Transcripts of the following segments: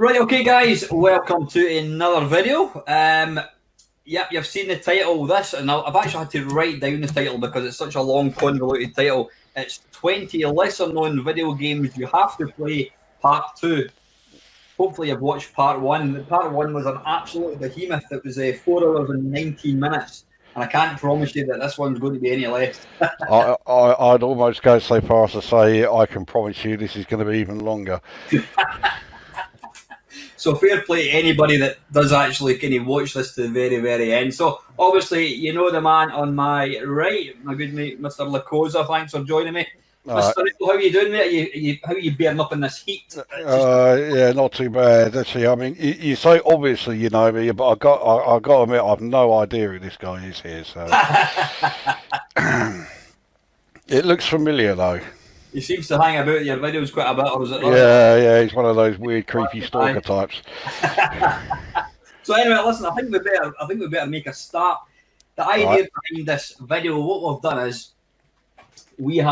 Right, okay guys, welcome to another video. Yep, you've seen the title, this, and I've actually had to write down the title because it's such a long, convoluted title. It's 20 lesser known video games you have to play, part 2. Hopefully you've watched part 1. Part 1 was an absolute behemoth. It was 4 hours and 19 minutes. And I can't promise you that this one's going to be any less. I'd almost go so far as to say I can promise you this is going to be even longer. So fair play to anybody that does actually kind of watch this to the very, very end. So obviously, you know the man on my right, my good mate, Mr. Lukozer. Thanks for joining me. Mr. Riddle, how are you doing, mate? How are you bearing up in this heat? Yeah, not too bad. Actually, I mean, you say obviously you know me, but I got to admit I've no idea who this guy is here. So it looks familiar though. He seems to hang about your videos quite a bit, or is it? Yeah, he's one of those weird, creepy stalker types. So anyway, listen, I think we better make a start. The idea behind this video, what we've done is we've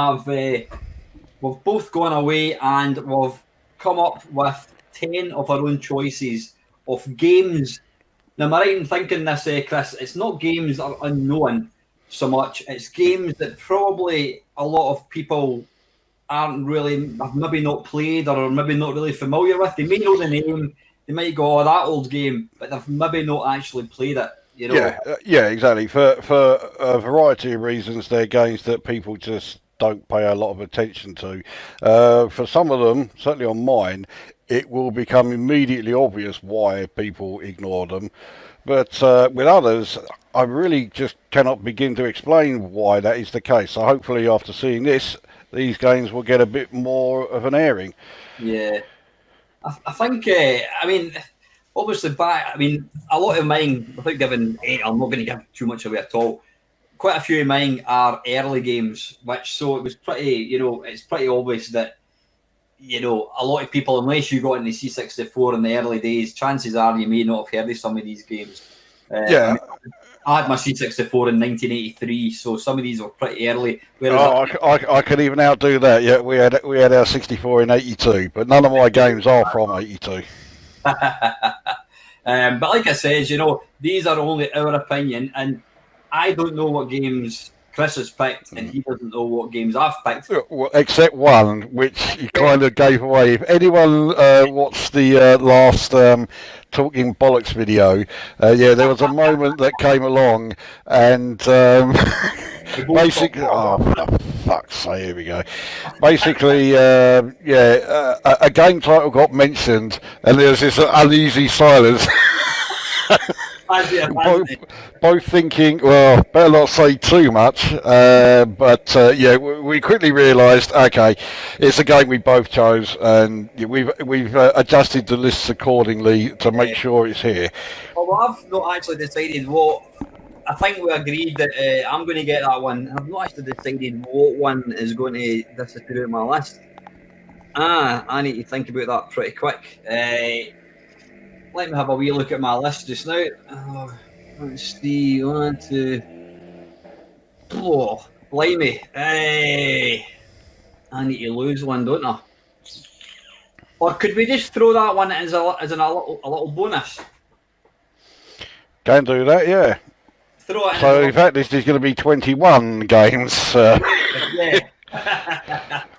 both gone away and we've come up with 10 of our own choices of games. Now, am I right in thinking this, Chris? It's not games that are unknown so much. It's games that probably a lot of people have maybe not played or are maybe not really familiar with. They may know the name, they might go, "Oh, that old game," but they've maybe not actually played it. You know? Yeah, exactly. For a variety of reasons, they're games that people just don't pay a lot of attention to. For some of them, certainly on mine, it will become immediately obvious why people ignore them. But with others, I really just cannot begin to explain why that is the case. So hopefully after seeing this, these games will get a bit more of an airing. Yeah. I think, I mean, obviously, a lot of mine, without giving, I'm not going to give too much away at all. Quite a few of mine are early games, so it was pretty, it's pretty obvious that, a lot of people, unless you got into C64 in the early days, chances are you may not have heard of some of these games. I had my C64 in 1983, so some of these were pretty early. I could even outdo that. Yeah, we had our 64 in 82, but none of my games are from 82. But like I said, these are only our opinion, and I don't know what games Chris has picked, and he doesn't know what games I've picked. Well, except one, which he kind of gave away. If anyone watched the last Talking Bollocks video, there was a moment that came along, and basically, for fuck's sake, here we go. Basically, a game title got mentioned, and there was this uneasy silence. Both thinking, well, better not say too much, but we quickly realised, okay, it's a game we both chose, and we've adjusted the lists accordingly to make sure it's here. Well, I've not actually decided what. I think we agreed that I'm going to get that one. I've not actually decided what one is going to disappear on my list. I need to think about that pretty quick. Let me have a wee look at my list just now. Let's see. 1, 2. Oh, blimey. I need to lose one, don't I? Or could we just throw that one as a little bonus? Can do that, yeah. Throw it. So in fact, this is going to be 21 games. Yeah.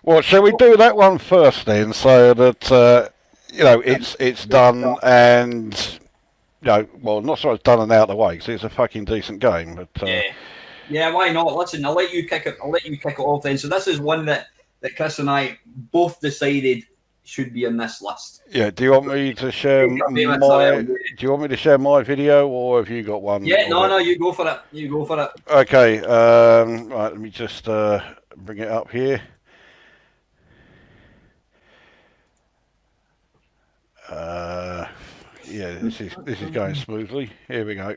Well, shall we do that one first then, so that it's done and not so it's done and out of the way because it's a fucking decent game. But yeah, why not? Listen, I'll let you kick it off then. So this is one that Chris and I both decided should be on this list. Yeah. Do you want me to share my video, or have you got one? Yeah. No. You go for it. Okay. Right. Let me just bring it up here. This is going smoothly. Here we go.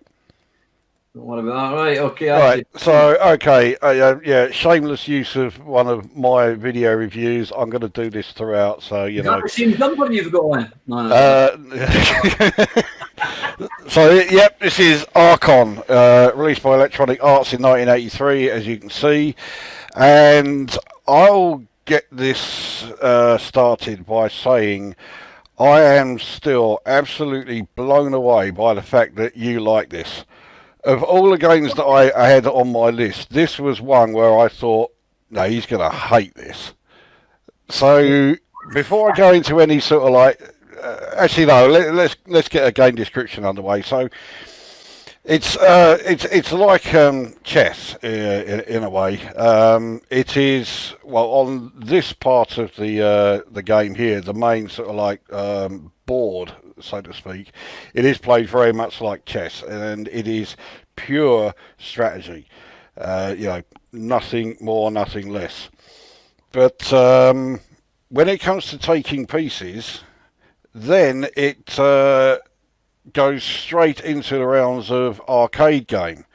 Don't worry about that. Right, okay. Right, so, okay, shameless use of one of my video reviews. I'm going to do this throughout, so, Is that the same jumper you've got on? No. So, yep, this is Archon, released by Electronic Arts in 1983, as you can see. And I'll get this started by saying I am still absolutely blown away by the fact that you like this. Of all the games that I had on my list, this was one where I thought, no, he's going to hate this. So before I go into any sort of like, actually no, let's get a game description underway. So it's like chess in a way. It is well on this part of the game here, the main sort of like board, so to speak. It is played very much like chess, and it is pure strategy. Nothing more, nothing less. But when it comes to taking pieces, then it goes straight into the realms of arcade game.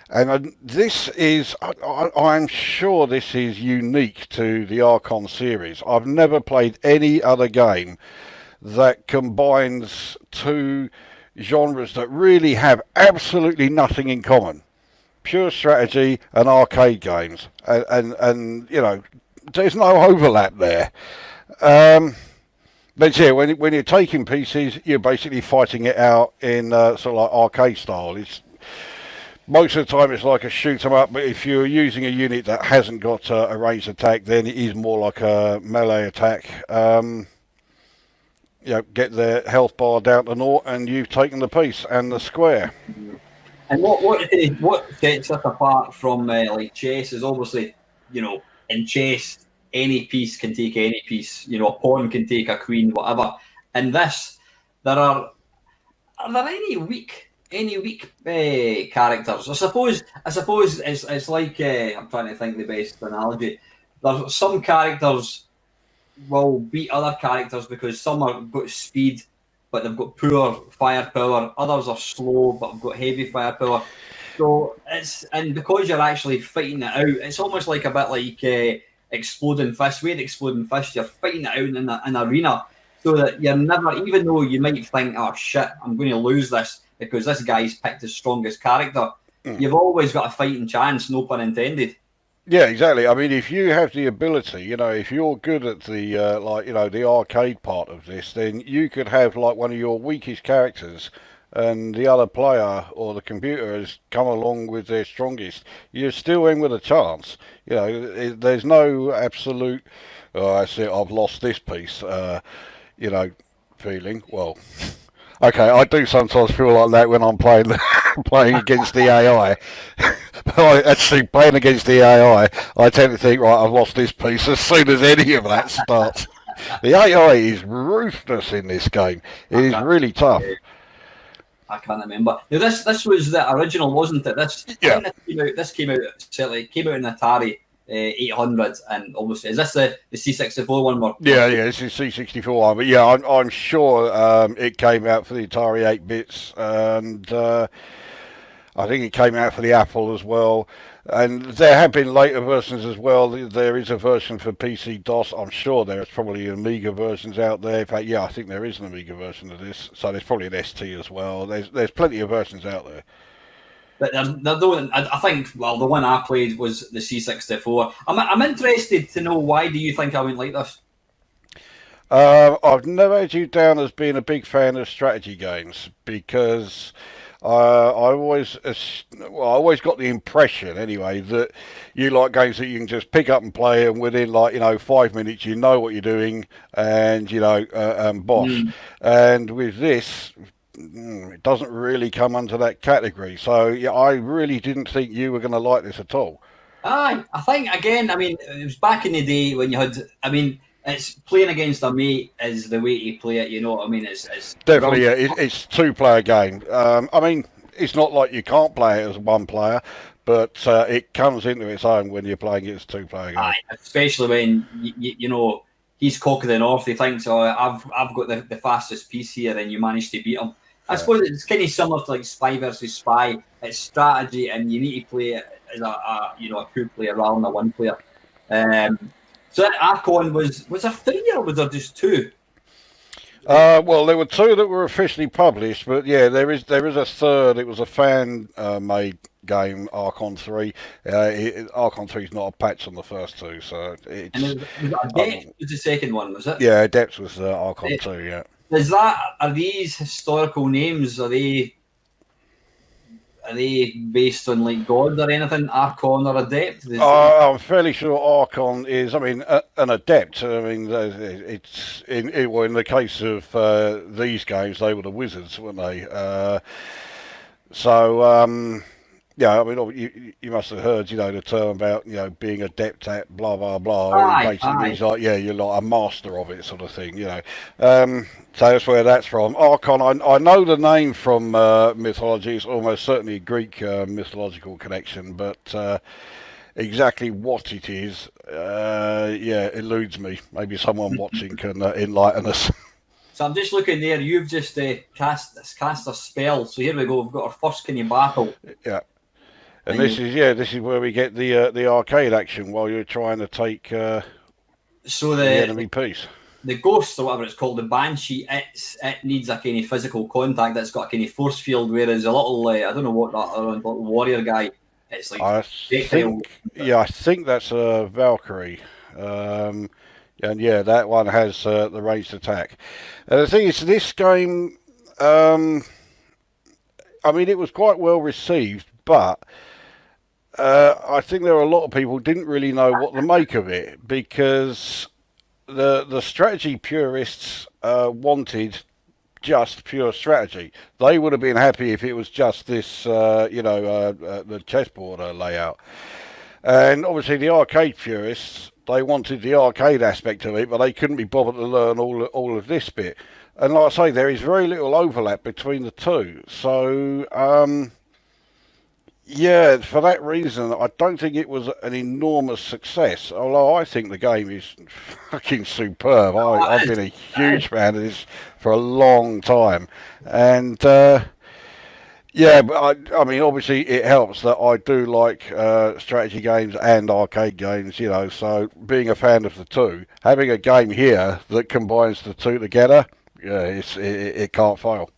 And this is, I'm sure this is unique to the Archon series. I've never played any other game that combines two genres that really have absolutely nothing in common. Pure strategy and arcade games. And there's no overlap there. But yeah, when you're taking pieces, you're basically fighting it out in sort of like arcade style. It's most of the time it's like a shoot 'em up, but if you're using a unit that hasn't got a ranged attack, then it is more like a melee attack. Get their health bar down to naught, and you've taken the piece and the square. And what sets us apart from like chess is obviously, in chess any piece can take any piece. A pawn can take a queen, whatever. In this, are there any weak characters? I suppose it's like I'm trying to think the best analogy. There's some characters will beat other characters because some have got speed but they've got poor firepower. Others are slow but have got heavy firepower. So because you're actually fighting it out, it's almost like a bit like Exploding Fist. With Exploding Fist, you're fighting it out in an arena, so that you're never, even though you might think, oh shit, I'm going to lose this because this guy's picked his strongest character. You've always got a fighting chance, no pun intended. Yeah, exactly. I mean, if you have the ability, if you're good at the the arcade part of this, then you could have like one of your weakest characters, and the other player or the computer has come along with their strongest. You're still in with a chance. There's no absolute. Oh, that's it. I've lost this piece. Feeling well. Okay, I do sometimes feel like that when I'm playing against the AI. But actually playing against the AI, I tend to think, right, I've lost this piece as soon as any of that starts. The AI is ruthless in this game. It is really tough. I can't remember. Now this was the original, wasn't it? This came out in Atari 800, and obviously is this the C64 one? Yeah, this is C64 one, but yeah, I'm sure it came out for the Atari 8-bits, and I think it came out for the Apple as well. And there have been later versions as well. There is a version for PC DOS. I'm sure there's probably Amiga versions out there. In fact, I think there is an Amiga version of this. So there's probably an ST as well. There's plenty of versions out there. But I think, the one I played was the C64. I'm interested to know, why do you think I went like this? I've never had you down as being a big fan of strategy games because I always got the impression anyway that you like games that you can just pick up and play, and within 5 minutes you know what you're doing, and boss. And with this, it doesn't really come under that category. So I really didn't think you were going to like this at all. I think again. I mean, it was back in the day when you had. I mean, it's playing against a mate is the way to play it. You know what I mean? It's definitely it's 2-player game. I mean, it's not like you can't play it as one player, but it comes into its own when you're playing it as 2-player game. Especially when he's cock of the north. He thinks, oh, I've got the fastest piece here, and you manage to beat him. I suppose it's kind of similar to like Spy versus Spy. It's strategy, and you need to play it as a 2-player rather than a 1-player. So that Archon was there 3 or was there just 2? Well, there were 2 that were officially published, but yeah, there is a third. It was a fan made game, Archon 3. Archon 3 is not a patch on the first two, so And it's. was it Adept was the second one, was it? Yeah, Depths was Archon 2, yeah. Are these historical names? Are they based on like gods or anything? Archon or Adept? I'm fairly sure Archon is. I mean, an Adept. I mean, it's in the case of these games, they were the wizards, weren't they? Yeah, I mean, you must have heard, the term about, being adept at blah, blah, blah. Aye, Basically aye. means like, yeah, you're like a master of it sort of thing, So that's where that's from. Archon, I know the name from mythology. It's almost certainly a Greek mythological connection, but exactly what it is, eludes me. Maybe someone watching can enlighten us. So I'm just looking there. You've just cast a spell. So here we go. We've got our first kind of battle. Yeah. And this is where we get the arcade action while you're trying to take the enemy piece. The ghost, or whatever it's called, the banshee, it needs a kind of physical contact. That's got a kind of force field. Whereas a little, I don't know what that little warrior guy. It's like I think that's a Valkyrie. And yeah, that one has the ranged attack. And the thing is, this game, I mean, it was quite well received, but I think there were a lot of people who didn't really know what to make of it, because the strategy purists wanted just pure strategy. They would have been happy if it was just this, the chessboard layout. And obviously the arcade purists, they wanted the arcade aspect of it, but they couldn't be bothered to learn all of this bit. And like I say, there is very little overlap between the two. So, yeah, for that reason, I don't think it was an enormous success. Although I think the game is fucking superb. I've been a huge fan of this for a long time. And, yeah, but I mean, obviously it helps that I do like strategy games and arcade games, so being a fan of the two, having a game here that combines the two together, yeah, it can't fail.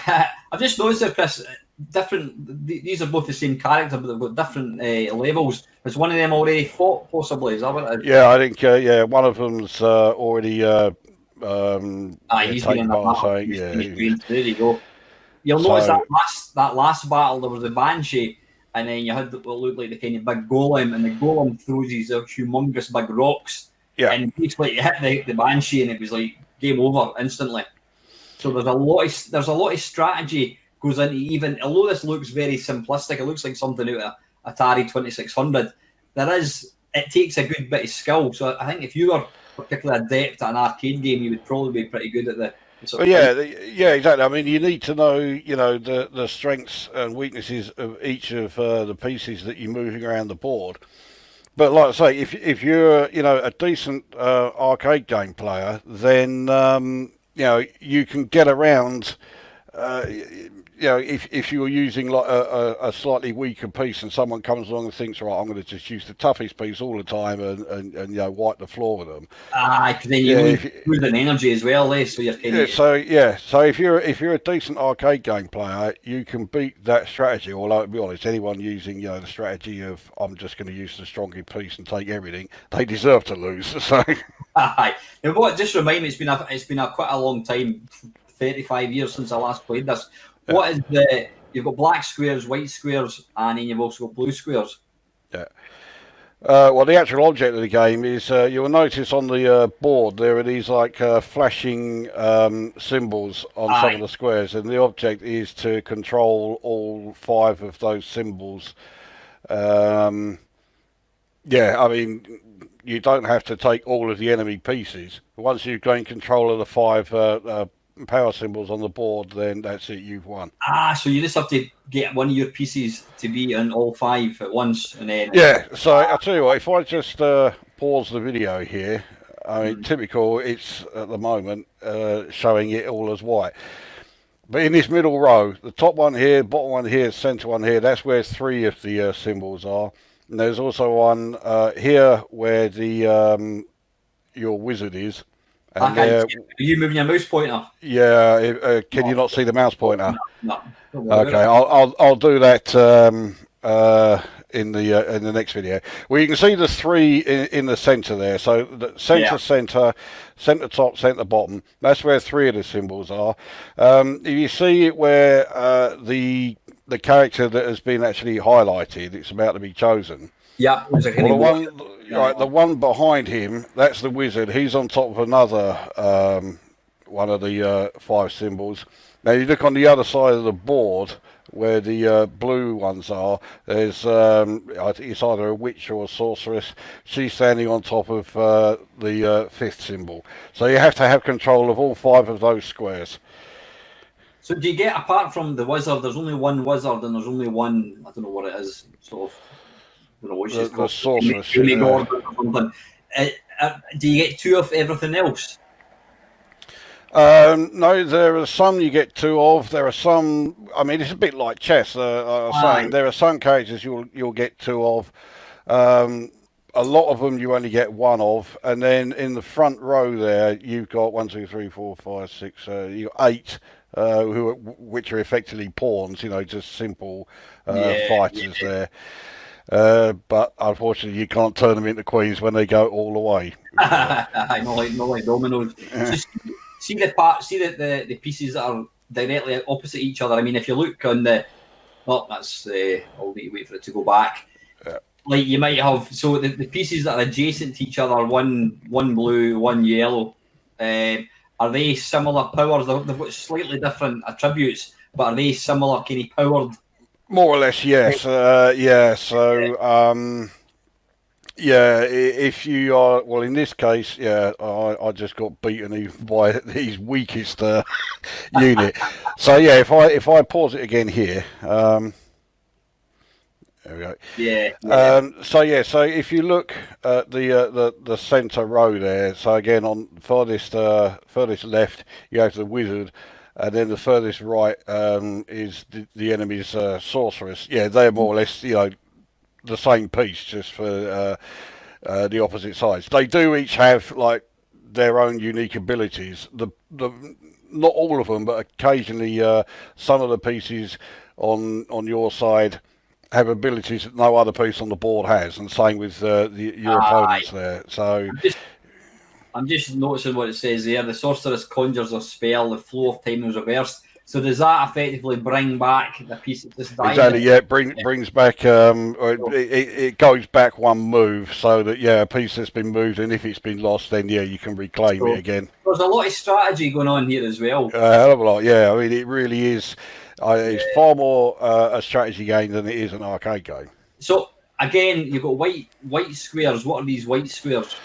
I've just noticed there, Chris, these are both the same character, but they've got different levels. Has one of them already fought, possibly? Is that what it is? Yeah, I think, one of them's already he's been in the battle. There you go. You'll notice that last battle, there was the Banshee, and then you had what looked like the kind of big golem, and the golem throws these humongous big rocks. Yeah. And basically you hit the Banshee, and it was like game over instantly. So there's a lot of strategy goes into, even although this looks very simplistic, it looks like something out of Atari 2600. It takes a good bit of skill. So I think if you were particularly adept at an arcade game, you would probably be pretty good at the yeah, exactly. I mean, you need to know, the strengths and weaknesses of each of the pieces that you're moving around the board. But like I say, if you're, a decent arcade game player, then you can get around. If you were using like a slightly weaker piece, and someone comes along and thinks, right, I'm going to just use the toughest piece all the time and wipe the floor with them. Because then you lose an energy as well, so you're kind of... So if you're a decent arcade game player, you can beat that strategy. Although, to be honest, anyone using the strategy of I'm just going to use the strongest piece and take everything, they deserve to lose. So. Now, what just remind me, it's been quite a long time, 35 years since I last played this. What is you've got black squares, white squares, and then you've also got blue squares. Yeah. Well, the actual object of the game is you'll notice on the board there are these like flashing symbols on some of the squares, and the object is to control all 5 of those symbols. I mean, you don't have to take all of the enemy pieces. Once you've gained control of the 5 power symbols on the board, then that's it, you've won. So you just have to get one of your pieces to be in all 5 at once, and then... Yeah, so I'll tell you what, if I just pause the video here, I mean, typical, it's at the moment showing it all as white. But in this middle row, the top one here, bottom one here, centre one here, that's where 3 of the symbols are. And there's also one here where the your wizard is. And are you moving your mouse pointer? Yeah. Can you not see the mouse pointer? No. Okay, I'll do that in the next video. Well, you can see the three in the centre there. So the centre, centre top, centre bottom. That's where three of the symbols are. If you see it where the character that has been actually highlighted, it's about to be chosen. Yeah, well, the one behind him, that's the wizard. He's on top of another one of the 5 symbols. Now you look on the other side of the board where the blue ones are. There's I think it's either a witch or a sorceress. She's standing on top of the 5th symbol. So you have to have control of all 5 of those squares. So do you get, apart from the wizard, there's only one wizard and there's only one, I don't know what it is, sort of, I don't know what she's called. The sorceress. Do you get 2 of everything else? No, there are some you get 2 of. There are some. I mean, it's a bit like chess. I was saying there are some characters you'll get 2 of. A lot of them you only get 1 of, and then in the front row there you've got 1, 2, 3, 4, 5, 6. You got 8, which are effectively pawns. You know, just simple fighters there. But unfortunately, you can't turn them into queens when they go all the way. I know, like dominoes. Yeah. So see the pieces that are directly opposite each other. I mean, if you look on that's I'll need to wait for it to go back. Yeah. Like you might have, so the pieces that are adjacent to each other, one blue, one yellow. Are they similar powers? They've got slightly different attributes, but are they similar kind of powered? More or less, yes. Yeah. So, if you are, well, in this case, I just got beaten by his weakest unit. So, yeah, if I pause it again here, there we go. Yeah. So if you look at the centre row there, so again on furthest left, you have the wizard. And then the furthest right is the enemy's sorceress. Yeah, they're more or less, the same piece, just for the opposite sides. They do each have like their own unique abilities. The not all of them, but occasionally some of the pieces on your side have abilities that no other piece on the board has, and same with your opponents there. So. I'm just noticing what it says there. The sorceress conjures a spell, the flow of time is reversed. So does that effectively bring back the piece that just died? Exactly, yeah. It brings back, it goes back 1 move, so that, a piece that's been moved, and if it's been lost, then, you can reclaim it again. There's a lot of strategy going on here as well. A hell of a lot, yeah. I mean, it really is. It's far more a strategy game than it is an arcade game. So, again, you've got white squares. What are these white squares?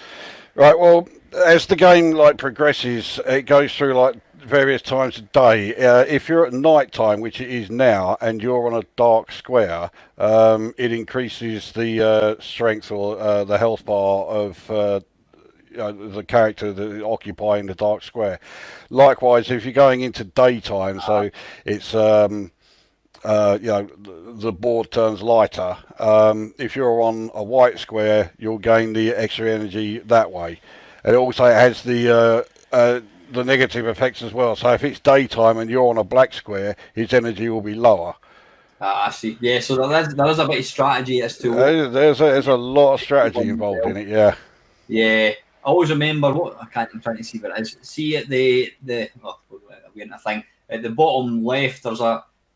Right, well, as the game progresses, it goes through various times a day. If you're at night time, which it is now, and you're on a dark square, it increases the strength or the health bar of the character that is occupying the dark square. Likewise, if you're going into daytime, so it's the board turns lighter. If you're on a white square, you'll gain the extra energy that way. And it also has the negative effects as well. So if it's daytime and you're on a black square, his energy will be lower. I see. Yeah, so there is a bit of strategy as to there's a lot of strategy involved in it. Yeah. Yeah. I always remember I'm trying to see what it is. See at at the bottom left, there's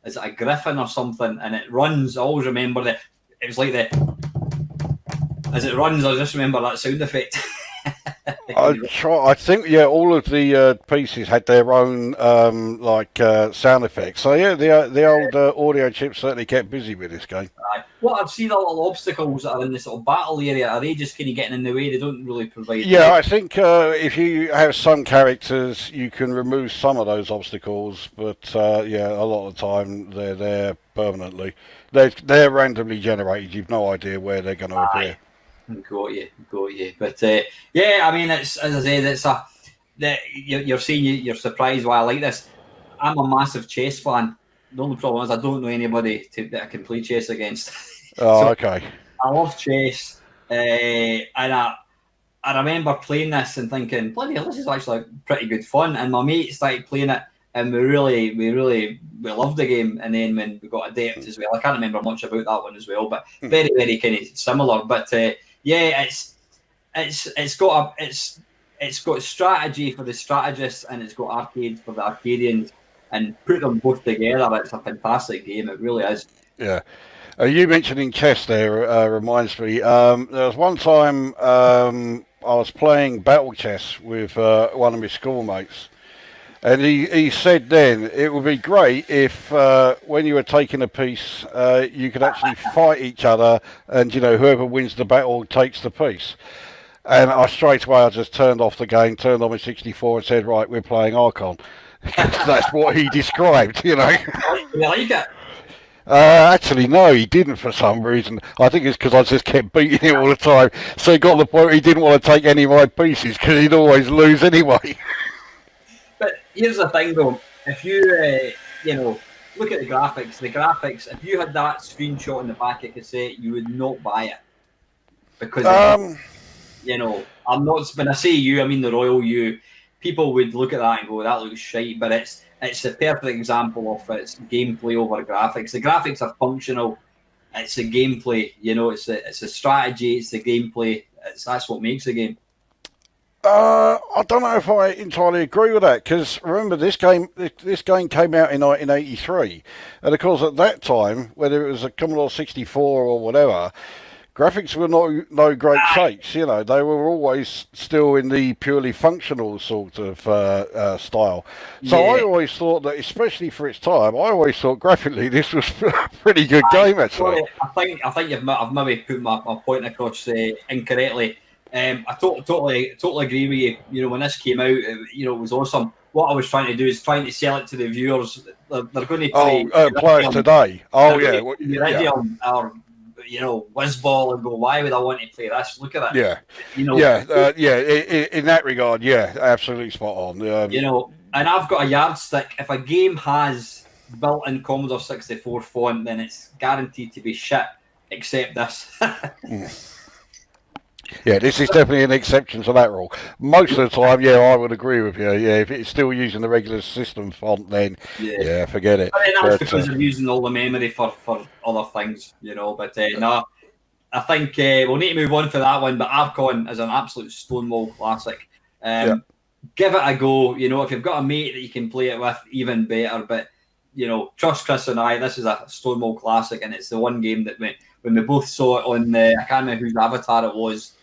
is it a griffin or something, and it runs. I always remember that it was like as it runs. I just remember that sound effect. I think all of the pieces had their own sound effects. So the old audio chips certainly kept busy with this game. What I've seen, the little obstacles that are in this little battle area, are they just kind of getting in the way? They don't really provide. Yeah, I think if you have some characters, you can remove some of those obstacles, but a lot of the time they're there permanently. They're randomly generated. You've no idea where they're going to appear. Got you. But I mean, it's, as I said, you're saying you're surprised why I like this. I'm a massive chess fan. The only problem is I don't know anybody that I can play chess against. Oh, okay. I love chess, and I remember playing this and thinking, bloody hell, this is actually pretty good fun. And my mate started playing it, and we really we loved the game, and then when we got Adept as well, I can't remember much about that one as well, but very, very kind of similar. But yeah, it's got strategy for the strategists, and it's got arcade for the Arcadians, and put them both together, it's a fantastic game. It really is. Yeah. You mentioning chess there reminds me. There was one time I was playing battle chess with one of my schoolmates, and he said then it would be great if when you were taking a piece, you could actually fight each other, and whoever wins the battle takes the piece. And straight away I just turned off the game, turned on my 64, and said, right, we're playing Archon. That's what he described, You like it? Actually, no, he didn't for some reason. I think it's because I just kept beating him all the time. So he got to the point where he didn't want to take any of my pieces because he'd always lose anyway. But here's the thing, though. If you, look at the graphics, if you had that screenshot in the back of cassette, you would not buy it. Because, I'm not, when I say you, I mean the royal you. People would look at that and go, that looks shite, but it's a perfect example of its gameplay over graphics. The graphics are functional. It's the gameplay, it's a strategy, it's the gameplay. That's what makes the game. I don't know if I entirely agree with that, because remember this game came out in 1983, and of course at that time, whether it was a Commodore 64 or whatever, graphics were no great shakes. They were always still in the purely functional sort of style. So I always thought that, especially for its time, graphically this was a pretty good game, actually. I think I've maybe put my point across incorrectly. I totally agree with you. When this came out, it was awesome. What I was trying to do is trying to sell it to the viewers. They're going to play players today. Oh yeah, Iridium or Whizball, and go, why would I want to play this? Look at it. In that regard, absolutely spot on. And I've got a yardstick. If a game has built-in Commodore 64 font, then it's guaranteed to be shit, except this. Yeah, this is definitely an exception to that rule. Most of the time, I would agree with you. Yeah, if it's still using the regular system font, then forget it. But that's because they're using all the memory for other things, But no, I think we'll need to move on for that one. But Archon is an absolute Stonewall classic. Give it a go. If you've got a mate that you can play it with, even better. But trust Chris and I, this is a Stonewall classic, and it's the one game that when we both saw it on I can't remember whose avatar it was.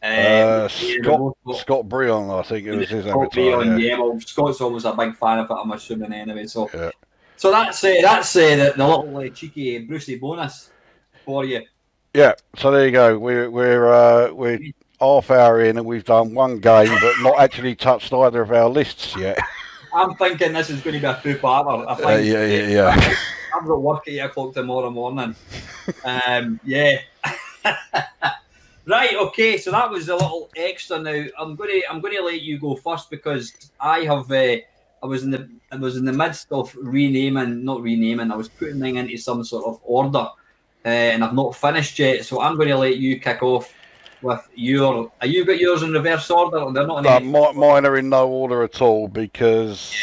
Scott Breon, I think it was his avatar. Well, Scott's always a big fan of it, I'm assuming anyway. So that's the little cheeky Brucey bonus for you. Yeah, so there you go. We're half hour in and we've done one game, but not actually touched either of our lists yet. I'm thinking this is going to be a two-parter. I think. I've got work at 8 o'clock tomorrow morning. Right, okay, so that was a little extra. Now I'm going to let you go first because I was in the midst of I was putting them into some sort of order, and I've not finished yet. So I'm going to let you kick off with your. Have you got yours in reverse order? They're not in mine are in no order at all because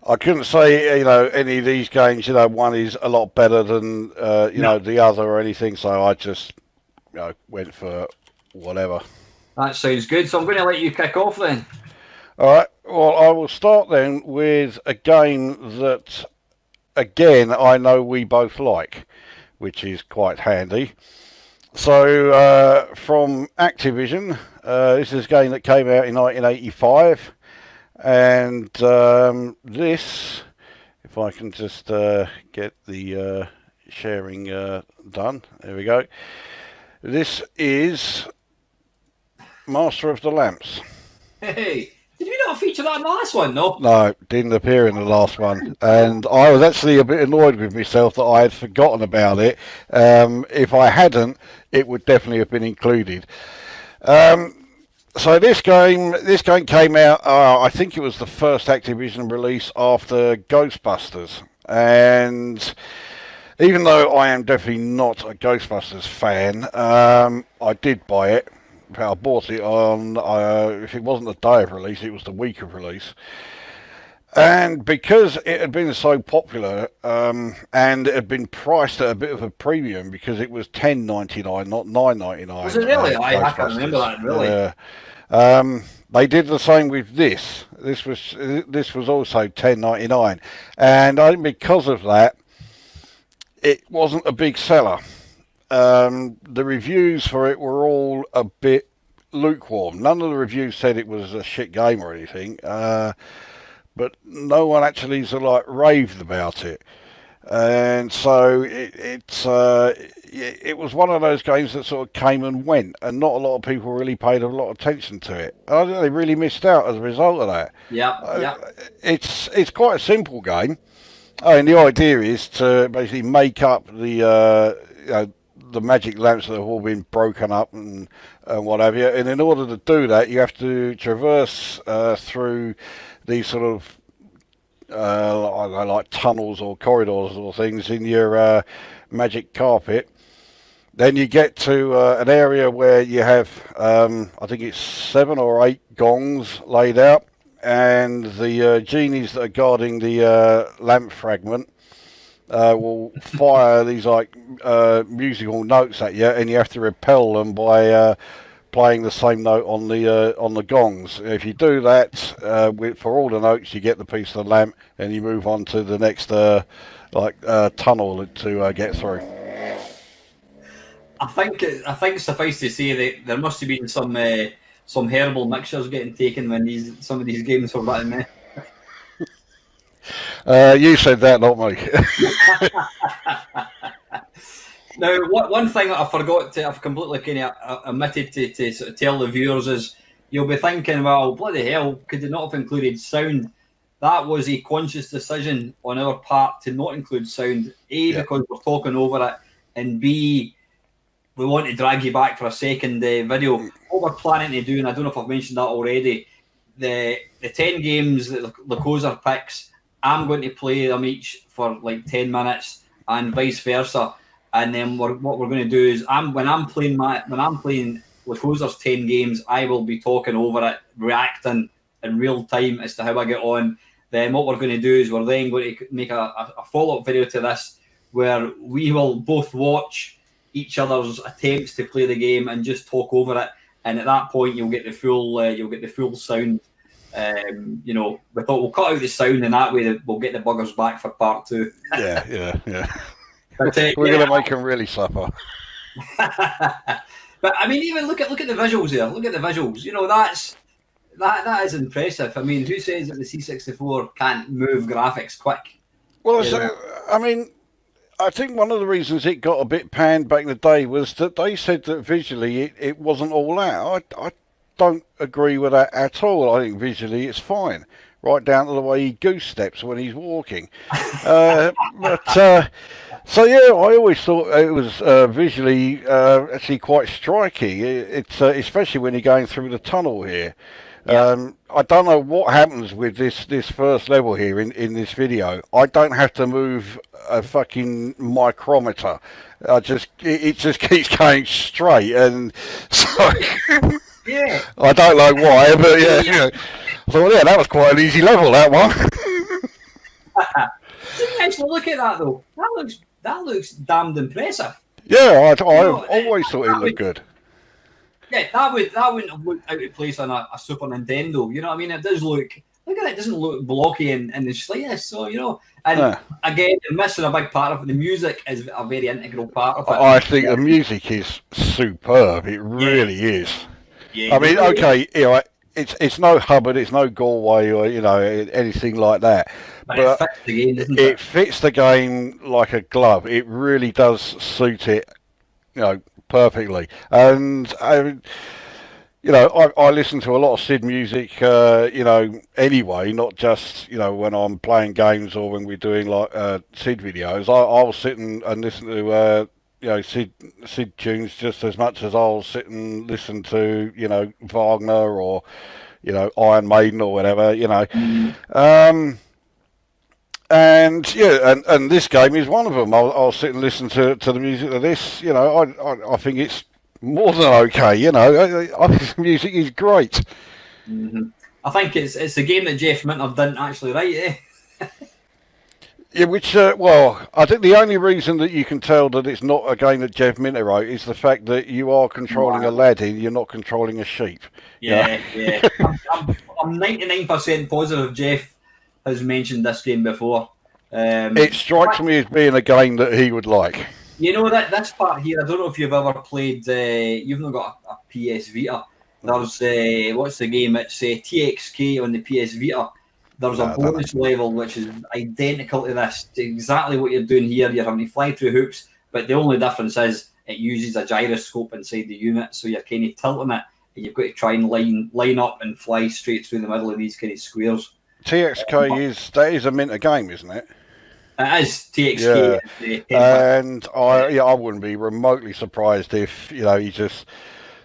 I couldn't say, any of these games, one is a lot better than, the other or anything. So I just, went for whatever. That sounds good. So I'm going to let you kick off then. All right. Well, I will start then with a game that, again, I know we both like, which is quite handy. So from Activision, this is a game that came out in 1985. And this, if I can just get the sharing done, there we go. This is Master of the Lamps. Hey, did we not feature that in the last one? No, didn't appear in the last one. And I was actually a bit annoyed with myself that I had forgotten about it. If I hadn't, it would definitely have been included. So this game came out, I think it was the first Activision release after Ghostbusters. And even though I am definitely not a Ghostbusters fan, I did buy it. I bought it on, if it wasn't the day of release, it was the week of release. And because it had been so popular, and it had been priced at a bit of a premium because it was $10.99, not $9.99. Was it really? I can't remember that, really. They did the same with this. This was also $10.99, and I think because of that, it wasn't a big seller. The reviews for it were all a bit lukewarm. None of the reviews said it was a shit game or anything. But no one actually sort of like raved about it, and so it was one of those games that sort of came and went, and not a lot of people really paid a lot of attention to it. And I think they really missed out as a result of that. Yeah. It's quite a simple game. And the idea is to basically make up the magic lamps that have all been broken up and what have you. And in order to do that, you have to traverse through these sort of I don't know, like tunnels or corridors or things in your magic carpet. Then you get to an area where you have, I think it's 7 or 8 gongs laid out, and the genies that are guarding the lamp fragment will fire these like musical notes at you, and you have to repel them by playing the same note on the gongs. If you do that for all the notes, you get the piece of the lamp, and you move on to the next tunnel to get through. I think suffice to say that there must have been some herbal mixtures getting taken when some of these games were written. You said that, not me. Now, one thing that I've completely kind of omitted to sort of tell the viewers is, you'll be thinking, well, bloody hell, could they not have included sound? That was a conscious decision on our part to not include sound. A, because we're talking over it, and B, we want to drag you back for a second video. What we're planning to do, and I don't know if I've mentioned that already, the 10 games that Lukozer picks, I'm going to play them each for like 10 minutes and vice versa. And then what we're going to do is, when I'm playing Lukozer's 10 games, I will be talking over it, reacting in real time as to how I get on. Then what we're going to do is we're then going to make a follow-up video to this, where we will both watch each other's attempts to play the game and just talk over it. And at that point, you'll get the full sound. We thought we'll cut out the sound, and that way we'll get the buggers back for part 2. Yeah. But, we're going to make them really suffer. But I mean, even look at the visuals there. Look at the visuals. That is impressive. I mean, who says that the C64 can't move graphics quick? Well, I mean, I think one of the reasons it got a bit panned back in the day was that they said that visually it wasn't all out. I don't agree with that at all. I think visually it's fine, right down to the way he goose steps when he's walking. So yeah, I always thought it was visually actually quite striking. It's especially when you're going through the tunnel here. Yeah. I don't know what happens with this first level here in this video. I don't have to move a fucking micrometer. It just keeps going straight, and so yeah. I don't know why, but yeah. So yeah, that was quite an easy level, that one. Actually, look at that though. That looks damned impressive. Yeah, I always thought it looked good. Yeah, that wouldn't have looked out of place on a Super Nintendo. You know what I mean? It does look at it. It doesn't look blocky in the slightest. So and again, you're missing a big part of it. The music is a very integral part of it. I think the music is superb. It really is. Yeah, I mean, okay, it's no Hubbard, it's no Galway or anything like that. But it fits the game, doesn't it? It fits the game like a glove. It really does suit it, perfectly. And I listen to a lot of Sid music, anyway, not just when I'm playing games or when we're doing like Sid videos. I'll sit and listen to Sid tunes just as much as I'll sit and listen to Wagner or Iron Maiden or whatever. And yeah, and this game is one of them. I'll sit and listen to the music of this. I think it's more than okay. I think the music is great. Mm-hmm. I think it's a game that Jeff Minter didn't actually write, eh? Yeah, which, well, I think the only reason that you can tell that it's not a game that Jeff Minter wrote is the fact that you are controlling a laddie, you're not controlling a sheep. Yeah. I'm 99% positive Jeff has mentioned this game before. It strikes me as being a game that he would like. You know that this part here, I don't know if you've ever played. You've not got a PS Vita. There's what's the game? It's TXK on the PS Vita. There's a bonus level which is identical to this. It's exactly what you're doing here. You're having to fly through hoops, but the only difference is it uses a gyroscope inside the unit, so you're kind of tilting it, and you've got to try and line up and fly straight through the middle of these kind of squares. TXK is a Minter game, isn't it? It is TXK. Yeah. And I wouldn't be remotely surprised if he just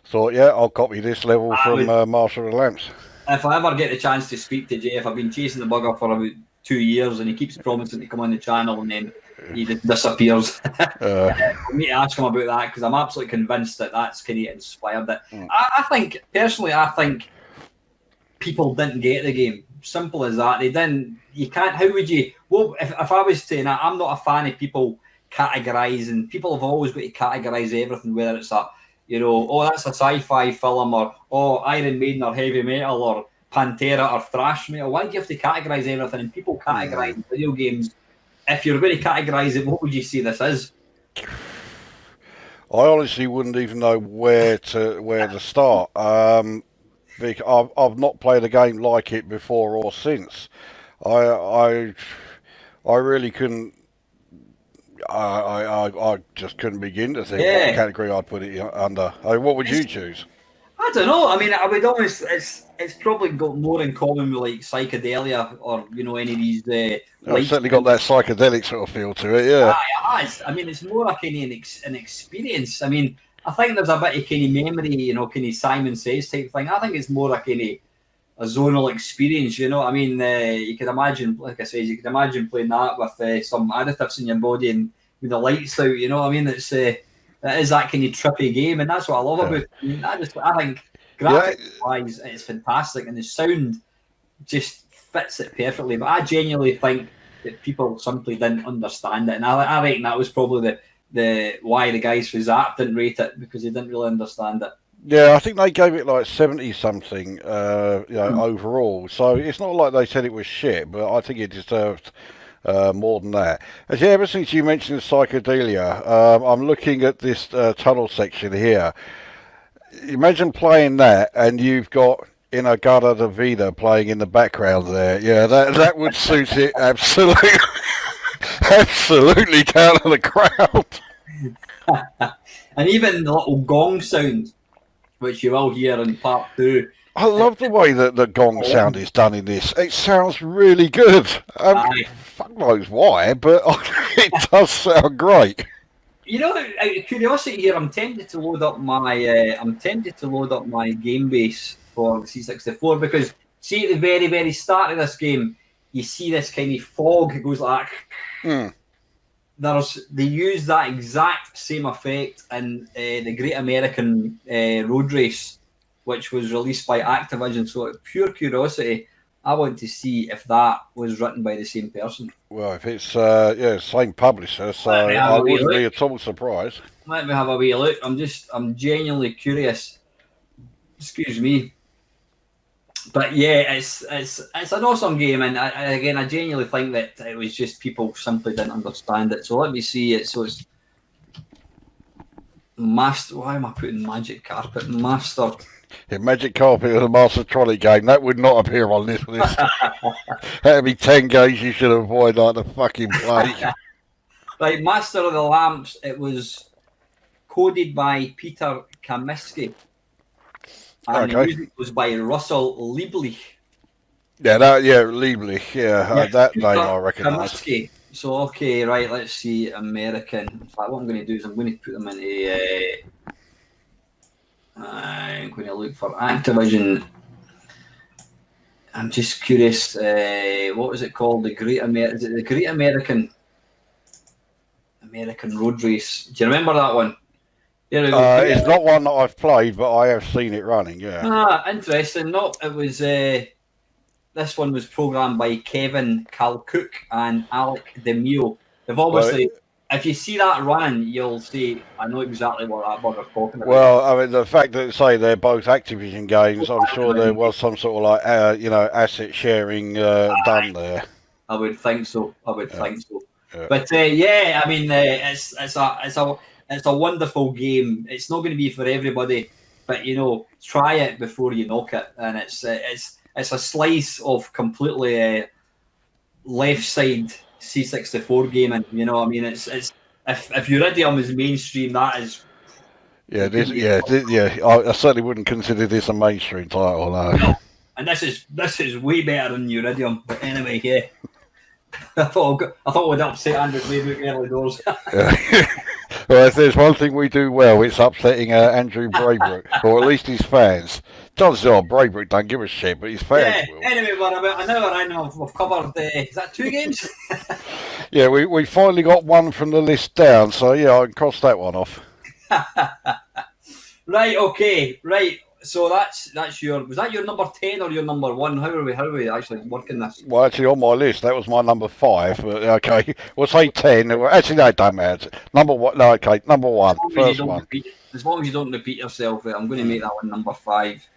thought, I'll copy this level from Master of the Lamps. If I ever get the chance to speak to Jeff, I've been chasing the bugger for about 2 years, and he keeps promising to come on the channel, and then he just disappears. I need to ask him about that because I'm absolutely convinced that that's kind of inspired it. I think people didn't get the game. Simple as that. They didn't. You can't. How would you? Well, if I was saying that, I'm not a fan of people categorising. People have always got to categorise everything, whether it's that's a sci-fi film, or Iron Maiden or heavy metal, or Pantera or thrash metal. Why do you have to categorise everything? And people categorise video games. If you're going to categorise it, what would you say this is? I honestly wouldn't even know where to start. Because I've not played a game like it before or since. I really couldn't. I just couldn't begin to think what category I'd put it under. What would you choose? I don't know. I mean, I would almost. It's probably got more in common with like psychedelia or any of these. It's certainly got that psychedelic sort of feel to it. Yeah. It has. I mean, it's more a kind of an experience. I mean, I think there's a bit of kind of memory, kind of Simon Says type thing. I think it's more a kind of a zonal experience. I mean, you could imagine, like I said, playing that with some additives in your body and with the lights out. I mean, it is that kind of trippy game, and that's what I love about it. I think graphics-wise, it's fantastic, and the sound just fits it perfectly. But I genuinely think that people simply didn't understand it, and I reckon that was probably the why the guys for Zap didn't rate it, because they didn't really understand it. Yeah, I think they gave it like 70 something, overall. So it's not like they said it was shit, but I think it deserved more than that. As ever since you mentioned psychedelia, I'm looking at this tunnel section here. Imagine playing that, and you've got Inagada de Vida playing in the background there. Yeah, that would suit it absolutely, absolutely down to the ground. And even the little gong sound, which you will hear in part 2. I love the way that the gong sound is done in this. It sounds really good. Fuck knows why, but it does sound great. Out of curiosity here, I'm tempted to load up my game base for the C64, because see at the very, very start of this game, you see this kind of fog. It goes like that. They use that exact same effect in the Great American Road Race, which was released by Activision. So, out of pure curiosity, I want to see if that was written by the same person. Well, if it's same publisher, so I wouldn't be at all surprised. Let me have a wee look. I'm genuinely curious. Excuse me. But yeah, it's an awesome game, and I genuinely think that it was just people simply didn't understand it. So let me see it. So it's Master. Why am I putting Magic Carpet? Master. Yeah, Magic Carpet was a Mastertronic game. That would not appear on this list. That'd be 10 games you should avoid like the fucking plague. Right, Master of the Lamps. It was coded by Peter Kaminsky. And the music was by Russell Lieblich. Lieblich. That name I recognise. Kaminsky. So, okay, right, let's see, American. In fact, what I'm going to do is I'm going to put them into... I'm going to look for Activision. I'm just curious, what was it called? Is it the Great American Road Race? Do you remember that one? It's not one that I've played, but I have seen it running. Yeah. Interesting. No, it was. this one was programmed by Kevin Calcook and Alec DeMille. They've obviously, if you see that running, you'll see, I know exactly what that bugger's talking about. Well, I mean, the fact that say they're both Activision games, I'm sure there was some sort of like, asset sharing done there. I would think so. Think so. Yeah. But I mean, it's a wonderful game. It's not going to be for everybody, but try it before you knock it. And it's a slice of completely left side C64 gaming. You know what I mean? It's if Uridium is mainstream, that is. I certainly wouldn't consider this a mainstream title. No. And this is way better than Uridium. But anyway, yeah. I thought we'd upset Andrew Playbook early doors. Well, if there's one thing we do well, it's upsetting Andrew Braybrook, or at least his fans. Chances are Braybrook don't give a shit, but his fans will. Anyway, we're about an hour in. We've covered, is that 2 games? Yeah, we finally got one from the list down, so yeah, I can cross that one off. Right, okay, right. So that's was that your number 10 or your number 1? How are we actually working this? Well, actually, on my list that was my number 5. But okay, we'll say 10. Actually, no, it don't matter. Number 1. No, okay, number 1. First one. As long as you don't repeat yourself, I'm going to make that one number 5.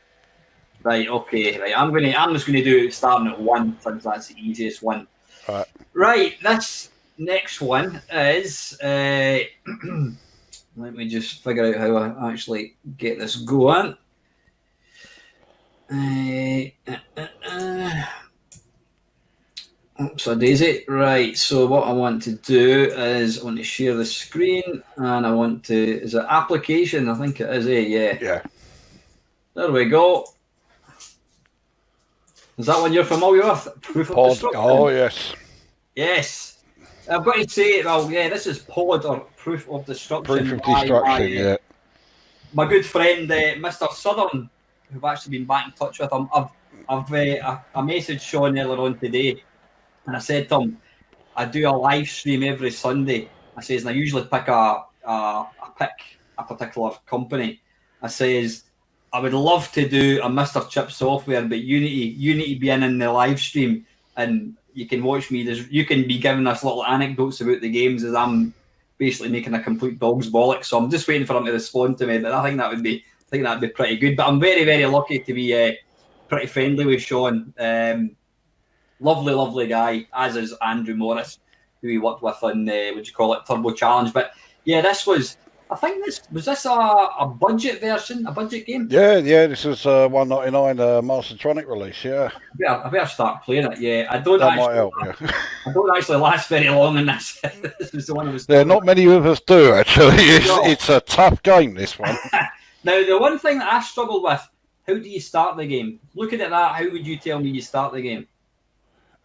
Right, okay, right. I'm just going to do it starting at 1 since that's the easiest one. Right, this next one is. Let me just figure out how I actually get this going. Oops, a daisy. Right, so what I want to do is I want to share the screen and I want to. Is it application? I think it is, Yeah. Yeah. There we go. Is that one you're familiar with? Proof of Destruction. Oh, yes. Yes. I've got to say, this is Pod or Proof of Destruction. Proof of Destruction, yeah. My good friend, Mr. Southern, who've actually been back in touch with him. I messaged Sean earlier on today, and I said to him, I do a live stream every Sunday. I says, and I usually pick a particular company. I says, I would love to do a Mr. Chip software, but Unity being in the live stream, and you can watch me. You can be giving us little anecdotes about the games as I'm basically making a complete dog's bollocks. So I'm just waiting for him to respond to me. But I think that'd be pretty good. But I'm very, very lucky to be pretty friendly with Sean. Lovely guy, as is Andrew Morris, who we worked with on Turbo Challenge. But yeah, this was. I think this a budget version, a budget game. Yeah. This is $1.99 Mastertronic release. Yeah. I better start playing it. Yeah, I don't actually last very long in this. This is the one I was. Not many of us do actually. It's a tough game, this one. Now, the one thing that I struggle with: how do you start the game? Looking at that, how would you tell me you start the game?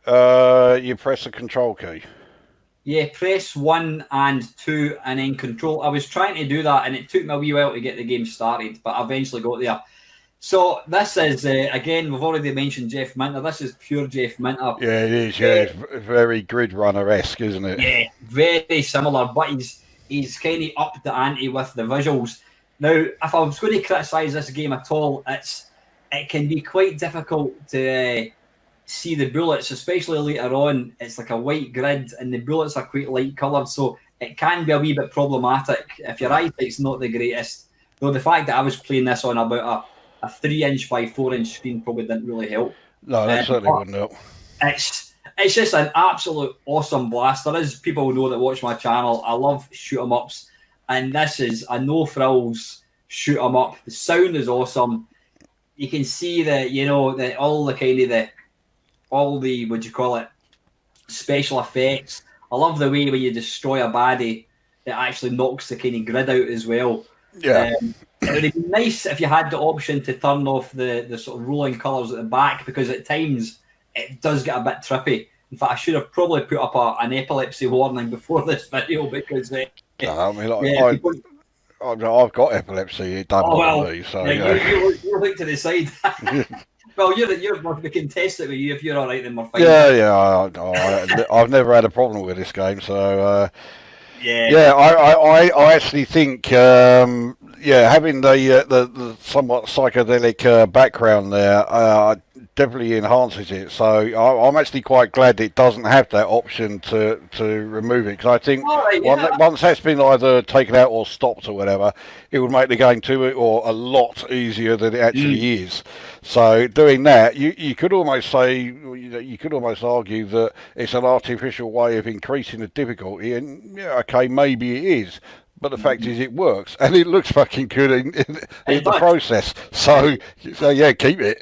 You press the control key. Yeah, press 1 and 2 and then control. I was trying to do that and it took me a wee while to get the game started, but I eventually got there. So this is, again, we've already mentioned Jeff Minter. This is pure Jeff Minter. Yeah, it is. Yeah, it's very Grid Runner-esque, isn't it? Yeah, very similar, but he's kind of upped the ante with the visuals. Now, if I was going to criticise this game at all, it can be quite difficult to see the bullets, especially later on. It's like a white grid and the bullets are quite light coloured, so it can be a wee bit problematic if your eyesight's not the greatest. Though the fact that I was playing this on about a 3-inch by 4-inch screen probably didn't really help. No, that certainly wouldn't help. It's just an absolute awesome blast. There is people who know that watch my channel. I love shoot 'em ups, and this is a no frills shoot 'em up. The sound is awesome. You can see all the special effects. I love the way when you destroy a baddie, it actually knocks the kind of grid out as well. Yeah. It would be nice if you had the option to turn off the sort of rolling colours at the back, because at times it does get a bit trippy. In fact, I should have probably put up an epilepsy warning before this video, because I've got epilepsy. It doesn't me, so you look to the side. Well, you're we can test it with you. If you're all right, then we're fine. I've never had a problem with this game, so yeah. I actually think having the somewhat psychedelic background there definitely enhances it. So I'm actually quite glad it doesn't have that option to remove it, because I think All right, yeah. once that's been either taken out or stopped or whatever, it would make the game a lot easier than it actually is. So doing that, you could almost say, you could almost argue that it's an artificial way of increasing the difficulty, and yeah, okay, maybe it is. But the fact is, it works, and it looks fucking good in the process. So yeah, keep it.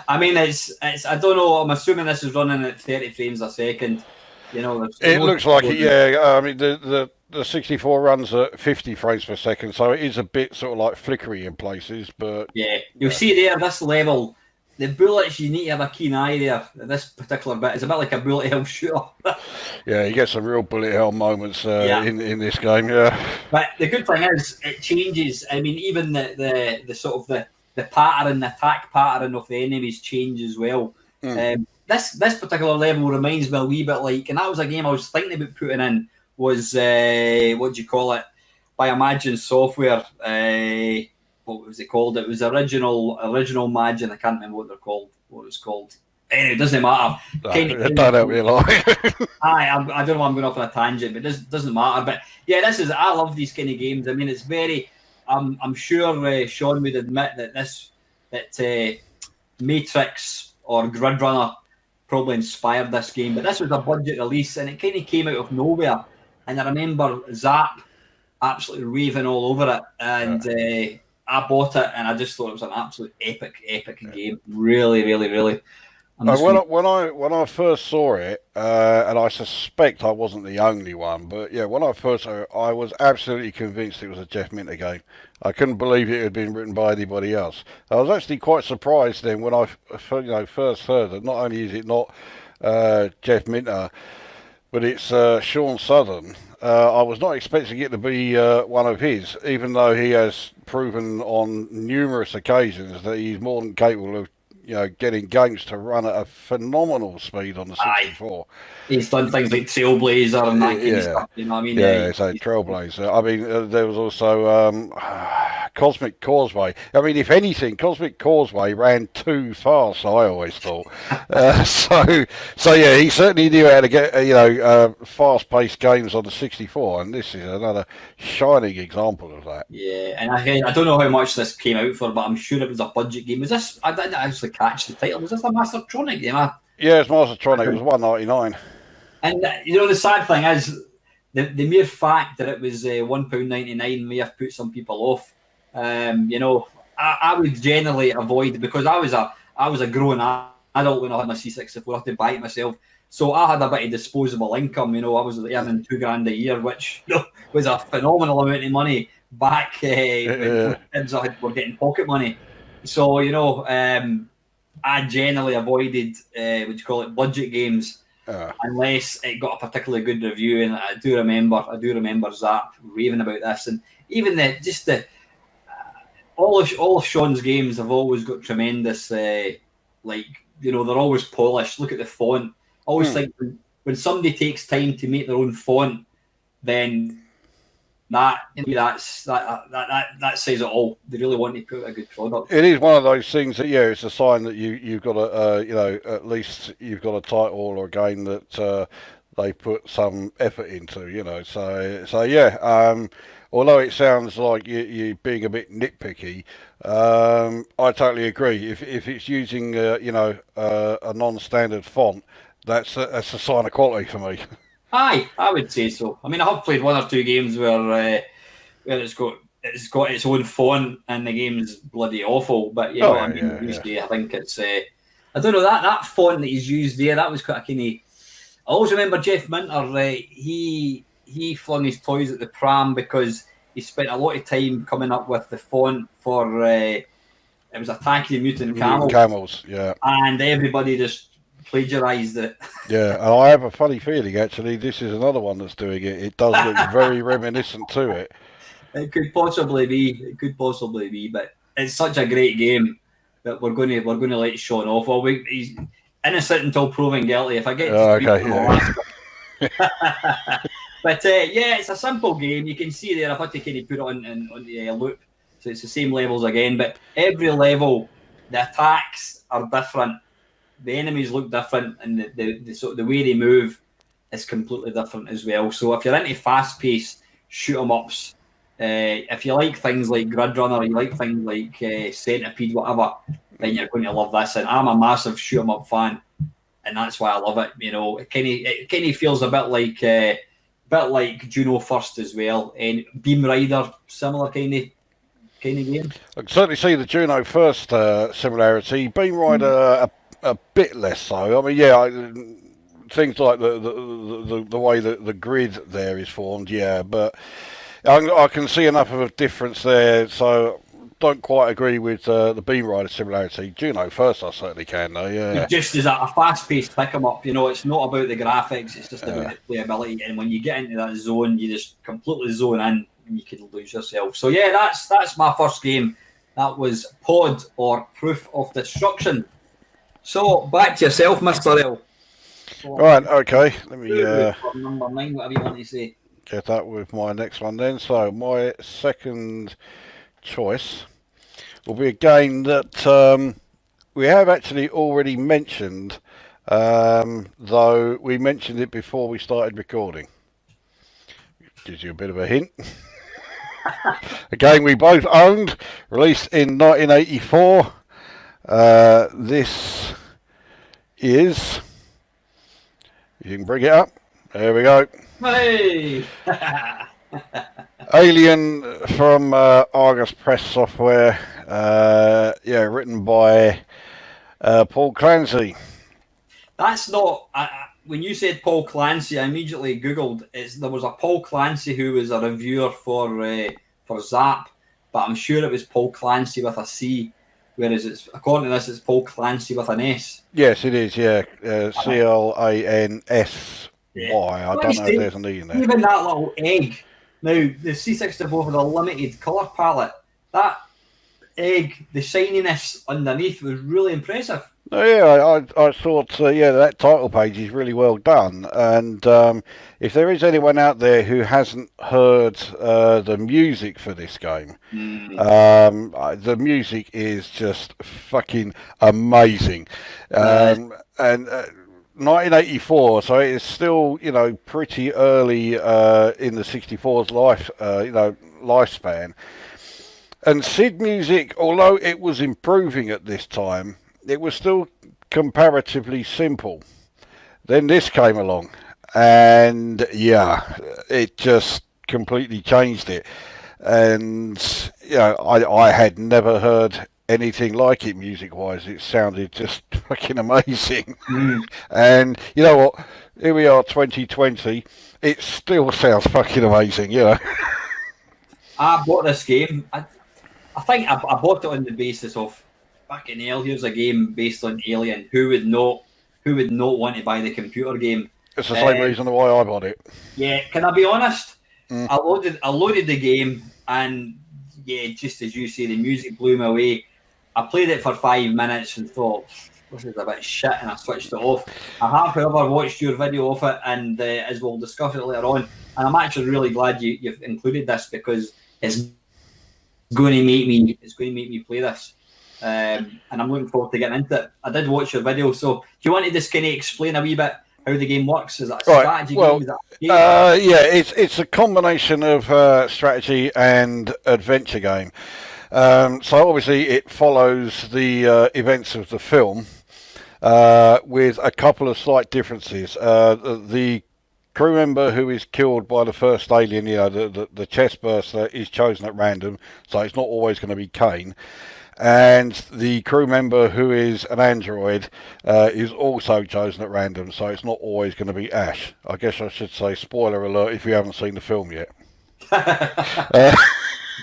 I mean, it's. I don't know. I'm assuming this is running at 30 frames a second. You know, it looks like it. Yeah, I mean the 64 runs at 50 frames per second, so it is a bit sort of like flickery in places. But yeah, you'll see there this level. The bullets, you need to have a keen eye there. This particular bit is a bit like a bullet hell shooter. Yeah, you get some real bullet hell moments in this game. Yeah, but the good thing is it changes. I mean, even the sort of the pattern, the attack pattern of the enemies change as well. This particular level reminds me a wee bit like, and that was a game I was thinking about putting in. Was what do you call it? By Imagine Software. What was it called? It was original Imagine. I can't remember what they're called. What it was called. Anyway, it doesn't matter. Don't help me a lot. I don't know why I'm going off on a tangent, but it doesn't matter. But yeah, I love these kind of games. I mean, it's very. I'm sure Sean would admit that Matrix or Grid Runner probably inspired this game, but this was a budget release and it kind of came out of nowhere. And I remember Zap absolutely raving all over it, and I bought it and I just thought it was an absolute epic game. Really, really, really. When I first saw it, and I suspect I wasn't the only one, but yeah, when I first saw it, I was absolutely convinced it was a Jeff Minter game. I couldn't believe it had been written by anybody else. I was actually quite surprised then when I first heard that not only is it not Jeff Minter, but it's Sean Southern. I was not expecting it to be one of his, even though he has proven on numerous occasions that he's more than capable of getting games to run at a phenomenal speed on the 64. He's done things like Trailblazer and that kind of stuff, you know what I mean? Yeah, so Trailblazer. I mean, there was also Cosmic Causeway. I mean, if anything, Cosmic Causeway ran too fast, I always thought. So yeah, he certainly knew how to get, fast-paced games on the 64, and this is another shining example of that. Yeah, and I don't know how much this came out for, but I'm sure it was a budget game. Was this? I didn't actually catch the title. Was this a Mastertronic game? Yeah, it's Mastertronic. It was $1.99. And the sad thing is, the mere fact that it was £1.99 may have put some people off. I would generally avoid, because I was a grown adult when I had my C64. I had to buy it myself, so I had a bit of disposable income. I was earning $2,000 a year, which was a phenomenal amount of money back when kids were getting pocket money. So I generally avoided budget games. Unless it got a particularly good review, and I do remember Zap raving about this, and even all of Sean's games have always got tremendous, they're always polished. Look at the font. I always think when somebody takes time to make their own font, then that says it all. They really want to put out a good product. It is one of those things that it's a sign that you've got at least you've got a title or a game that they put some effort into. So yeah. Although it sounds like you're being a bit nitpicky, I totally agree. If it's using a non-standard font, that's a sign of quality for me. Aye, I would say so. I mean, I have played one or two games where it's got its own font and the game's bloody awful. But usually I think it's I don't know, that font that he's used there. That was quite a kind of. I always remember Jeff Minter. He flung his toys at the pram because he spent a lot of time coming up with the font for it was Attacking the Mutant Camels, yeah, and everybody just plagiarised it. Yeah, and I have a funny feeling actually this is another one that's doing it. It does look very reminiscent to it. It could possibly be, but it's such a great game that we're going to let Sean off. Well, he's innocent until proven guilty. If I get but it's a simple game. You can see there I've had to kind of put it on the loop, so it's the same levels again. But every level the attacks are different. The enemies look different, and the way they move is completely different as well. So if you're into fast-paced shoot-'em-ups, if you like things like Grid Runner, you like things like Centipede, whatever, then you're going to love this. And I'm a massive shoot-'em-up fan, and that's why I love it. You know, it kind of feels a bit like Juno First as well, and Beam Rider, similar kind of game. I can certainly see the Juno First similarity. Beam Rider a bit less so. I mean, yeah, things like the way that the grid there is formed, yeah, but I can see enough of a difference there, so don't quite agree with the Beam Rider similarity. Juno First, I certainly can, though, yeah. Just as a fast-paced pick-em-up, you know, it's not about the graphics, it's just about the playability, and when you get into that zone, you just completely zone in, and you can lose yourself. So yeah, that's my first game. That was Pod, or Proof of Destruction. So, back to yourself, Mr. L. Right, okay. Let me number 9, whatever you want to say. Get that with my next one then. So, my second choice will be a game that we have actually already mentioned, though we mentioned it before we started recording. Gives you a bit of a hint. A game we both owned, released in 1984. This is, you can bring it up, there we go. Hey! Alien from Argus Press Software, written by Paul Clancy. That's not, when you said Paul Clancy, I immediately Googled, there was a Paul Clancy who was a reviewer for Zap, but I'm sure it was Paul Clancy with a C. Whereas according to this, it's Paul Clancy with an S. Yes, it is. Yeah, Clansy. I don't know if there's an E in there. Even that little egg. Now the C64 with a limited colour palette. That egg, the shininess underneath was really impressive. Oh, yeah, I thought, that title page is really well done. And if there is anyone out there who hasn't heard the music for this game, the music is just fucking amazing. And 1984, so it is still, pretty early in the 64's lifespan. And SID music, although it was improving at this time, it was still comparatively simple. Then this came along, and it just completely changed it. And I had never heard anything like it music-wise. It sounded just fucking amazing. And you know what? Here we are, 2020. It still sounds fucking amazing. I bought this game. I think I bought it on the basis of, fucking hell, here's a game based on Alien. Who would not want to buy the computer game? It's the same reason why I bought it. Yeah, can I be honest? I loaded the game, and just as you say, the music blew me away. I played it for 5 minutes and thought, this is a bit shit, and I switched it off. I have, however, watched your video of it, and as we'll discuss it later on, and I'm actually really glad you've included this, because it's going to make me play this. And I'm looking forward to getting into it. I did watch your video, so do you want to just kind of explain a wee bit how the game works? Is that a strategy game? Is that a game? It's a combination of strategy and adventure game. So obviously it follows the events of the film with a couple of slight differences. The crew member who is killed by the first alien, the chest burster, is chosen at random, so it's not always going to be Kane. And the crew member who is an android is also chosen at random, so it's not always going to be Ash. I guess I should say spoiler alert if you haven't seen the film yet.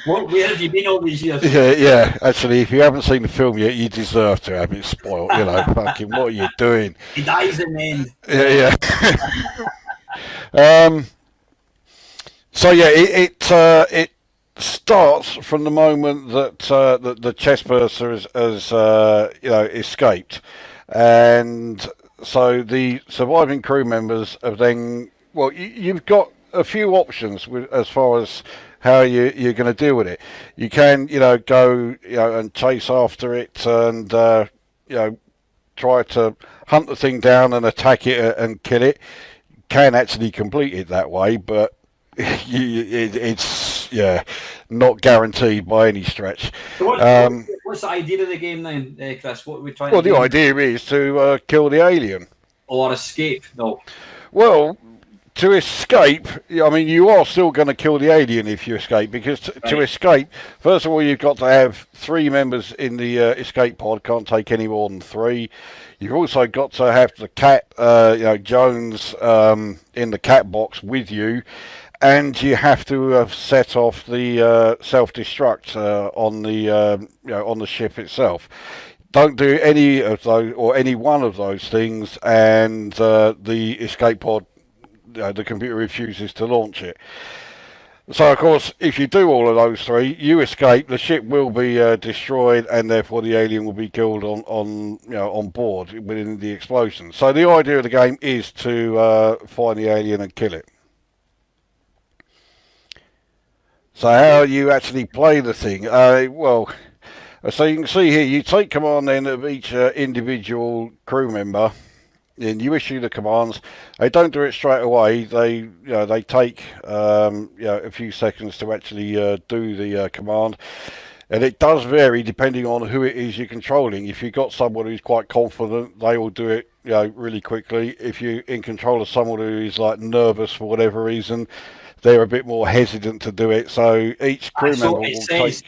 Where have you been all these years? Yeah. Actually, if you haven't seen the film yet, you deserve to have it spoiled. Fucking what are you doing? He dies in the end. Yeah. It starts from the moment that the chest burster has escaped, and so the surviving crew members have then, you've got a few options as far as how you're going to deal with it. You can, go, and chase after it and, try to hunt the thing down and attack it and kill it. Can actually complete it that way, but it's not guaranteed by any stretch. So what's the idea of the game then, Chris? What are we trying Well, to do? the idea is to kill the alien. Or escape? No. Well, to escape, I mean, you are still going to kill the alien if you escape, because to escape, first of all, you've got to have 3 members in the escape pod, can't take any more than 3. You've also got to have the cat, Jones, in the cat box with you, and you have to have set off the self-destruct on the ship itself. Don't do any of those or any one of those things, and the escape pod, the computer refuses to launch it. So, of course, if you do all of those 3, you escape. The ship will be destroyed, and therefore the alien will be killed on board within the explosion. So the idea of the game is to find the alien and kill it. So how you actually play the thing? So you can see here, you take command then of each individual crew member, and you issue the commands. They don't do it straight away. They take a few seconds to actually do the command, and it does vary depending on who it is you're controlling. If you've got someone who's quite confident, they will do it really quickly. If you're in control of someone who is like nervous for whatever reason, they're a bit more hesitant to do it. So each crew member will take.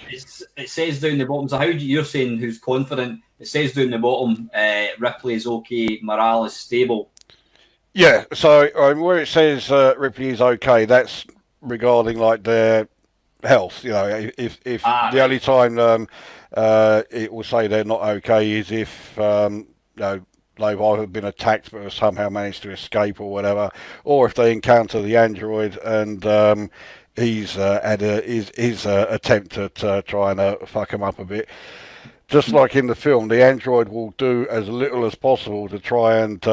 It says down the bottom. So you're saying who's confident? It says down the bottom, Ripley is okay, morale is stable. Yeah. So where it says Ripley is okay, that's regarding like their health. If the only time it will say they're not okay is if they've either been attacked but have somehow managed to escape or whatever, or if they encounter the android and he's had his attempt at trying to fuck him up a bit. Just like in the film, the android will do as little as possible to try and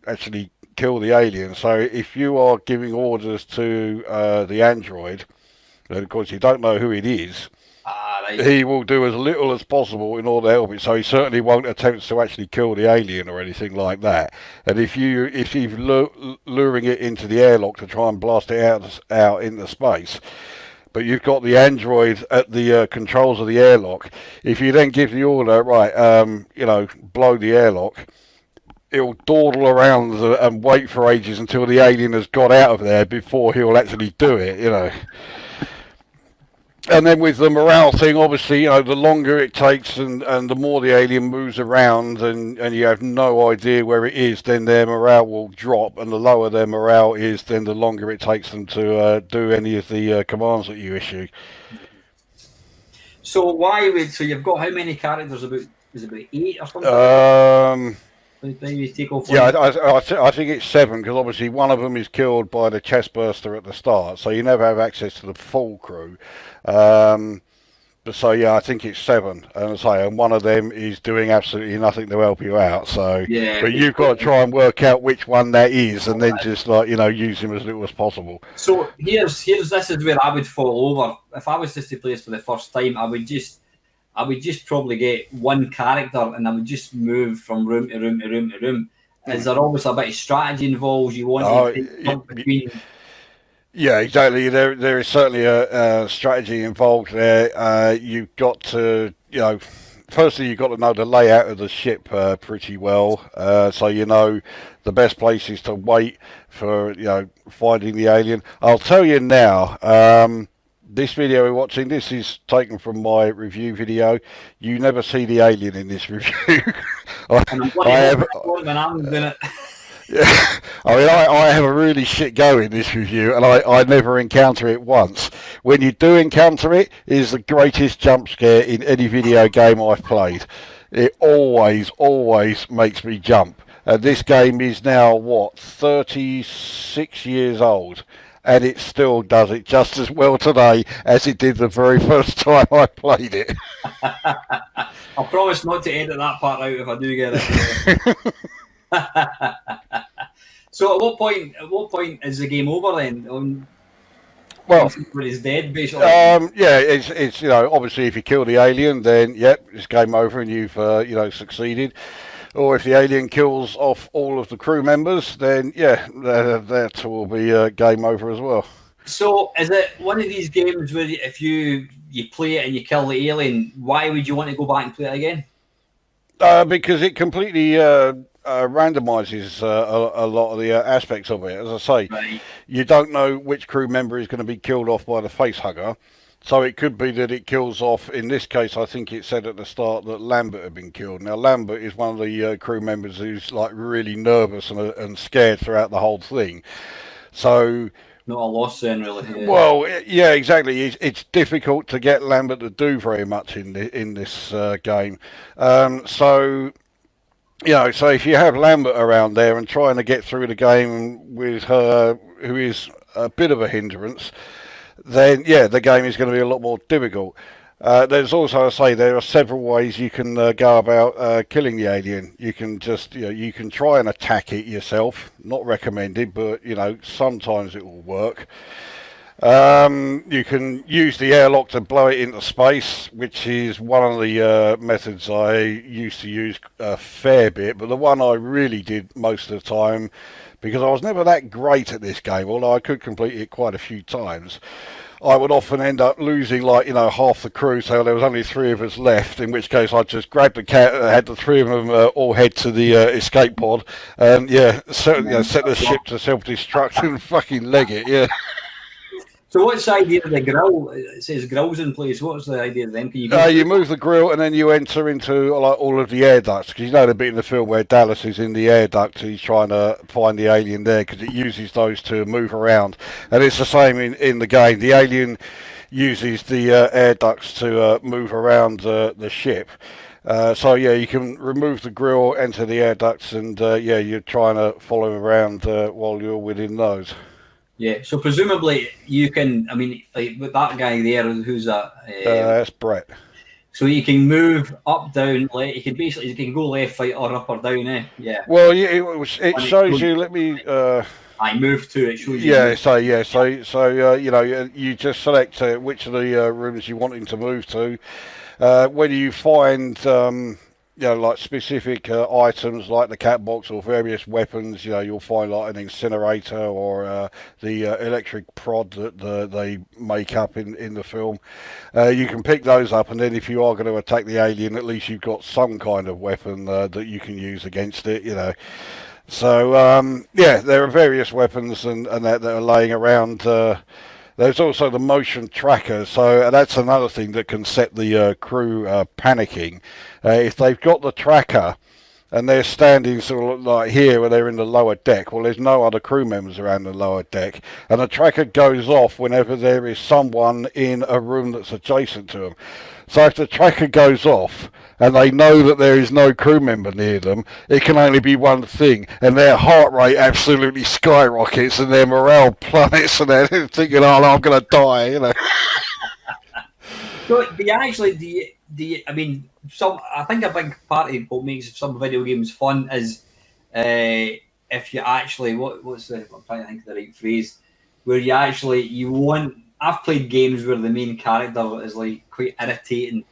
actually kill the alien. So if you are giving orders to the android, and of course you don't know who it is, he will do as little as possible in order to help it. So he certainly won't attempt to actually kill the alien or anything like that. And if you're luring it into the airlock to try and blast it out into space, but you've got the android at the controls of the airlock, if you then give the order, blow the airlock, it'll dawdle around and wait for ages until the alien has got out of there before he'll actually do it. And then with the morale thing, obviously, the longer it takes and the more the alien moves around and you have no idea where it is, then their morale will drop. And the lower their morale is, then the longer it takes them to do any of the commands that you issue. So so you've got how many characters? Is it about 8 or something? I think it's 7, because obviously one of them is killed by the chest burster at the start, so you never have access to the full crew. I think it's 7, and one of them is doing absolutely nothing to help you out. So, but you've got to try and work out which one that is, and then just use him as little as possible. So this is where I would fall over. If I was just to play this for the first time, I would just probably get one character and I would just move from room to room to room to room. Is there always a bit of strategy involved? You want to jump between? Yeah, exactly. There is certainly a strategy involved there. You've got to, firstly you've got to know the layout of the ship pretty well, so the best places to wait for finding the alien. I'll tell you now. This video we're watching, this is taken from my review video. You never see the alien in this review. I have a really shit go in this review, and I never encounter it once. When you do encounter it, it is the greatest jump scare in any video game I've played. It always makes me jump. And this game is now, 36 years old. And it still does it just as well today as it did the very first time I played it. I promise not to edit that part out if I do get it. So at what point is the game over then? Well, when he's dead, basically. yeah, it's obviously if you kill the alien, then yep, it's game over and you've succeeded. Or if the alien kills off all of the crew members, then yeah, that will be game over as well. So, is it one of these games where if you play it and you kill the alien, why would you want to go back and play it again? Because it completely randomizes a lot of the aspects of it. As I say, Right. you don't know which crew member is going to be killed off by the face hugger. So it could be that it kills off, in this case, I think it said at the start that Lambert had been killed. Now, Lambert is one of the crew members who's like really nervous and scared throughout the whole thing. So... Not a loss then, really. Yeah. Well, yeah, exactly. It's difficult to get Lambert to do very much in this game. So if you have Lambert around there and trying to get through the game with her, who is a bit of a hindrance, then yeah, the game is going to be a lot more difficult. There's also, I say, there are several ways you can go about killing the alien. You can just, you can try and attack it yourself. Not recommended, but sometimes it will work. You can use the airlock to blow it into space, which is one of the methods I used to use a fair bit, but the one I really did most of the time, because I was never that great at this game, although I could complete it quite a few times, I would often end up losing half the crew, so there was only 3 of us left, in which case I'd just grab the cat, had the 3 of them all head to the escape pod, and set the ship to self-destruct and fucking leg it, yeah. So what's the idea of the grill? It says grill's in place. What's the idea of them? Can you move the grill and then you enter into all of the air ducts, because the bit in the film where Dallas is in the air duct, he's trying to find the alien there because it uses those to move around, and it's the same in the game. The alien uses the air ducts to move around the ship. You can remove the grill, enter the air ducts, and you're trying to follow around while you're within those. Yeah, so presumably you can, with that guy there, who's that? That's Brett. So you can move up, down, you can go left, right, or up or down, eh? Yeah. Well, it shows you, let me... I move to it, shows you. You just select which of the rooms you want him to move to. When you find... specific items like the cat box or various weapons, you'll find like an incinerator or the electric prod that they make up in the film. You can pick those up, and then if you are going to attack the alien, at least you've got some kind of weapon that you can use against it, So, there are various weapons and that are laying around. There's also the motion tracker, so that's another thing that can set the crew panicking. If they've got the tracker and they're standing sort of like here where they're in the lower deck, well, there's no other crew members around the lower deck, and the tracker goes off whenever there is someone in a room that's adjacent to them. So if the tracker goes off and they know that there is no crew member near them, it can only be one thing, and their heart rate absolutely skyrockets and their morale plummets, and they're thinking, "Oh, I'm going to die," So I think a big part of what makes some video games fun is if you actually, I'm trying to think of the right phrase, where you want. I've played games where the main character is like quite irritating.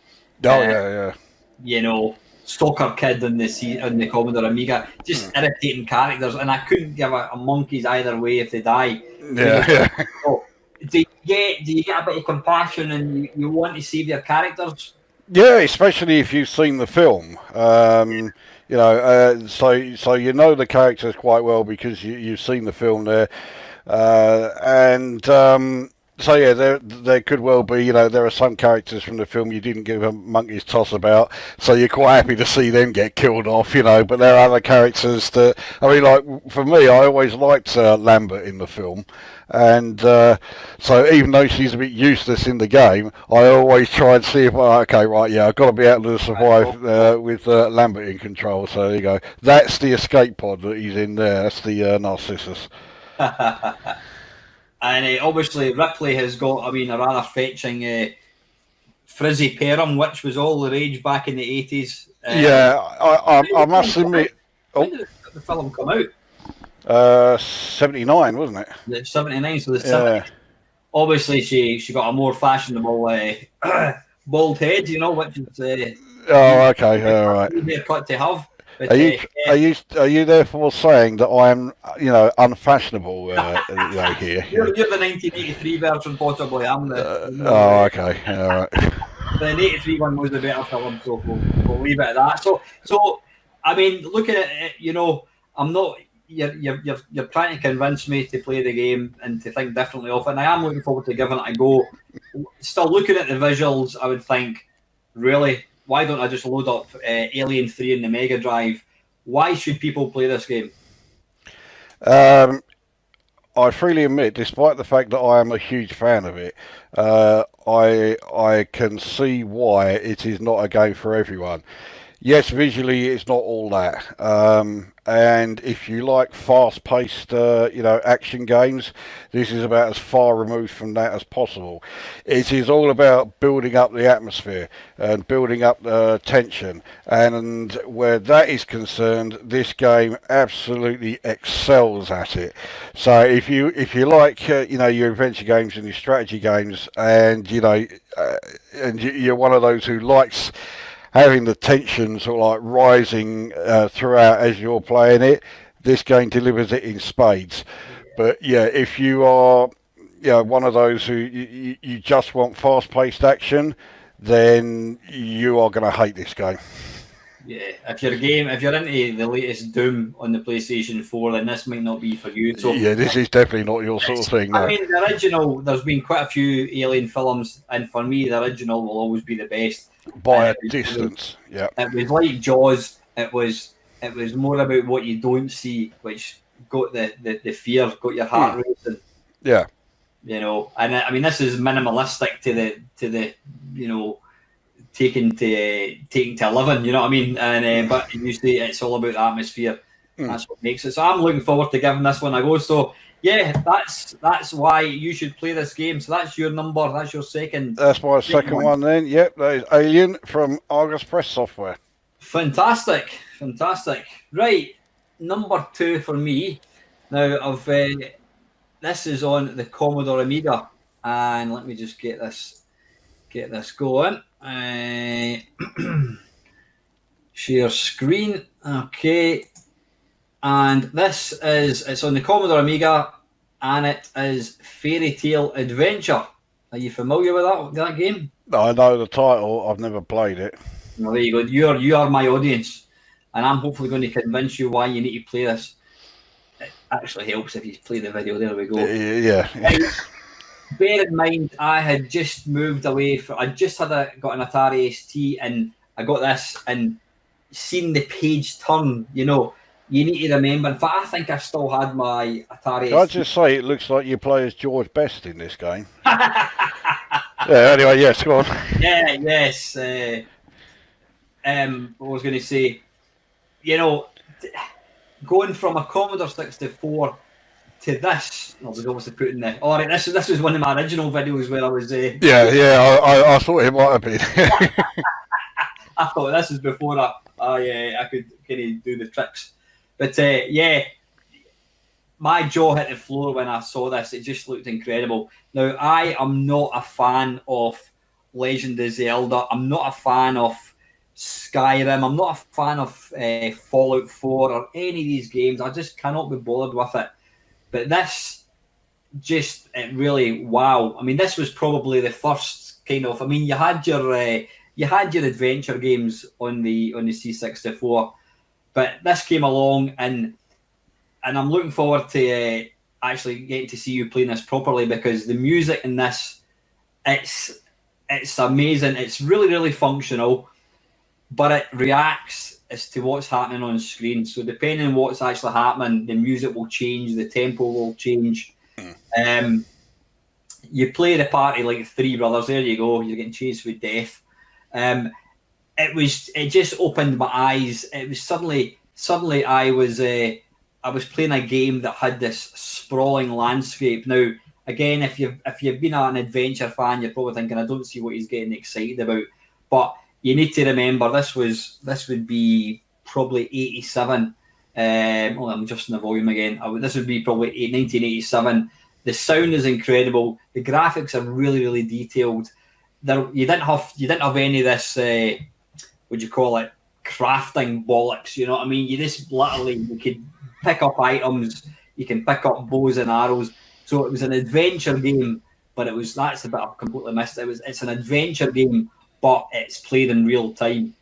Stalker Kid on the Commodore Amiga, just irritating characters, and I couldn't give a monkey's either way if they die. So, do you get a bit of compassion and you want to save your characters? Yeah, especially if you've seen the film. So the characters quite well because you've seen the film there, there could well be, there are some characters from the film you didn't give a monkey's toss about, so you're quite happy to see them get killed off, but there are other characters that, for me, I always liked Lambert in the film, and so even though she's a bit useless in the game, I always try and see if, I've got to be able to survive with Lambert in control, so there you go. That's the escape pod that he's in there, that's the Narcissus. And obviously Ripley has got, a rather fetching frizzy perm, which was all the rage back in the 80s. I must admit... When did the film come out? 79, wasn't it? 79, so the 70s. obviously she got a more fashionable bald head, you know, which is Oh, okay, all right. haircut to have. But Are you yeah. are you therefore saying that I am unfashionable here? You're the 1983 version, possibly. I'm Oh, okay, all right. the 83 one was the better film, so we'll leave it at that. So I mean, looking at it, you know, I'm not. You're trying to convince me to play the game and to think differently of it, and I am looking forward to giving it a go. Still looking at the visuals, I would think, really, why don't I just load up Alien 3 in the Mega Drive? Why should people play this game? I freely admit, despite the fact that I am a huge fan of it, I can see why it is not a game for everyone. Yes, visually it's not all that, and if you like fast-paced, action games, this is about as far removed from that as possible. It is all about building up the atmosphere and building up the tension, and where that is concerned, this game absolutely excels at it. So if you like, your adventure games and your strategy games, and you're one of those who likes having the tension sort of like rising throughout as you're playing it, this game delivers it in spades. But yeah, if you are one of those who you just want fast-paced action, then you are going to hate this game. Yeah, if you're into the latest Doom on the PlayStation 4, then this might not be for you. So yeah, this is definitely not your sort of thing. No. I mean, the original. There's been quite a few Alien films, and for me, the original will always be the best by a distance. Yeah, it was like Jaws. It was more about what you don't see, which got the fear, got your heart racing. Yeah, you know, and I mean, this is minimalistic to the taking to 11, you know what I mean? And but usually it's all about the atmosphere. That's what makes it. So I'm looking forward to giving this one a go. So yeah, that's why you should play this game. So that's your number. That's your second. That's my second one then. Yep, that is Alien from Argus Press Software. Fantastic. Right, number 2 for me. Now this is on the Commodore Amiga, and let me just get this going. Share screen. Okay. And it's on the Commodore Amiga, and it is Fairy Tale Adventure. Are you familiar with that game? I know the title. I've never played it. Well, there you go. You are my audience, and I'm hopefully going to convince you why you need to play this. It actually helps if you play the video. There we go. Yeah. Bear in mind, I had just moved away. I just got an Atari ST, and I got this and seen the page turn. You know, you need to remember. In fact, I think I still had my Atari. Can I just say, it looks like you play as George Best in this game. Anyway, yes, go on. Yeah, yes. What I was going to say, going from a Commodore 64 to this, I was obviously putting the. All right, this was one of my original videos where I was. I thought it might have been. I thought this was before I could kind of do the tricks, but my jaw hit the floor when I saw this. It just looked incredible. Now, I am not a fan of Legend of Zelda. I'm not a fan of Skyrim. I'm not a fan of Fallout 4 or any of these games. I just cannot be bothered with it. But this it really, wow. I mean, this was probably the first kind of. I mean, you had your adventure games on the C64, but this came along, and I'm looking forward to actually getting to see you playing this properly, because the music in this, it's amazing. It's really, really functional, but it reacts as to what's happening on screen. So depending on what's actually happening, the music will change, the tempo will change. You play the party like 3 brothers. There you go. You're getting chased with death. It just opened my eyes. It was suddenly I was playing a game that had this sprawling landscape. Now, again, if you've been an adventure fan, you're probably thinking, I don't see what he's getting excited about. But you need to remember, this would be probably 87. I'm adjusting the volume again. This would be probably 1987. The sound is incredible. The graphics are really, really detailed. You didn't have any of this. Would you call it crafting bollocks? You know what I mean? You just literally you could pick up items. You can pick up bows and arrows. So it was an adventure game, but that's the bit I've completely missed. It's an adventure game, but it's played in real time.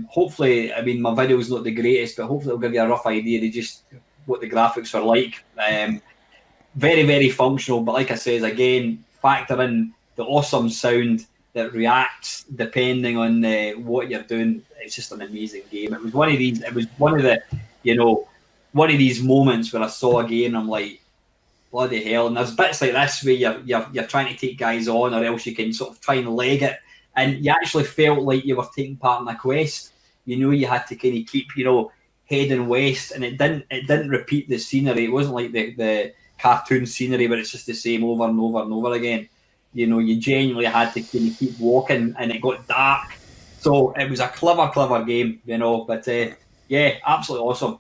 Hopefully, I mean, my video's not the greatest, but hopefully it'll give you a rough idea of just what the graphics are like. Very, very functional, but like I says, again, factor in the awesome sound that reacts depending on what you're doing. It's just an amazing game. It was one of these. It was one of the, one of these moments where I saw a game and I'm like, bloody hell! And there's bits like this where you're trying to take guys on, or else you can sort of try and leg it, and you actually felt like you were taking part in a quest. You had to kind of keep, heading west, and it didn't repeat the scenery. It wasn't like the cartoon scenery where it's just the same over and over and over again. You genuinely had to kind of keep walking, and it got dark. So it was a clever game, But yeah, absolutely awesome.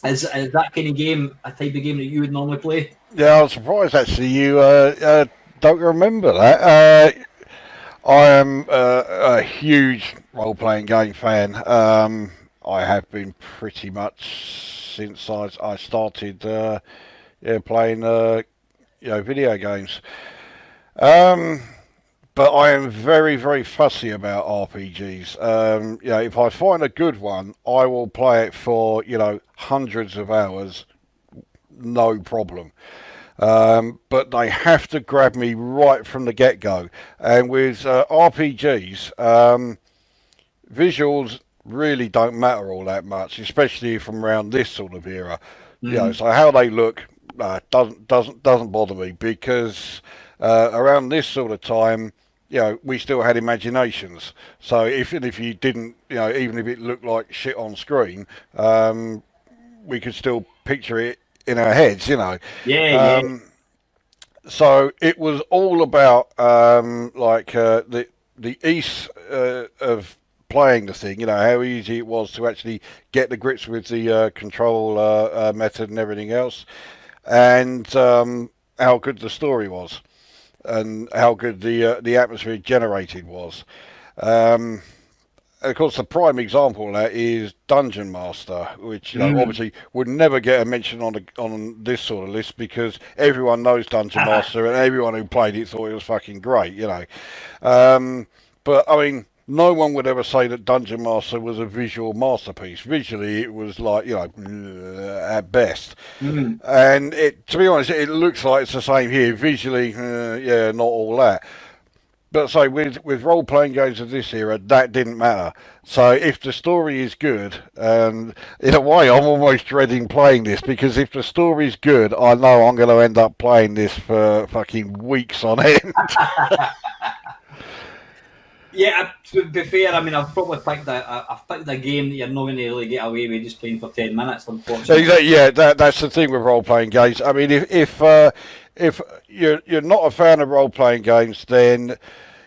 Is that kind of game a type of game that you would normally play? Yeah, I was surprised actually you don't remember that. I am a huge role-playing game fan. I have been pretty much since I started playing video games. But I am very, very fussy about RPGs. If I find a good one, I will play it for, hundreds of hours, no problem. But they have to grab me right from the get-go. And with RPGs, visuals really don't matter all that much, especially from around this sort of era. So how they look doesn't bother me, because around this sort of time, we still had imaginations. So if you didn't, even if it looked like shit on screen, we could still picture it in our heads, Yeah. So it was all about the ease of playing the thing, how easy it was to actually get the grips with the control method and everything else, and how good the story was, and how good the atmosphere generated was. Of course, the prime example of that is Dungeon Master, which obviously would never get a mention on this sort of list, because everyone knows Dungeon Master, and everyone who played it thought it was fucking great, But I mean, no one would ever say that Dungeon Master was a visual masterpiece. Visually, it was like, at best. And to be honest, it looks like it's the same here. Visually, not all that. But so with role-playing games of this era, that didn't matter. So if the story is good, and in a way I'm almost dreading playing this, because if the story's good, I know I'm going to end up playing this for fucking weeks on end. Yeah, to be fair, I mean, I've probably picked a game that you're not going to really get away with just playing for 10 minutes, unfortunately. Yeah, that's the thing with role-playing games. I mean, if you're not a fan of role-playing games, then,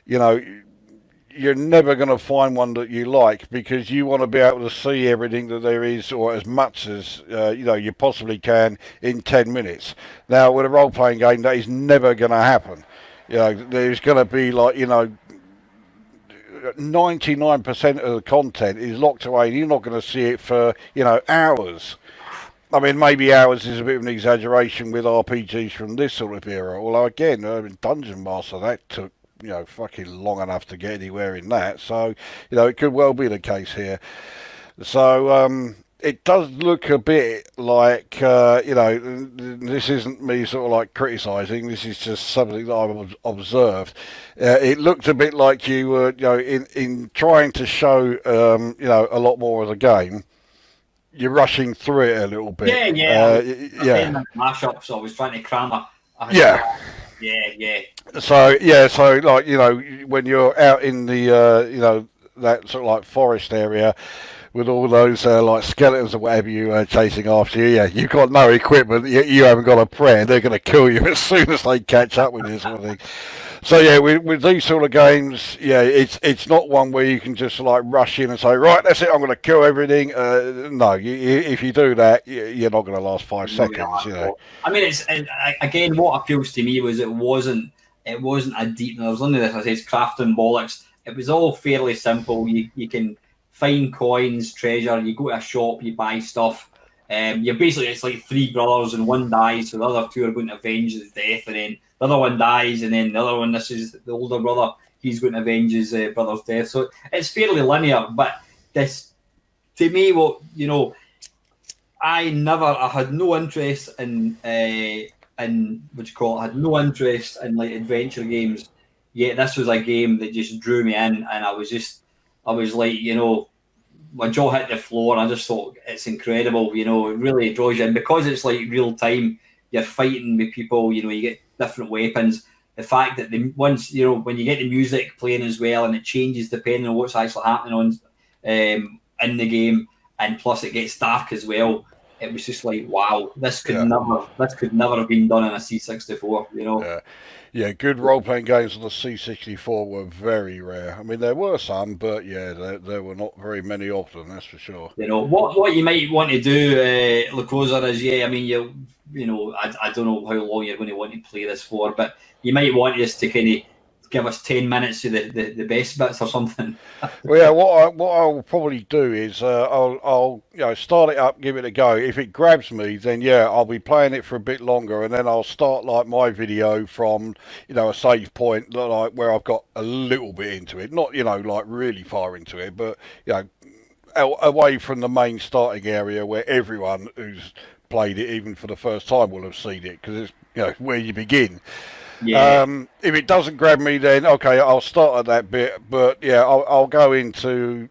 you're never going to find one that you like, because you want to be able to see everything that there is, or as much as you possibly can, in 10 minutes. Now, with a role-playing game, that is never going to happen. There's going to be 99% of the content is locked away. You're not going to see it for hours. I mean, maybe hours is a bit of an exaggeration with RPGs from this sort of era. Although again, Dungeon Master, that took fucking long enough to get anywhere in that. So it could well be the case here. So it does look a bit like this isn't me sort of like criticising. This is just something that I've observed. It looked a bit like you were in trying to show a lot more of the game. You're rushing through it a little bit. Yeah. Mashup, so I was trying to cram Yeah. So like when you're out in the that sort of like forest area, with all those like skeletons or whatever you chasing after you. Yeah, you've got no equipment. You haven't got a prayer. They're going to kill you as soon as they catch up with you, sort of thing. So yeah, with these sort of games, yeah, it's not one where you can just like rush in and say, right, that's it, I'm going to kill everything. No, if you do that, you're not going to last 5 seconds. You know. I mean, again, what appeals to me was it wasn't a deep. There was only this. I say it's crafting bollocks. It was all fairly simple. You can find coins, treasure. You go to a shop, you buy stuff. You're basically, it's like three brothers and one dies, so the other two are going to avenge his death, and then the other one dies, and then the other one, this is the older brother, he's going to avenge his brother's death. So it's fairly linear, but this, to me, what I had no interest in what you call it, I had no interest in like adventure games. Yet this was a game that just drew me in, and I was like, my jaw hit the floor, and I just thought it's incredible. It really draws you in because it's like real time. You're fighting with people. You get different weapons. The fact that once when you get the music playing as well, and it changes depending on what's actually happening on in the game, and plus it gets dark as well. It was just like, wow, this could never have been done in a C64. Yeah, good role-playing games on the C64 were very rare. I mean, there were some, but yeah, there were not very many of them, that's for sure. What you might want to do, Lukozer, is I mean, I don't know how long you're going to want to play this for, but you might want us to kind of give us 10 minutes of the best bits or something. Well, yeah, what I'll probably do is I'll start it up, give it a go. If it grabs me, then yeah, I'll be playing it for a bit longer, and then I'll start like my video from a save point like where I've got a little bit into it, not like really far into it, but away from the main starting area where everyone who's played it even for the first time will have seen it, because it's where you begin. Yeah. If it doesn't grab me, then okay, I'll start at that bit. But yeah, I'll go into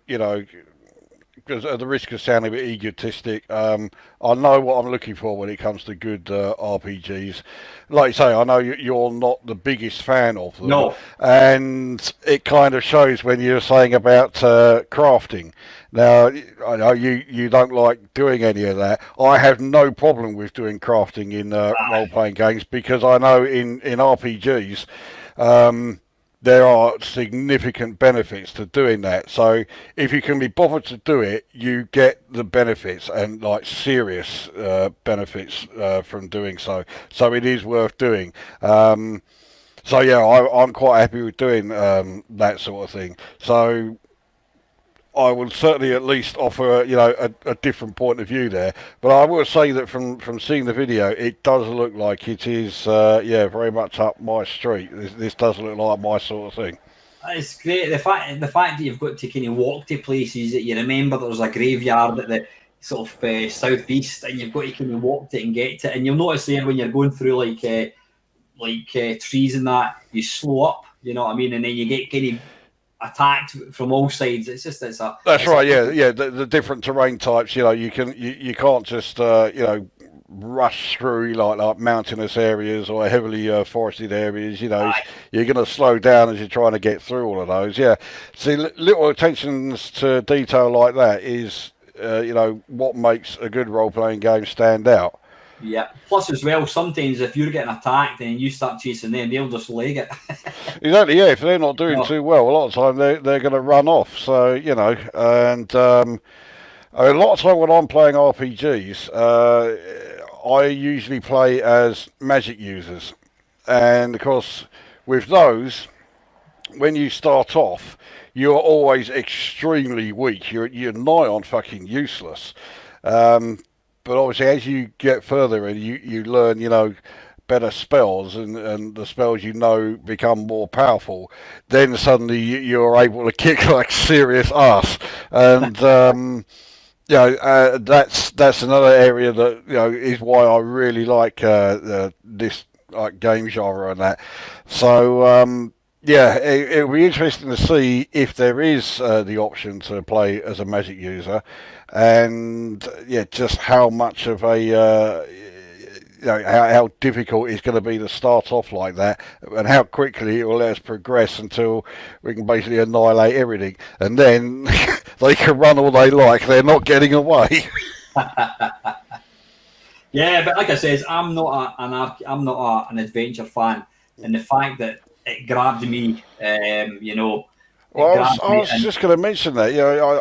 because at the risk of sounding a bit egotistic, I know what I'm looking for when it comes to good RPGs. Like you say, I know you're not the biggest fan of them. No. And it kind of shows when you're saying about crafting. Now, I know you don't like doing any of that. I have no problem with doing crafting in role-playing games, because I know in RPGs there are significant benefits to doing that. So if you can be bothered to do it, you get the benefits, and like serious benefits from doing so. So it is worth doing. So yeah, I'm quite happy with doing that sort of thing. So I would certainly at least offer a different point of view there. But I will say that from seeing the video, it does look like it is very much up my street. This does look like my sort of thing. It's great. The fact that you've got to kind of walk to places that you remember there's a graveyard at the sort of southeast, and you've got to kind of walk to it and get to it. And you'll notice there when you're going through like trees and that, you slow up. You know what I mean? And then you get kind of attacked from all sides. That's right. Yeah. The different terrain types. You can't just rush through like mountainous areas or heavily forested areas. You're going to slow down as you're trying to get through all of those. Yeah. See, little attentions to detail like that is what makes a good role-playing game stand out. Yeah. Plus, as well, sometimes if you're getting attacked and you start chasing them, they'll just leg it. Exactly. Yeah. If they're not doing too well, a lot of the time they're going to run off. So and a lot of time when I'm playing RPGs, I usually play as magic users, and of course, with those, when you start off, you're always extremely weak. You're nigh on fucking useless. But obviously, as you get further and you learn, better spells, and the spells become more powerful, then suddenly you're able to kick like serious ass. And that's another area that is why I really like this like game genre and that. So it'll be interesting to see if there is the option to play as a magic user, and just how much of a how difficult it's going to be to start off like that, and how quickly it will let us progress until we can basically annihilate everything, and then they can run all they like. They're not getting away. Yeah, but like I says, I'm not an adventure fan, and the fact that it grabbed me, Well, I was just going to mention that.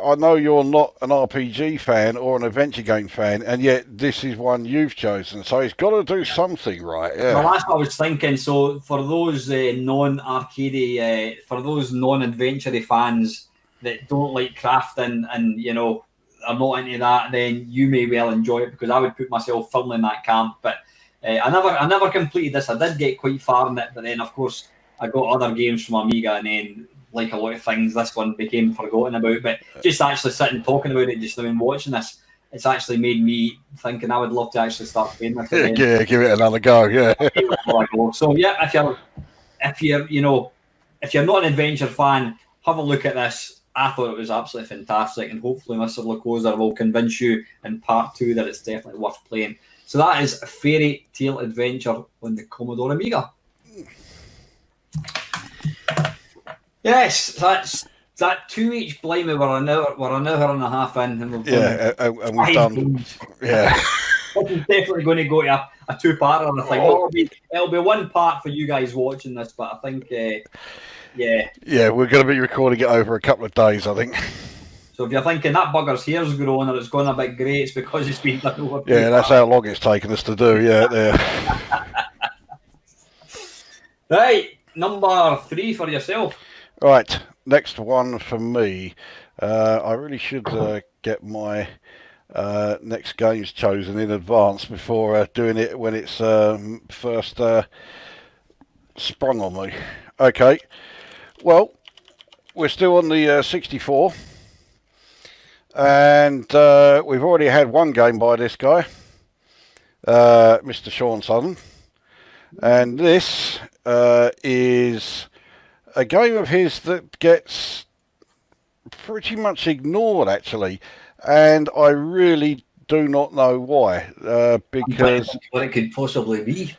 I know you're not an RPG fan or an adventure game fan, and yet this is one you've chosen. So it's got to do something right. Yeah. Well, that's what I was thinking. So for those non-arcade, for those non-adventure fans that don't like crafting and are not into that, then you may well enjoy it, because I would put myself firmly in that camp. But I never completed this. I did get quite far in it, but then of course I got other games from Amiga, and then, like a lot of things, this one became forgotten about. But just actually sitting talking about it just now and watching this, it's actually made me thinking I would love to actually start playing this again. Yeah, give it another go. Yeah. So yeah, if you're not an adventure fan, have a look at this. I thought it was absolutely fantastic, and hopefully Mr. Lukozer will convince you in part 2 that it's definitely worth playing. So that is Fairy Tale Adventure on the Commodore Amiga. Yes, that 2 each. Blimey, we're an hour and a half in, and we've done. Yeah. This is definitely going to go to a 2-parter. I think it'll be 1 part for you guys watching this, but I think yeah, we're going to be recording it over a couple of days, I think. So if you're thinking that bugger's hair's grown or it's gone a bit grey, it's because it's been done over. Yeah, that's how long it's taken us to do. Yeah. Right, number 3 for yourself. Right, next one for me. I really should get my next games chosen in advance before doing it when it's first sprung on me. Okay, well, we're still on the 64, and we've already had one game by this guy, Mr. Sean Sutton, and this is a game of his that gets pretty much ignored, actually, and I really do not know why, because what it could possibly be.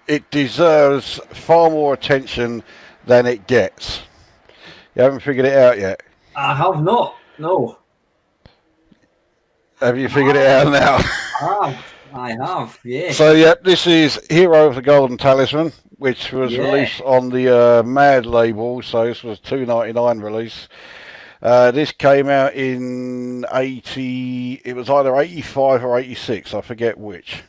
It deserves far more attention than it gets. You haven't figured it out yet? I have not, no. Have you figured it out now? I have, yeah. So, yeah, this is Hero of the Golden Talisman, which was released on the Mad label, so this was $2.99 release. This came out in it was either 85 or 86, I forget which.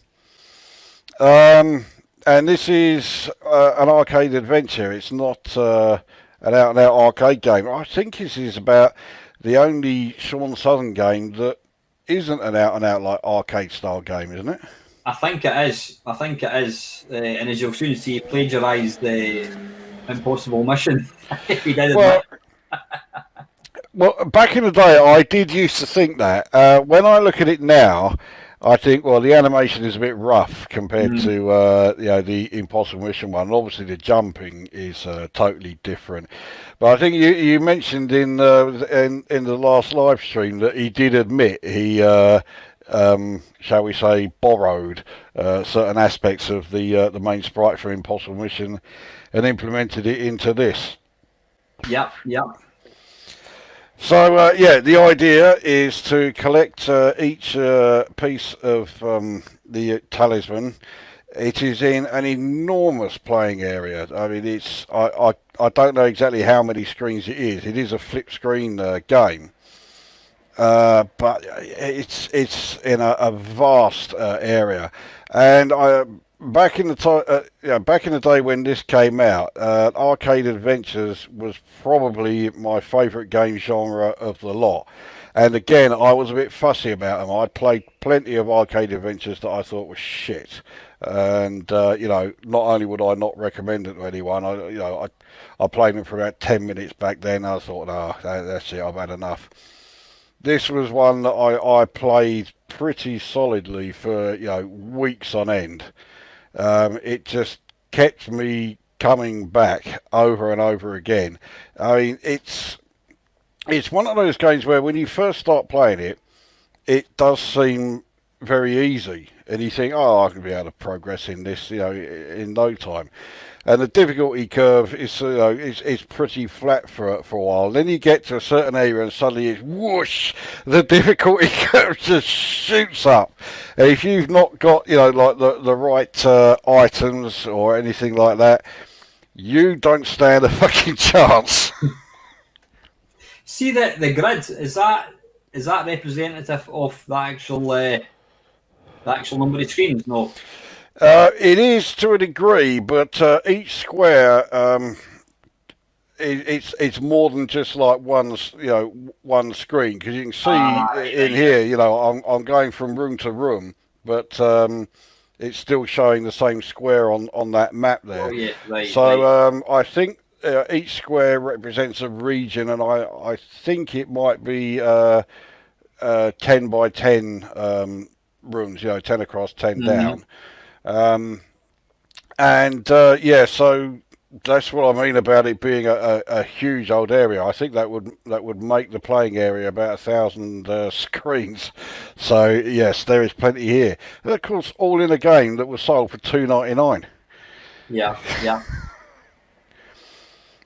And this is an arcade adventure. It's not an out-and-out arcade game. I think this is about the only Sean Sutton game that isn't an out-and-out like arcade-style game, isn't it? I think it is. And as you'll soon see, he plagiarised the Impossible Mission. He did it. Well, back in the day, I did used to think that. When I look at it now, I think, well, the animation is a bit rough compared to the Impossible Mission one. Obviously, the jumping is totally different. But I think you mentioned in the last live stream that he did admit he, shall we say, borrowed certain aspects of the main sprite for Impossible Mission and implemented it into this. Yep. So, the idea is to collect each piece of the talisman. It is in an enormous playing area. I mean, I don't know exactly how many screens it is. It is a flip screen game. But it's in a vast area. And back in the day when this came out, Arcade Adventures was probably my favourite game genre of the lot. And again, I was a bit fussy about them. I'd played plenty of Arcade Adventures that I thought were shit. And not only would I not recommend it to anyone, I played them for about 10 minutes back then. I thought, that's it, I've had enough. This was one that I played pretty solidly for weeks on end. It just kept me coming back over and over again. I mean, it's one of those games where when you first start playing it, it does seem very easy, and you think, oh, I can be able to progress in this, in no time. And the difficulty curve is, it's pretty flat for a while. Then you get to a certain area, and suddenly it's whoosh, the difficulty curve just shoots up. And if you've not got, like the right items or anything like that, you don't stand a fucking chance. See that the grid is that representative of the actual number of screens? No. It is to a degree, but each square, it's more than just like one screen, because you can see in here, I'm going from room to room, but it's still showing the same square on that map there. Oh, yeah, right. So I think each square represents a region, and I think it might be 10 by 10 rooms, 10 across, 10 down. So that's what I mean about it being a huge old area. I think that would make the playing area about 1,000 screens. So yes, there is plenty here. And of course, all in a game that was sold for $2.99. Yeah.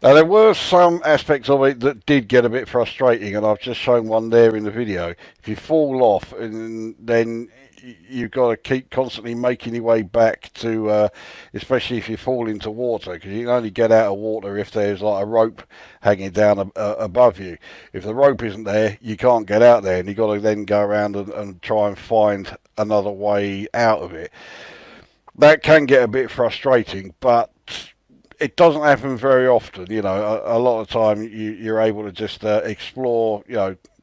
Now, there were some aspects of it that did get a bit frustrating, and I've just shown one there in the video. If you fall off, and then you've got to keep constantly making your way back to, especially if you fall into water, because you can only get out of water if there's like a rope hanging down above you. If the rope isn't there, you can't get out there, and you've got to then go around and try and find another way out of it. That can get a bit frustrating, but it doesn't happen very often. A lot of the time you're able to just explore,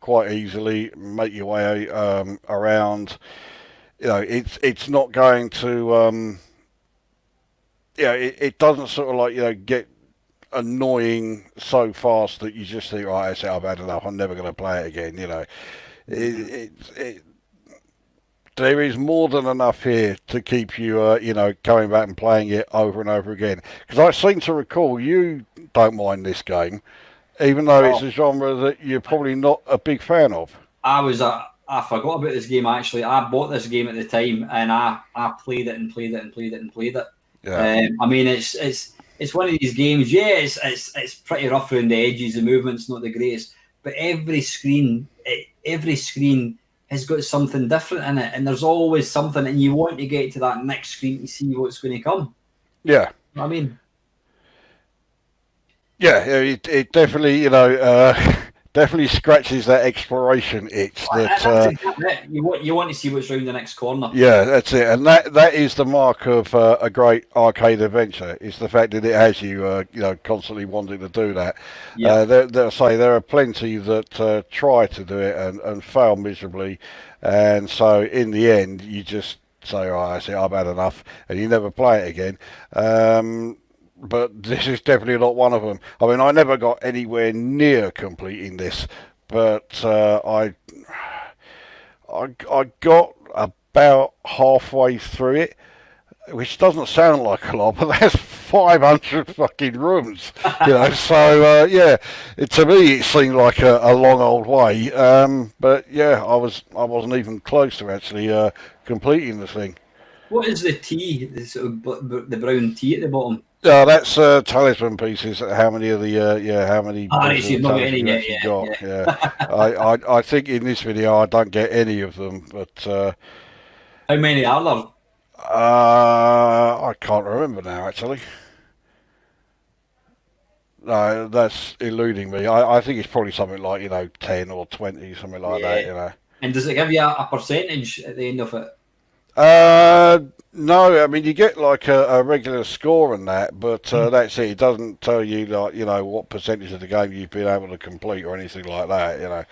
quite easily, make your way around. It's not going to, it doesn't sort of like, get annoying so fast that you just think, right, that's it, I've had enough, I'm never going to play it again, there is more than enough here to keep you, coming back and playing it over and over again. Because I seem to recall you don't mind this game, even though it's a genre that you're probably not a big fan of. I forgot about this game, actually. I bought this game at the time, and I played it and played it and played it and played it. Yeah. I mean, it's one of these games. Yeah, it's pretty rough around the edges. The movement's not the greatest, but every screen has got something different in it, and there's always something, and you want to get to that next screen to see what's going to come. Yeah. I mean, yeah, it definitely, definitely scratches that exploration itch. That's exactly it. You want to see what's around the next corner. Yeah, that's it, and that is the mark of a great arcade adventure. It's the fact that it has you, constantly wanting to do that. Yeah. There are plenty that try to do it and fail miserably, and so in the end, you just say, "Oh, I see, I've had enough," and you never play it again. But this is definitely not one of them. I mean, I never got anywhere near completing this, but I got about halfway through it, which doesn't sound like a lot, but that's 500 fucking rooms, So to me it seemed like a long old way. But yeah, I wasn't even close to actually completing the thing. What is the tea? The brown tea at the bottom. Yeah, that's talisman pieces. How many of the how many? You've not got any yet. Yeah. I think in this video I don't get any of them, but how many are there? I can't remember now actually. No, that's eluding me. I think it's probably something like 10 or 20, something like that. And does it give you a percentage at the end of it? No, I mean you get like a regular score and that, but that's it. It doesn't tell you what percentage of the game you've been able to complete or anything like that.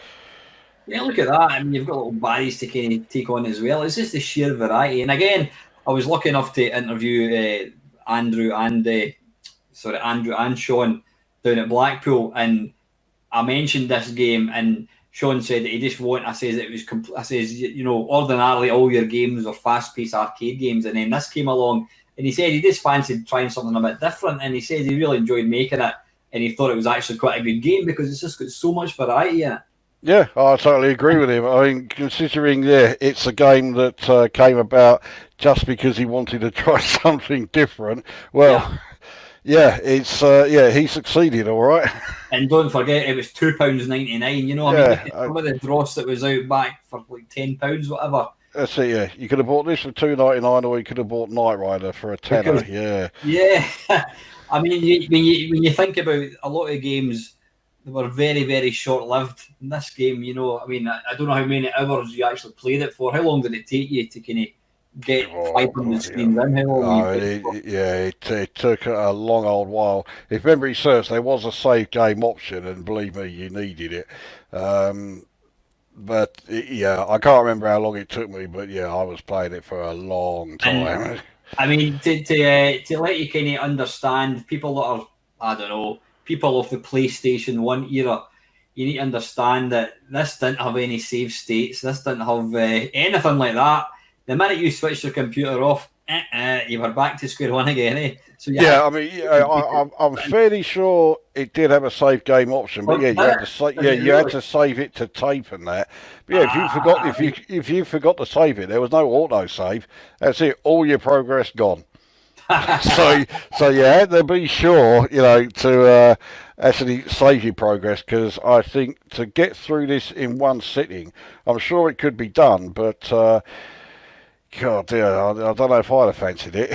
Yeah, look at that. I mean, you've got little baddies to kind of take on as well. It's just the sheer variety. And again, I was lucky enough to interview Andrew and Sean down at Blackpool, and I mentioned this game, and Sean said that he just I says it was I says, ordinarily all your games are fast-paced arcade games, and then this came along, and he said he just fancied trying something a bit different, and he said he really enjoyed making it, and he thought it was actually quite a good game because it's just got so much variety in it. Yeah, I totally agree with him. I mean, considering it's a game that came about just because he wanted to try something different. Yeah. Well, yeah, he succeeded, all right. And don't forget, it was £2.99. You know, I mean, look Yeah, at some of the dross that was out back for like £10, whatever. that's it. Yeah, you could have bought this for 2.99, or you could have bought Knight Rider for a tenner. Because Yeah, yeah, I mean, when you think about a lot of games, they were very very short lived. In this game, you know, I mean, I don't know how many hours you actually played it for. How long did it take you to kind of get oh 500 god, yeah. screens in? How long were you Oh, playing for? it took a long old while. If memory serves, there was a save game option, and believe me, you needed it. Um, but yeah, I can't remember how long it took me, but yeah, I was playing it for a long And time. I mean, to let you kind of understand, people that are, I don't know, people of the PlayStation 1 era, you need to understand that this didn't have any save states. This didn't have anything like that. The minute you switched your computer off, you were back to square one again. So you had Yeah, I mean, I'm fairly sure it did have a save game option, but to yeah, did it? Did it you had really? to save it to tape and that. But yeah, I mean, if you forgot to save it, there was no auto save. That's it, all your progress gone. So you had to be sure, to actually save your progress, because I think to get through this in one sitting, I'm sure it could be done, but God, dear, I don't know if I'd have fancied it.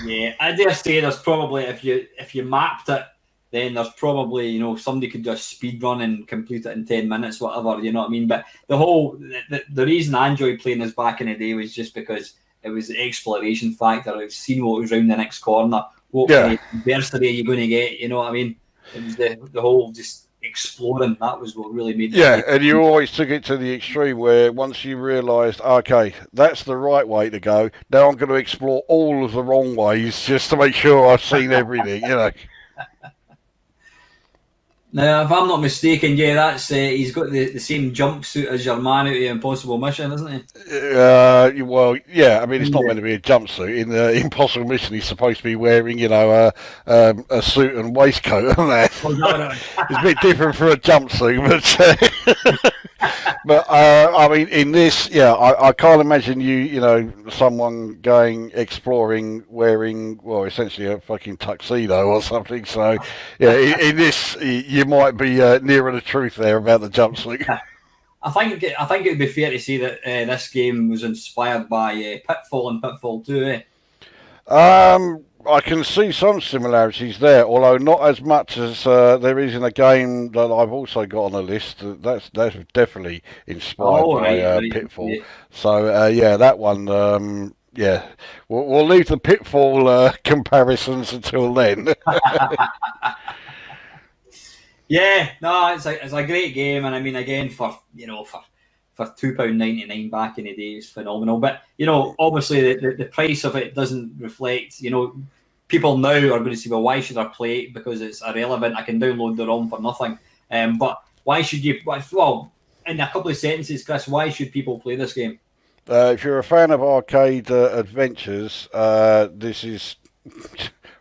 yeah, I dare say there's probably if you mapped it, then there's probably somebody could just speed run and complete it in 10 minutes, whatever. You know what I mean? But the reason I enjoyed playing this back in the day was just because it was the exploration factor. I've seen what was around the next corner. What kind Yeah. of adversity are you going to get? You know what I mean? It was the whole just exploring. That was what really made the Yeah, game. and you always took it to the extreme where once you realised, okay, that's the right way to go, now I'm going to explore all of the wrong ways just to make sure I've seen everything. Now, if I'm not mistaken, yeah, that's he's got the same jumpsuit as your man out of Impossible Mission, isn't he? Well, yeah, I mean, it's not Yeah. meant to be a jumpsuit. In the Impossible Mission, he's supposed to be wearing, a suit and waistcoat and that. Oh, no, It's a bit different for a jumpsuit, but I mean, in this, yeah, I can't imagine someone going exploring wearing, well, essentially a fucking tuxedo or something. So, yeah, in this, you might be nearer the truth there about the jumpsuit. I think it would be fair to say that this game was inspired by Pitfall and Pitfall 2. I can see some similarities there, although not as much as there is in a game that I've also got on the list. That's definitely inspired Oh, by right. Pitfall. Yeah. So yeah, that one. Yeah, we'll leave the Pitfall comparisons until then. Yeah, no, it's a great game, and I mean, again, for £2.99 back in the day, it's phenomenal. But obviously, the price of it doesn't reflect. People now are going to say, well, why should I play it? Because it's irrelevant. I can download the ROM for nothing. But why should you? Well, in a couple of sentences, Chris, why should people play this game? If you're a fan of arcade adventures, this is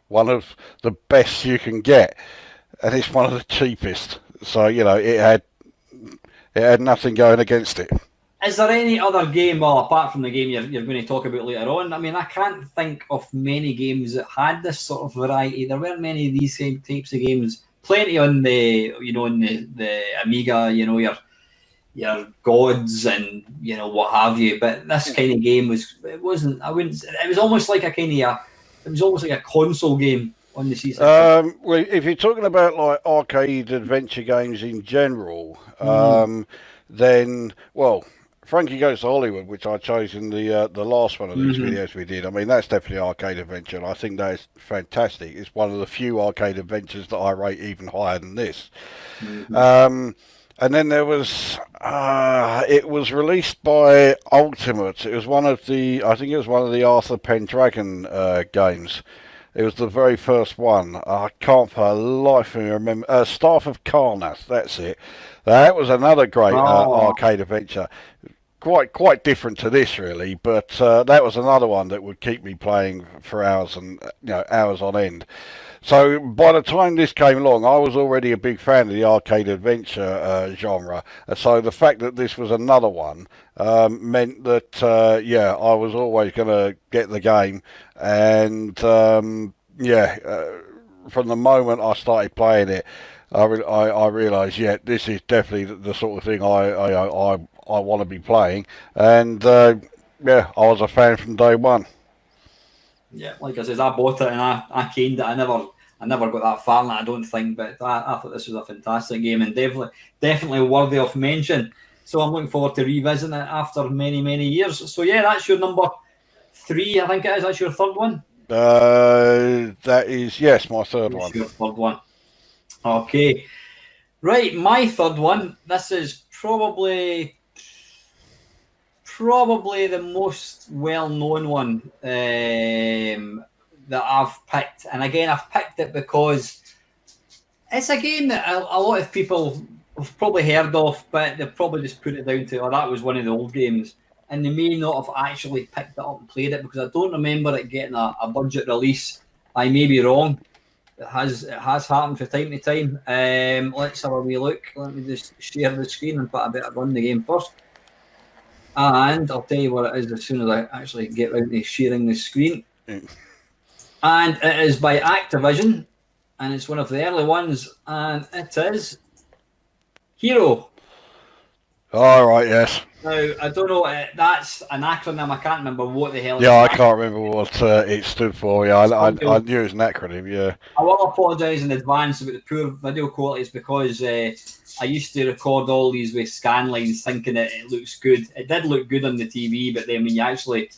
one of the best you can get, and it's one of the cheapest. So it had nothing going against it. Is there any other game, well, apart from the game you're going to talk about later on? I mean, I can't think of many games that had this sort of variety. There weren't many of these same types of games. Plenty on the Amiga, your gods and what have you. But this kind of game it wasn't. I wouldn't. It was almost like it was almost like a console game on the C64. Well, if you're talking about like arcade adventure games in general, then well, Frankie Goes to Hollywood, which I chose in the last one of these videos we did. I mean, that's definitely arcade adventure, and I think that is fantastic. It's one of the few arcade adventures that I rate even higher than this. And then there was, it was released by Ultimate. It was I think it was one of the Arthur Pendragon games. It was the very first one. I can't for the life of me remember. Staff of Karnath, that's it. That was another great arcade adventure. quite different to this really, but that was another one that would keep me playing for hours and hours on end. So by the time this came along, I was already a big fan of the arcade adventure genre. So the fact that this was another one meant that I was always going to get the game, and from the moment I started playing it, I realised, this is definitely the sort of thing I want to be playing, and I was a fan from day one. Yeah, like I says, I bought it and I caned it. I never got that far in it, I don't think, but I thought this was a fantastic game and definitely worthy of mention. So I'm looking forward to revisiting it after many, many years. So yeah, that's your number 3, I think it is. That's your third one. That is, yes, my third one. Your third one. Okay, right. My third one. This is probably the most well-known one that I've picked. And again, I've picked it because it's a game that a lot of people have probably heard of, but they've probably just put it down to, oh, that was one of the old games. And they may not have actually picked it up and played it, because I don't remember it getting a budget release. I may be wrong. It has happened from time to time. Let's have a wee look. Let me just share the screen and put a bit of run the game first. And I'll tell you what it is as soon as I actually get around to sharing the screen. And it is by Activision, and it's one of the early ones, and it is Hero. All right, yes. Now, I don't know, that's an acronym. I can't remember what the hell. Yeah, I can't remember what it stood for. Yeah, I knew it was an acronym, yeah. I will apologise in advance about the poor video quality. It's because I used to record all these with scan lines thinking it looks good. It did look good on the TV, but then when you actually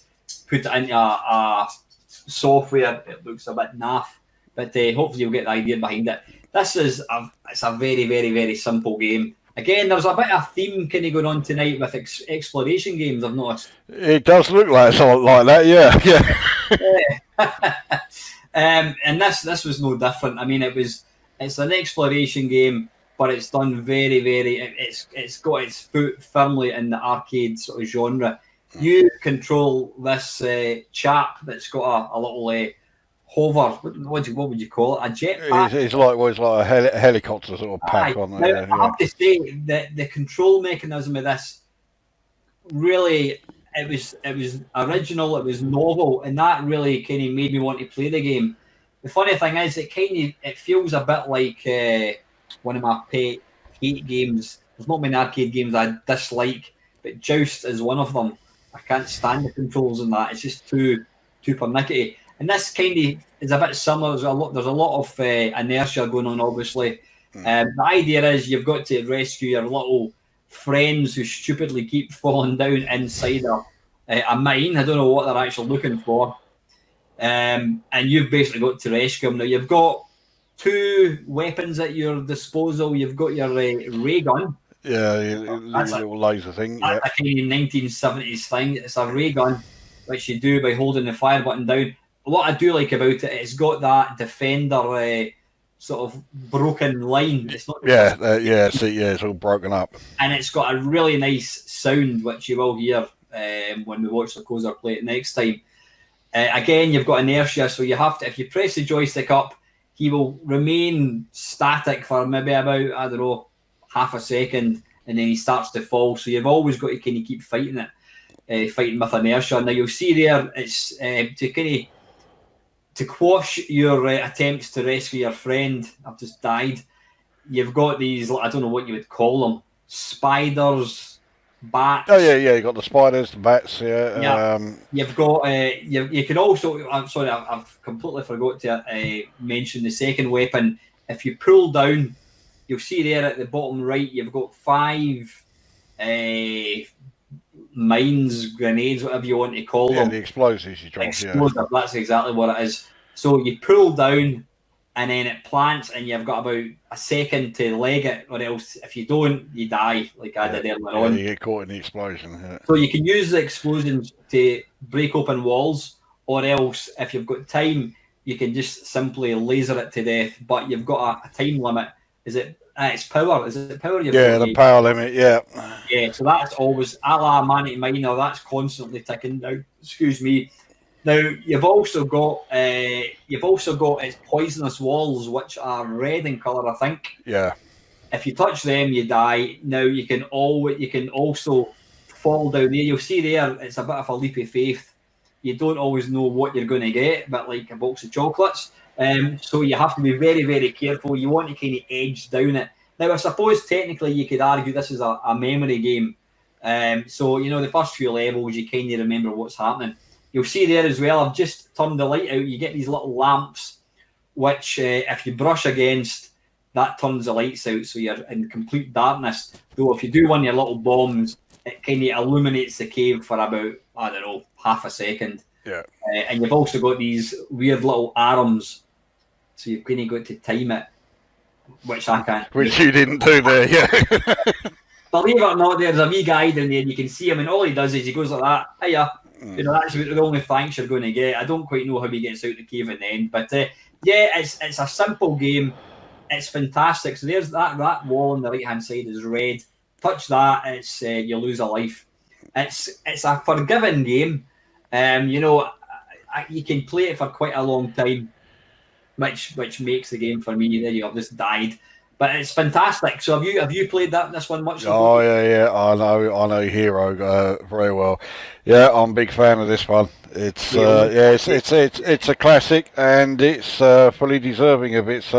put it into a software, it looks a bit naff. But hopefully you'll get the idea behind it. It's a very, very, very simple game. Again, there's a bit of theme kind of going on tonight with exploration games, I've noticed. It does look like something like that, yeah. And this was no different. I mean, it's an exploration game, but it's done very, very. It's got its foot firmly in the arcade sort of genre. You control this chap that's got a little hover. What would you call it? A jetpack. It's like a helicopter sort of pack on there. Now, I have to say that the control mechanism of this really, it was original, it was novel, and that really kind of made me want to play the game. The funny thing is, it feels a bit like one of my pet hate games. There's not many arcade games I dislike, but Joust is one of them. I can't stand the controls in that. It's just too pernickety. And this kind of is a bit similar. There's a lot of inertia going on, obviously. The idea is you've got to rescue your little friends who stupidly keep falling down inside a mine. I don't know what they're actually looking for. And you've basically got to rescue them. Now, you've got 2 weapons at your disposal. You've got your ray gun. Yeah, that's a little laser thing. That's a kind of 1970s thing. It's a ray gun, which you do by holding the fire button down. What I do like about it, it's got that Defender sort of broken line. It's not. It's all broken up. And it's got a really nice sound, which you will hear when we watch Lukozer play it next time. Again, you've got inertia, so you have to, if you press the joystick up, he will remain static for maybe about, I don't know, half a second, and then he starts to fall. So you've always got to kind of keep fighting it, fighting with inertia. Now you'll see there, it's to quash your attempts to rescue your friend. I've just died. You've got these, I don't know what you would call them, spiders, bats. Oh yeah, you got the spiders, the bats. Yeah. You've got you can also. I'm sorry, I've completely forgot to mention the second weapon. If you pull down, you'll see there at the bottom right, you've got 5 mines, grenades, whatever you want to call them. The explosives you drop. Explosive, that's exactly what it is. So you pull down, and then it plants, and you've got about a second to leg it, or else if you don't, you die, like I did earlier on. You get caught in the explosion. Yeah. So you can use the explosions to break open walls, or else, if you've got time, you can just simply laser it to death. But you've got a time limit is it? It's power. Is it power? Yeah, the power limit. Yeah. Yeah. So that's always a la Manic Miner. That's constantly ticking down. Excuse me. Now you've also got its poisonous walls, which are red in colour, I think. Yeah. If you touch them, you die. Now you can also fall down there. You'll see there, it's a bit of a leap of faith. You don't always know what you're going to get, but like a box of chocolates. So you have to be very, very careful. You want to kind of edge down it. Now, I suppose technically you could argue this is a memory game. So, the first few levels, you kind of remember what's happening. You'll see there as well, I've just turned the light out. You get these little lamps, which if you brush against, that turns the lights out, so you're in complete darkness. Though if you do one of your little bombs, it kind of illuminates the cave for about, I don't know, half a second. Yeah. And you've also got these weird little arms, so you've kind of got to time it, which I can't. Which you didn't do there, yeah. Believe it or not, there's a wee guy down there, and you can see him, and all he does is he goes like that. Hiya. That's the only thanks you're going to get. I don't quite know how he gets out the cave in the end, but it's a simple game. It's fantastic. So there's that wall on the right hand side is red. Touch that, it's you lose a life. It's a forgiving game. You can play it for quite a long time, which makes the game for me. There you have just died. But it's fantastic. So have you played this one much? Oh yeah, I know Hero very well. Yeah, I'm a big fan of this one. It's it's a classic, and it's fully deserving of its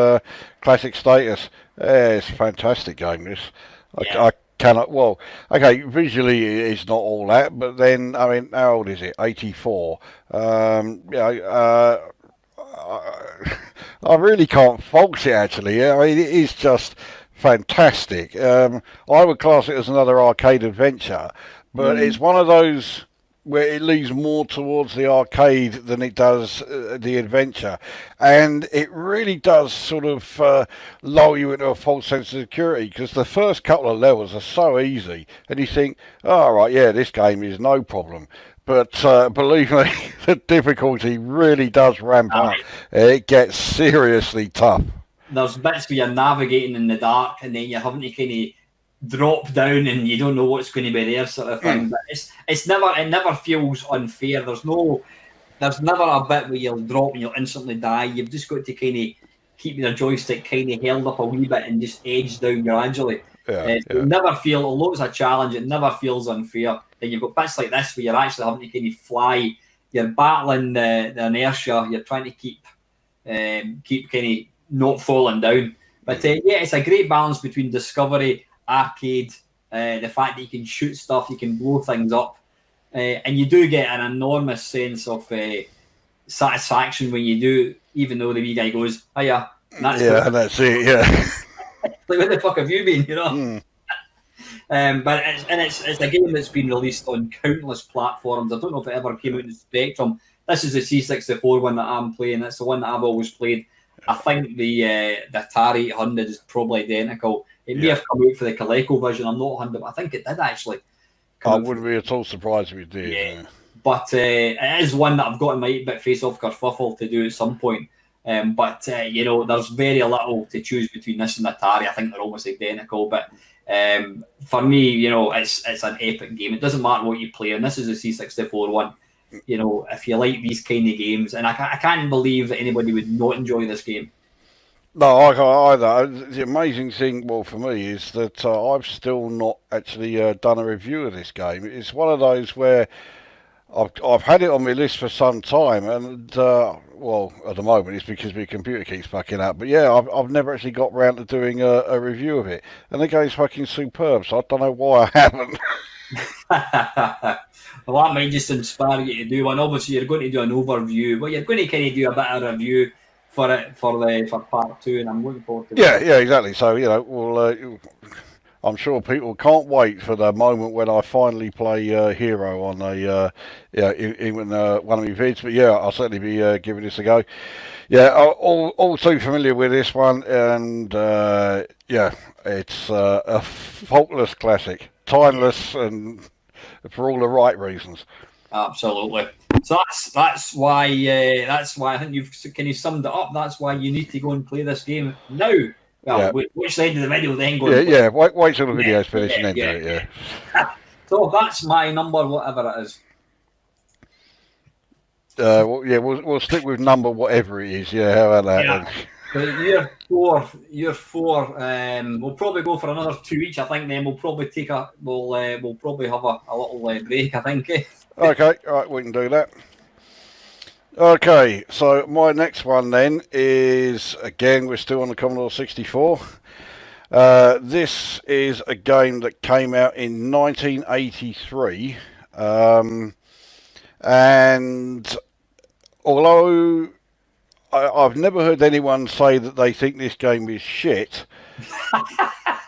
classic status. Yeah, it's a fantastic game. This I cannot. Well, okay, visually it's not all that, but then I mean, how old is it? 84. I really can't fault it, actually. I mean, it is just fantastic. I would class it as another arcade adventure, but it's one of those where it leans more towards the arcade than it does the adventure. And it really does sort of lull you into a false sense of security, because the first couple of levels are so easy, and you think, oh, right, yeah, this game is no problem. But believe me, the difficulty really does ramp up. It gets seriously tough. There's bits where you're navigating in the dark, and then you're having to kind of drop down, and you don't know what's going to be there, sort of thing. But it never feels unfair. There's never a bit where you'll drop and you'll instantly die. You've just got to kind of keep your joystick kind of held up a wee bit and just edge down gradually. It never feel, although it's a challenge, it never feels unfair. Then you've got bits like this where you're actually having to kind of fly. You're battling the inertia. You're trying to keep kind of not falling down. But it's a great balance between discovery, arcade, the fact that you can shoot stuff, you can blow things up, and you do get an enormous sense of satisfaction when you do, even though the wee guy goes, hiya. That's it, yeah. Like, where the fuck have you been, But it's a game that's been released on countless platforms. I don't know if it ever came out in Spectrum. This is the C64 one that I'm playing. It's the one that I've always played. I think the Atari 800 is probably identical. It may have come out for the ColecoVision. I'm not 100%, but I think it did actually. I wouldn't be at all surprised if it did. Yeah. But it is one that I've got in my 8-bit face-off kerfuffle to do at some point. But there's very little to choose between this and Atari. I think they're almost identical. But for me, it's an epic game. It doesn't matter what you play, and this is a C64 one. If you like these kind of games, and I can't believe that anybody would not enjoy this game. No, I can't either. The amazing thing, well, for me, is that I've still not actually done a review of this game. It's one of those where I've had it on my list for some time, and at the moment it's because my computer keeps fucking up. But yeah, I've never actually got round to doing a review of it, and the game's fucking superb. So I don't know why I haven't. Well, that might just inspire you to do one. Obviously, you're going to do an overview, but you're going to kind of do a bit of review for part 2, and I'm looking forward to that. Yeah, exactly. So I'm sure people can't wait for the moment when I finally play Hero on even one of my vids. But yeah, I'll certainly be giving this a go. Yeah, all too familiar with this one, and it's a faultless classic, timeless, and for all the right reasons. Absolutely. So that's why I think you've kind of summed it up. That's why you need to go and play this game now. Well, which side of the video then go? Yeah. Wait till the video's finished and then yeah, do it. Yeah. So that's my number, whatever it is. We'll stick with number whatever it is. Yeah, how about that? Yeah. Year four. We'll probably go for another 2 each. I think. Then we'll probably we'll probably have a little break. I think. Okay, all right, we can do that. Okay, so my next one then is, again, we're still on the Commodore 64. This is a game that came out in 1983, and although I've never heard anyone say that they think this game is shit,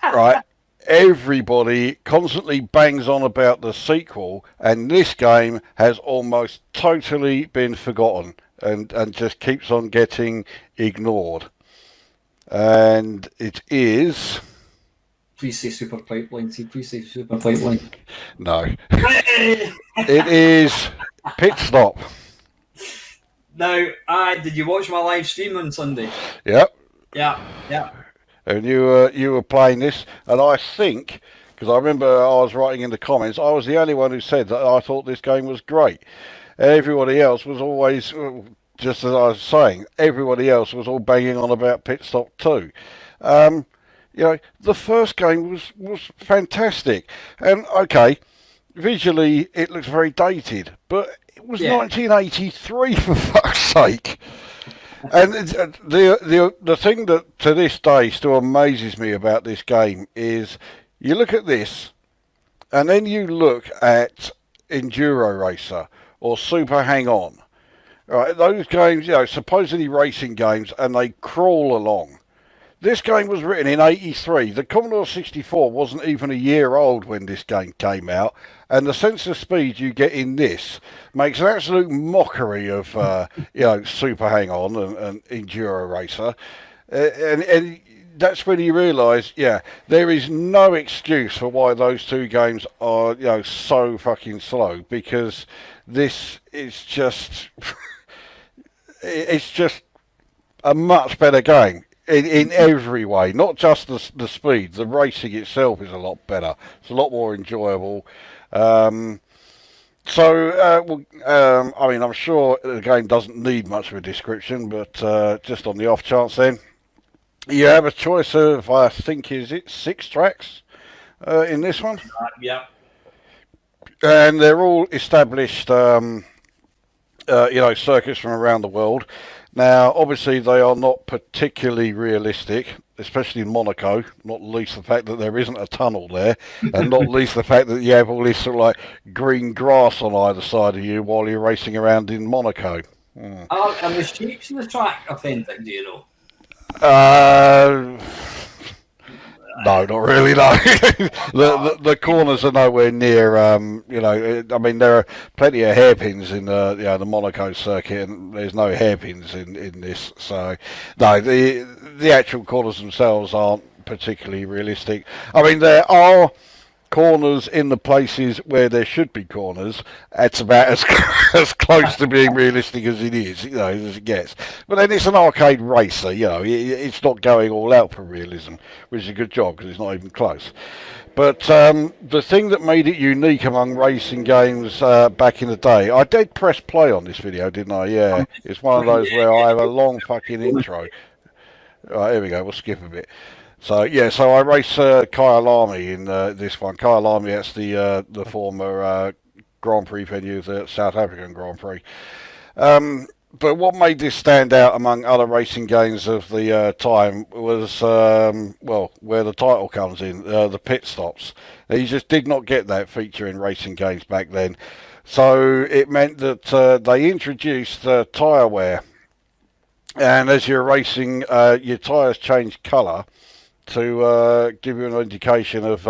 right? Everybody constantly bangs on about the sequel, and this game has almost totally been forgotten and just keeps on getting ignored. And it is... Please say Super Pipeline. Please say Super Pipeline. No. It is Pit Stop. Now, did you watch my live stream on Sunday? Yep. Yeah. And you were playing this, and I think, because I remember I was writing in the comments, I was the only one who said that I thought this game was great. Everybody else was always, just as I was saying, everybody else was all banging on about Pit Stop 2. The first game was fantastic, and okay, visually it looks very dated, but it was 1983 for fuck's sake. And the thing that to this day still amazes me about this game is you look at this and then you look at Enduro Racer or Super Hang On. Right, those games, supposedly racing games, and they crawl along. This game was written in 83. The Commodore 64 wasn't even a year old when this game came out, and the sense of speed you get in this makes an absolute mockery of, Super Hang On and Enduro Racer. And that's when you realise, there is no excuse for why those two games are, so fucking slow, because this is just... it's just a much better game. In every way, not just the speed. The racing itself is a lot better. It's a lot more enjoyable. I'm sure the game doesn't need much of a description, but just on the off chance then, you have a choice of, I think, is it 6 tracks in this one? Yeah. And they're all established, circuits from around the world. Now, obviously, they are not particularly realistic, especially in Monaco, not least the fact that there isn't a tunnel there, and not least the fact that you have all this sort of like green grass on either side of you while you're racing around in Monaco. And the shapes in the track authentic, do you know? No, not really, no. the corners are nowhere near, there are plenty of hairpins in the Monaco circuit, and there's no hairpins in this. So, no, the actual corners themselves aren't particularly realistic. I mean, there are corners in the places where there should be corners. That's about as close to being realistic as it is, as it gets. But then it's an arcade racer, it's not going all out for realism, which is a good job because it's not even close. But the thing that made it unique among racing games back in the day, I did press play on this video, didn't I? Yeah, it's one of those where I have a long fucking intro. Right, here we go, we'll skip a bit. So I race Kyle Lamy in this one. Kyle Lamy, that's the former Grand Prix venue, the South African Grand Prix. But what made this stand out among other racing games of the time was, where the title comes in, the pit stops. You just did not get that feature in racing games back then. So it meant that they introduced tyre wear. And as you're racing, your tyres change colour to give you an indication of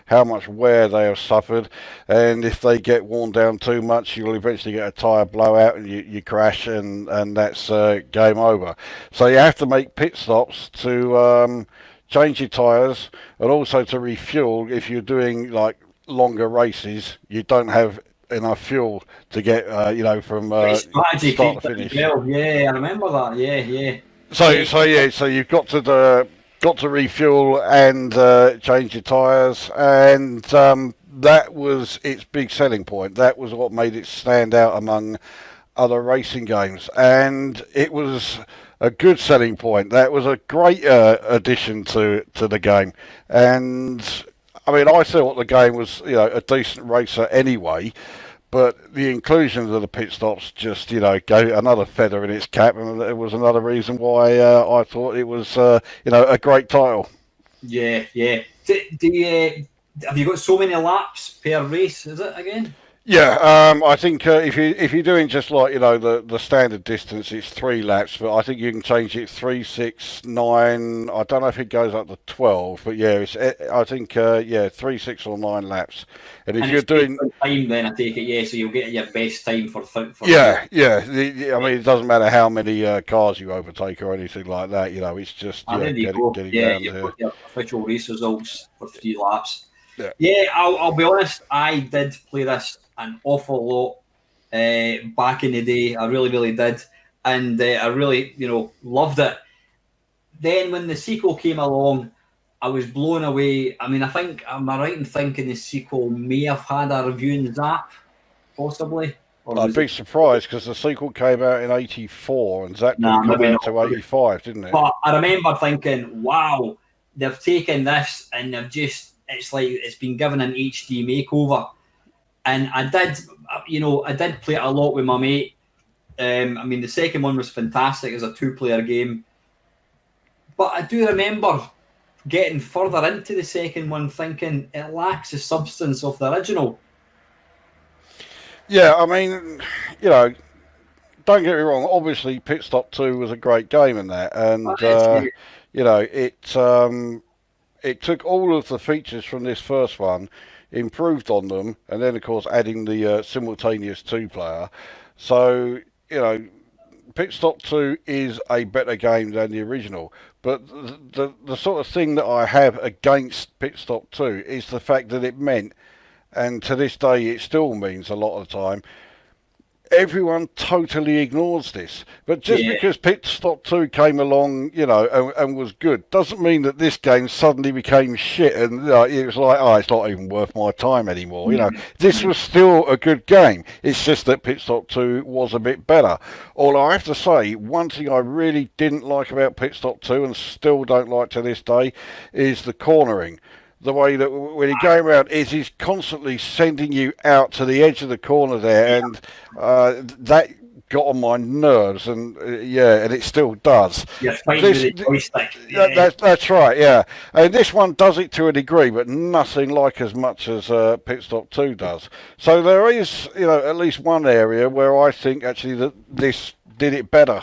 how much wear they have suffered, and if they get worn down too much, you'll eventually get a tyre blowout and you crash, and that's game over. So you have to make pit stops to change your tyres, and also to refuel if you're doing like longer races. You don't have enough fuel to get from start to finish. Yeah, I remember that. Yeah. So you've got to got to refuel and change your tyres, and that was its big selling point. That was what made it stand out among other racing games, and it was a good selling point. That was a great addition to the game, and I mean, I thought the game was a decent racer anyway. But the inclusion of the pit stops just, gave another feather in its cap, and it was another reason why I thought it was, a great title. Yeah, yeah. Do you have you got so many laps per race? Is it again? Yeah, I think if you're doing just like the standard distance, it's 3 laps, but I think you can change it 3, 6, 9. I don't know if it goes up to 12, but yeah, I think 3, 6, or 9 laps. And if And you're it's based doing on time, then I take it. Yeah, so you'll get your best time for yeah, I mean, it doesn't matter how many cars you overtake or anything like that. It's just And there you go. getting Yeah, down you've to got your official race results for 3 laps. yeah. Yeah, I'll be honest. I did play this an awful lot back in the day. I really, really did, and I really, loved it. Then when the sequel came along, I was blown away. I mean, I think am I right in thinking the sequel may have had a review in Zap, possibly, or A was big it? surprise because the sequel came out in '84 and Zach Nah, didn't come maybe out not. to '85, didn't it? But I remember thinking, wow, they've taken this and they've it's like it's been given an HD makeover. And I did, I did play it a lot with my mate. I mean, the second one was fantastic as a 2-player game. But I do remember getting further into the second one thinking it lacks the substance of the original. Yeah, I mean, don't get me wrong. Obviously, Pit Stop 2 was a great game in that, and it took all of the features from this first one, improved on them, and then of course adding the simultaneous 2-player. So Pit Stop 2 is a better game than the original. But the sort of thing that I have against Pit Stop 2 is the fact that it meant, and to this day it still means a lot of the time, everyone totally ignores this. But just Yeah, because Pit Stop 2 came along, and was good, doesn't mean that this game suddenly became shit and it was like, oh, it's not even worth my time anymore. This was still a good game. It's just that Pit Stop 2 was a bit better. Although I have to say, one thing I really didn't like about Pit Stop 2 and still don't like to this day is the cornering. The way that when he going around is he's constantly sending you out to the edge of the corner there, and that got on my nerves, and and it still does. you're fighting with the joystick. Yeah. That's right, yeah. And this one does it to a degree, but nothing like as much as Pit Stop 2 does. So there is, at least one area where I think actually that this did it better.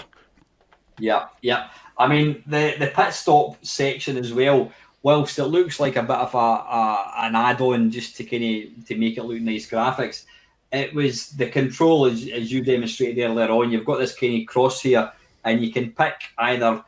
Yeah, yeah. I mean, the pit stop section as well. Whilst it looks like a bit of an add-on just to to make it look nice graphics, it was the control as you demonstrated earlier on. You've got this kind of cross here, and you can pick either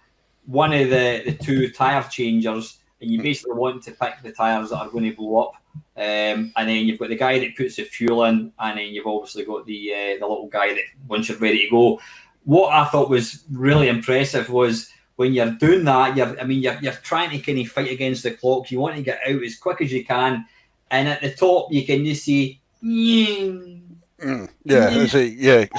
one of the two tire changers, and you basically want to pick the tires that are going to blow up. And then you've got the guy that puts the fuel in, and then you've obviously got the little guy that once you're ready to go. What I thought was really impressive was when you're doing that, you're trying to kind of fight against the clock. You want to get out as quick as you can, and at the top you can just see. Yeah,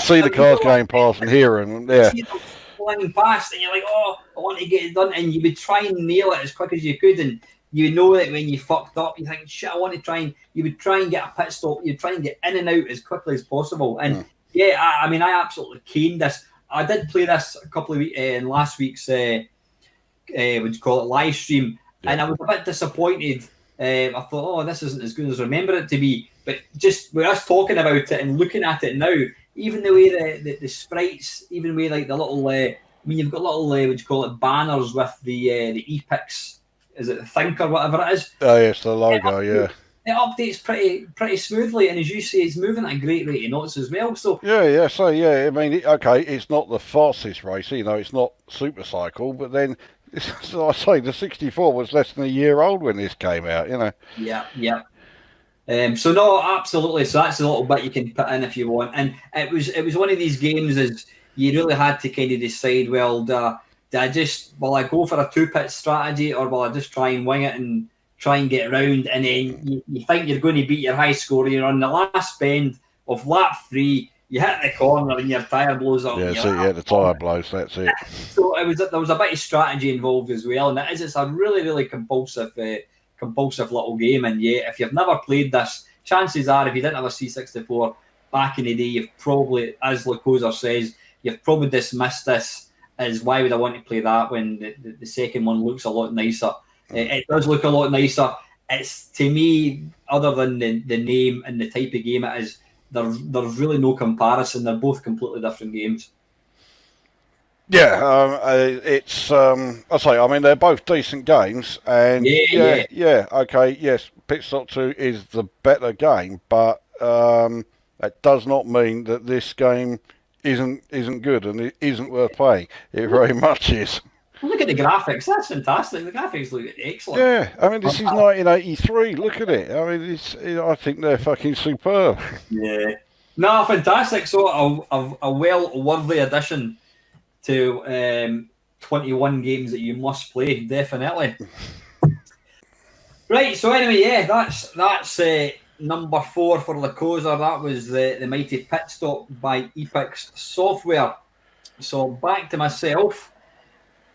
see the cars going past and hear them. Yeah, see them flying past, and you're like, oh, I want to get it done, and you would try and nail it as quick as you could, and you know that when you fucked up, you think, shit, I want to try and you would try and get a pit stop. You'd try and get in and out as quickly as possible, and I mean, I absolutely caned this. I did play this a couple of weeks in last week's what do you call it, live stream, and I was a bit disappointed. I thought, oh, this isn't as good as I remember it to be. But just with us talking about it and looking at it now, even the way the sprites, even the way like the little, I mean, you've got little what do you call it, banners with the epics, is it the Think or whatever it is? Oh yes, the logo, yeah. It updates pretty smoothly, and as you say, it's moving at a great rate of knots as well. So So I mean, okay, it's not the fastest race, it's not super cycle, but then, as I say, the 64 was less than a year old when this came out, Yeah. So no, absolutely. So that's a little bit you can put in if you want, and it was one of these games as you really had to kind of decide. Well, do will I go for a 2-pit strategy, or will I just try and wing it and try and get around? And then you think you're going to beat your high score, you're on the last bend of lap 3, you hit the corner and your tyre blows up. Yeah, the tyre blows, that's it. So there was a bit of strategy involved as well, and it's a really, really compulsive little game. And yeah, if you've never played this, chances are if you didn't have a C64 back in the day, you've probably, as Lukozer says, you've probably dismissed this as why would I want to play that when the second one looks a lot nicer. It does look a lot nicer. It's, to me, other than the name and the type of game it is, there's really no comparison. They're both completely different games. Yeah, it's I say, I mean, they're both decent games, and okay, yes, Pit Stop 2 is the better game, but that does not mean that this game isn't good and it isn't worth playing. It very much is. Look at the graphics. That's fantastic. The graphics look excellent. Yeah, I mean, this is 1983. Look at it. I mean, I think they're fucking superb. Yeah. No, fantastic. So a well worthy addition to 21 games that you must play, definitely. Right. So anyway, yeah, that's number 4 for Lukozer. That was the mighty Pit Stop by Epix Software. So back to myself.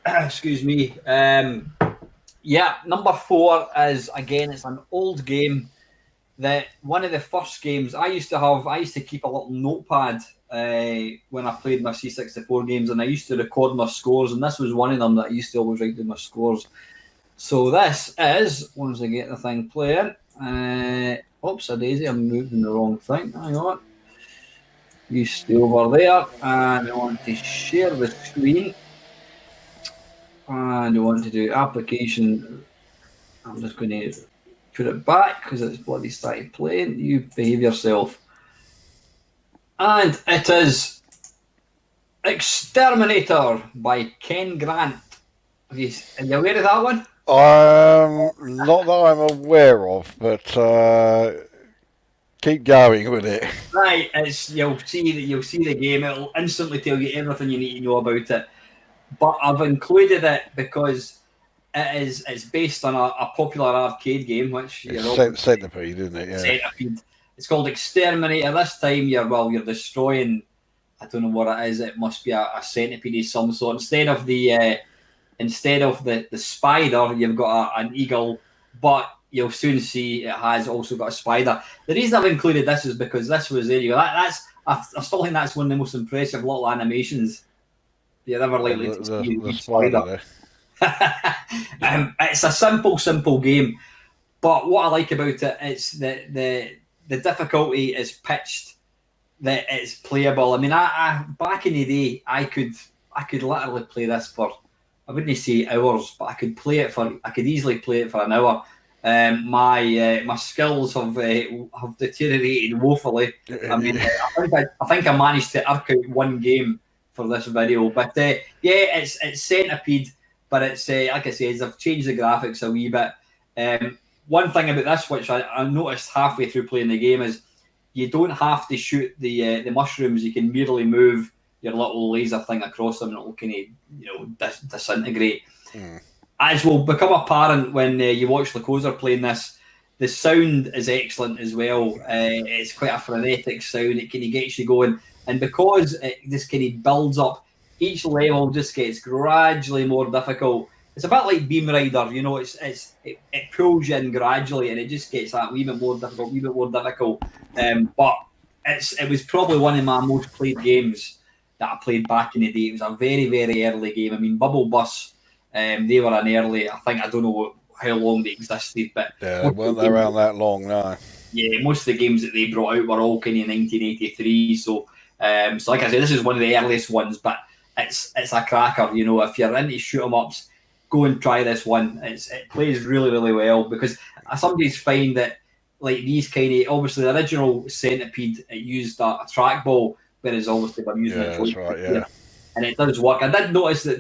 Excuse me. Yeah, number 4 is, again, it's an old game. That one of the first games I used to keep a little notepad when I played my C64 games, and I used to record my scores, and this was one of them that I used to always write down my scores. So this is, once I get the thing playing, oops, a daisy, I'm moving the wrong thing. Hang on. You stay over there, and I want to share the screen. And I want to do application. I'm just going to put it back because it's bloody started playing. You behave yourself. And it is Exterminator by Ken Grant. Are you aware of that one? Not that I'm aware of, but keep going with it. Right, you'll see the game. It'll instantly tell you everything you need to know about it. But I've included it because it's based on a popular arcade game, which Centipede, isn't it? Yeah. Centipede. It's called Exterminator. This time you're destroying. I don't know what it is. It must be a centipede of some sort. Instead of the spider, you've got an eagle. But you'll soon see it has also got a spider. The reason I've included this is because this was there. You go. I still think that's one of the most impressive little animations you're ever likely to see. The spider. It's a simple game, but what I like about it is that the difficulty is pitched, that it's playable. I mean, I back in the day, I could literally play this for, I wouldn't say hours, but I could easily play it for an hour. My skills have deteriorated woefully. I mean, I think I managed to arc out one game for this video, but yeah, it's Centipede, but it's like I said, I've changed the graphics a wee bit. One thing about this, which I noticed halfway through playing the game, is you don't have to shoot the mushrooms. You can merely move your little laser thing across them, and it'll kind of disintegrate. As will become apparent when you watch Lukozer playing this, the sound is excellent as well. It's quite a frenetic sound. It kind of gets you going. And because this kind of builds up, each level just gets gradually more difficult. It's a bit like Beam Rider, it pulls you in gradually, and it just gets that wee bit more difficult. But it was probably one of my most played games that I played back in the day. It was a very, very early game. I mean, Bubble Bus, they were an early. I don't know how long they existed, but yeah, they weren't around that long, no. Yeah, most of the games that they brought out were all kind of 1983. So like I said, this is one of the earliest ones, but it's a cracker. If you're into shoot 'em ups, go and try this one. It plays really, really well, because I sometimes find that like these kind of, obviously the original Centipede, it used a trackball, whereas obviously we're using a joystick. That's right, yeah. And it does work. I did notice that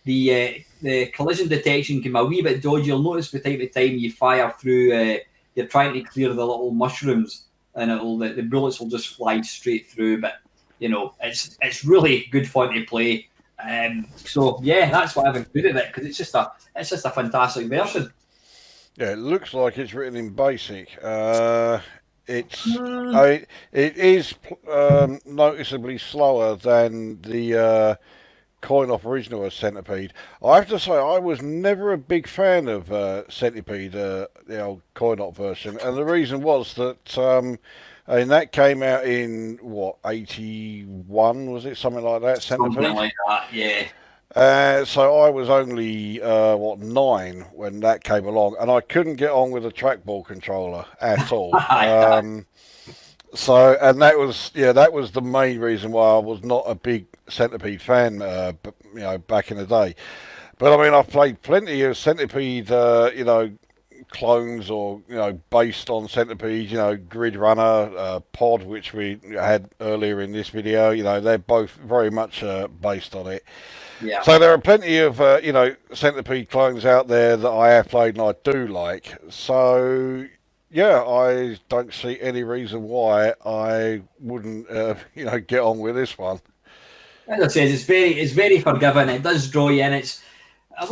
the collision detection can be a wee bit dodgy. You'll notice from time to time you fire through, you're trying to clear the little mushrooms, and the bullets will just fly straight through. But it's really good fun to play. So yeah, that's why I've included it, because it's just a fantastic version. Yeah, it looks like it's written in BASIC. It's Mm. it is noticeably slower than the coin-op original as Centipede. I have to say, I was never a big fan of Centipede, the old coin-op version, and the reason was that and that came out in what 81, was it, something like that? Something Centipede. like that, yeah. So I was only 9 when that came along, and I couldn't get on with a trackball controller at all. So, and that was the main reason why I was not a big Centipede fan, back in the day. But I mean, I've played plenty of Centipede, clones or based on Centipede, Grid Runner, Pod, which we had earlier in this video. They're both very much based on it. Yeah. So there are plenty of Centipede clones out there that I have played and I do like. So yeah, I don't see any reason why I wouldn't get on with this one. As I said, it's very forgiving. It does draw you in. I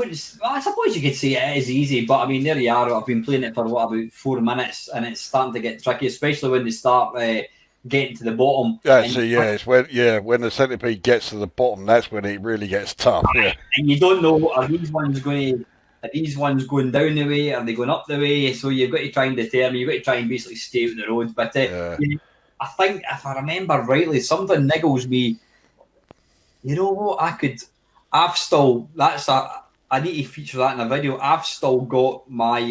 suppose you could say it is easy, but I mean, there you are. I've been playing it for about 4 minutes, and it's starting to get tricky, especially when they start getting to the bottom. It's when the Centipede gets to the bottom, that's when it really gets tough. Yeah. And you don't know, are these ones going down the way? Are they going up the way? So you've got to try and determine. You've got to try and basically stay out the road. But I think if I remember rightly, something niggles me. You know what? I need to feature that in a video. I've still got my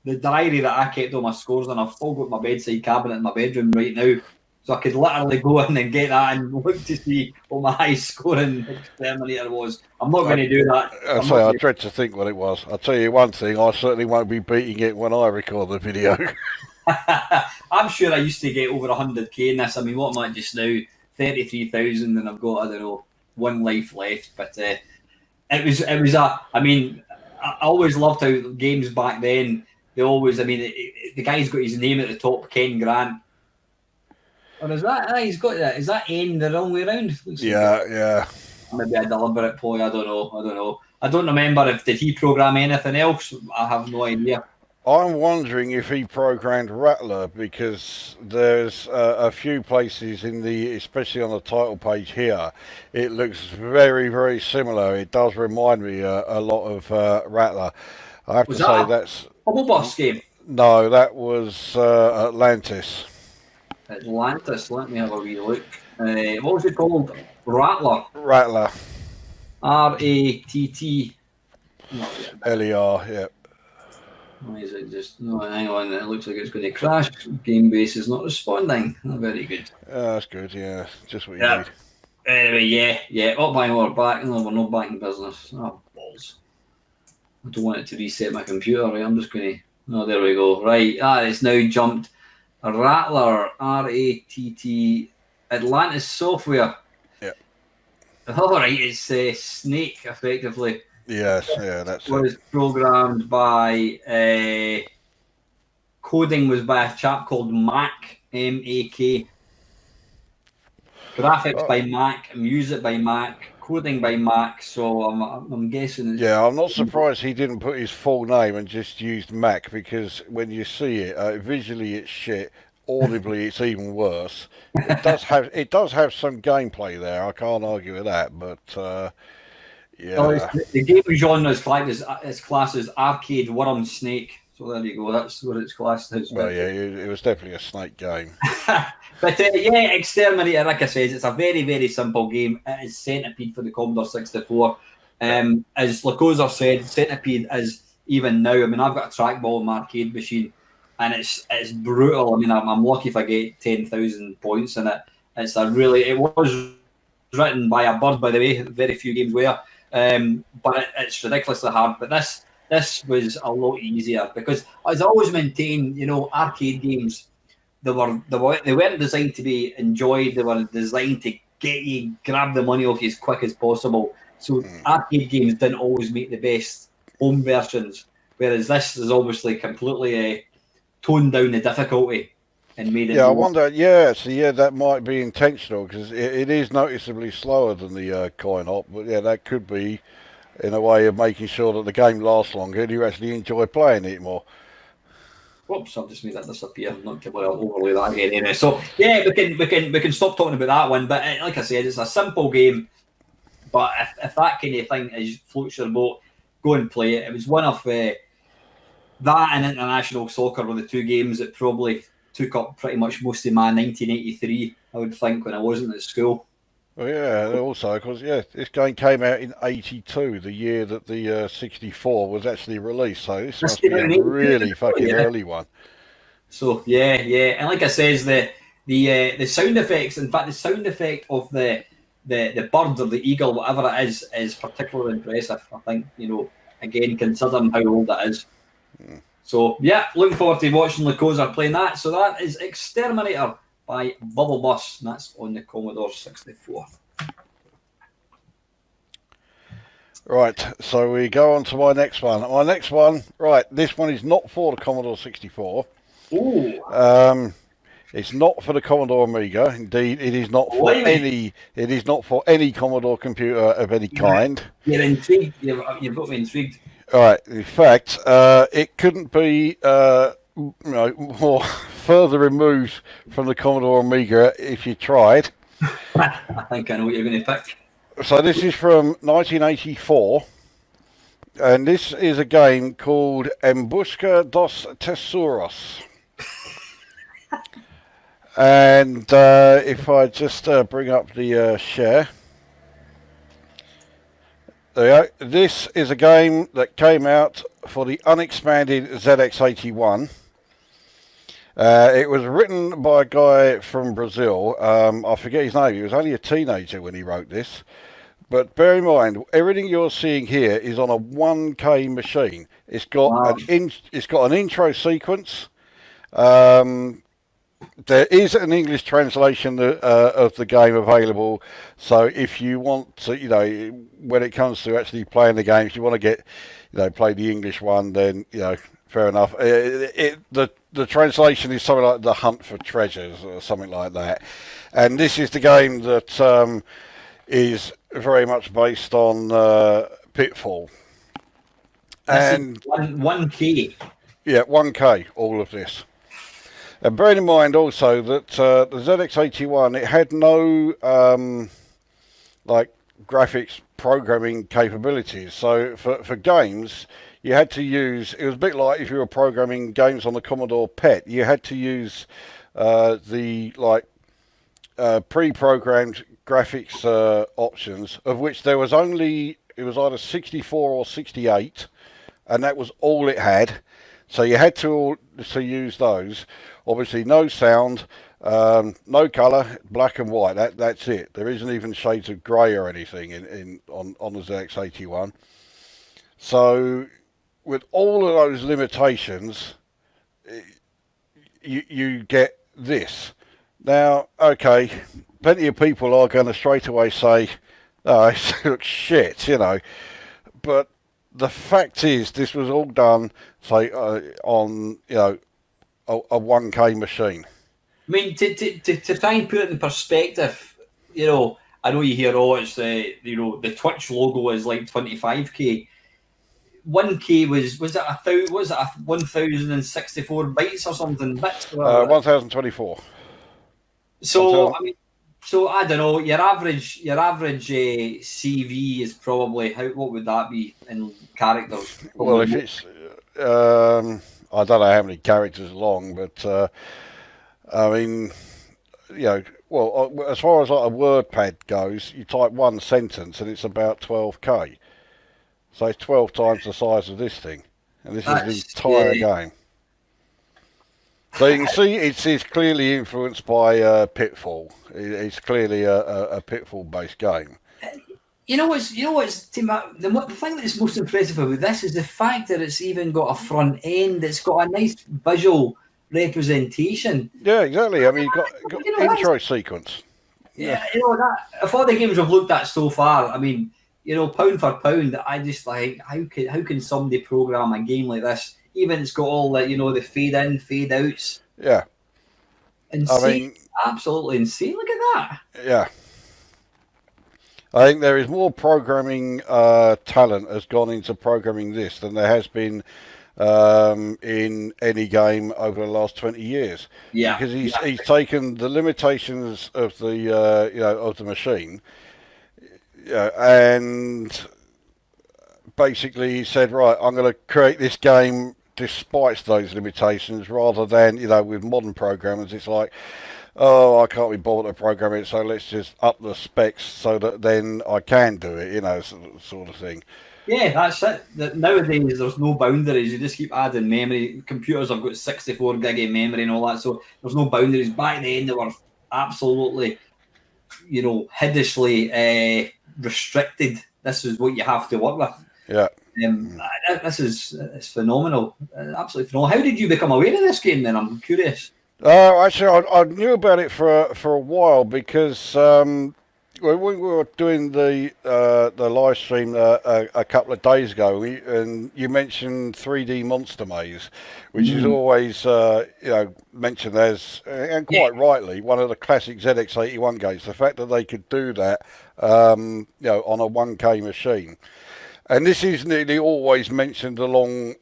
the diary that I kept all my scores on. I've still got my bedside cabinet in my bedroom right now, so I could literally go in and get that and look to see what my high scoring exterminator was. I'm not going to do that. I dread to think what it was. I'll tell you one thing: I certainly won't be beating it when I record the video. I'm sure I used to get over 100k in this. I mean, what am I just now? 33,000, and I've got, I don't know, 1 life left. But it was I mean, I always loved how games back then, they always, I mean, the guy's got his name at the top, Ken Grant. Or is that, he's got that, is that N the wrong way around? Yeah. Maybe a deliberate ploy, I don't know. I don't remember did he program anything else? I have no idea. I'm wondering if he programmed Rattler, because there's a few places especially on the title page here, it looks very, very similar. It does remind me a lot of Rattler. I have to say that's Bubble Boss game. No, that was Atlantis. Atlantis. Let me have a wee look. What was it called? Rattler. RATT. LER. Yeah. Why is it just... No, hang on. It looks like it's going to crash. Game base is not responding. Oh, very good. That's good, yeah. Just what you need. Anyway, yeah. Up by we're back. No, we're not back in business. Oh, balls. I don't want it to reset my computer. Right? I'm just going to... Oh, there we go. Right. It's now jumped. Rattler. RATT. Atlantis Software. Yeah. All right. It's Snake, effectively. Yes, yeah, that's it. Was programmed by coding was by a chap called Mac, M-A-K. Graphics by Mac, music by Mac, coding by Mac. So I'm guessing. Yeah, I'm not surprised he didn't put his full name and just used Mac, because when you see it, visually it's shit. Audibly, it's even worse. It does have some gameplay there. I can't argue with that, but. Yeah. The game genre is classed as arcade worm snake. So there you go. That's what it's classed as. Well, yeah, it was definitely a snake game. But yeah, Exterminator, like I said, it's a very, very simple game. It is Centipede for the Commodore 64. As Lukozer said, Centipede is even now. I mean, I've got a trackball in my arcade machine, and it's brutal. I mean, I'm lucky if I get 10,000 points in it. It was written by a bird, by the way. Very few games were. But it's ridiculously hard. But this was a lot easier, because as I always maintain, arcade games, they weren't designed to be enjoyed. They were designed to grab the money off you as quick as possible. So arcade games didn't always make the best home versions, whereas this is obviously completely toned down the difficulty. and made it. Yeah, I wonder. Yeah, so yeah, that might be intentional because it is noticeably slower than the coin op. But yeah, that could be in a way of making sure that the game lasts longer and you actually enjoy playing it more. Whoops! I've just made that disappear. I'm not going to overlay that again. Anyway. So yeah, we can stop talking about that one. But like I said, it's a simple game. But if that kind of thing is floats your boat, go and play it. It was one of that and international soccer were the two games that probably took up pretty much most of my 1983. I would think when I wasn't at school. Well, yeah, and also because yeah, this game came out in '82, the year that the 64 was actually released. So this must be a really fucking early one. So yeah, and like I says, the sound effects. In fact, the sound effect of the bird or the eagle, whatever it is particularly impressive. I think again considering how old it is. So yeah, looking forward to watching Lukozer playing that. So that is Exterminator by Bubble Bus, and that's on the Commodore 64. Right, so we go on to my next one. My next one, right, this one is not for the Commodore 64. Ooh. It's not for the Commodore Amiga. Indeed, it is not for any. It is not for any Commodore computer of any kind. You're intrigued. You've got me intrigued. All right. In fact, it couldn't be more further removed from the Commodore Amiga if you tried. I think I know what you're going to pick. So this is from 1984, and this is a game called En Busca dos Tesoros. And if I just bring up the share. There we go. This is a game that came out for the unexpanded ZX81. It was written by a guy from Brazil. I forget his name. He was only a teenager when he wrote this. But bear in mind, everything you're seeing here is on a 1K machine. It's got it's got an intro sequence. There is an English translation of the game available. So if you want to, when it comes to actually playing the game, if you want to get, play the English one, then fair enough. The translation is something like The Hunt for Treasures or something like that. And this is the game that is very much based on Pitfall. And 1K. Yeah, 1K, all of this. And bearing in mind also that the ZX81, it had no graphics programming capabilities. So for games, you had to use, it was a bit like if you were programming games on the Commodore PET, you had to use the pre-programmed graphics options, of which there was only, it was either 64 or 68, and that was all it had. So you had to use those. Obviously, no sound, no colour, black and white. That's it. There isn't even shades of grey or anything on the ZX81. So, with all of those limitations, you get this. Now, okay, plenty of people are going to straight away say, "Oh, it looks shit," but the fact is, this was all done, say, on a 1K machine. I mean, to try and put it in perspective, I know you hear, it's the Twitch logo is like 25K. 1K was it 1064 bytes or something? Bits? 1024. So I mean, I don't know. Your average CV is probably what would that be in characters? Probably well, if it's I don't know how many characters long, but I mean, well, as far as like a WordPad goes, you type one sentence and it's about 12K. So it's 12 times the size of this thing, and this is the entire game. So you can see it's clearly influenced by Pitfall. It's clearly a Pitfall-based game. what's Tim, the thing that's most impressive about this is the fact that it's even got a front end. It's got a nice visual representation. Yeah, exactly. I mean, you've got intro sequence. Yeah, that if all the games I've looked at so far, I mean, pound for pound, I just like how can somebody program a game like this? Even it's got all the fade in, fade outs. Yeah. I Insane. mean, Absolutely insane. Look at that. yeah. I think there is more programming talent has gone into programming this than there has been in any game over the last 20 years, Yeah. because Yeah. he's taken the limitations of the of the machine, and basically he said, right, I'm going to create this game despite those limitations, rather than with modern programmers it's like, oh, I can't be bothered to program it, so let's just up the specs so that then I can do it, sort of thing. Yeah, that's it. Nowadays, there's no boundaries. You just keep adding memory. Computers have got 64 gig of memory and all that, so there's no boundaries. Back then, they were absolutely, hideously restricted. This is what you have to work with. Yeah. This is it's phenomenal. Absolutely phenomenal. How did you become aware of this game then? I'm curious. Actually, I knew about it for a while, because when we were doing the live stream a couple of days ago, and you mentioned 3D Monster Maze, which is always mentioned as, and quite rightly, one of the classic ZX81 games. The fact that they could do that on a 1K machine. And this is nearly always mentioned along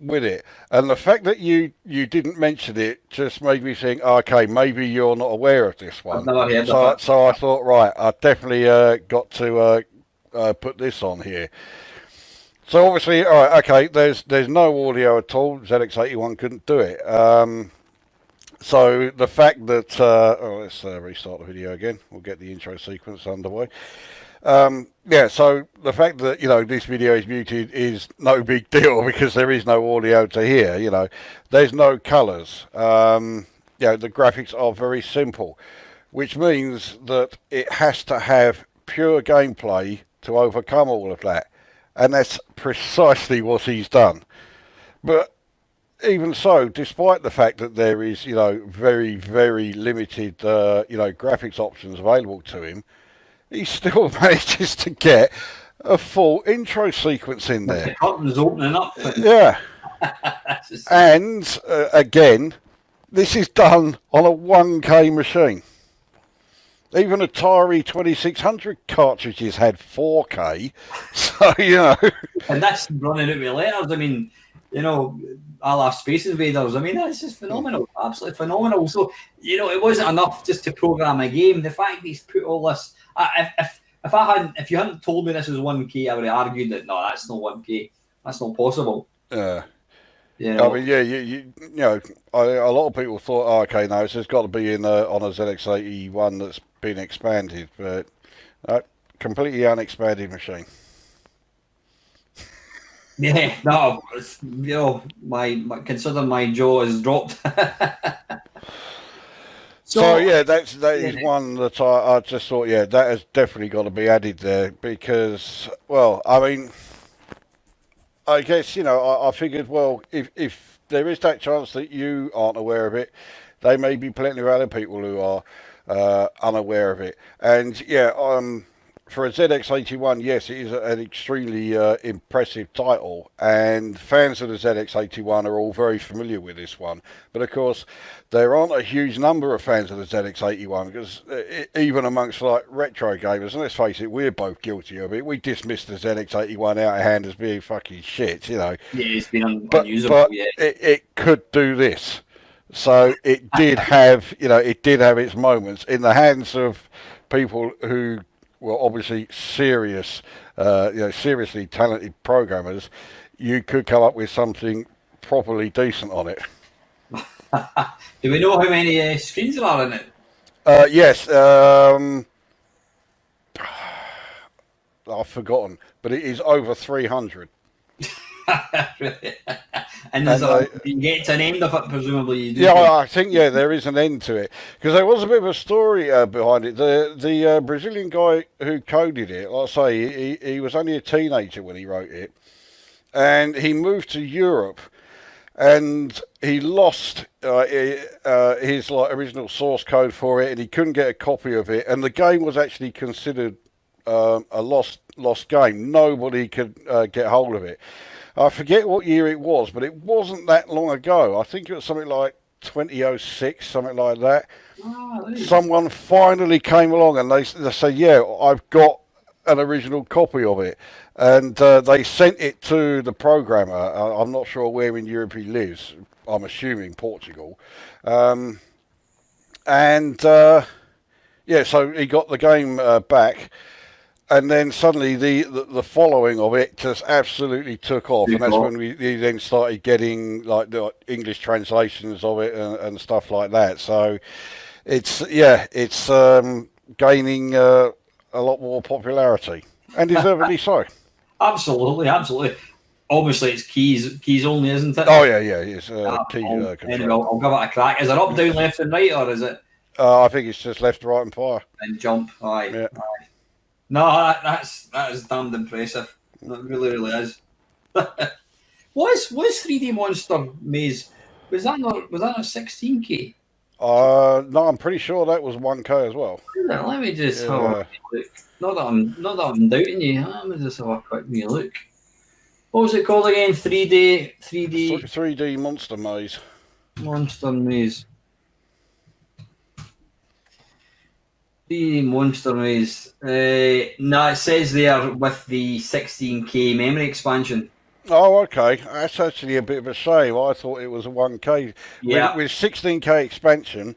with it. And the fact that you didn't mention it just made me think, okay, maybe you're not aware of this one. I've never heard of it. So I thought, right, I definitely got to put this on here. So obviously, all right, okay, there's no audio at all. ZX81 couldn't do it. So the fact that, let's restart the video again. We'll get the intro sequence underway. So the fact that this video is muted is no big deal, because there is no audio to hear. There's no colours. The graphics are very simple, which means that it has to have pure gameplay to overcome all of that, and that's precisely what he's done. But even so, despite the fact that there is very, very limited graphics options available to him, he still manages to get a full intro sequence in there. The curtain's opening up. Yeah. And again, this is done on a 1K machine. Even Atari 2600 cartridges had 4K, so And that's running out with letters. I mean, a la Space Invaders. I mean, that's just phenomenal, absolutely phenomenal. So, it wasn't enough just to program a game. The fact he's put all this, if you hadn't told me this was 1K, I would have argued that no, that's not 1K. That's not possible. I mean, yeah, a lot of people thought, oh, okay, no, it's just got to be on a ZX81 that's been expanded, but completely unexpanded machine. Yeah, no, consider my jaw is dropped. So yeah, that is one that I just thought, yeah, that has definitely got to be added there, because, well, I mean, I guess, I figured, well, if there is that chance that you aren't aware of it, there may be plenty of other people who are unaware of it. And yeah, for a ZX81, yes, it is an extremely impressive title, and fans of the ZX81 are all very familiar with this one. But of course, there aren't a huge number of fans of the ZX81, because even amongst like retro gamers, and let's face it, we're both guilty of it, we dismiss the ZX81 out of hand as being fucking shit, Yeah, it's been unusable. But it could do this. So it did have, its moments in the hands of people who were obviously serious, seriously talented programmers. You could come up with something properly decent on it. Do we know how many screens there are in it? Yes. I've forgotten, but it is over 300. And you get to an end of it, presumably. I think there is an end to it, because there was a bit of a story behind it. The Brazilian guy who coded it, like I say, he was only a teenager when he wrote it, and he moved to Europe, and he lost his original source code for it, and he couldn't get a copy of it, and the game was actually considered a lost game. Nobody could get hold of it. I forget what year it was, but it wasn't that long ago. I think it was something like 2006, something like that. Right. Someone finally came along and they said, yeah, I've got an original copy of it. And they sent it to the programmer. I'm not sure where in Europe he lives. I'm assuming Portugal. Yeah, so he got the game back. And then suddenly the following of it just absolutely took off, and that's when we then started getting like the English translations of it and stuff like that. So it's gaining a lot more popularity, and deservedly so. Absolutely. Obviously, it's keys only, isn't it? Oh yeah, it's key Anyway, control. I'll give it a crack. Is it up, down, left, and right, or is it? I think it's just left, right, and fire. And jump. Aye. Yeah. Aye. No, that is damned impressive. It really is. was 3D Monster Maze? Was that not 16K? No, I'm pretty sure that was 1K as well. Let me just have a look. Not that I'm doubting you. Let me just have a quick wee look. What was it called again? 3D Monster Maze. Monster Maze. 3D Monster Maze. No, it says there with the 16K memory expansion. Oh, okay. That's actually a bit of a shame. I thought it was a 1K. Yeah. With 16K expansion,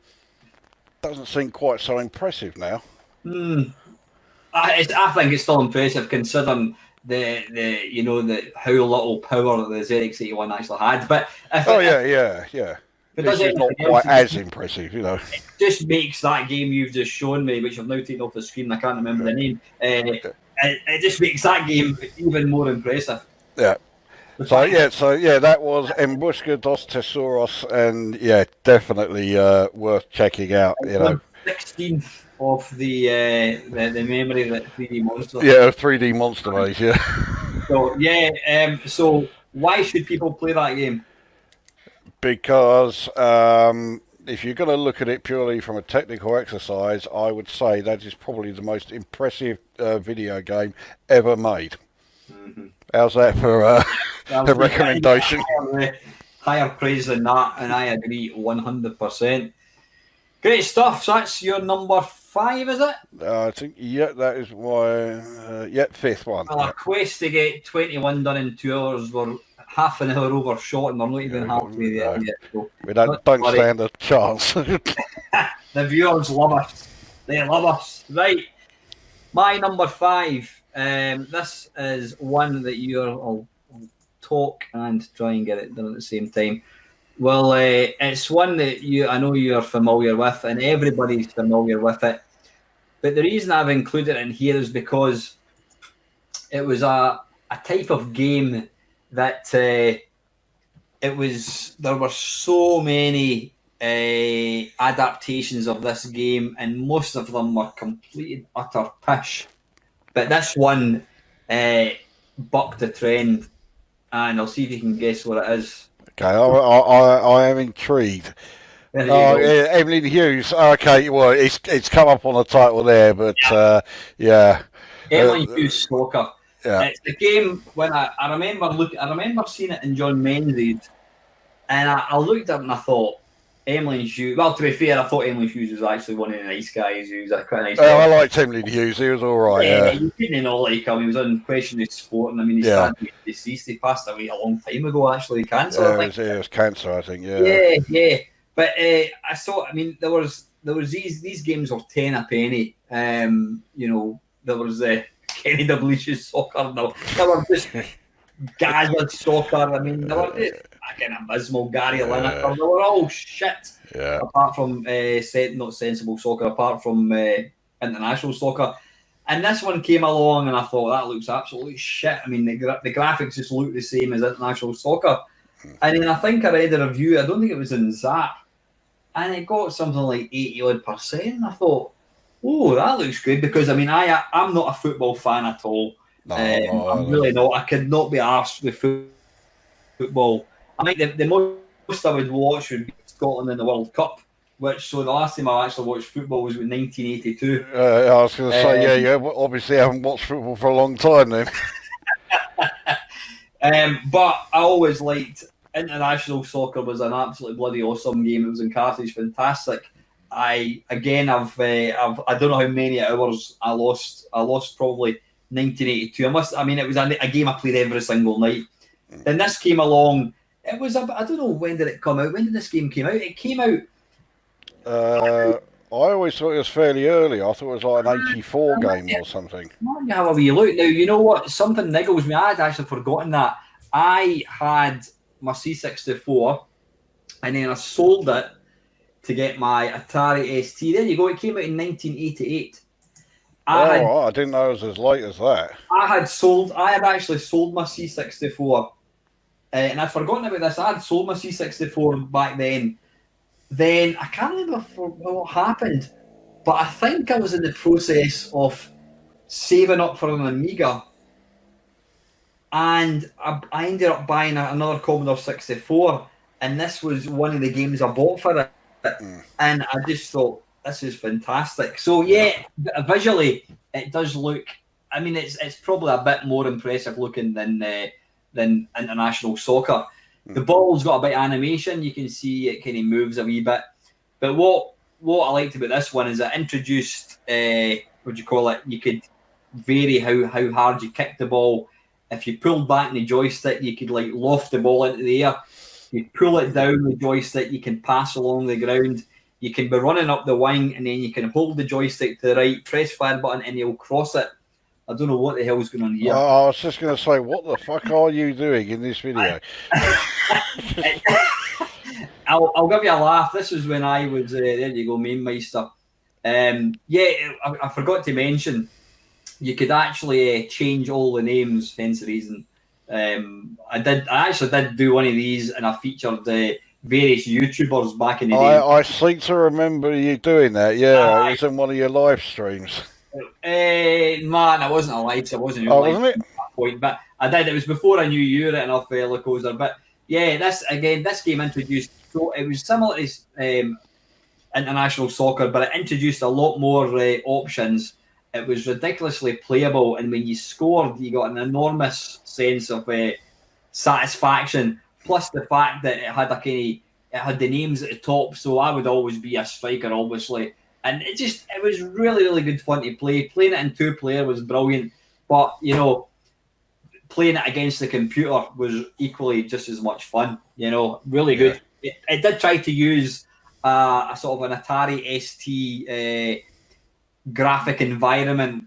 doesn't seem quite so impressive now. I think it's still impressive considering the how little power the ZX81 actually had. But Yeah. It's just not quite as impressive, you know. It just makes that game you've just shown me, which I've now taken off the screen, I can't remember the name. It just makes that game even more impressive. Yeah. So that was Embusca dos Tesouros, and yeah, definitely worth checking out. 16th of the memory that 3D Monster. Yeah, 3D Monster Maze. Yeah. So why should people play that game? Because if you're going to look at it purely from a technical exercise, I would say that is probably the most impressive video game ever made. Mm-hmm. How's that for a recommendation? Higher praise than that, and I agree 100%. Great stuff. So that's your number 5, is it? I think, that is my fifth one. A quest to get 21 done in 2 hours. We're half an hour overshot, and we're not even halfway there yet. So we don't stand a chance. The viewers love us. They love us. Right. My number 5. This is one that I'll talk and try and get it done at the same time. Well, it's one that I know you're familiar with, and everybody's familiar with it. But the reason I've included it in here is because it was a type of game that there were so many adaptations of this game, and most of them were complete and utter pish. But this one bucked the trend, and I'll see if you can guess what it is. Okay, I am intrigued. Emily Hughes. Okay, well, it's come up on the title there, but Emily Hughes Stalker. Yeah. It's the game when I remember seeing it in John Menzies, and I looked up and I thought, Emily Hughes. Well, to be fair, I thought Emily Hughes was actually one of the nice guys. He was quite a nice guy. I liked Emily Hughes. He was all right. Yeah. You didn't know like him. He was on Question of Sport, and I mean, he's deceased. He passed away a long time ago. Actually, cancer. It was cancer, I think. Yeah. Yeah. But I saw. I mean, there was these games were 10 a penny. There was Kenny Dalglish's Soccer. No, there were just Gazza's Soccer. I mean, there were fucking abysmal Gary Lineker. They were all shit. Yeah. Apart from not sensible soccer, apart from international soccer. And this one came along, and I thought that looks absolutely shit. I mean, the graphics just look the same as international soccer. And then I think I read a review. I don't think it was in Zap, and it got something like 80%. I thought, oh, that looks good, because I mean, I'm not a football fan at all. No, I'm really not. I could not be arsed with football. I think the most I would watch would be Scotland in the World Cup, so the last time I actually watched football was in 1982. I was going to say, obviously I haven't watched football for a long time then. But I always liked international soccer was an absolutely bloody awesome game. It was in Carthage, fantastic. I don't know how many hours I lost. I lost probably 1982. I mean, it was a game I played every single night. Then this came along. It was I don't know, when did it come out? When did this game came out? It came out. I always thought it was fairly early. I thought it was like an 84 game or something. Let me have a wee look. Now, you know what? Something niggles me. I had actually forgotten that. I had my C64 and then I sold it to get my Atari ST. There you go. It came out in 1988. I didn't know it was as late as that. I had actually sold my C64. And I'd forgotten about this. I had sold my C64 back then. Then I can't remember what happened, but I think I was in the process of saving up for an Amiga, and I ended up buying another Commodore 64, and this was one of the games I bought for it, and I just thought, this is fantastic. So yeah, visually it does look. I mean, it's probably a bit more impressive looking than international soccer. The ball's got a bit of animation. You can see it kind of moves a wee bit. But what I liked about this one is it introduced, what do you call it? You could vary how hard you kick the ball. If you pulled back the joystick, you could like loft the ball into the air. You pull it down the joystick, you can pass along the ground. You can be running up the wing, and then you can hold the joystick to the right, press fire button, and you'll cross it. I don't know what the hell's going on here. I was just going to say, what the fuck are you doing in this video? I'll give you a laugh. This was when I was, there you go, main meister. I forgot to mention, you could actually change all the names, hence the reason. I actually did do one of these, and I featured various YouTubers back in the day. I seem to remember you doing that, yeah. It was in one of your live streams. Man, I wasn't alive, so I wasn't. Wasn't it? At that point, but I did. It was before I knew you were enough, Lukozer. But yeah, this game introduced. So it was similar to international soccer, but it introduced a lot more options. It was ridiculously playable, and when you scored, you got an enormous sense of satisfaction. Plus the fact that it had the names at the top, so I would always be a striker, obviously. And it was really, really good fun to play. Playing it in 2-player was brilliant, but playing it against the computer was equally just as much fun. Really good. Yeah. It did try to use a sort of an Atari ST graphic environment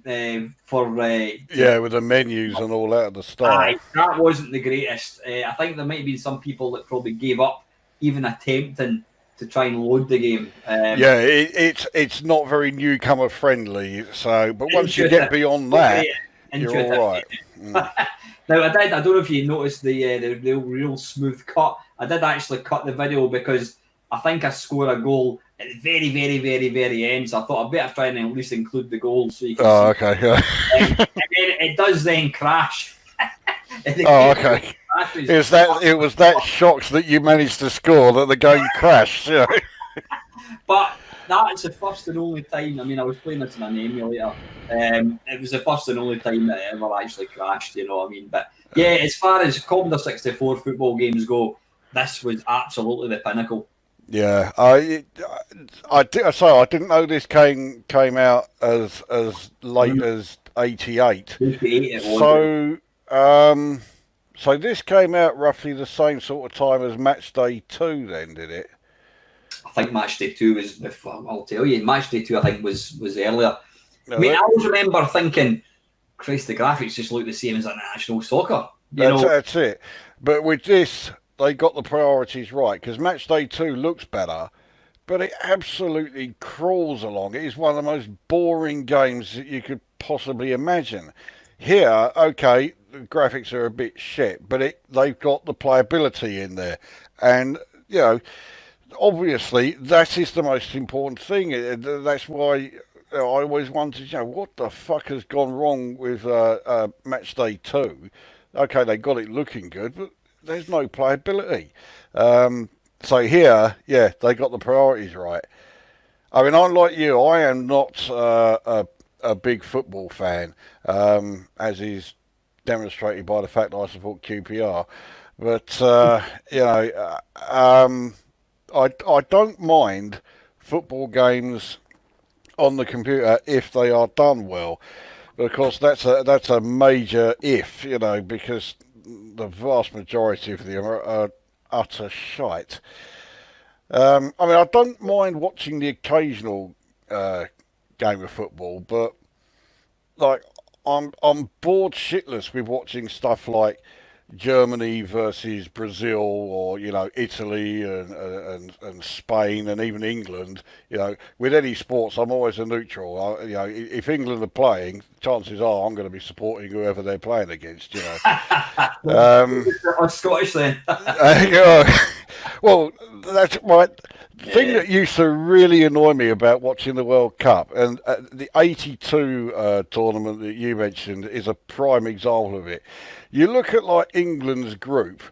for with the menus and all that at the start. That wasn't the greatest. I think there might have been some people that probably gave up even attempting to try and load the game. It's not very newcomer friendly. So, but once you get beyond that, you're all right. Now I don't know if you noticed the real smooth cut. I did actually cut the video because I think I scored a goal at the very, very, very, very end. So I thought I'd better try and at least include the goal so you can see. Okay. And then it does then crash. Okay. It was that shocked that you managed to score that the game crashed. But that's the first and only time. I mean, I was playing this in an emulator. It was the first and only time that it ever actually crashed. You know what I mean? But yeah, as far as Commodore 64 football games go, this was absolutely the pinnacle. Yeah, I didn't know this came out as late as 88. So this came out roughly the same sort of time as Match Day 2, then, did it? I think Match Day 2 was before. I'll tell you, Match Day 2 I think was earlier. I always remember thinking, Christ, the graphics just look the same as international soccer. That's it. But with this, they got the priorities right, because Match Day 2 looks better, but it absolutely crawls along. It is one of the most boring games that you could possibly imagine. Here, okay, the graphics are a bit shit, but they've got the playability in there. And, obviously, that is the most important thing. That's why I always wondered, what the fuck has gone wrong with Match Day 2? Okay, they got it looking good, but there's no playability. So here, they got the priorities right. I mean, I'm like you. I am not a big football fan, as is demonstrated by the fact that I support QPR. But I don't mind football games on the computer if they are done well. But of course, that's a major if, because the vast majority of them are utter shite. I don't mind watching the occasional game of football, but like I'm bored shitless with watching stuff like Germany versus Brazil, or Italy and Spain and even England. With any sports, I'm always a neutral. If England are playing, chances are I'm going to be supporting whoever they're playing against. I'm Scottish then. Well, that's right. The thing that used to really annoy me about watching the World Cup, and the '82 tournament that you mentioned is a prime example of it. You look at like England's group,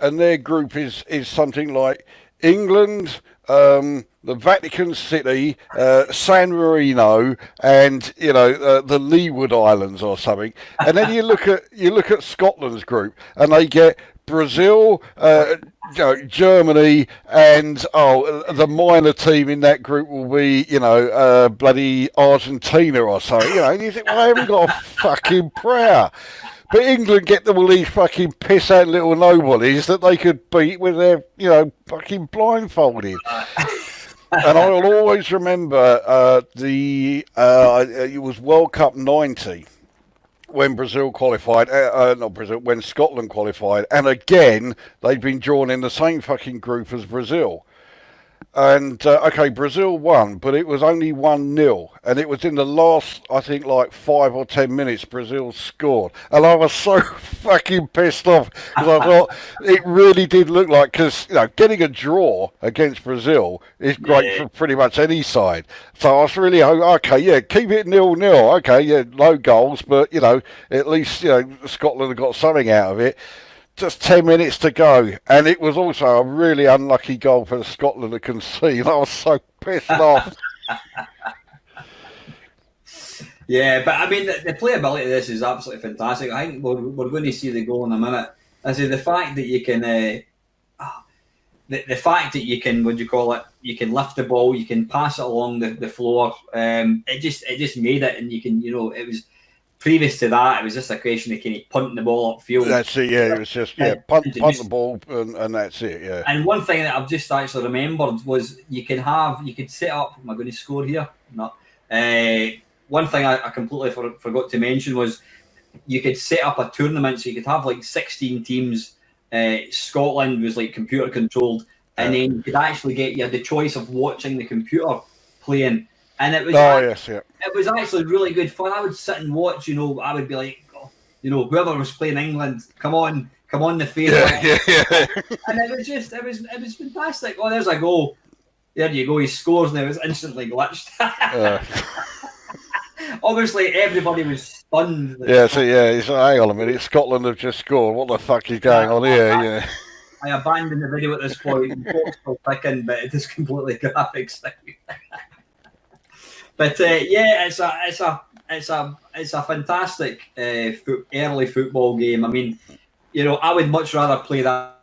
and their group is something like England, the Vatican City, San Marino, and the Leeward Islands or something. And then you look at Scotland's group, and they get Brazil, Germany, and the minor team in that group will be bloody Argentina or something. And you think, well, they haven't got a fucking prayer. But England get them all these fucking piss out little nobodies that they could beat with their, fucking blindfolded. And I will always remember it was World Cup '90 when Brazil qualified, when Scotland qualified, and again they'd been drawn in the same fucking group as Brazil. And Brazil won, but it was only 1-0, and it was in the last, I think, like 5 or 10 minutes Brazil scored, and I was so fucking pissed off because I thought it really did look like, because getting a draw against Brazil is great for pretty much any side. So I was really keep it 0-0. No goals, but at least Scotland have got something out of it. Just 10 minutes to go, and it was also a really unlucky goal for Scotland to concede. I was so pissed off. Yeah, but I mean, the playability of this is absolutely fantastic. I think we're going to see the goal in a minute. I say the fact that you can, the fact that you can, what do you call it? You can lift the ball, you can pass it along the floor. It just made it, and you can, it was. Previous to that, it was just a question of kind of punting the ball upfield. That's it, yeah. It was just, punt the ball, and that's it, yeah. And one thing that I've just actually remembered was you could set up, am I going to score here? No. One thing I completely forgot to mention was you could set up a tournament, so you could have like 16 teams. Scotland was like computer controlled, and then you could actually get the choice of watching the computer playing. And it was it was actually really good fun. I would sit and watch, I would be like, whoever was playing England, come on the field. Yeah. And it was fantastic. Oh, there's a goal. There you go, he scores, and it was instantly glitched. Obviously, everybody was stunned. It's hang on a minute, Scotland have just scored. What the fuck is going on here? Yeah. I abandoned the video at this point. The clock's still ticking, but it is completely graphics. But it's a fantastic early football game. I mean, I would much rather play that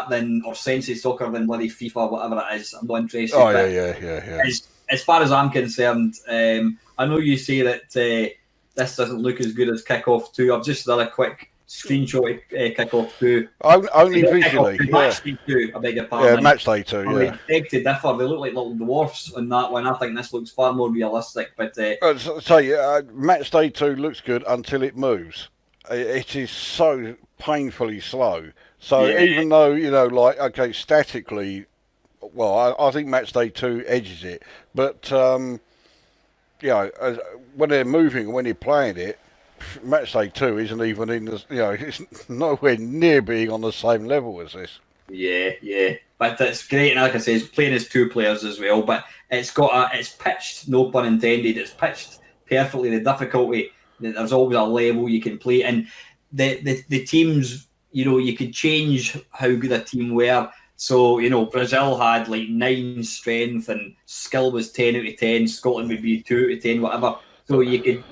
than or Sensei Soccer than bloody FIFA, whatever it is. I'm not interested. Oh yeah. As far as I'm concerned, I know you say that this doesn't look as good as Kickoff 2. I've just done a quick screenshot Kickoff 2. Only visually. Match Day 2, I beg your pardon. Yeah, Match Day 2, yeah. Beg to differ. They look like little dwarfs on that one. I think this looks far more realistic. But Match Day 2 looks good until it moves. It is so painfully slow. So even though, statically, well, I think Match Day 2 edges it. But, when they're moving, when you're playing it, Match Day 2 isn't even in the, it's nowhere near being on the same level as this. Yeah. But it's great, and like I say, it's playing as two players as well. But it's pitched, no pun intended, it's pitched perfectly. The difficulty, there's always a level you can play, and the teams, you could change how good a team were. So, Brazil had like 9 strength and skill was 10 out of 10. Scotland would be 2 out of 10, whatever. So you could,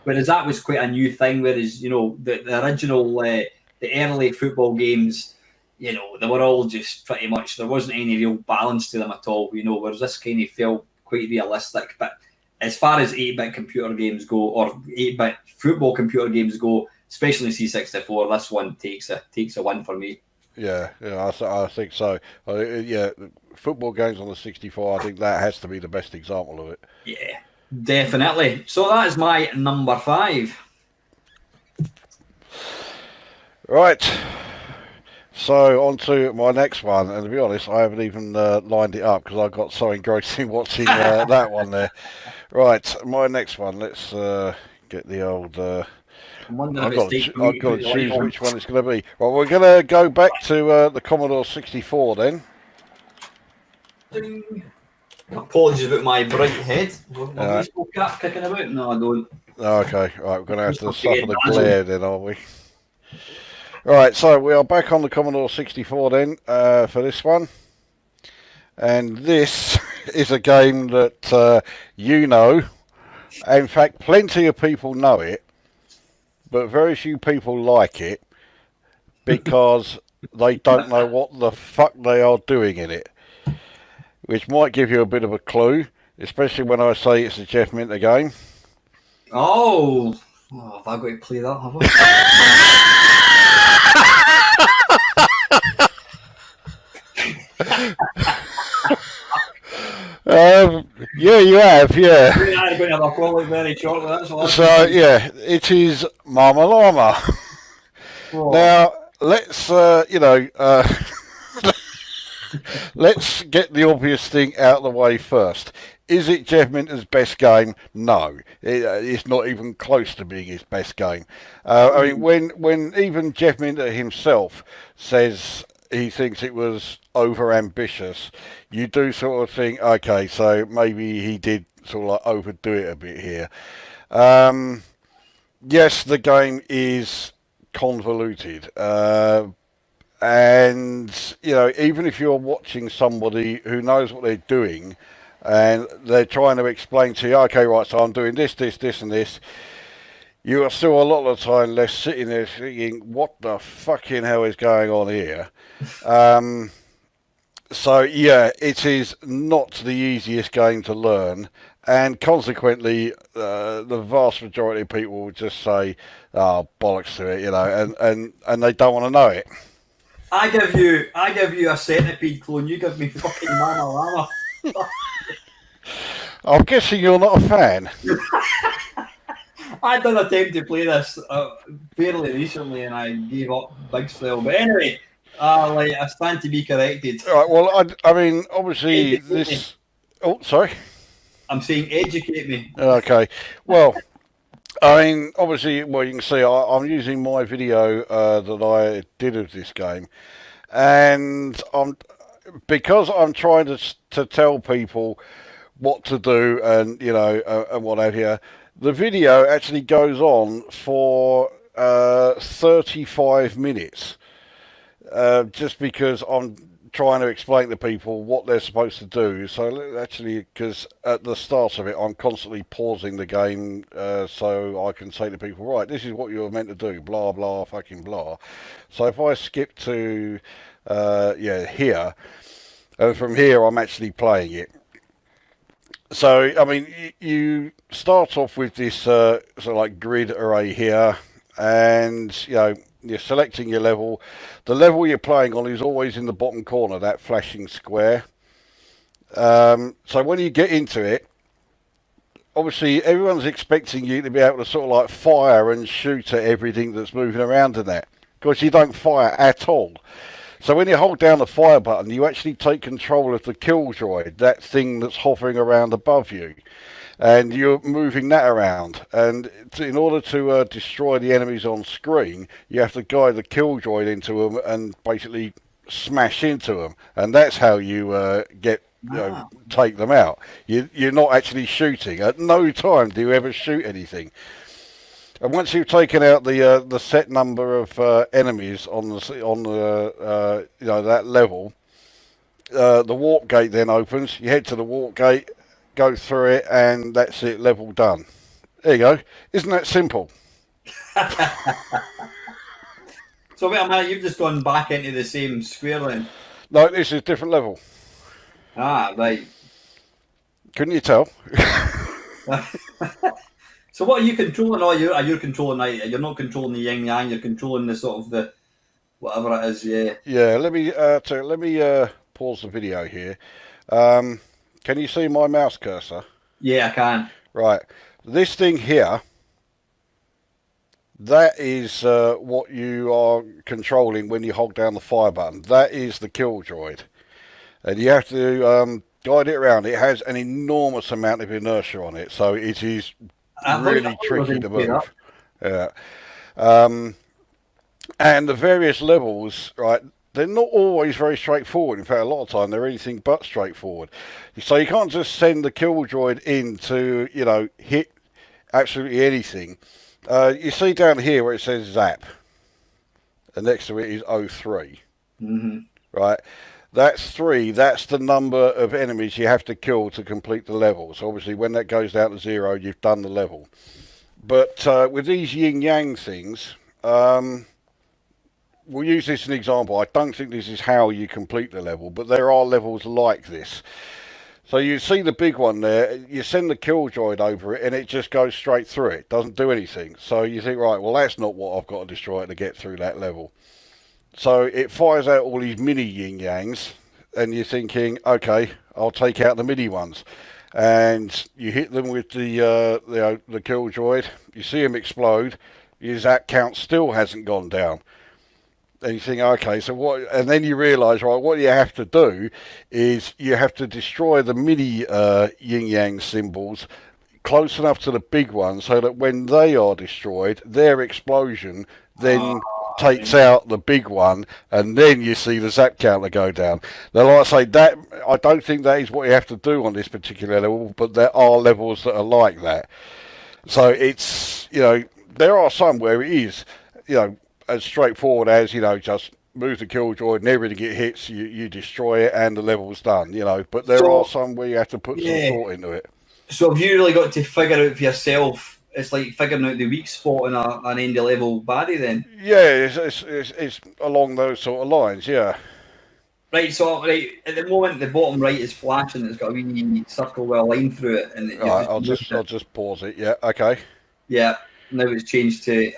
whereas that was quite a new thing. Whereas the original, the early football games, they were all just pretty much, there wasn't any real balance to them at all. Whereas this kind of felt quite realistic. But as far as 8-bit computer games go, or 8-bit football computer games go, especially C64, this one takes a win for me. Yeah, I think so. Yeah, football games on the 64, I think that has to be the best example of it. Yeah, definitely. So that is my number 5. Right. So on to my next one, and to be honest, I haven't even lined it up because I got so engrossing watching that one there. Right, my next one. Let's get the old. I've got to choose which one it's going to be. Well, we're going to go back to the Commodore 64 then. Apologies about my bright head. Have you still cat kicking about? No, I don't. Okay, right, we're going to have to suffer the glare then, aren't we? Right, so we are back on the Commodore 64 then for this one. And this is a game that in fact, plenty of people know it, but very few people like it because they don't know what the fuck they are doing in it. Which might give you a bit of a clue, especially when I say it's a Jeff Minter game. Oh, have I got to play that, have I? Yeah, you have, yeah. I'm going to have a quality very shortly. So, yeah, it is Mama Llama. Oh. Now, let's, let's get the obvious thing out of the way first. Is it Jeff Minter's best game? No, it's not even close to being his best game. I mean, when even Jeff Minter himself says he thinks it was over-ambitious, you do sort of think, okay, so maybe he did sort of like overdo it a bit here. Yes, the game is convoluted. And, even if you're watching somebody who knows what they're doing and they're trying to explain to you, okay, right, so I'm doing this, and this, you are still a lot of the time left sitting there thinking, what the fucking hell is going on here? So, yeah, it is not the easiest game to learn. And consequently, the vast majority of people will just say, oh, bollocks to it, and they don't want to know it. I give you a centipede clone. You give me fucking Mama Llama. I'm guessing you're not a fan. I did attempt to play this fairly recently, and I gave up big style. But anyway, I stand to be corrected. All right. Well, I mean, obviously this. Me. Oh, sorry. I'm saying educate me. Okay. Well. I mean, obviously, you can see I'm using my video that I did of this game, and because I'm trying to tell people what to do and and what have you. The video actually goes on for 35 minutes, just because I'm trying to explain to people what they're supposed to do. So actually, because at the start of it, I'm constantly pausing the game so I can say to people, right, this is what you're meant to do, blah, blah, fucking blah. So if I skip to, here, and from here I'm actually playing it. So, I mean, you start off with this sort of like grid array here, and, you're selecting your level. The level you're playing on is always in the bottom corner, that flashing square. So when you get into it, obviously everyone's expecting you to be able to sort of like fire and shoot at everything that's moving around in that. Because you don't fire at all. So when you hold down the fire button, you actually take control of the kill droid, that thing that's hovering around above you. And you're moving that around, and in order to destroy the enemies on screen, you have to guide the kill droid into them and basically smash into them, and that's how you take them out. You're not actually shooting. At no time do you ever shoot anything. And once you've taken out the set number of enemies on the that level, the warp gate then opens. You head to the warp gate, go through it, and that's it, level done. There you go. Isn't that simple? So wait a minute, you've just gone back into the same square then? No, this is a different level. Ah, right. Couldn't you tell? So what are you controlling? Oh, you're controlling. You're not controlling the yin yang. You're controlling the sort of the whatever it is. Yeah. Yeah. Let me pause the video here. Can you see my mouse cursor? Yeah, I can. Right. This thing here. That is what you are controlling when you hold down the fire button. That is the kill droid. And you have to guide it around. It has an enormous amount of inertia on it, so it is really tricky to move. Yeah. And the various levels, right, they're not always very straightforward. In fact, a lot of time they're anything but straightforward. So you can't just send the kill droid in to, hit absolutely anything. You see down here where it says Zap, and next to it is 03. Mm-hmm. Right? That's 3. That's the number of enemies you have to kill to complete the level. So obviously when that goes down to 0, you've done the level. But with these yin-yang things, we'll use this as an example. I don't think this is how you complete the level, but there are levels like this. So you see the big one there, you send the kill droid over it and it just goes straight through it. Doesn't do anything. So you think, right, well that's not what I've got to destroy to get through that level. So it fires out all these mini yin-yangs and you're thinking, okay, I'll take out the mini ones. And you hit them with the kill droid, you see them explode, your zap count still hasn't gone down. And you think, okay, so what? And then you realise, right, what you have to do is you have to destroy the mini yin-yang symbols close enough to the big ones so that when they are destroyed, their explosion then takes out the big one, and then you see the zap counter go down. Now, like I say, that I don't think that is what you have to do on this particular level, but there are levels that are like that. So it's, there are some where it is, as straightforward as, just move the kill droid and everything it hits, you destroy it and the level's done, But there are some where you have to put some thought into it. So have you really got to figure out for yourself, it's like figuring out the weak spot in an end of level baddie then? Yeah, it's along those sort of lines, yeah. Right, so at the moment the bottom right is flashing, it's got a wee circle with a line through it. And right, I'll just pause it, yeah, okay. Yeah, now it's changed to,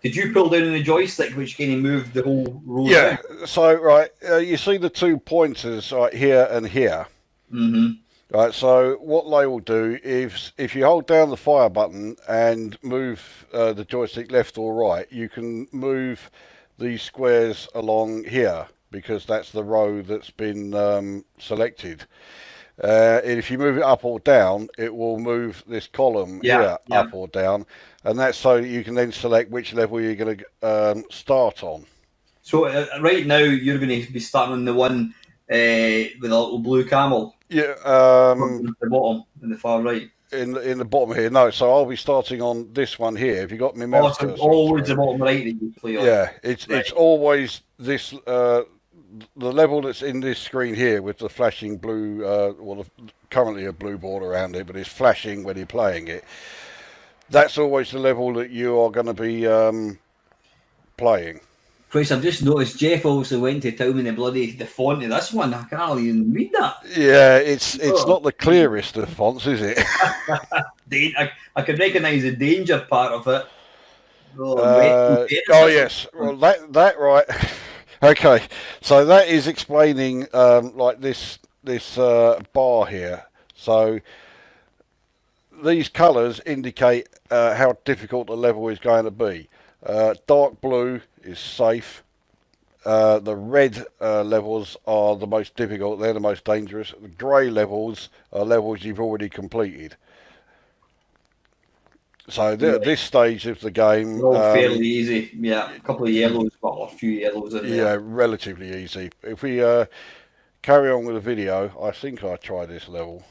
did you pull down on the joystick which kind of moved the whole row? Yeah, down? So right, you see the 2 pointers right here and here. Mm-hmm. Right, so what they will do is if you hold down the fire button and move the joystick left or right, you can move these squares along here because that's the row that's been selected. And if you move it up or down, it will move this column here up or down, and that's so that you can then select which level you're going to start on. So right now you're going to be starting on the one with a little blue camel. Yeah, the bottom in the far right. In the bottom here, no. So I'll be starting on this one here. Have you got me mouse cursor? Always the bottom right that you play on. Yeah, it's always this. The level that's in this screen here with the flashing blue, currently a blue border around it, but it's flashing when you're playing it. That's always the level that you are going to be playing. Chris, I've just noticed Jeff also went to town with the font of this one. I can't even read that. Yeah, it's not the clearest of fonts, is it? I can recognise the danger part of it. Yes. Well, that right. Okay, so that is explaining like this bar here. So these colours indicate how difficult the level is going to be. Dark blue is safe. The red levels are the most difficult. They're the most dangerous. The grey levels are levels you've already completed. So this stage of the game, fairly easy. Yeah, a couple of yellows, but a few yellows in there. Yeah, relatively easy. If we carry on with the video, I think I try this level.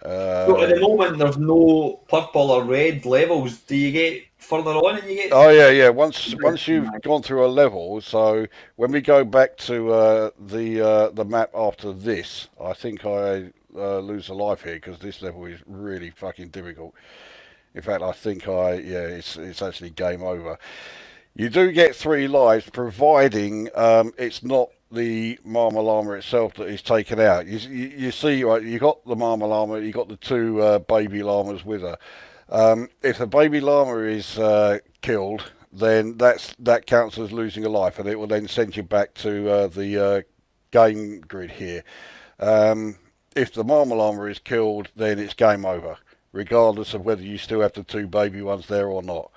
So at the moment, there's no purple or red levels. Do you get further on and you get? Oh yeah. Once you've gone through a level, so when we go back to the map after this, I think I lose a life here because this level is really fucking difficult. In fact, I think it's actually game over. You do get 3 lives, providing it's not the Marma Llama itself that is taken out. You see, right, you got the Marma Llama, you got the 2 baby llamas with her. If the baby llama is killed, then that counts as losing a life, and it will then send you back to the game grid here. If the Marma Llama is killed, then it's game over, regardless of whether you still have the 2 baby ones there or not.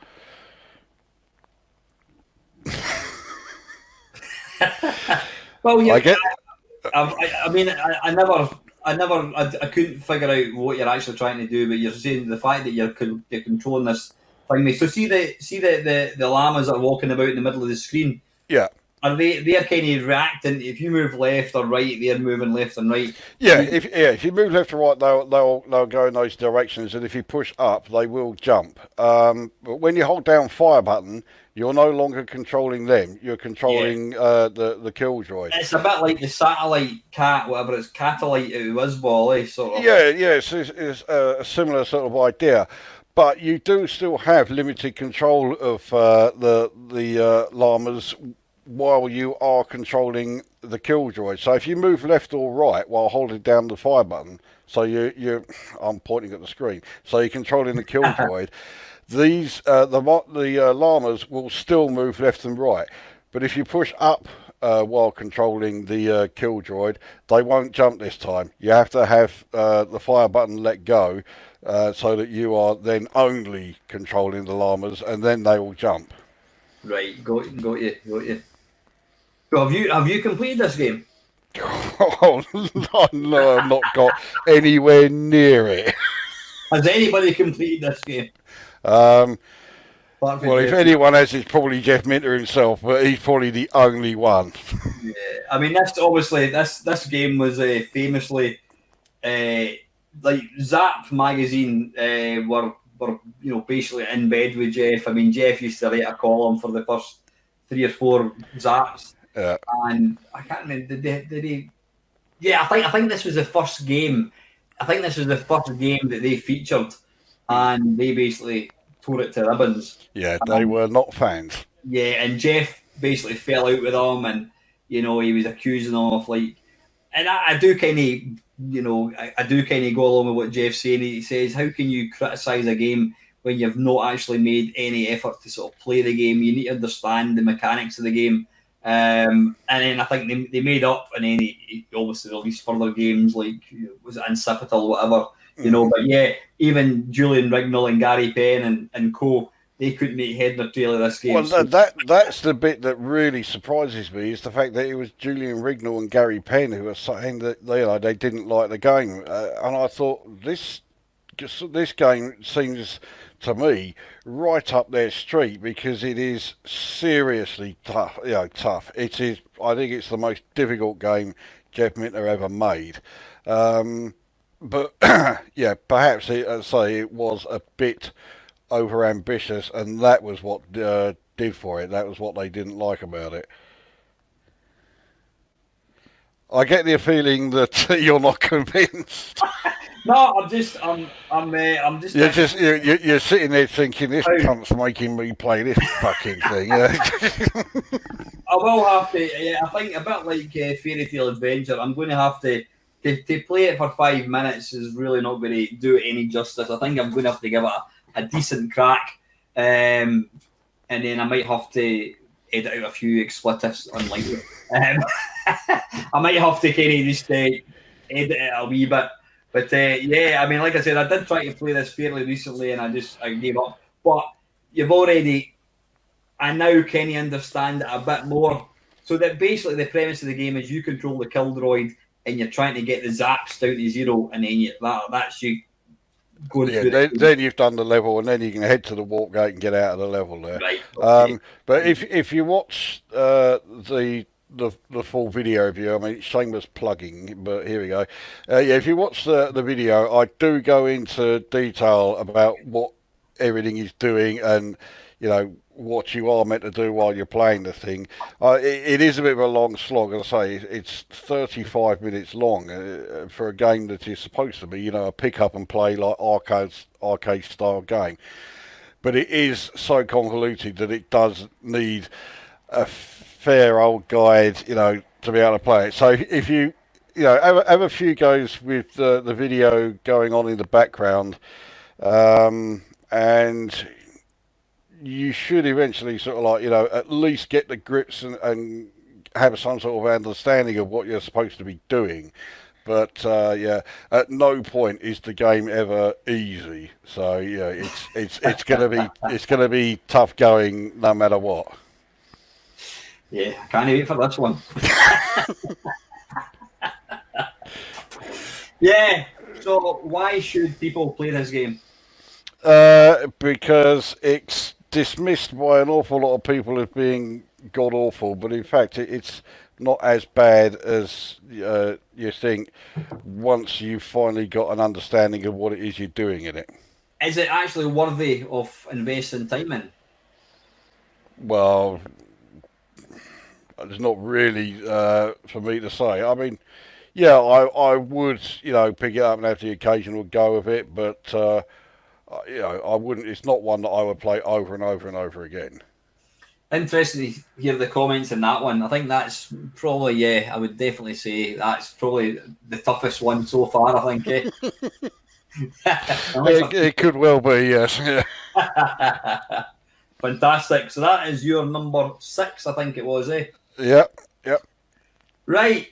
Well, yeah, I get. I mean, I couldn't figure out what you're actually trying to do, but you're saying the fact that you're controlling this thing. So see the llamas that are walking about in the middle of the screen. Yeah. Are they're kind of reacting? If you move left or right, they're moving left and right. Yeah, if you move left or right, they'll go in those directions, and if you push up, they will jump. But when you hold down fire button, you're no longer controlling them. You're controlling the kill droid. It's a bit like the satellite cat, whatever it's Catalite out of Wizzball, sort of. Yeah, it's a similar sort of idea. But you do still have limited control of the llamas while you are controlling the kill droid. So if you move left or right while holding down the fire button, so I'm pointing at the screen, so you're controlling the kill droid, the llamas will still move left and right. But if you push up while controlling the kill droid, they won't jump this time. You have to have the fire button let go so that you are then only controlling the llamas, and then they will jump. Right, got you. So have you completed this game? Oh no, I've not got anywhere near it. Has anybody completed this game? Well, if anyone has, it's probably Jeff Minter himself, but he's probably the only one. Yeah, I mean, this game was famously like Zap magazine were basically in bed with Jeff. I mean, Jeff used to write a column for the first 3 or 4 Zaps. Yeah. And I can't remember. Did he? Yeah, I think this was the first game. I think this was the first game that they featured, and they basically tore it to ribbons. Yeah, they were not fans. Yeah, and Jeff basically fell out with them, and he was accusing them of like. And I do kind of, I do kind of go along with what Jeff's saying. He says, "How can you criticise a game when you've not actually made any effort to sort of play the game? You need to understand the mechanics of the game." And then I think they made up, and then he obviously released further games like was it Incipital or whatever, But yeah, even Julian Rignall and Gary Penn and co, they couldn't make head nor tail of this game. Well, that's the bit that really surprises me, is the fact that it was Julian Rignall and Gary Penn who were saying that they didn't like the game, and I thought this game seems to me right up their street, because it is seriously tough. Tough. It is. I think it's the most difficult game Jeff Minter ever made. But yeah, perhaps it was a bit over ambitious, and that was what did for it. That was what they didn't like about it. I get the feeling that you're not convinced. No, I'm just. You're sitting there thinking, this cunt's making me play this fucking thing. I will have to. Yeah, I think a bit like Fairy Tale Adventure. I'm going to have to play it for 5 minutes is really not going to do it any justice. I think I'm going to have to give it a decent crack, and then I might have to edit out a few expletives, unlikely. I might have to kind of just edit it a wee bit. But yeah, I mean, like I said, I did try to play this fairly recently, and I gave up. But I now kind of understand it a bit more. So that basically the premise of the game is you control the kill droid, and you're trying to get the zaps down to 0, and then that's you going through. Then you've done the level, and then you can head to the warp gate and get out of the level there. Right. Okay. But if you watch the full video review, I mean, shameless plugging, but here we go. If you watch the video, I do go into detail about what everything is doing, and what you are meant to do while you're playing the thing. It is a bit of a long slog, as I say. It's 35 minutes long for a game that is supposed to be, a pick up and play like arcade style game. But it is so convoluted that it does need a fair old guide, to be able to play it. So if you, have a few goes with the video going on in the background, and you should eventually sort of like, at least get the grips and have some sort of understanding of what you're supposed to be doing. But at no point is the game ever easy. So it's gonna be tough going no matter what. Yeah, I can't wait for this one. Yeah. So why should people play this game? Because it's dismissed by an awful lot of people as being god awful, but in fact it's not as bad as you think once you've finally got an understanding of what it is you're doing in it. Is it actually worthy of investing time in? Well, it's not really for me to say. I mean, yeah, I would, pick it up and have the occasional go of it, but I wouldn't. It's not one that I would play over and over and over again. Interesting to hear the comments in that one. I think that's probably, I would definitely say that's probably the toughest one so far, I think. It could well be, yes. Fantastic. So that is your number 6, I think it was, eh? Yep. Right.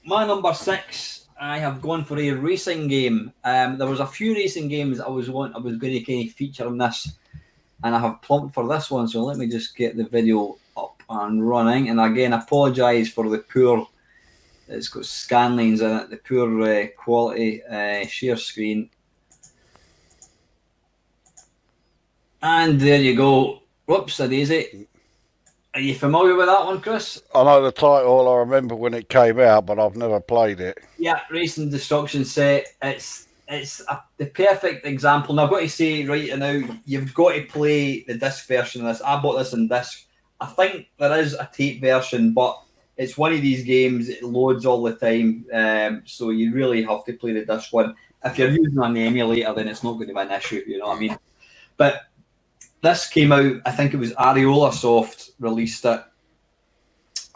My number 6, I have gone for a racing game. There was a few racing games I was going to kind of feature on this, and I have plumped for this one. So let me just get the video up and running. And again, apologise for the poor. It's got scan lines in it. The poor quality share screen. And there you go. Whoops, a daisy. Are you familiar with that one, Chris? I know the title. I remember when it came out, but I've never played it. Yeah, Racing Destruction Set. It's the perfect example. Now, I've got to say right now, you've got to play the disc version of this. I bought this in disc. I think there is a tape version, but it's one of these games. It loads all the time, so you really have to play the disc one. If you're using an emulator, then it's not going to be an issue. You know what I mean? But this came out, I think it was Areola Soft released it,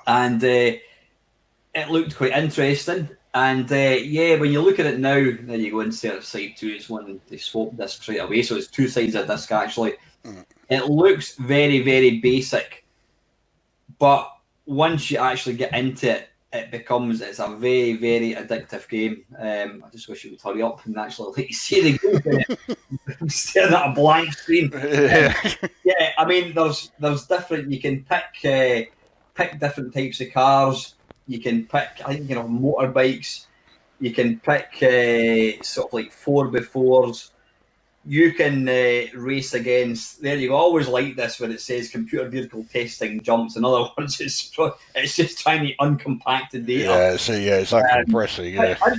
and it looked quite interesting. And when you look at it now, there you go, insert side 2. It's one they swap discs straight away, so it's 2 sides of disc actually. It looks very, very basic, but once you actually get into it, it's a very, very addictive game. I just wish you would hurry up and actually let you see the game. I'm staring at a blank screen. I mean, there's different. You can pick different types of cars. You can pick, I think, motorbikes. You can pick sort of like 4x4s. You can race against. There you go. I always like this when it says computer vehicle testing jumps. In other words, it's just trying to uncompact the data. It's uncompressing.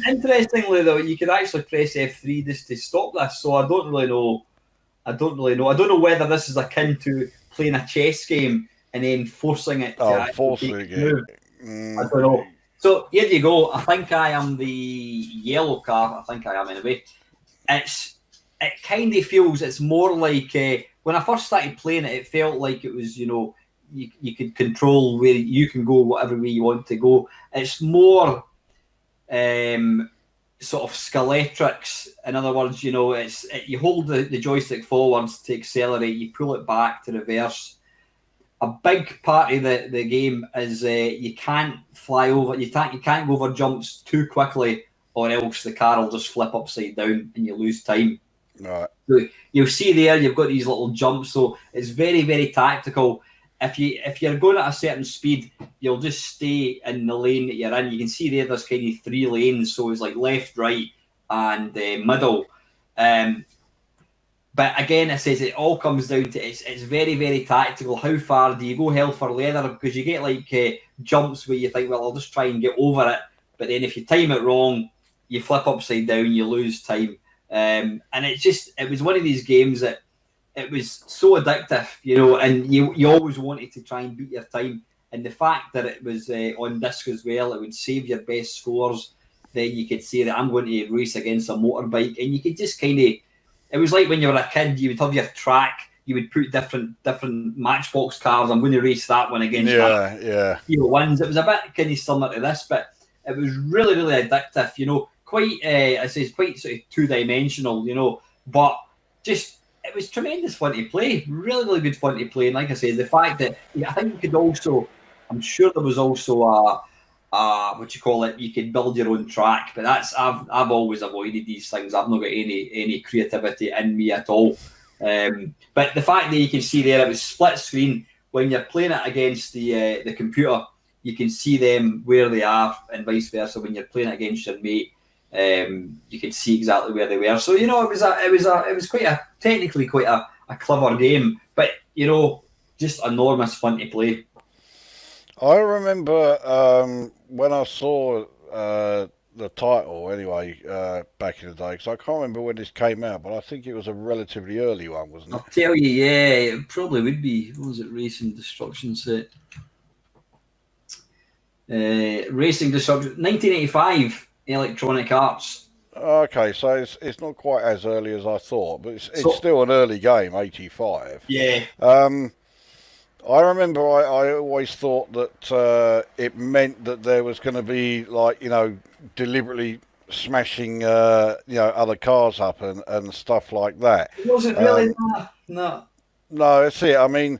Interestingly, though, you can actually press F3 just to stop this. So I don't really know. I don't know whether this is akin to playing a chess game and then forcing it. I don't know. So here you go. I think I am the yellow car. I think I am anyway. It kind of feels, it's more like when I first started playing it, it felt like it was, you could control where you can go whatever way you want to go. It's more sort of skeletrics. In other words, you hold the joystick forwards to accelerate, you pull it back to reverse. A big part of the game is you can't fly over, you can't go over jumps too quickly, or else the car will just flip upside down and you lose time. Right. So you'll see there, you've got these little jumps, so it's very, very tactical. If you're going at a certain speed, you'll just stay in the lane that you're in. You can see there's kind of 3 lanes, so it's like left, right, and middle. But again, it says it all comes down to it's very, very tactical. How far do you go hell for leather? Because you get like jumps where you think, well, I'll just try and get over it. But then if you time it wrong, you flip upside down, you lose time. And it was one of these games that it was so addictive, you know, and you always wanted to try and beat your time. And the fact that it was on disc as well, it would save your best scores. Then you could say that I'm going to race against a motorbike, and you could just kind of. It was like when you were a kid, you would have your track. You would put different Matchbox cars. I'm going to race that one against that. Yeah. Ones. It was a bit kind of similar to this, but it was really, really addictive. You know, quite. I say quite sort of 2-dimensional. You know, but just. It was tremendous fun to play, really, really good fun to play. And like I said, the fact that I think you could also, I'm sure there was also what you call it, you could build your own track. But that's I've always avoided these things. I've not got any creativity in me at all. But the fact that you can see there, it was split screen when you're playing it against the computer. You can see them where they are, and vice versa. When you're playing it against your mate, you can see exactly where they were. So you know, it was technically quite a clever game, but you know, just enormous fun to play. I remember when I saw the title anyway back in the day, because I can't remember when this came out, but I think it was a relatively early one, wasn't it? I'll tell you, yeah, it probably would be. What was it? Racing Destruction Set. Racing Destruction, 1985. Electronic Arts. Okay, so it's not quite as early as I thought, but it's still an early game, 85. Yeah. I remember I always thought that it meant that there was going to be, like, you know, deliberately smashing, other cars up and stuff like that. It wasn't really that. No. No, that's it. I mean,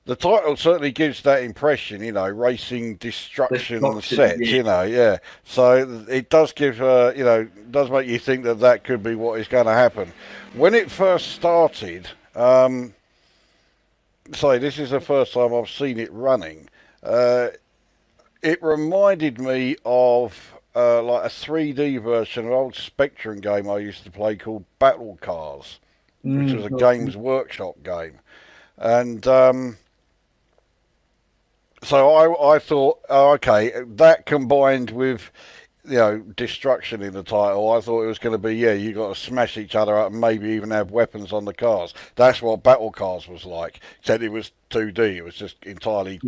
the title certainly gives that impression, you know, racing destruction set, yeah. you know, yeah. So it does give, does make you think that could be what is going to happen. When it first started, this is the first time I've seen it running. It reminded me of like a 3D version of an old Spectrum game I used to play called Battle Cars, which was a Games Workshop game. And so I thought, okay, that combined with, you know, destruction in the title, I thought it was going to be, you got to smash each other up and maybe even have weapons on the cars. That's what Battle Cars was like, except it was 2D. It was just entirely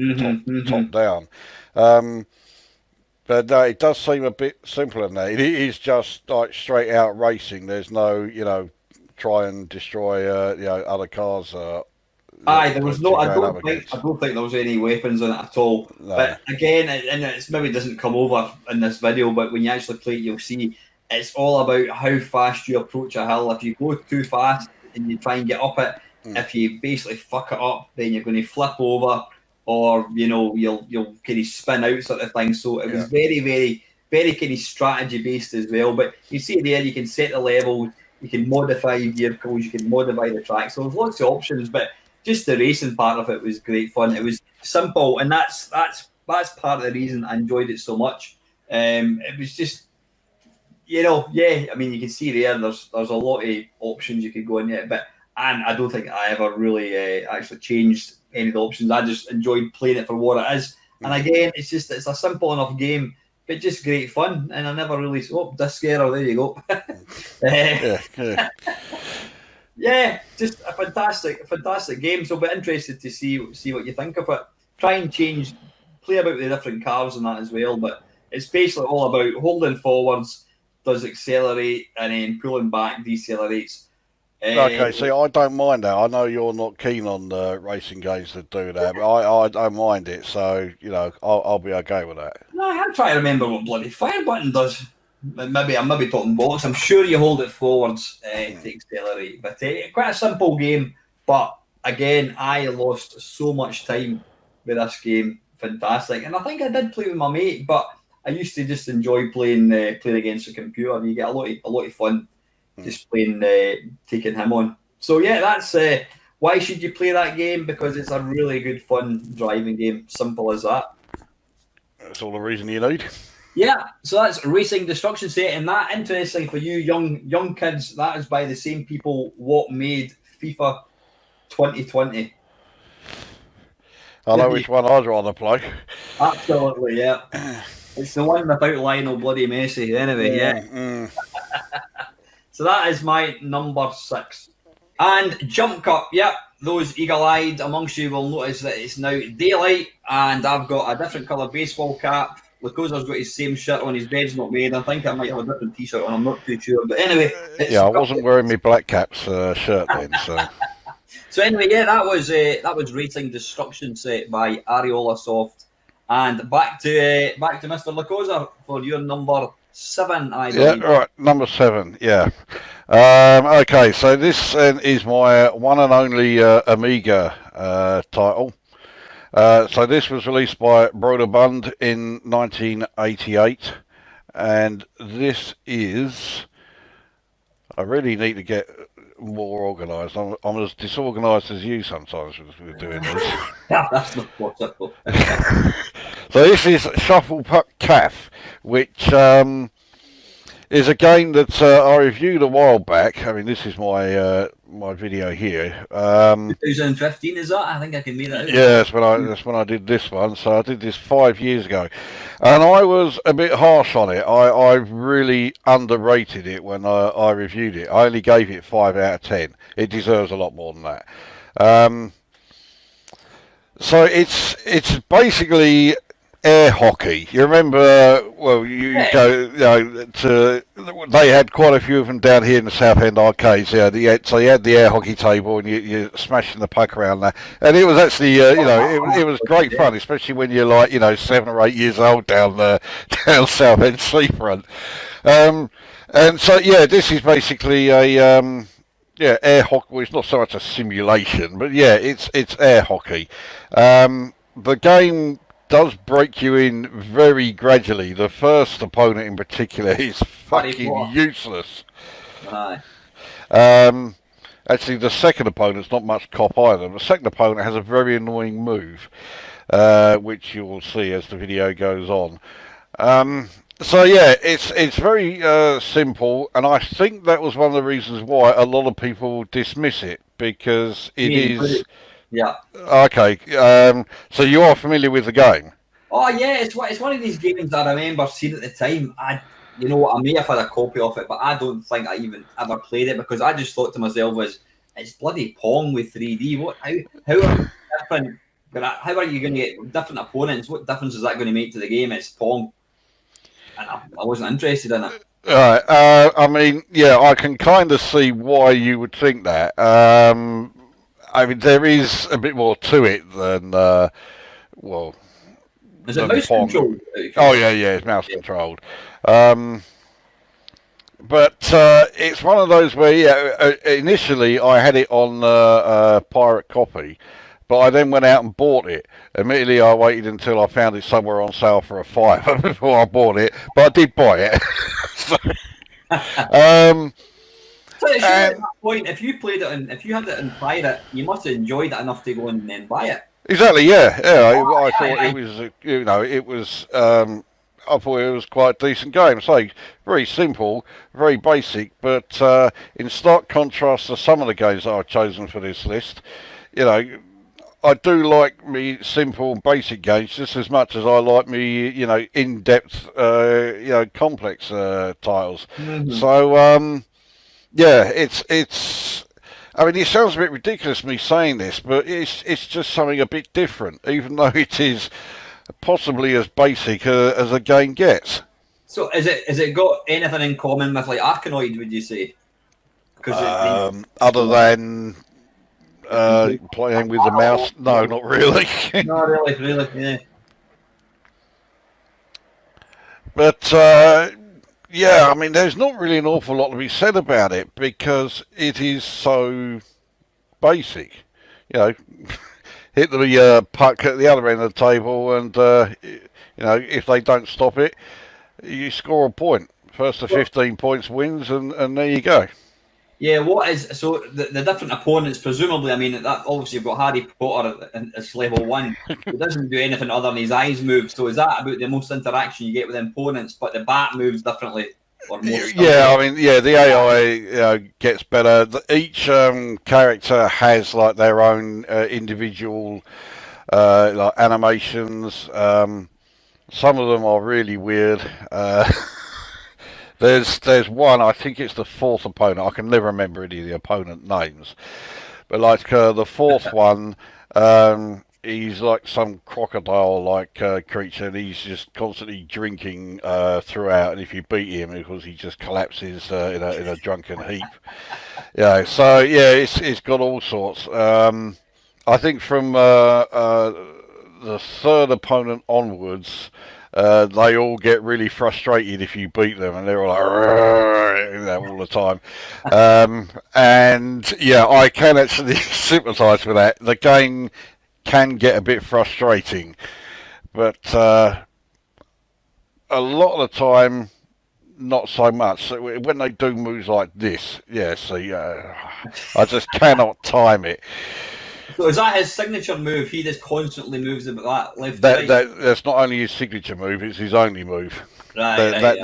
top down. But no, it does seem a bit simpler than that. It is just like straight out racing. There's no, you know, try and destroy, other cars. There was no. I don't think there was any weapons on it at all. No. But again, and it's maybe doesn't come over in this video, but when you actually play it, you'll see it's all about how fast you approach a hill. If you go too fast and you try and get up it, if you basically fuck it up, then you're going to flip over, or you know you'll kind of spin out, sort of thing. So it was very, very, very kind of strategy based as well. But you see there, you can set the levels, you can modify vehicles, you can modify the track. So there's lots of options, but just the racing part of it was great fun. It was simple, and that's part of the reason I enjoyed it so much. It was just, you know, I mean, you can see there's a lot of options you could go in yet, and I don't think I ever really actually changed any of the options. I just enjoyed playing it for what it is. And again, it's a simple enough game, but just great fun. And I never really disc error. There you go. Yeah, just a fantastic game. So I'll be interested to see what you think of it. Try and play about the different cars and that as well. But it's basically all about holding forwards, does accelerate, and then pulling back, decelerates. Okay, see, I don't mind that. I know you're not keen on racing games that do that, but I don't mind it. So, you know, I'll be okay with that. No, I'm trying to remember what bloody fire button does. I'm maybe talking bollocks. I'm sure you hold it forwards to accelerate. But quite a simple game. But again, I lost so much time with this game. Fantastic. And I think I did play with my mate, but I used to just enjoy playing against the computer, and you get a lot of fun just playing, taking him on. So yeah, that's why should you play that game? Because it's a really good fun driving game. Simple as that. That's all the reason you need. Yeah, so that's Racing Destruction Set, and that, interesting for you young kids, that is by the same people what made FIFA 2020. I know which one I'd rather play. Absolutely, yeah. It's the one without Lionel bloody Messi, anyway, yeah. So that is my number 6. And Jump Cup, yep. Those eagle-eyed amongst you will notice that it's now daylight, and I've got a different colour baseball cap. Lukozer's got his same shirt on. His bed's not made. I think I might have a different T-shirt on. I'm not too sure. But anyway, yeah, I wasn't wearing my Black Caps shirt then, so. So anyway, yeah, that was Rating Destruction set by Areola Soft, and back to Mr. Lukozer for your number 7. I believe. Yeah, right, number 7. Yeah. Okay, so this is my one and only Amiga title. So this was released by Broderbund in 1988, and this is. I really need to get more organised. I'm as disorganised as you sometimes with doing this. Yeah, that's not possible. So this is Shuffle Puck Calf, which is a game that I reviewed a while back. I mean, this is my my video here. 2015 is that? I think I can make that out. Yeah, that's when I did this one. So I did this 5 years ago, and I was a bit harsh on it. I really underrated it when I reviewed it. I only gave it 5 out of 10. It deserves a lot more than that. So it's basically air hockey. You remember? Well, you go. You know, they had quite a few of them down here in the South End arcades. Yeah, so you had the air hockey table, and you're smashing the puck around there. And it was actually, it was great fun, especially when you're like, 7 or 8 years old down down South End seafront. And so yeah, this is basically a air hockey. Well, it's not so much a simulation, but yeah, it's air hockey. The game does break you in very gradually. The first opponent in particular is fucking useless. Actually, the second opponent's not much cop either. The second opponent has a very annoying move, which you will see as the video goes on. So yeah, it's very simple, and I think that was one of the reasons why a lot of people dismiss it, because it is. Yeah. Okay. So you are familiar with the game? Oh yeah, it's one of these games I remember seeing at the time. I may have had a copy of it, but I don't think I even ever played it, because I just thought to myself, it's bloody Pong with 3D. How are different? How are you going to get different opponents? What difference is that going to make to the game? It's Pong, and I wasn't interested in it. Right. I mean, yeah, I can kind of see why you would think that. I mean, there is a bit more to it than, well... Is it mouse controlled? Oh, yeah, it's mouse controlled. But it's one of those where, initially I had it on a pirate copy, but I then went out and bought it. Admittedly, I waited until I found it somewhere on sale for a £5 before I bought it, but I did buy it. So at that point, if you played it and if you had it in pirate, you must have enjoyed it enough to go and then buy it. Exactly, yeah. I thought it was, it was. I thought it was quite a decent game. So very simple, very basic, but in stark contrast to some of the games that I've chosen for this list, I do like me simple, basic games just as much as I like me, in-depth, complex titles. Mm-hmm. So. Yeah, it's. I mean, it sounds a bit ridiculous me saying this, but it's just something a bit different, even though it is possibly as basic as a game gets. So, has it got anything in common with like Arkanoid? Would you say? Other than playing with the mouse, no, not really. Not really, yeah. But. Yeah, I mean, there's not really an awful lot to be said about it because it is so basic. Hit the puck at the other end of the table, and if they don't stop it, you score a point. First to 15 points wins, and there you go. Yeah, so the different opponents? Presumably, I mean, that obviously you've got Harry Potter as level 1. He doesn't do anything other than his eyes move. So is that about the most interaction you get with opponents? But the bat moves differently. Yeah, I mean, the AI gets better. Each character has like their own individual like animations. Some of them are really weird. There's one. I think it's the fourth opponent. I can never remember any of the opponent names, but like the fourth one, he's like some crocodile-like creature, and he's just constantly drinking throughout. And if you beat him, of course, he just collapses in a drunken heap. Yeah. So yeah, it's got all sorts. I think from the third opponent onwards, they all get really frustrated if you beat them, and they're all like, all the time. And yeah, I can actually sympathise with that. The game can get a bit frustrating, but a lot of the time, not so much. So when they do moves like this, yeah, see, I just cannot time it. So is that his signature move? He just constantly moves about that left That, right. that's not only his signature move; it's his only move. Right.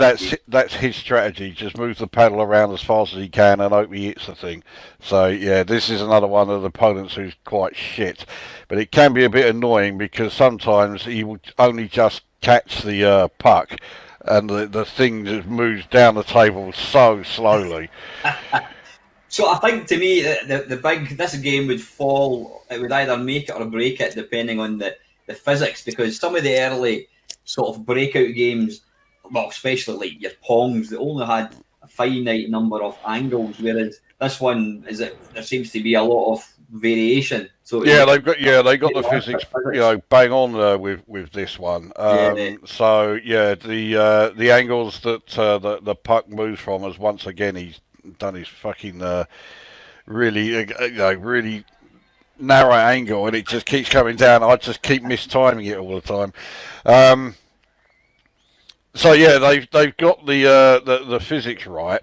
That's his strategy. Just move the paddle around as fast as he can and hope he hits the thing. So yeah, this is another one of the opponents who's quite shit. But it can be a bit annoying because sometimes he will only just catch the puck, and the thing just moves down the table so slowly. So I think to me the big this game would fall. It would either make it or break it depending on the physics, because some of the early sort of breakout games, well, especially like your Pongs, they only had a finite number of angles, whereas this one is it there seems to be a lot of variation. So Yeah, they got the physics, bang on with this one. Yeah. So yeah, the angles that the puck moves from is once again he's done his fucking really really narrow angle, and it just keeps coming down. I just keep mistiming it all the time. So yeah, they've got the physics right,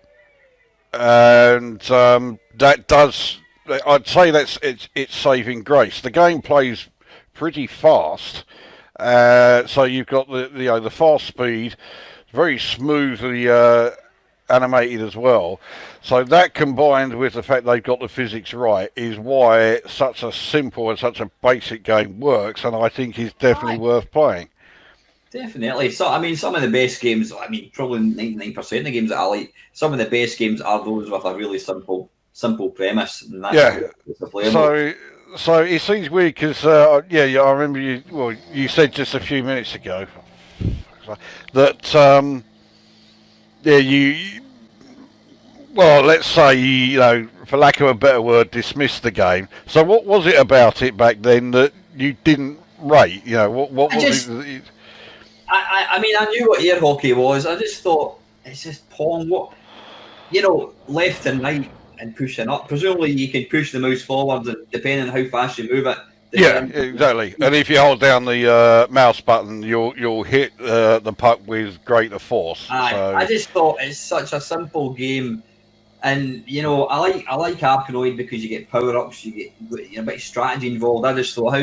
and that does. I'd say it's saving grace. The game plays pretty fast, so you've got the fast speed, very smoothly animated as well. So that combined with the fact they've got the physics right is why such a simple and such a basic game works, and I think is definitely worth playing. Definitely. So, I mean, some of the best games, I mean, probably 99% of the games that I like, some of the best games are those with a really simple premise. And that's So it seems weird because, I remember you said just a few minutes ago that, well, let's say, for lack of a better word, dismissed the game. So what was it about it back then that you didn't rate? What was it? I mean, I knew what air hockey was. I just thought it's just Pong. Left and right and pushing up. Presumably, you can push the mouse forward, and depending on how fast you move it. Yeah, exactly. And if you hold down the mouse button, you'll hit the puck with greater force. I just thought it's such a simple game, and I like Arkanoid because you get power ups, you get a bit of strategy involved. I just thought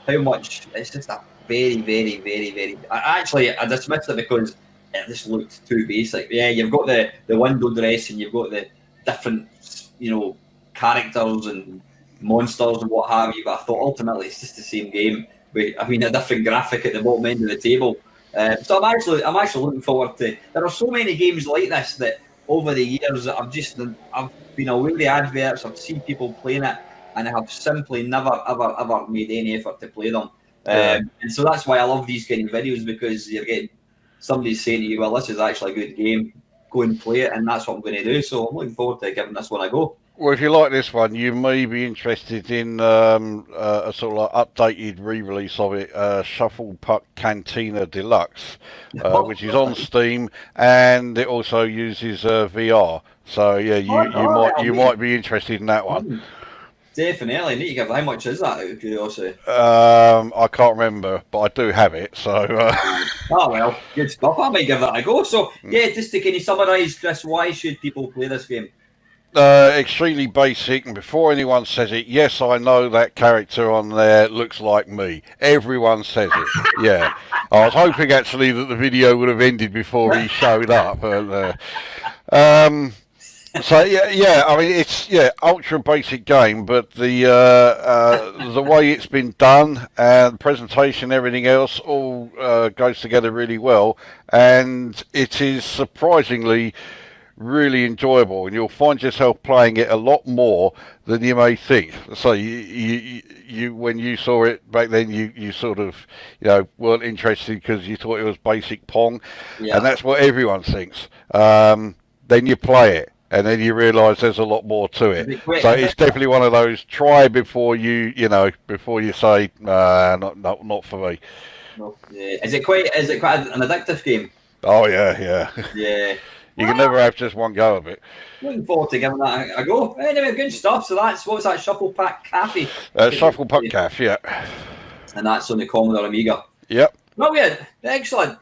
how much it's just a very, very, very, very. I dismissed it because it just looked too basic. Yeah, you've got the window dress and you've got the different, characters and monsters and what have you. But I thought ultimately it's just the same game with, a different graphic at the bottom end of the table. So I'm actually looking forward to. There are so many games like this that over the years that I've been aware of the adverts, I've seen people playing it, and I have simply never ever made any effort to play them. And so that's why I love these kind of videos, because you're getting somebody saying to you, well, this is actually a good game, go and play it, and that's what I'm going to do. So I'm looking forward to giving this one a go. Well, if you like this one, you may be interested in a sort of updated re-release of it, Shuffle Puck Cantina Deluxe, which is on Steam, and it also uses VR. So yeah, you might be interested in that one. Definitely. Need to give. How much is that, out of curiosity? I can't remember, but I do have it. So. Oh well, good stuff. I might give that a go. So yeah, just to kind of summarise, Chris, why should people play this game? Extremely basic, and before anyone says it, yes, I know that character on there looks like me. Everyone says it. Yeah, I was hoping actually that the video would have ended before he showed up. So yeah. I mean, it's ultra basic game, but the way it's been done and presentation, everything else, all goes together really well, and it is surprisingly really enjoyable, and you'll find yourself playing it a lot more than you may think. So you when you saw it back then, you sort of weren't interested because you thought it was basic Pong, and Yeah. that's what everyone thinks. Then you play it, and then you realise there's a lot more to Is it. it quite, So it's definitely one of those try before before you say not for me. no, yeah. Is it quite an addictive game? Oh yeah. Yeah. You can never have just one go of it. Looking forward to giving that a go. Anyway, good stuff. So what's that Shuffle Pack Cafe? Shuffle Puck Calf, yeah. And that's on the Commodore Amiga. Yep. Brilliant. Excellent.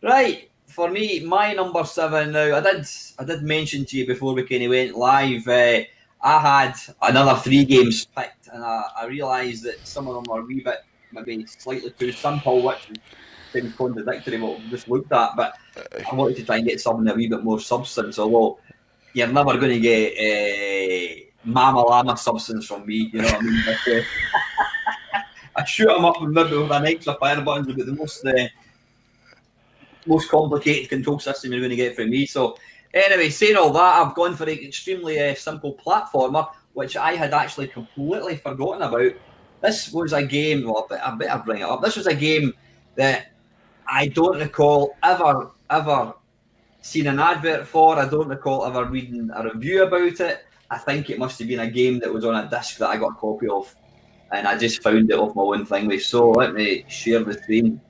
Right. For me, my number 7 now. I did mention to you before we kind of went live. I had another 3 games picked, and I realised that some of them are a wee bit maybe slightly too simple, which seems contradictory what we've just looked at. But I wanted to try and get something a wee bit more substance. Although you're never going to get Mama Llama substance from me. You know what I mean? But, I shoot them up in the middle with an extra fire buttons about the most complicated control system you're going to get from me. So anyway, saying all that, I've gone for an extremely simple platformer, which I had actually completely forgotten about. This was a game, well, I better bring it up. This was a game that I don't recall ever seen an advert for. I don't recall ever reading a review about it. I think it must have been a game that was on a disc that I got a copy of, and I just found it off my own thing. So let me share the screen.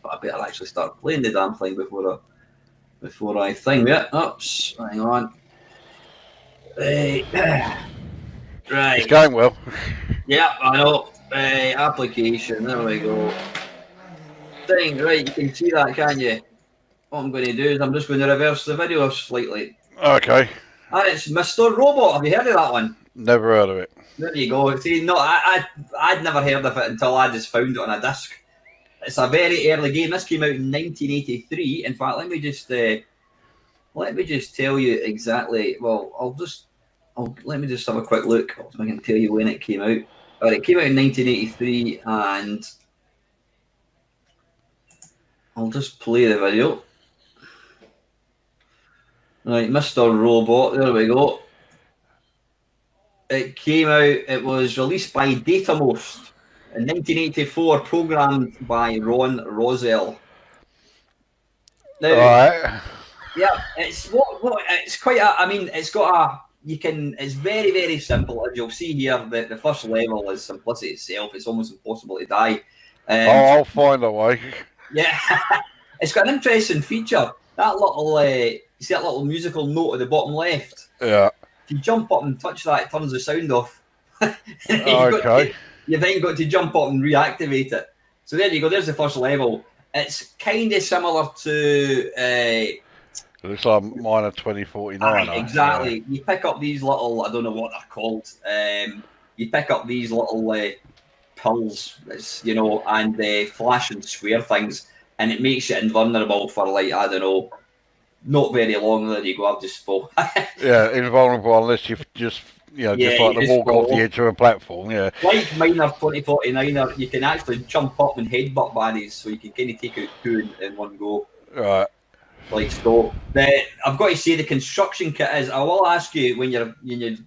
But I better actually start playing the damn thing before I think it. Oops, hang on. Right. It's going well. Yeah, I know. Application, there we go. Thing, right, you can see that, can you? What I'm going to do is I'm just going to reverse the video slightly. Okay. And it's Mr. Robot. Have you heard of that one? Never heard of it. There you go. See, no, I'd never heard of it until I just found it on a disc. It's a very early game. This came out in 1983. In fact, let me just tell you exactly. Well, let me just have a quick look so I can tell you when it came out. Right, it came out in 1983, and I'll just play the video. Right, Mr. Robot. There we go. It came out. It was released by Datamost in 1984, programmed by Ron Rosell. Now, All right. yeah, it's it's quite. It's got a. It's very very simple, as you'll see here. The first level is simplicity itself. It's almost impossible to die. I'll find a way. Yeah, it's got an interesting feature. That little, you see that little musical note at the bottom left. Yeah. If you jump up and touch that, it turns the sound off. Okay. You then got to jump up and reactivate it. So there you go. There's the first level. It's kind of similar to. It looks like Minor 2049. Exactly. Yeah. You pick up these little. I don't know what they're called. You pick up these little pills, and flash and square things, and it makes you invulnerable for I don't know, not very long. There you go. I've just fall. Yeah, invulnerable unless you just. Just like the walk off the edge of a platform, yeah. Like Miner 2049, you can actually jump up and headbutt baddies, so you can kind of take out 2 in one go. Right. Like so. I've got to say the construction kit is. I will ask you when you're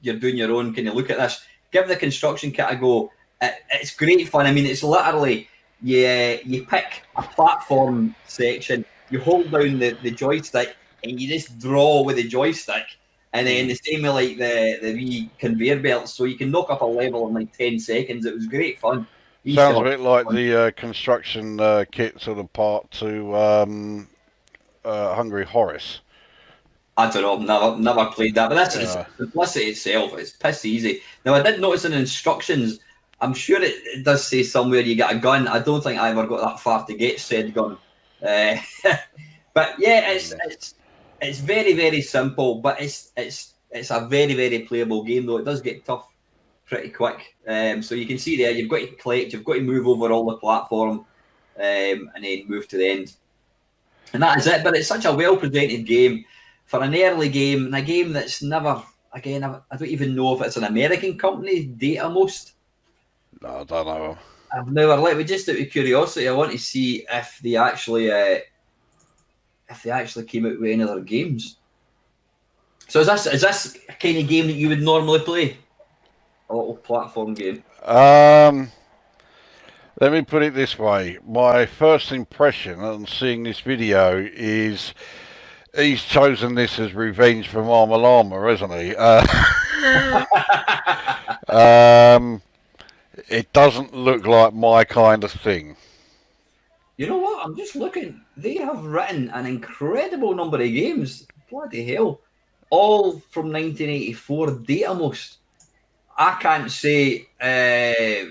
doing your own. Can you look at this? Give the construction kit a go. It's great fun. I mean, it's literally you pick a platform section, you hold down the joystick, and you just draw with the joystick. And then the same with like the wee conveyor belts, so you can knock up a level in like 10 seconds. It was great fun. Sounds a bit like the construction kit sort of part to Hungry Horace. I don't know, never played that, but that's simplicity itself. It's piss easy. Now I did notice in instructions, I'm sure it does say somewhere you get a gun. I don't think I ever got that far to get said gun. But yeah, it's very, very simple, but it's a very, very playable game, though. It does get tough pretty quick. So you can see there, you've got to collect, you've got to move over all the platform, and then move to the end. And that is it. But it's such a well-presented game. for an early game, and a game that's never, again, I don't even know if it's an American company, Datamost. No, I don't know. I've never, like, just out of curiosity, I want to see if they actually came out with any other games. So is this a kind of game that you would normally play? A little platform game? Let me put it this way. My first impression on seeing this video is he's chosen this as revenge for Mama Llama, hasn't he? It doesn't look like my kind of thing. You know what? I'm just looking. They have written an incredible number of games. Bloody hell. All from 1984, Datamost. I can't say... I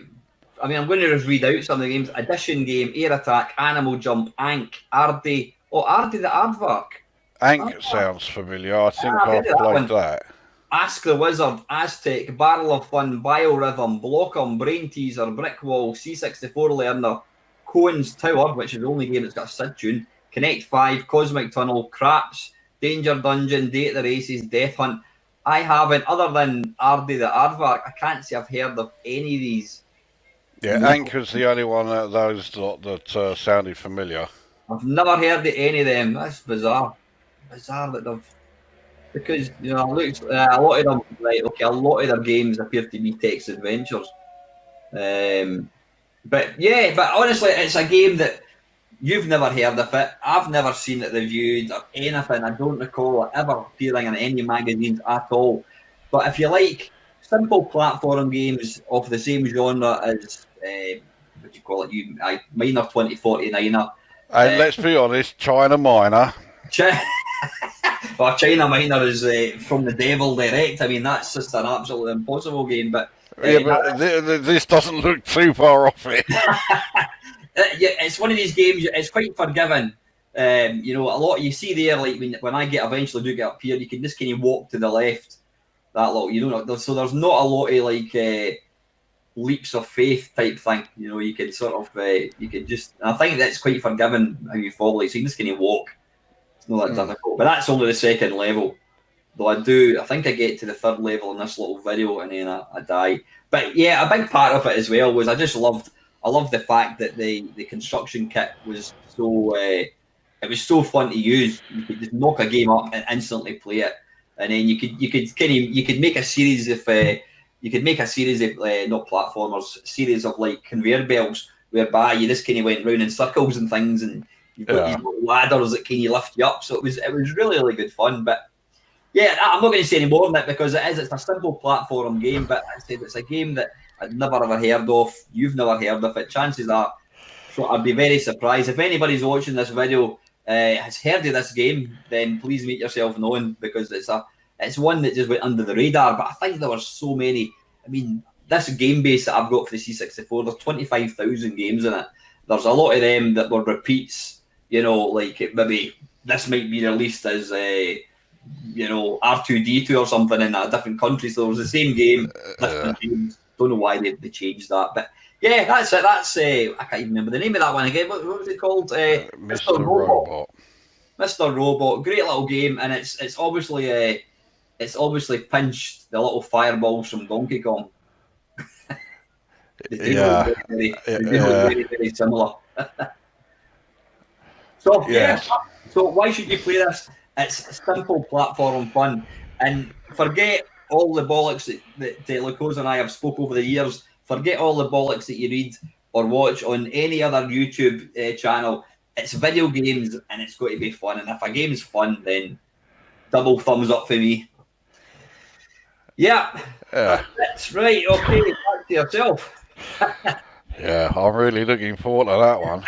mean, I'm going to just read out some of the games. Addition Game, Air Attack, Animal Jump, Ank, Ardy. Oh, Ardy the Aardvark. Ank sounds familiar. I think I've played that. Ask the Wizard, Aztec, Barrel of Fun, Biorhythm, Blockum, Brain Teaser, Brick Wall, C64 Learner, Cohen's Tower, which is the only game that's got a SID tune, Connect 5, Cosmic Tunnel, Craps, Danger Dungeon, Date the Races, Death Hunt. I haven't, other than Ardy the Aardvark, I can't say I've heard of any of these. Yeah, Anchor's the only one of those that sounded familiar. I've never heard of any of them. That's bizarre. Bizarre that they've... Because, you know, a lot of them, right, okay, a lot of their games appear to be text adventures. But honestly, it's a game that you've never heard of it. I've never seen it reviewed or anything. I don't recall it ever appearing in any magazines at all. But if you like simple platform games of the same genre as, what do you call it? Minor 2049er. And let's be honest, China Minor. Well, China Minor is from the devil direct. I mean, that's just an absolutely impossible game. But this doesn't look too far off it. It's one of these games. It's quite forgiving. You know, a lot you see there. Like when I eventually do get up here, you can just kind of walk to the left. That lot, you know. So there's not a lot of like leaps of faith type thing. You know, you can sort of you can just. I think that's quite forgiving how you follow. Like, so you can just kind of walk. It's not that difficult, but that's only the second level. Though I think I get to the third level in this little video and then I die. But yeah, a big part of it as well was I loved the fact that the construction kit was so it was so fun to use. You could just knock a game up and instantly play it, and then you could make a series of not platformers, series of like conveyor belts whereby you just kind of went round in circles and things and. You've got these little ladders that can lift you up, so it was really, really good fun. But yeah, I'm not going to say any more on it because it's a simple platform game. But I said it's a game that I'd never ever heard of. You've never heard of it. Chances are, so I'd be very surprised if anybody's watching this video has heard of this game. Then please make yourself known because it's one that just went under the radar. But I think there were so many. I mean, this game base that I've got for the C64, there's 25,000 games in it. There's a lot of them that were repeats. You know, like maybe this might be released as you know, R2D2 or something in a different country. So it was the same game, different games. Don't know why they changed that, but yeah, that's it. That's I can't even remember the name of that one again. What was it called? Mr. Robot. Mr. Robot, great little game, and it's obviously pinched the little fireballs from Donkey Kong. They look very, very similar. So yes. So why should you play this? It's simple platform fun, and forget all the bollocks that Lukozer and I have spoke over the years. Forget all the bollocks that you read or watch on any other YouTube channel. It's video games, and it's got to be fun. And if a game's fun, then double thumbs up for me. Yeah. That's right. Okay, back to yourself. Yeah, I'm really looking forward to that one.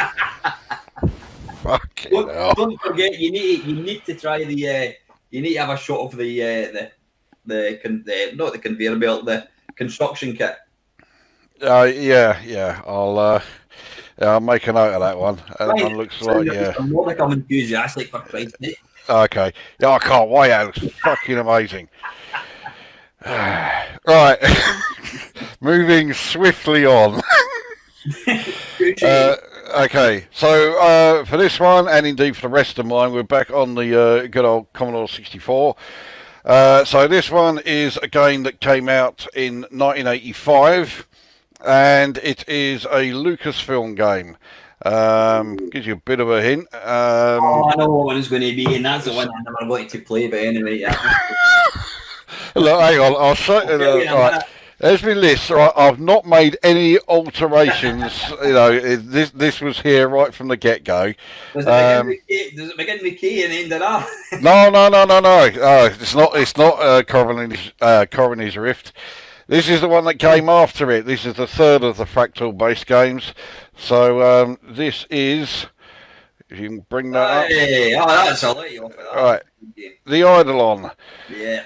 Don't forget, you need to try the. You need to have a shot of the not the conveyor belt, the construction kit. Yeah. I'll make a note of that one. That one looks like I'm not like I'm enthusiastic for Christ's sake. Okay. Yeah, I can't wait. That looks fucking amazing. Right. Moving swiftly on. Okay, so for this one, and indeed for the rest of mine, we're back on the good old Commodore 64. So this one is a game that came out in 1985, and it is a Lucasfilm game. Gives you a bit of a hint. Oh, I know what one it's going to be, and that's the one I never wanted to play, but anyway, yeah. Look, hang on, I'll show you. Right. There's my list. Right, I've not made any alterations. This was here right from the get go. Does it begin with K and end it up? No. It's not Coroner's Rift. This is the one that came after it. This is the third of the fractal-based games. So this is. If you can bring that up. Oh, that's a let you off of that. Right, the Eidolon. Yeah.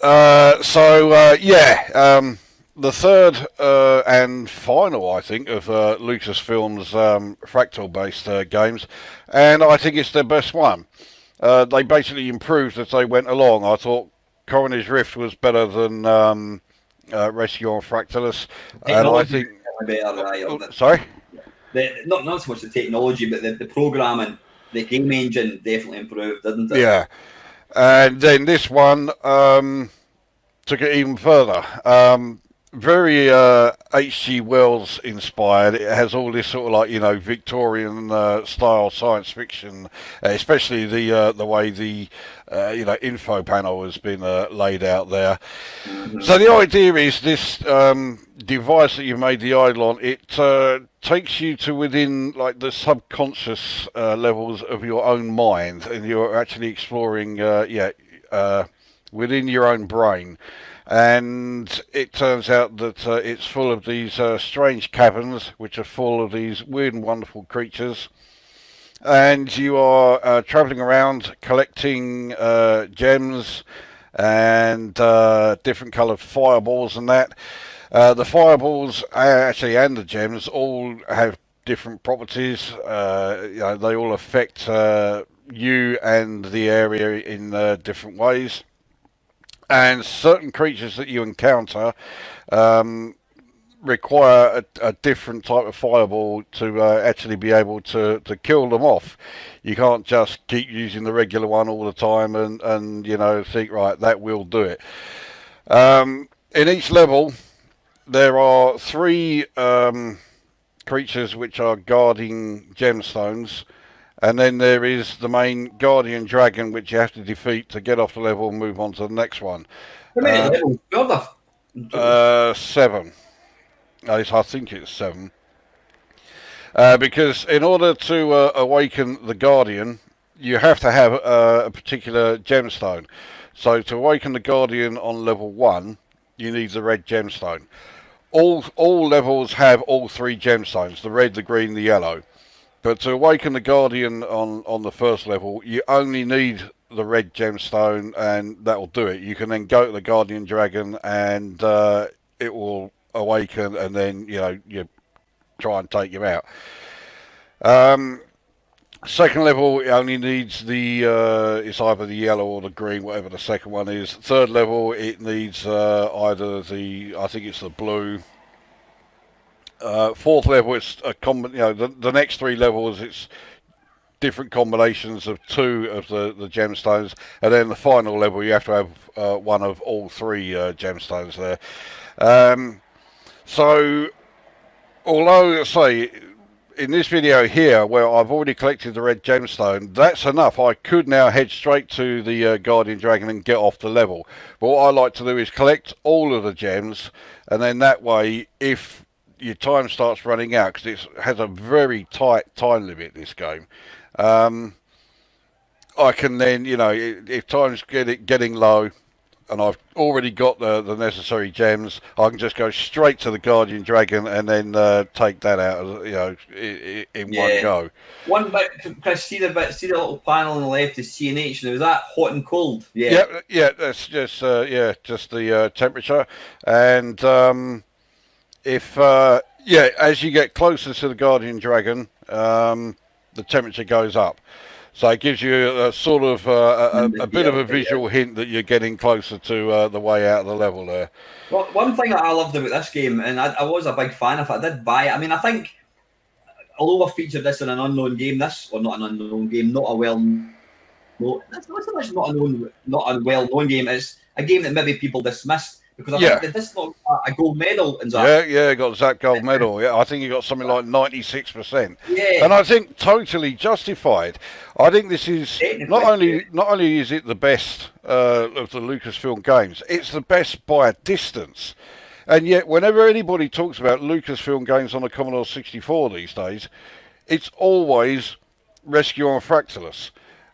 The third and final, I think, of Lucasfilm's fractal-based games, and I think it's their best one. They basically improved as they went along. I thought Coroner's Rift was better than Rescue on Fractalus, and I think. Sorry. Not so much the technology, but the programming, the game engine definitely improved, didn't it? Yeah. And then this one took it even further. Very H.G. Wells inspired. It has all this sort of Victorian style science fiction, especially the way the info panel has been laid out there. Mm-hmm. So the idea is this device that you've made, the Eidolon, it takes you to within the subconscious levels of your own mind, and you're actually exploring within your own brain. And it turns out that it's full of these strange caverns, which are full of these weird and wonderful creatures. And you are travelling around collecting gems and different coloured fireballs and that. The fireballs and the gems all have different properties. They all affect you and the area in different ways. And certain creatures that you encounter require a different type of fireball to actually be able to kill them off. You can't just keep using the regular one all the time and think, right, that will do it. In each level, there are 3 creatures which are guarding gemstones. And then there is the main guardian dragon, which you have to defeat to get off the level and move on to the next one. How many levels? 7. I think it's 7. Because in order to awaken the guardian, you have to have a particular gemstone. So to awaken the guardian on level 1, you need the red gemstone. All levels have all 3 gemstones: the red, the green, the yellow. But to awaken the Guardian on the first level, you only need the red gemstone, and that'll do it. You can then go to the Guardian Dragon, and it will awaken, and then you try and take him out. Second level, it only needs it's either the yellow or the green, whatever the second one is. Third level, it needs either I think it's the blue. Fourth level, it's a the next 3 levels, it's different combinations of 2 of the gemstones, and then the final level, you have to have one of all 3 gemstones there. So, although, say, in this video here, where I've already collected the red gemstone, that's enough. I could now head straight to the Guardian Dragon and get off the level. But what I like to do is collect all of the gems, and then that way, if your time starts running out, because it has a very tight time limit, this game, I can then, if time's getting low and I've already got the necessary gems, I can just go straight to the Guardian Dragon and then take that out, in one go. One bit, Chris, see the little panel on the left is CNH, and was that hot and cold? Yeah, that's just the temperature. And as you get closer to the Guardian Dragon, the temperature goes up. So it gives you a sort of a bit of a visual hint that you're getting closer to the way out of the level there. Well, one thing that I loved about this game, and I was a big fan of it, I did buy it. I mean, I think although I featured this in an unknown game, not an unknown game, not a that's not a well-known game. It's a game that maybe people dismissed because I think that this got a gold medal in that. Yeah, got that gold medal. Yeah, I think he got something like 96%. Yeah, and I think totally justified. I think this is not only is it the best of the Lucasfilm games, it's the best by a distance. And yet, whenever anybody talks about Lucasfilm games on the Commodore 64 these days, it's always Rescue on Fractalus.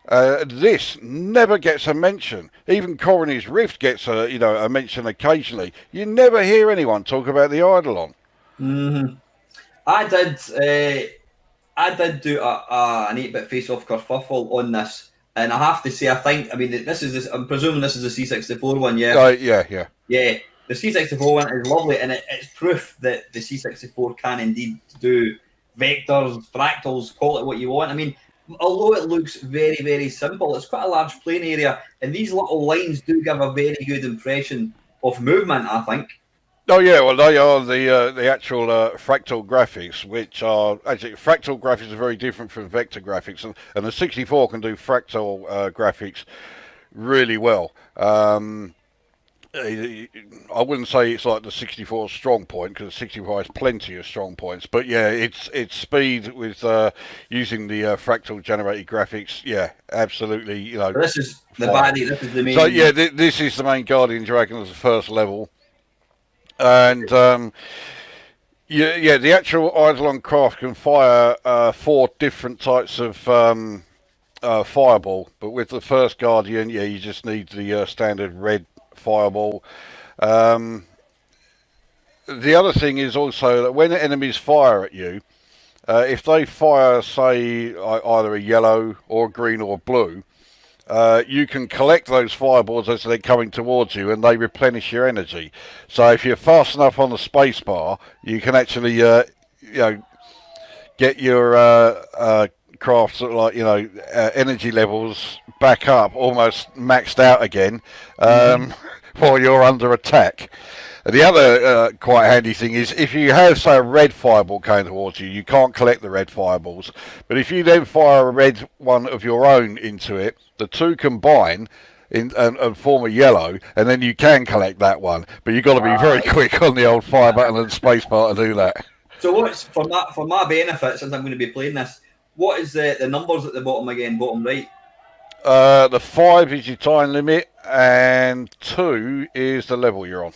This never gets a mention. Even Coroner's Rift gets a mention occasionally. You never hear anyone talk about the Eidolon. Mm-hmm. I did do an 8-bit face-off kerfuffle on this, and I have to say, I'm presuming this is the C64 one, yeah? Yeah. Yeah, the C64 one is lovely, and it's proof that the C64 can indeed do vectors, fractals, call it what you want. I mean, although it looks very, very simple, it's quite a large plane area, and these little lines do give a very good impression of movement, I think. Oh yeah, well they are the actual fractal graphics, which are actually fractal graphics are very different from vector graphics, and the 64 can do fractal graphics really well. I wouldn't say it's like the 64's strong point, because the 64 has plenty of strong points, but yeah, it's speed with using the fractal generated graphics. Yeah, absolutely. So this is the body. This is the main. So yeah, this is the main Guardian Dragon as the first level, and the actual Eidolon craft can fire 4 different types of fireball, but with the first Guardian, you just need the standard red fireball. The other thing is also that when enemies fire at you, if they fire, say, either a yellow or green or blue, you can collect those fireballs as they're coming towards you, and they replenish your energy. So if you're fast enough on the space bar, you can actually get your craft sort of like energy levels back up, almost maxed out again, while you're under attack. The other quite handy thing is if you have, say, a red fireball coming towards you, you can't collect the red fireballs. But if you then fire a red one of your own into it, the two combine and form a yellow, and then you can collect that one. But you've got to be very quick on the old fire button and space bar to do that. So what's for my benefit, since I'm going to be playing this, what is the numbers at the bottom again, bottom right? The 5 is your time limit, and 2 is the level you're on.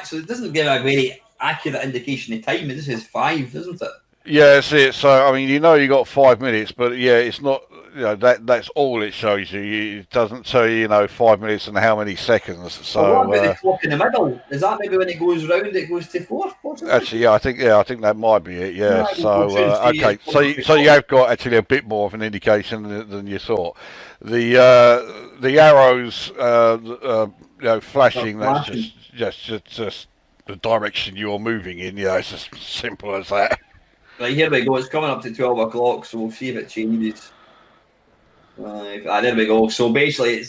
So it doesn't give a very accurate indication of time. This is 5, isn't it? Yeah, that's it. So I mean, you got 5 minutes, but yeah, it's not. That's all it shows you. It doesn't tell you, 5 minutes and how many seconds. So what about the clock in the middle? Is that maybe when it goes round, it goes to 4? Possibly? Actually, I think that might be it. Yeah. So okay, so you have got actually a bit more of an indication than you thought. The arrows, flashing. That's just the direction you're moving in. It's as simple as that. Right, here we go. It's coming up to 12 o'clock, so we'll see if it changes. There we go. So basically,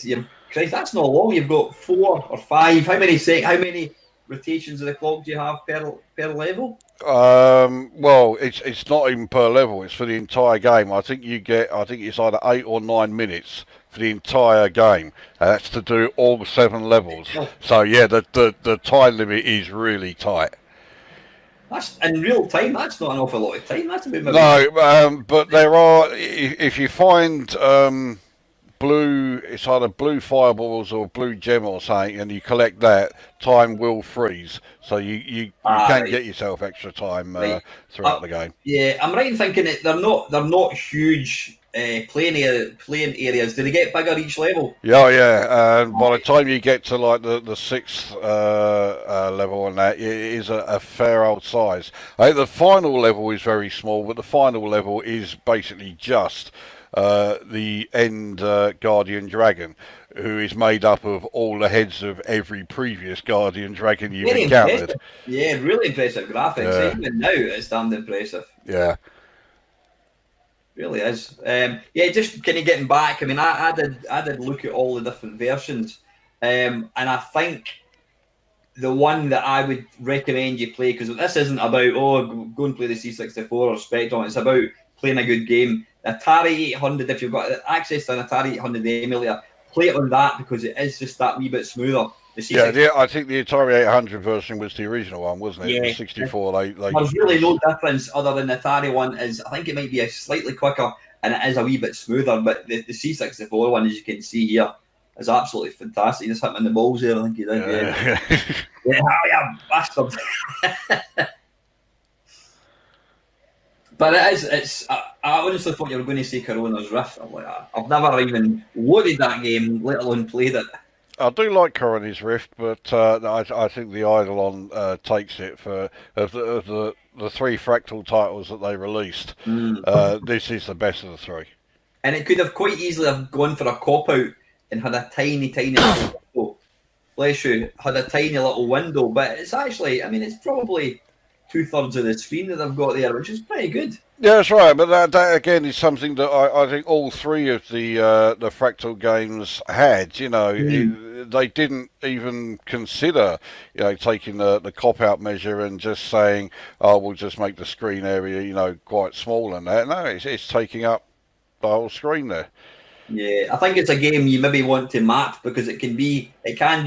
Christ, that's not long. You've got 4 or 5. How many rotations of the clock do you have per level? Well, it's not even per level. It's for the entire game. I think it's either 8 or 9 minutes for the entire game. That's to do all 7 levels. So yeah, the time limit is really tight. That's in real time. That's not an awful lot of time. That's a bit. No, but there are. If you find blue, it's either blue fireballs or blue gem or something, and you collect that, time will freeze. So you can get yourself extra time throughout the game. Yeah, I'm right in thinking that they're not huge plane areas. Do they get bigger each level? Yeah. And by the time you get to like the 6th level on that, it is a fair old size. I think the final level is very small, but the final level is basically just the end Guardian Dragon, who is made up of all the heads of every previous Guardian Dragon you've encountered. Impressive. Yeah, really impressive graphics. Yeah. Even now, it's damn impressive. Yeah. Really is. Just kind of getting back. I mean, I did look at all the different versions, and I think the one that I would recommend you play, because this isn't about go and play the C64 or Spectrum. It's about playing a good game. The Atari 800, if you've got access to an Atari 800 emulator, play it on that because it is just that wee bit smoother. The C64, Yeah, I think the Atari 800 version was the original one, wasn't it? yeah, The 64. There's really no difference other than the Atari one is. I think it might be a slightly quicker and it is a wee bit smoother. But the C64 one, as you can see here, is absolutely fantastic. He just hit me in the balls there. I think he did. Yeah, bastard. But it is. It's. I honestly thought you were going to say Corona's Rift. I'm like, I've never even loaded that game, let alone played it. I do like Corona's Rift, but I think the Eidolon takes it for the three Fractal titles that they released. This is the best of the three. And it could have quite easily have gone for a cop out and had a tiny little window. Bless you, had a tiny little window, but it's actually, I mean, it's probably 2/3 of the screen that they've got there, which is pretty good. Yeah, that's right. But that again is something that I think all three of the Fractal games had. You know, they didn't even consider, you know, taking the cop out measure and just saying, "Oh, we'll just make the screen area, you know, quite small and that." No, it's taking up the whole screen there. Yeah, I think it's a game you maybe want to map because it can be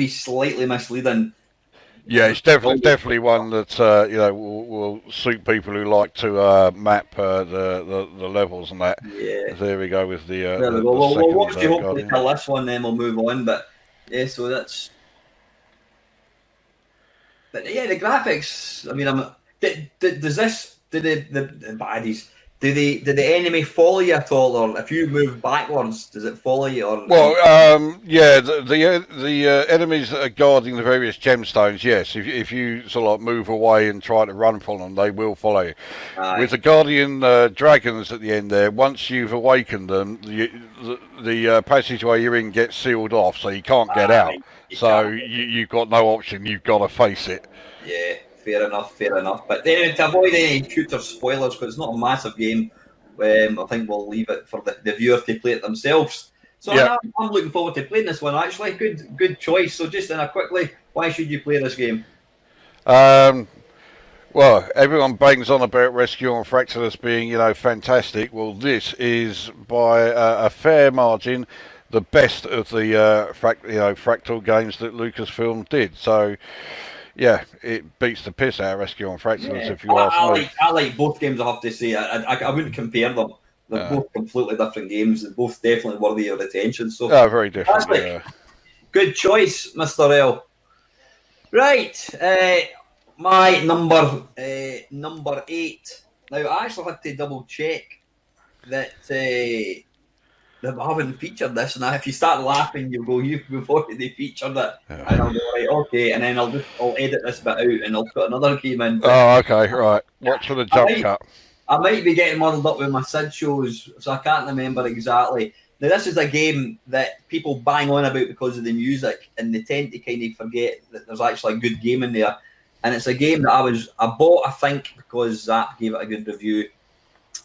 slightly misleading. Yeah, it's definitely one that you know will suit people who like to map the levels and that. Yeah, there we go with the. There we go. We'll watch you hopefully till this one, then we'll move on. But yeah, so that's. But yeah, the graphics. I mean, does this do the baddies? Do the enemy follow you at all, or if you move backwards, does it follow you? Or yeah, the enemies that are guarding the various gemstones, yes. If you sort of like move away and try to run from them, they will follow you. Aye. With the guardian dragons at the end there, once you've awakened them, the passageway you're in gets sealed off, so you can't get out. You've got no option. You've got to face it. Yeah. Fair enough. But anyway, to avoid any shooter spoilers, because it's not a massive game, I think we'll leave it for the viewer to play it themselves. So yeah. I'm looking forward to playing this one, actually. Good choice. So just quickly, why should you play this game? Well, everyone bangs on about Rescue on Fractal being, you know, fantastic. Well, this is by a fair margin the best of the Fractal games that Lucasfilm did. So. Yeah, it beats the piss out of Rescue on Fractals, if you ask me. I like both games, I have to say. I wouldn't compare them. They're both completely different games. They're both definitely worthy of attention. So very different. Yeah. Good choice, Mr. L. Right, my number 8. Now, I actually had to double check that they haven't featured this, and if you start laughing, you'll go, "You've already featured it," and I'll go, "Right, okay," and then I'll edit this bit out and I'll put another game in. Oh, okay, right. Watch for the jump cut. I might be getting muddled up with my Sid shows, so I can't remember exactly. Now, this is a game that people bang on about because of the music, and they tend to kind of forget that there's actually a good game in there. And it's a game that I bought, I think, because Zap gave it a good review.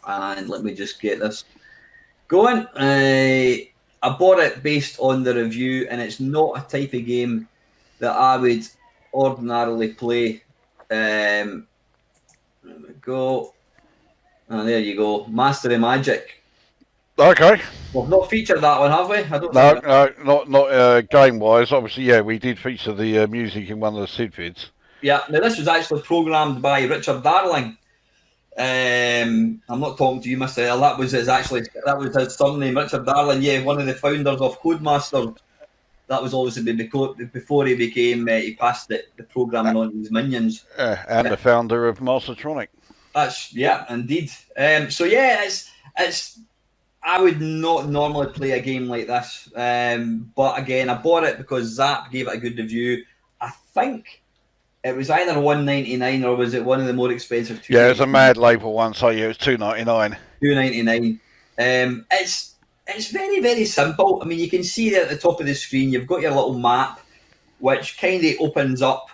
And let me just get this going. I bought it based on the review, and it's not a type of game that I would ordinarily play. There we go. Oh, there you go. Master of Magic. Okay. We've not featured that one, have we? Not game-wise. Obviously, yeah, we did feature the music in one of the Sid vids. Yeah, now this was actually programmed by Richard Darling. I'm not talking to you, Mr. L. That was his surname, Richard Darling. Yeah, one of the founders of Codemaster. That was obviously before he became. He passed the programming on to his minions. And the founder of Mastertronic. Indeed. So yeah, it's. I would not normally play a game like this, but again, I bought it because Zap gave it a good review. I think it was either $1.99 or was it one of the more expensive? Yeah, it was a Mad Label one, so yeah, it was $2.99. $2.99. It's very, very simple. I mean, you can see there at the top of the screen, you've got your little map, which kind of opens up.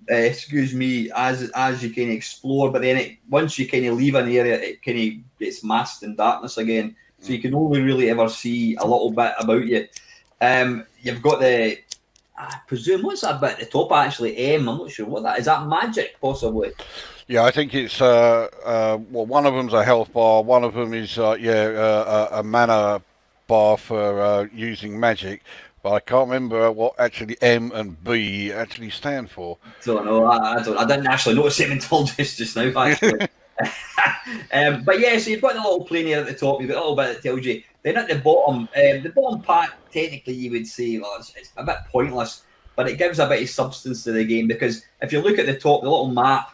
As you can explore, but then once you kind of leave an area, it kind of gets masked in darkness again. So you can only really ever see a little bit about you. You've got I presume, what's that bit at the top actually? I'm not sure what that is. That magic, possibly? Yeah, I think it's well, one of them's a health bar, one of them is a mana bar for using magic, but I can't remember what actually M and B actually stand for. Don't know. I didn't actually notice it until just now, actually. But yeah, so you've got the little plane here at the top. You've got a little bit that tells you. Then at the bottom part, technically, you would say, well, it's a bit pointless, but it gives a bit of substance to the game because if you look at the top, the little map,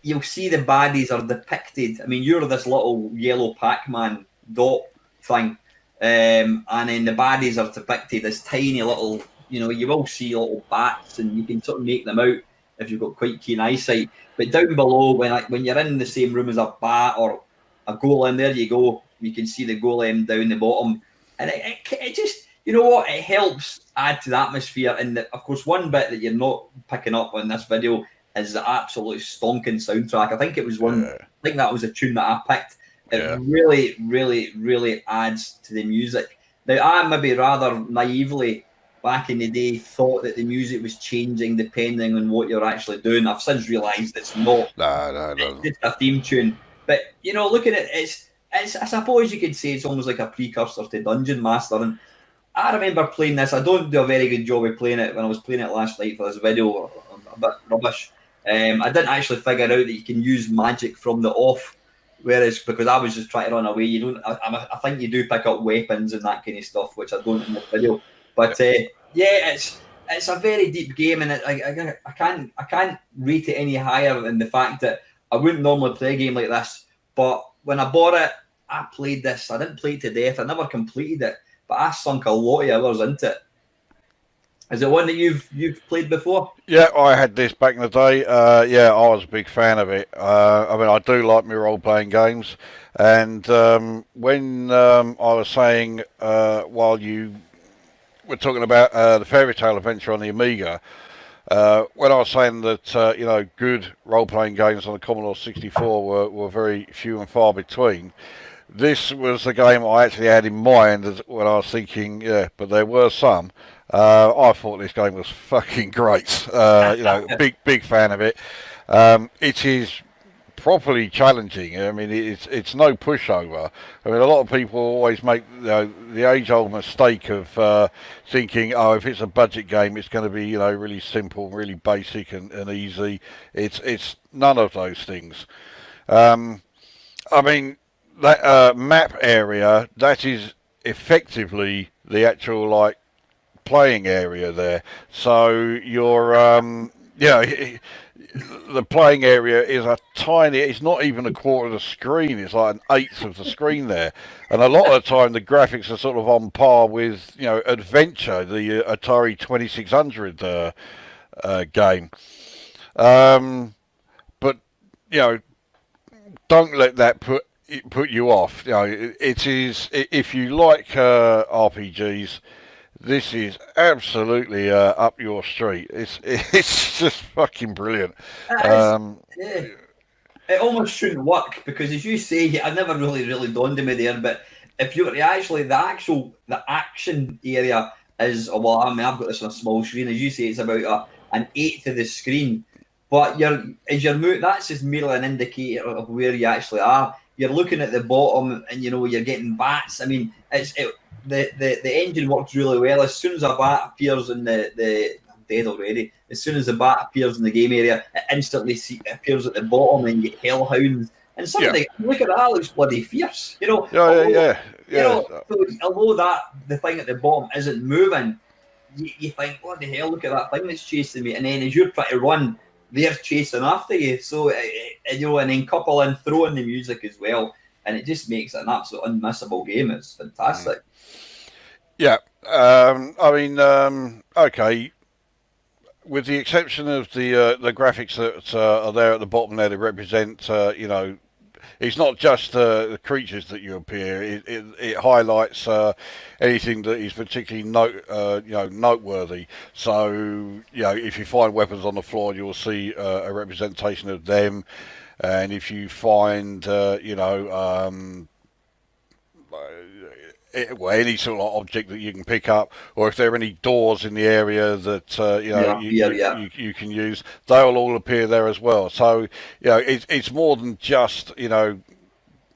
you'll see the baddies are depicted. I mean, you're this little yellow Pac-Man dot thing, and then the baddies are depicted as tiny little. You know, you will see little bats, and you can sort of make them out if you've got quite keen eyesight. But down below, when you're in the same room as a bat or a golem, there you go. You can see the golem down the bottom, and it just, you know what, it helps add to the atmosphere. And of course, one bit that you're not picking up on this video is the absolute stonking soundtrack. I think it was one. Yeah. I think that was a tune that I picked. It Yeah. really, really, really adds to the music. Now, I maybe rather naively back in the day thought that the music was changing depending on what you're actually doing. I've since realised it's not. No, it It's doesn't. just a theme tune. But you know, looking at it, it's I suppose you could say it's almost like a precursor to Dungeon Master. And I remember playing this. I don't do a very good job of playing it when I was playing it last night for this video. I'm a bit rubbish. I didn't actually figure out that you can use magic from the off. Whereas, because I was just trying to run away, you don't. I think you do pick up weapons and that kind of stuff, which I don't in this video. But yeah, it's a very deep game, and I can't rate it any higher than the fact that I wouldn't normally play a game like this. But when I bought it, I played this. I didn't play it to death. I never completed it, but I sunk a lot of hours into it. Is it one that you've played before? Yeah, I had this back in the day. Yeah, I was a big fan of it. I mean, I do like my role-playing games, and when I was saying while you were talking about the Fairy Tale Adventure on the Amiga, when I was saying that you know, good role-playing games on the Commodore 64 were very few and far between, this was the game I actually had in mind when I was thinking, yeah, but there were some. I thought this game was fucking great. You know, big fan of it. It is properly challenging. I mean, it's no pushover. I mean, a lot of people always make the age-old mistake of thinking, oh, if it's a budget game, it's going to be, you know, really simple, really basic and easy. It's none of those things. I mean, that map area, that is effectively the actual, like, playing area there. So you're, the playing area is a tiny, it's not even a quarter of the screen, it's like an eighth of the screen there. And a lot of the time the graphics are sort of on par with, you know, Adventure, the Atari 2600 game. But, you know, don't let that put you off. You know, it is, if you like RPGs, this is absolutely up your street. It's just fucking brilliant. It is. Yeah. It almost shouldn't work because, as you say, I never really dawned on me there. But if you were to actually, the action area is, well, I mean, I've got this on a small screen. As you say, it's about an eighth of the screen. But that's just merely an indicator of where you actually are. You're looking at the bottom, and you know you're getting bats. I mean, the engine works really well. As soon as a bat appears in the I'm dead already. As soon as the bat appears in the game area, it instantly appears at the bottom, and you get hellhounds. And something, look at that, looks bloody fierce. You know, Yeah. You know, so although the thing at the bottom isn't moving, you think, what the hell? Look at that thing that's chasing me. And then as you're trying to run, they're chasing after you. So you know, and then couple in throwing the music as well, and it just makes it an absolute unmissable game. It's fantastic. Yeah. I mean, okay. With the exception of the graphics that are there at the bottom there, that represent, you know, it's not just the creatures that you appear. It highlights anything that is particularly noteworthy. So, you know, if you find weapons on the floor, you'll see a representation of them. And if you find, any sort of object that you can pick up, or if there are any doors in the area that you can use, they'll all appear there as well. So it's more than just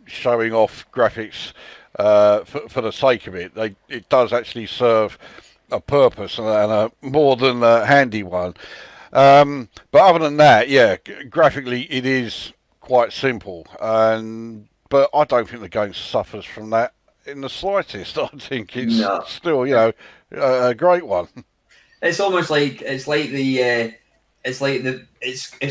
showing off graphics for the sake of it. It does actually serve a purpose, and a more than a handy one. But other than that, graphically it is quite simple, but I don't think the game suffers from that in the slightest. I think it's still, a great one. It's almost like it's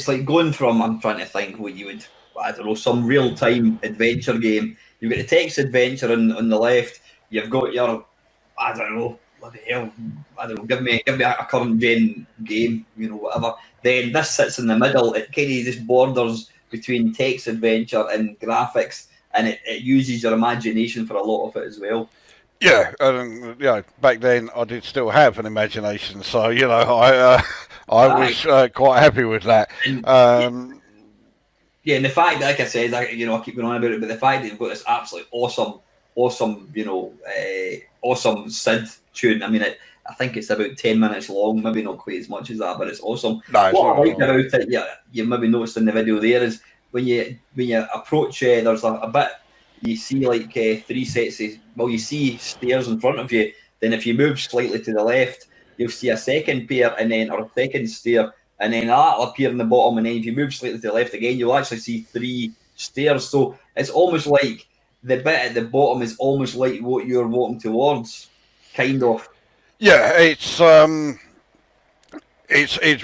like going from, I'm trying to think what you would, I don't know, some real time adventure game. You've got the text adventure on the left. You've got your, I don't know, bloody hell, I don't know, give me a current gen game, whatever. Then this sits in the middle. It kind of just borders between text adventure and graphics, and it uses your imagination for a lot of it as well. Yeah, back then I did still have an imagination, so I was quite happy with that. And the fact that, like I said, I keep going on about it, but the fact that you've got this absolutely awesome, awesome SID tune. I mean, I think it's about 10 minutes long, maybe not quite as much as that, but it's awesome. No, what I like about it, you maybe noticed in the video there, is when you approach, there's a bit, you see like 3 sets of, you see stairs in front of you. Then if you move slightly to the left, you'll see a second pair, or a second stair, and then that'll appear in the bottom. And then if you move slightly to the left again, you'll actually see 3 stairs. So it's almost like the bit at the bottom is almost like what you're walking towards, kind of. Yeah, it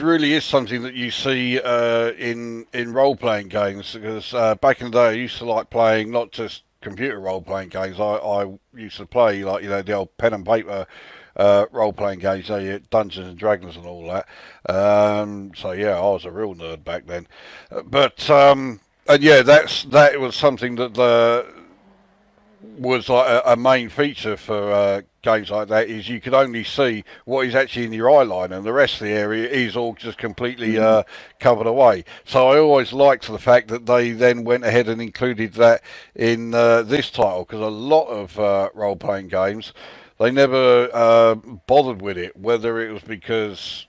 really is something that you see in role playing games, because back in the day I used to like playing not just computer role playing games. I used to play like the old pen and paper role playing games, Dungeons and Dragons and all that. So yeah, I was a real nerd back then. But that was something that was like a main feature for games like that, is you could only see what is actually in your eye line, and the rest of the area is all just completely covered away. So I always liked the fact that they then went ahead and included that in this title, because a lot of role-playing games, they never bothered with it, whether it was because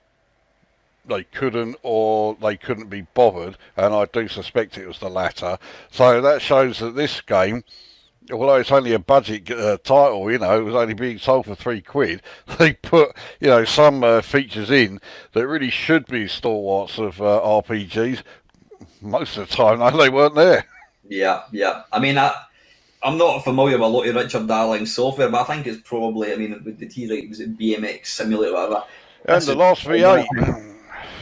they couldn't or they couldn't be bothered, and I do suspect it was the latter. So that shows that this game, although it's only a budget title, it was only being sold for £3. They put, some features in that really should be stalwarts of RPGs. Most of the time, no, they weren't there. Yeah. I mean, I'm not familiar with a lot of Richard Darling's software, but I think it's probably, with the T, was it BMX Simulator or whatever? And the last V8.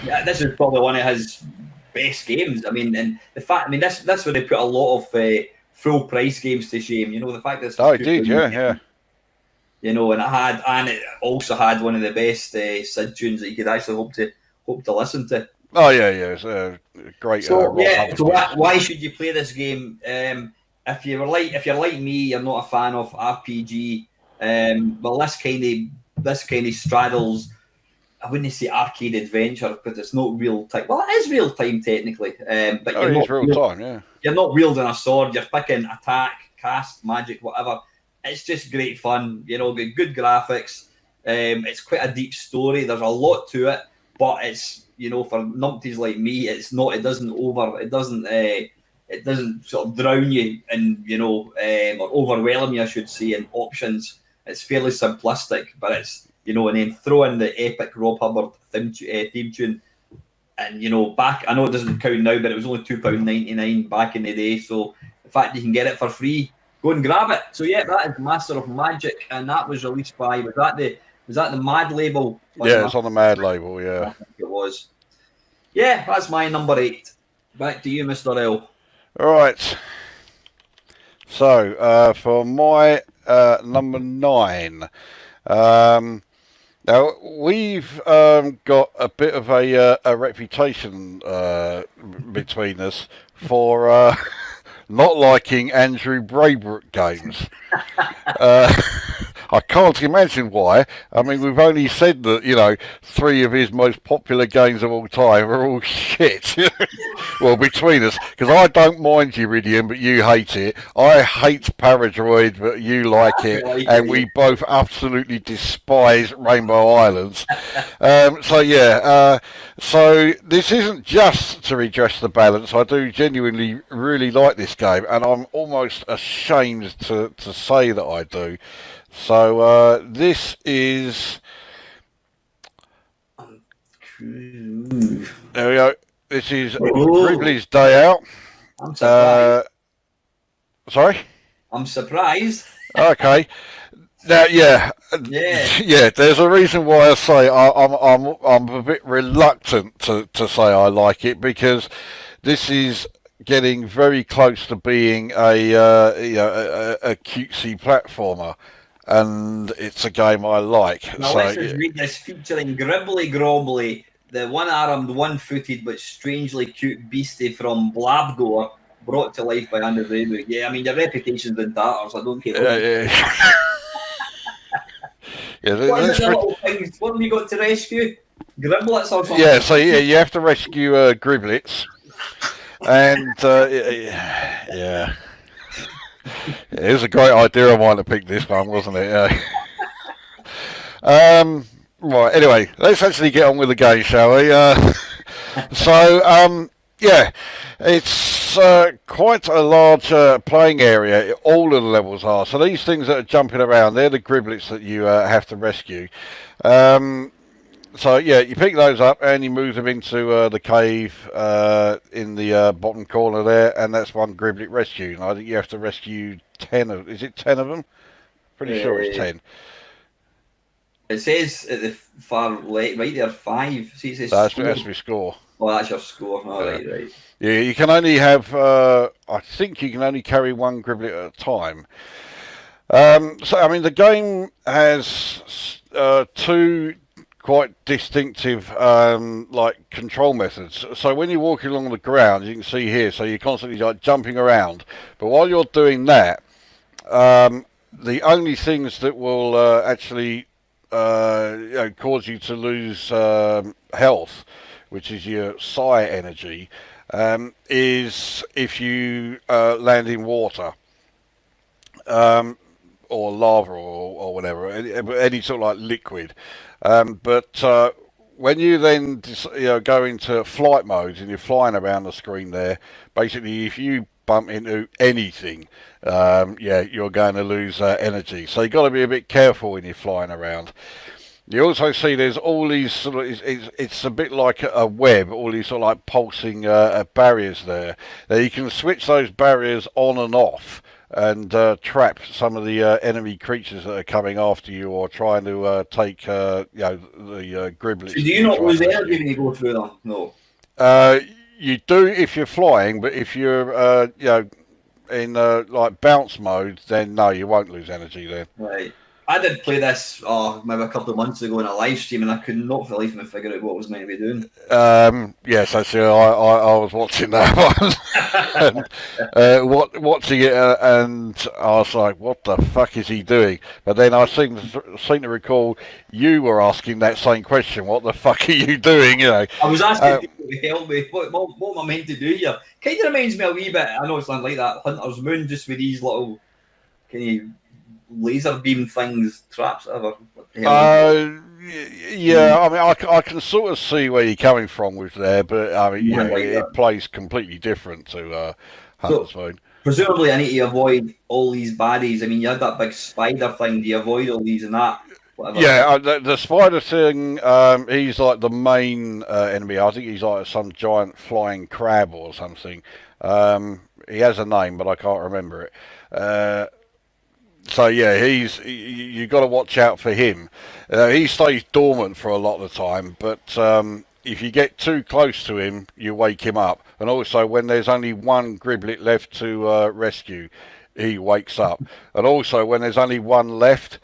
Yeah, this is probably one of his best games. And the fact, that's where they put a lot of full price games to shame. The fact that it did, yeah. And it also had one of the best SID tunes that you could actually hope to listen to. Oh yeah, it's a great. So why should you play this game? If you're like me, you're not a fan of RPG. Well, this kind of straddles, I wouldn't say arcade adventure, because it's not real time. Well, it is real time technically, but it is real time. Yeah, you're not wielding a sword. You're picking attack, cast, magic, whatever. It's just great fun. Good graphics. It's quite a deep story. There's a lot to it, but it's for numpties like me, it's not. It doesn't sort of drown you and or overwhelm you, I should say, in options. It's fairly simplistic, but it's and then throw in the epic Rob Hubbard theme tune, and back. I know it doesn't count now, but it was only £2.99 back in the day. So the fact you can get it for free, go and grab it. So yeah, that is Master of Magic, and that was released by was that the Mad label? Yeah, it's on the Mad label. Yeah, I think it was. Yeah, that's my number 8. Back to you, Mr. L. All right. So for my number 9. Now, we've got a bit of a reputation between us for not liking Andrew Braybrook games. I can't imagine why. I mean, we've only said that, 3 of his most popular games of all time are all shit. Well, between us, because I don't mind Iridium, but you hate it. I hate Paradroid, but you like it. And we both absolutely despise Rainbow Islands. So this isn't just to redress the balance. I do genuinely really like this game, and I'm almost ashamed to say that I do. So this is. There we go. This is Gribbly's Day Out. I'm surprised. Sorry? I'm surprised. Okay. Now, yeah. There's a reason why I say I'm a bit reluctant to say I like it, because this is getting very close to being a cutesy platformer, and it's a game I like. Now let's just read this, featuring Gribbly Grobbly, the one-armed, one-footed but strangely cute beastie from Blabgore, brought to life by Andy Braywood. Yeah, I mean, your reputation's in tatters, I don't care. What is it, little things? What have you got to rescue? Griblets or something? Yeah, so you have to rescue Griblets. And, yeah. It was a great idea of mine to pick this one, wasn't it? Yeah. Right, anyway, let's actually get on with the game, shall we? It's quite a large playing area. All of the levels are. So these things that are jumping around, they're the Griblets that you have to rescue. So yeah, you pick those up and you move them into the cave in the bottom corner there, and that's one Griblet rescue. And I think you have to rescue 10 of. Is it 10 of them? Pretty sure it's 10. It says at the far right there 5. See, it says that's my score. Oh, that's your score. Oh, right. Yeah, you can only have. I think you can only carry one Griblet at a time. So I mean, the game has 2 quite distinctive like control methods. So when you're walking along the ground, you can see here, so you're constantly like jumping around, but while you're doing that, the only things that will actually cause you to lose health, which is your psi energy, is if you land in water, or lava, or whatever, any sort of like liquid. But when you then go into flight mode and you're flying around the screen there, basically if you bump into anything, you're going to lose energy. So you've got to be a bit careful when you're flying around. You also see there's all these sort of, it's a bit like a web, all these sort of like pulsing barriers there. Now you can switch those barriers on and off and trap some of the enemy creatures that are coming after you or trying to take the Griblets. So do you not lose energy when you go through them? No. You do if you're flying, but if you're in like bounce mode, then no, you won't lose energy then. Right. I did play this maybe a couple of months ago in a live stream, and I could not for the life of me figure out what I was meant to be doing. Yes, actually, I was watching that one, and, watching it, and I was like, "What the fuck is he doing?" But then I seem to recall you were asking that same question. What the fuck are you doing? I was asking people to help me. What am I meant to do here? Kind of reminds me a wee bit. I know it's not like that Hunter's Moon, just with these little laser beam things, traps, whatever. Yeah, I mean, I can sort of see where you're coming from with there, but I mean, it plays completely different to Hunter's Moon. Presumably, I need to avoid all these baddies. I mean, you had that big spider thing. Do you avoid all these and that? Whatever. Yeah, the spider thing, he's like the main enemy. I think he's like some giant flying crab or something. He has a name, but I can't remember it. So yeah, you got to watch out for him. He stays dormant for a lot of the time, but if you get too close to him, you wake him up. And also, when there's only one Griblet left to rescue, he wakes up. And also, when there's only one left,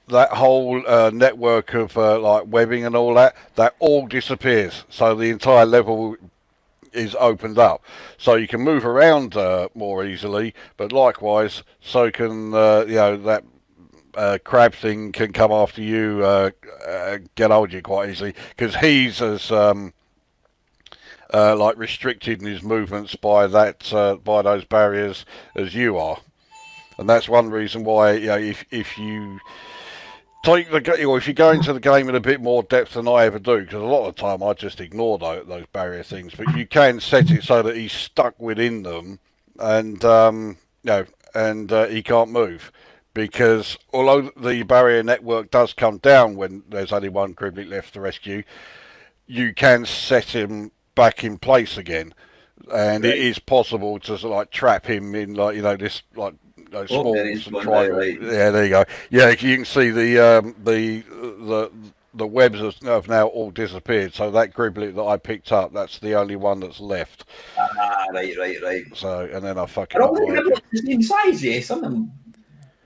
that whole network of like webbing and all that all disappears. So the entire level is opened up, so you can move around more easily, but likewise so can that crab thing can come after you, get hold of you quite easily because he's as like restricted in his movements by by those barriers as you are, and that's one reason why if you take the or if you go into the game in a bit more depth than I ever do, because a lot of the time I just ignore those barrier things, but you can set it so that he's stuck within them, and he can't move. Because although the barrier network does come down when there's only one Griblet left to rescue, you can set him back in place again, and it is possible to sort of like trap him in this small triangle. Right. Yeah, there you go. Yeah, you can see the webs have now all disappeared. So that Griblet that I picked up, that's the only one that's left. Right. So and then I fucking. Are all the Griblets the same size? Yeah, some of them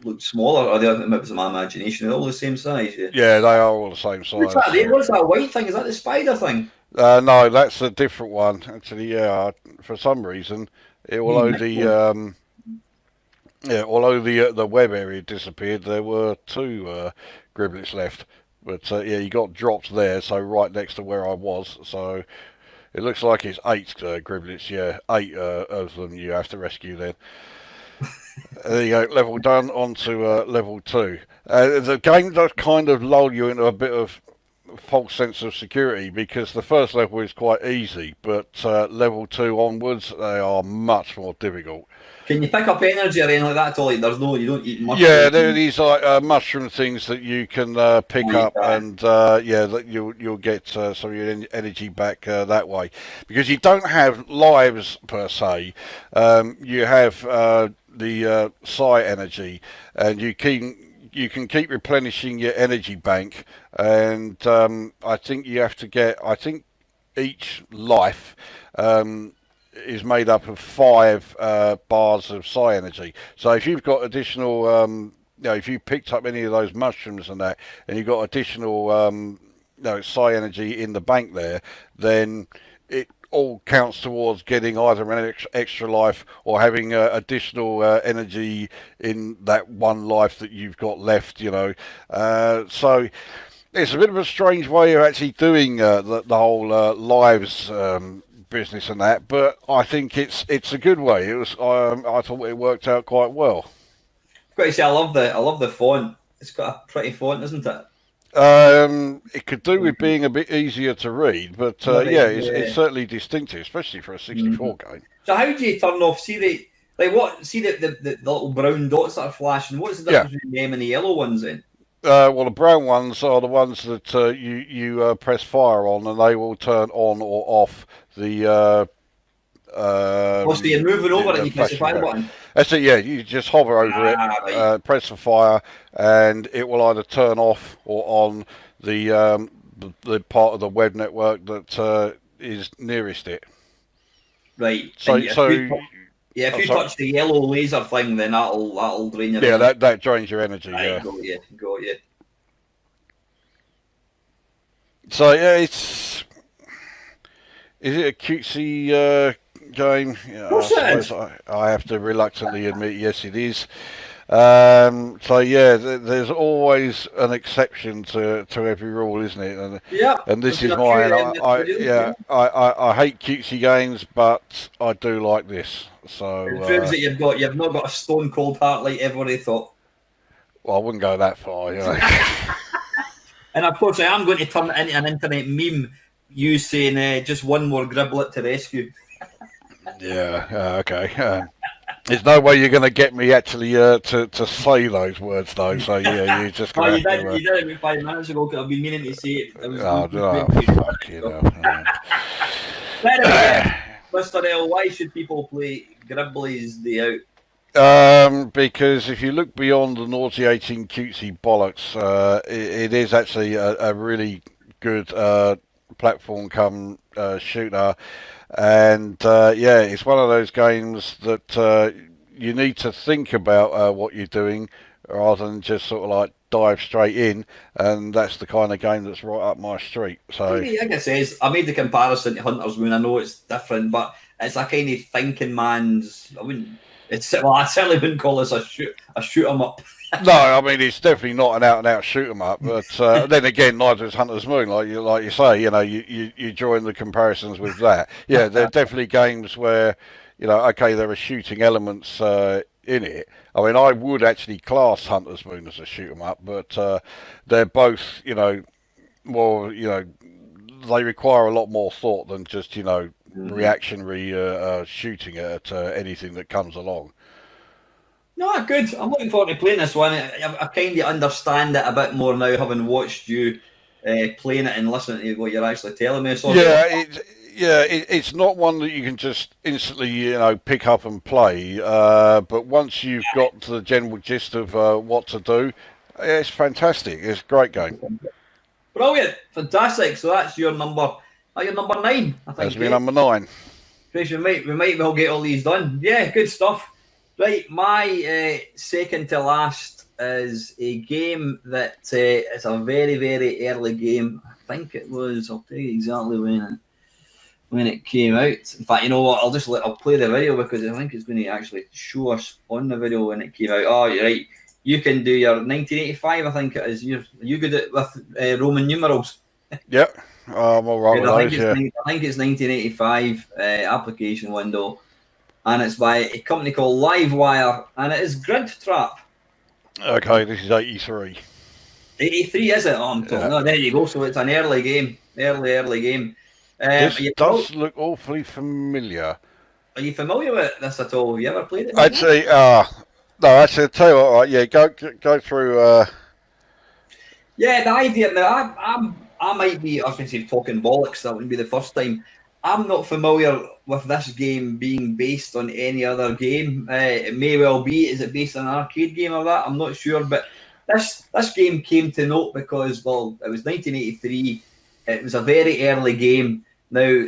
look smaller, or it was my imagination. They're all the same size. Yeah. Yeah, they are all the same size. What's that white thing? Is that the spider thing? No, that's a different one. Actually, yeah. For some reason, although the web area disappeared, there were two Griblets left. But you got dropped there, so right next to where I was. So it looks like it's 8 Griblets. Yeah, 8 of them you have to rescue then. There you go, level done. On to level 2. The game does kind of lull you into a bit of false sense of security because the first level is quite easy, but level 2 onwards they are much more difficult. Can you pick up energy or anything like that at all? Like, you don't eat mushrooms. Yeah, there are these like mushroom things that you can pick up, and that you'll get some of your energy back that way, because you don't have lives per se. You have the psi energy, and you can keep replenishing your energy bank, and I think you have to get. I think each life is made up of 5 bars of psi energy. So if you've got additional, if you picked up any of those mushrooms and that, and you've got additional, psi energy in the bank there, then it all counts towards getting either an extra life or having additional energy in that one life that you've got left. So it's a bit of a strange way of actually doing the whole lives business and that, but I think it's a good way. It was I thought it worked out quite well. I've got to say, I love the font. It's got a pretty font, isn't it? It could do with being a bit easier to read, but it's certainly distinctive, especially for a 64 game. So how do you turn off? See the little brown dots that are flashing. What's the difference between them and the yellow ones then? Well, the brown ones are the ones that you press fire on, and they will turn on or off the. So you're moving over and you press the fire button. That's it. Yeah, you just hover over it, right. Press the fire, and it will either turn off or on the part of the web network that is nearest it. Right. If you touch the yellow laser thing, then that'll drain your energy. That drains your energy. Right, yeah. Got you. So is it a cutesy game? Yeah, I have to reluctantly admit, yes, it is. There's always an exception to every rule, isn't it? And this is mine. I hate cutesy games, but I do like this. So it proves that you've not got a stone cold heart like everybody thought. Well, I wouldn't go that far, And of course, I am going to turn it into an internet meme. You saying just one more Griblet to rescue. Okay. There's no way you're going to get me actually to say those words though. So you just. You did it 5 minutes ago. I've been meaning to say it. Fuck you know. Anyway, Mr. L, why should people play Gribley's Day Out? Because if you look beyond the nauseating cutesy bollocks, it is actually a really good platform come shooter. And it's one of those games that you need to think about what you're doing rather than just sort of like dive straight in, and that's the kind of game that's right up my street. So like I says, I made the comparison to Hunter's Moon. I know it's different, but it's a kind of thinking man's. I certainly wouldn't call this a shoot 'em up. No, I mean it's definitely not an out and out shoot 'em up. But then again, neither is Hunter's Moon. Like you say, you join the comparisons with that. Yeah, there are definitely games where okay, there are shooting elements in it. I mean, I would actually class Hunter's Moon as a shoot 'em up, but they're both more they require a lot more thought than just reactionary shooting at anything that comes along. No, good. I'm looking forward to playing this one. I kind of understand it a bit more now, having watched you playing it and listening to what you're actually telling me. So it's not one that you can just instantly pick up and play. But once you've got to the general gist of what to do, it's fantastic. It's a great game. Brilliant, fantastic. So that's your number. Your number 9, I think. That's my number 9. Chris, we might well get all these done. Yeah, good stuff. Right, my second to last is a game that is a very, very early game. I think it was. I'll tell you exactly when it came out. In fact, you know what? I'll play the video because I think it's going to actually show us on the video when it came out. Oh, you're right. You can do your 1985. I think it is. You good at with Roman numerals? Yep. I'm all right with those. Yeah. I think it's 1985 application window. And it's by a company called Livewire, and it is Grid Trap. Okay, this is 83. 83, is it? Oh, I'm talking. Yeah. Oh, there you go. So it's an early game. Early game. This does look awfully familiar. Are you familiar with this at all? Have you ever played it? Actually, no, I'll tell you what, right, yeah, go through... Yeah, the idea... Now, I might be, I was going to say talking bollocks, that wouldn't be the first time. I'm not familiar with this game being based on any other game. It may well be. Is it based on an arcade game or that? I'm not sure. But this game came to note because, well, it was 1983. It was a very early game. Now,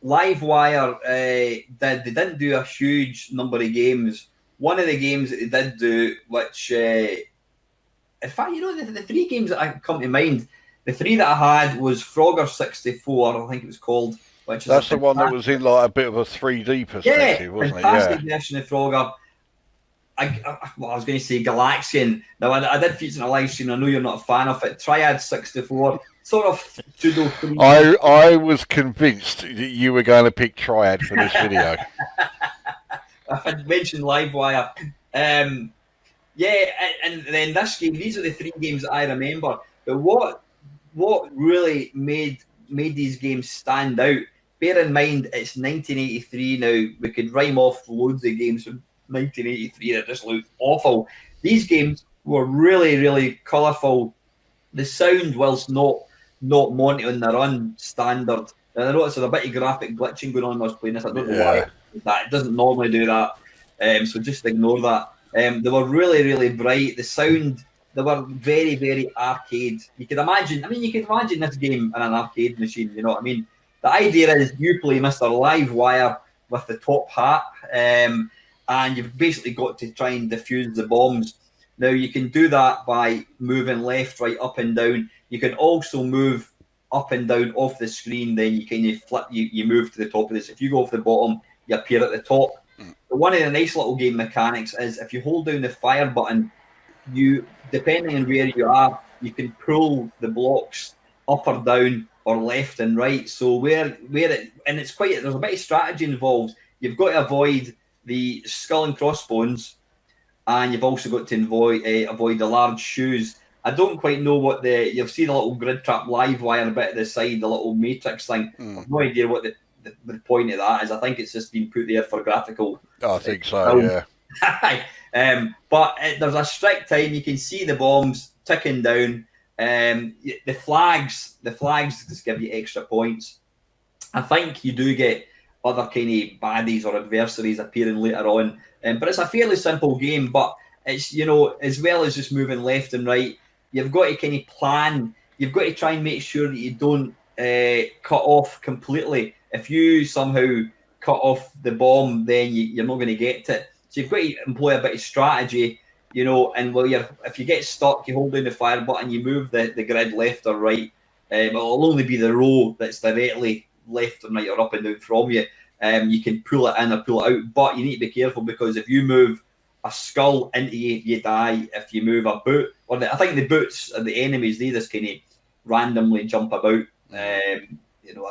Livewire, they didn't do a huge number of games. One of the games that they did do, which, in fact, the 3 games that come to mind, the 3 that I had was Frogger 64, I think it was called. That's the one that was in like a bit of a 3D perspective, wasn't it? Yeah, fantastic version of Frogger. I was going to say Galaxian. Now, I did feature in a live stream. I know you're not a fan of it. Triad 64, sort of pseudo 3D. I was convinced that you were going to pick Triad for this video. I had mentioned Livewire. Yeah, and then this game, these are the 3 games that I remember. But what really made these games stand out, bear in mind it's 1983 now. We could rhyme off loads of games from 1983 that just looked awful. These games were really, really colourful. The sound, whilst not monitoring the run standard, and I noticed there's a bit of graphic glitching going on when I was playing this. I don't know why that. It doesn't normally do that, so just ignore that. They were really, really bright. The sound, they were very, very arcade. You could imagine this game in an arcade machine, you know what I mean? The idea is you play Mr. Livewire with the top hat, and you've basically got to try and defuse the bombs. Now, you can do that by moving left, right, up and down. You can also move up and down off the screen, then you kind of flip, you move to the top of this. If you go off the bottom, you appear at the top. But one of the nice little game mechanics is if you hold down the fire button, you, depending on where you are, you can pull the blocks up or down or left and right. So where it, and it's quite, there's a bit of strategy involved. You've got to avoid the skull and crossbones, and you've also got to avoid the large shoes. I don't quite know what you've seen a little grid trap live wire bit at the side, the little matrix thing. I've no idea what the point of that is. I think it's just been put there for graphical. I think so, yeah. But there's a strict time. You can see the bombs ticking down. The flags just give you extra points. I think you do get other kind of baddies or adversaries appearing later on. But it's a fairly simple game. But it's, as well as just moving left and right, you've got to kind of plan. You've got to try and make sure that you don't cut off completely. If you somehow cut off the bomb, then you're not going to get to it. So you've got to employ a bit of strategy, and if you get stuck, you hold down the fire button, you move the grid left or right. It'll only be the row that's directly left and right or up and down from you. You can pull it in or pull it out, but you need to be careful because if you move a skull into you, you die. If you move a boot, I think the boots are the enemies. They just kind of randomly jump about. I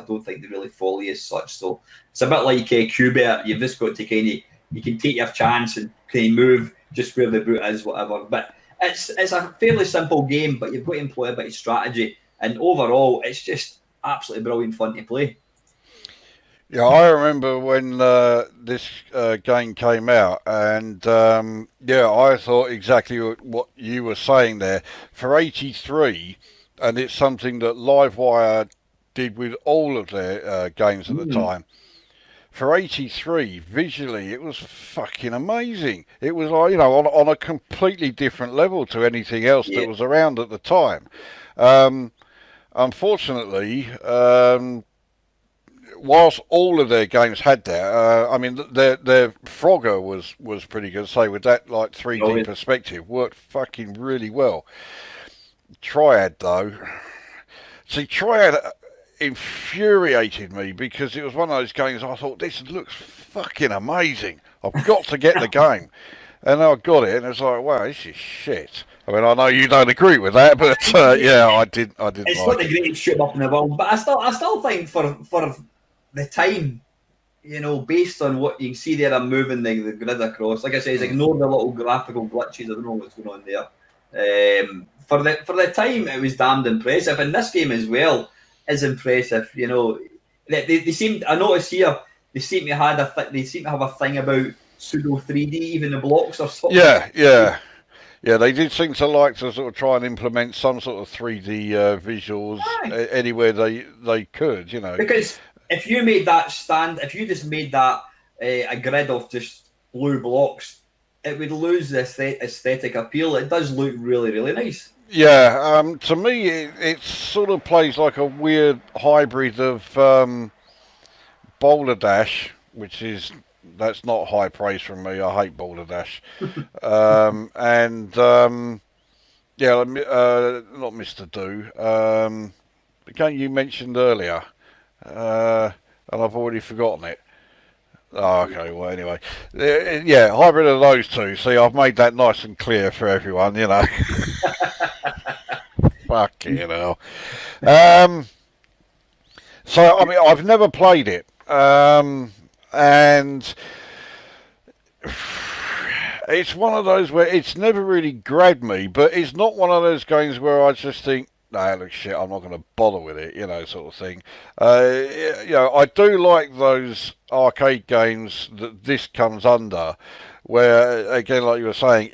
don't think they really follow you as such. So it's a bit like Qbert. You've just got to you can take your chance and kind of move just where the boot is, whatever. But it's a fairly simple game, but you've got to employ a bit of strategy. And overall, it's just absolutely brilliant fun to play. Yeah, I remember when this game came out, and I thought exactly what you were saying there. For 83, and it's something that Livewire did with all of their games at the time. For 83, visually, it was fucking amazing. It was, on a completely different level to anything else that was around at the time. Unfortunately, whilst all of their games had that, their Frogger was pretty good. Say with that 3D perspective, worked fucking really well. Triad though, Triad infuriated me because it was one of those games I thought this looks fucking amazing. I've got to get the game, and I got it, and it was like, wow, this is shit. I mean, I know you don't agree with that, but I did. It's not the greatest shoot up in the world, but I still think for the time, based on what you can see there, I'm moving the grid across. Like I say, ignore the little graphical glitches. I don't know what's going on there. For the time, it was damned impressive, and this game as well is impressive. They seem. I noticed here they seem to have a thing about pseudo 3D, even the blocks or something. Yeah, they did seem to like to sort of try and implement some sort of 3D visuals anywhere they could. Because if you just made that a grid of just blue blocks, it would lose the aesthetic appeal. It does look really, really nice. Yeah, to me, it sort of plays like a weird hybrid of Boulder Dash, that's not high praise from me. I hate Boulder Dash, not Mr. Do, the game you mentioned earlier, and I've already forgotten it. Oh, okay, well, anyway. Hybrid of those two. See, I've made that nice and clear for everyone, Fucking hell. So, I mean, I've never played it. And it's one of those where it's never really grabbed me, but it's not one of those games where I just think, nah, look, shit, I'm not going to bother with it, sort of thing. I do like those arcade games that this comes under, where, again, like you were saying,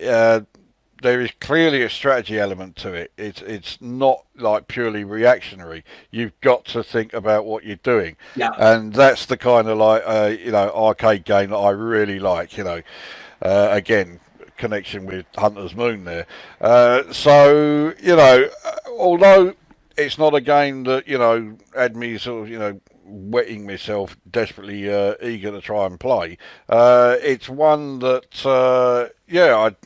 there is clearly a strategy element to it. It's not like purely reactionary. You've got to think about what you're doing, and that's the kind of arcade game that I really like. Again, connection with Hunter's Moon there. Although it's not a game that had me sort of wetting myself, desperately eager to try and play. It's one that I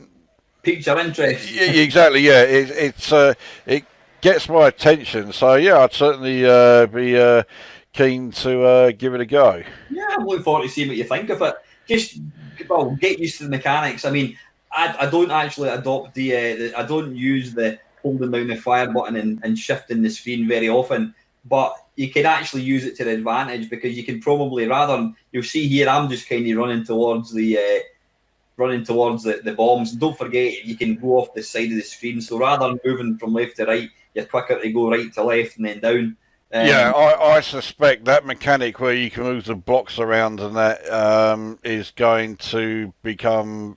piques your interest. Yeah, exactly. Yeah, it gets my attention. So I'd certainly be keen to give it a go. Yeah, I'm looking forward to seeing what you think of it. Just get used to the mechanics. I mean, I don't actually adopt I don't use the holding down the fire button and shifting the screen very often, but you can actually use it to the advantage because you can probably you'll see here I'm just kind of running towards the bombs. Don't forget, you can go off the side of the screen. So rather than moving from left to right, you're quicker to go right to left and then down. I suspect that mechanic where you can move the blocks around and that is going to become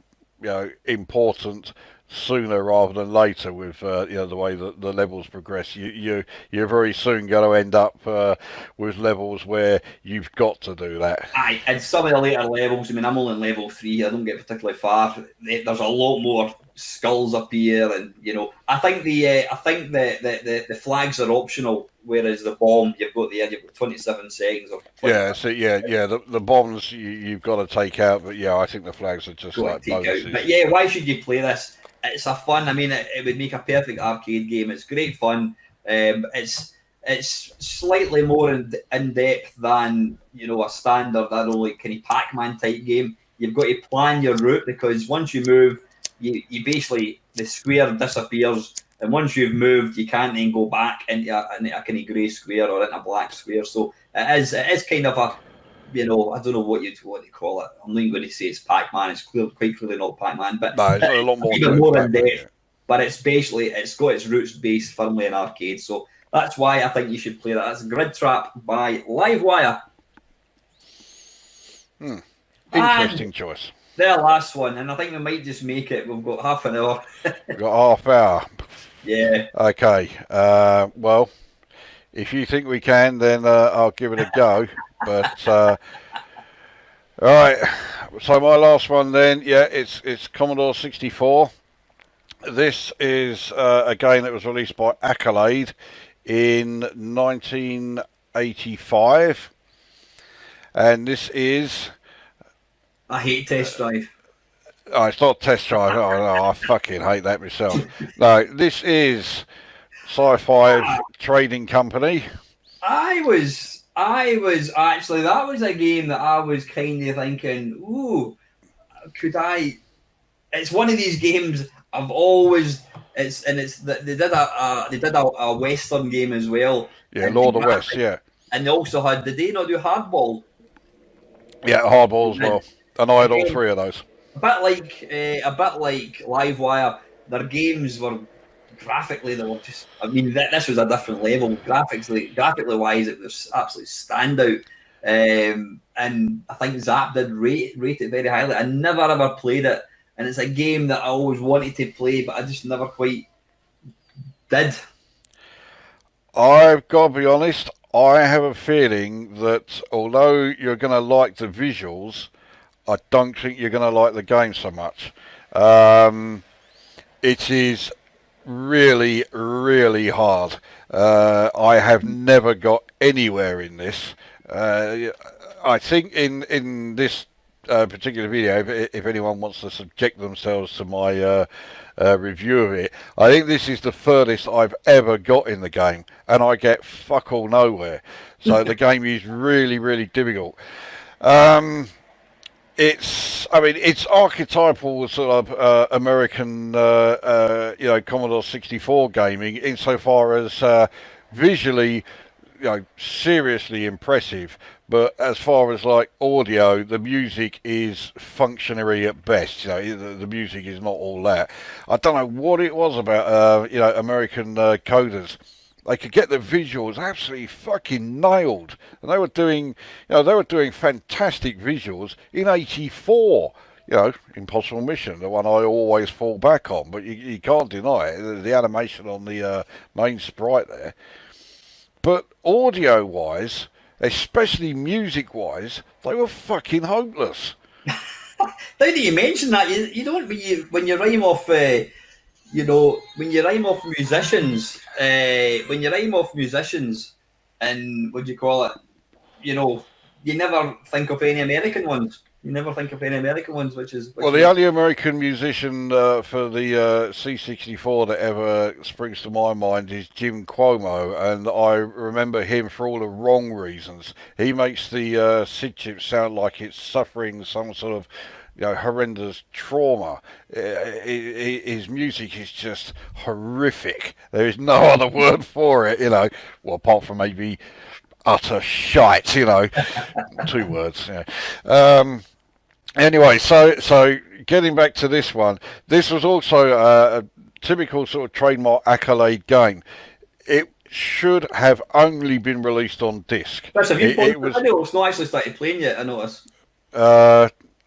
important sooner rather than later with the way that the levels progress. You're very soon going to end up with levels where you've got to do that. Aye, and some of the later levels, I mean, I'm only on level 3, I don't get particularly far. There's a lot more skulls up here, and I think the flags are optional, whereas the bomb you've got 27 seconds or 27. The bombs you've got to take out, but I think the flags are just like bonuses. But why should you play this? It's a fun. I mean, it would make a perfect arcade game. It's great fun. It's it's slightly more in depth than a standard, I don't know, like kind of Pac-Man type game. You've got to plan your route because once you move, you basically the square disappears, and once you've moved, you can't then go back into a kind of grey square or into a black square. So it is kind of a I don't know what you call it. I'm not even going to say it's Pac-Man. It's quite clearly not Pac-Man, but No, it's a lot more even more in depth. Yeah. But it's got its roots based firmly in arcade. So that's why I think you should play that. That's Grid Trap by Livewire. Interesting choice. Their last one, and I think we might just make it. We've got half an hour. We've got half hour. Yeah. Okay. Well, if you think we can, then I'll give it a go. But all right. So my last one, then, it's Commodore 64. This is a game that was released by Accolade in 1985, and this is. I hate Test Drive. Oh, it's not Test Drive. Oh no, I fucking hate that myself. No, this is Sci-Fi Trading Company. I was actually, that was a game that I was kind of thinking, ooh, could I? It's one of these games I've always. They did a Western game as well. Yeah, Lord of the West. Yeah, and they also had. Did they not do Hardball? Yeah, Hardball as well. And I had all three of those. A bit like Livewire. Their games were graphically, they were just. I mean, this was a different level. Graphically wise, it was absolutely standout. And I think Zap did rate it very highly. I never ever played it, and it's a game that I always wanted to play, but I just never quite did. I've got to be honest. I have a feeling that although you're going to like the visuals, I don't think you're going to like the game so much. It is really, really hard. I have never got anywhere in this. I think in this particular video, if anyone wants to subject themselves to my review of it, I think this is the furthest I've ever got in the game, and I get fuck all nowhere. So the game is really, really difficult. It's archetypal sort of American, Commodore 64 gaming insofar as visually, seriously impressive. But as far as like audio, the music is functionary at best. The music is not all that. I don't know what it was about, American coders. They could get the visuals absolutely fucking nailed, and they were doing fantastic visuals in '84. Impossible Mission, the one I always fall back on, but you can't deny it. The animation on the main sprite there, but audio-wise, especially music-wise, they were fucking hopeless. How do you mention that? You don't when you rhyme off. When you rhyme off musicians, and what do you call it? You never think of any American ones. The only American musician for the C64 that ever springs to my mind is Jim Cuomo, and I remember him for all the wrong reasons. He makes the SID chip sound like it's suffering some sort of horrendous trauma. His music is just horrific. There is no other word for it, well, apart from maybe utter shite, 2 words. Anyway, so getting back to this one, this was also a typical sort of trademark Accolade game. It should have only been released on disc. Have you played the video? It's not actually started playing yet, I notice.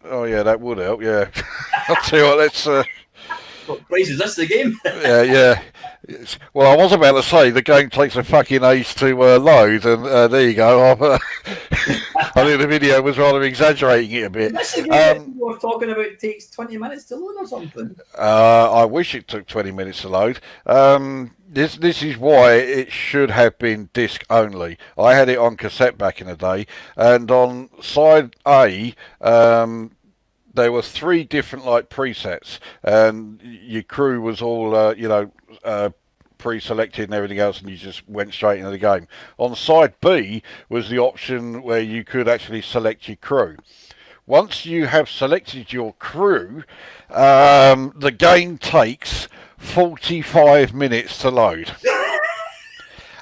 Oh yeah, that would help. Yeah, I'll tell you what. Let's. What price is this? The game? Yeah. Well, I was about to say the game takes a fucking age to load, and there you go. I think the video was rather exaggerating it a bit. This game you were talking about takes 20 minutes to load or something. I wish it took 20 minutes to load. This is why it should have been disc only. I had it on cassette back in the day, and on side A, there were 3 different presets, and your crew was all pre-selected and everything else, and you just went straight into the game. On side B was the option where you could actually select your crew. Once you have selected your crew, the game takes 45 minutes to load.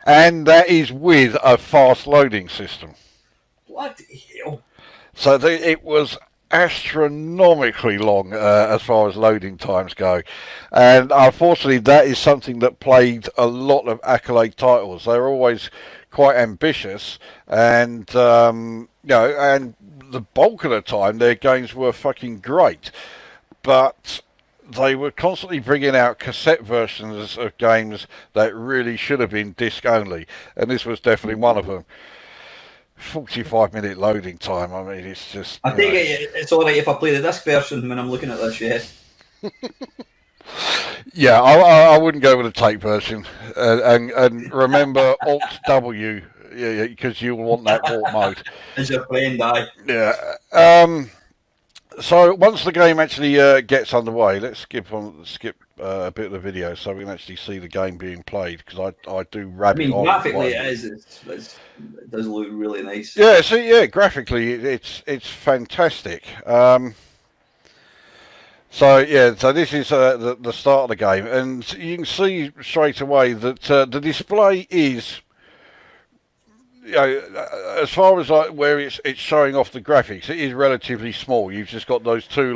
And that is with a fast loading system. What the hell? So it was astronomically long as far as loading times go. And unfortunately, that is something that plagued a lot of accolade titles. They're always quite ambitious, and and the bulk of the time their games were fucking great, but they were constantly bringing out cassette versions of games that really should have been disc only, and this was definitely one of them. 45-minute loading time. I mean, it's just. I think it's all right if I play the disc version when I'm looking at this. Yeah. Yeah, I wouldn't go with the tape version, and remember Alt W, because you'll want that warp mode. As your friend, aye. Yeah. So once the game actually gets underway, let's skip a bit of the video so we can actually see the game being played, because I do rabbit on. Graphically it is. It does look really nice. Yeah, graphically it's fantastic. So this is the start of the game, and you can see straight away that the display is, as far as where it's showing off the graphics, it is relatively small. You've just got those two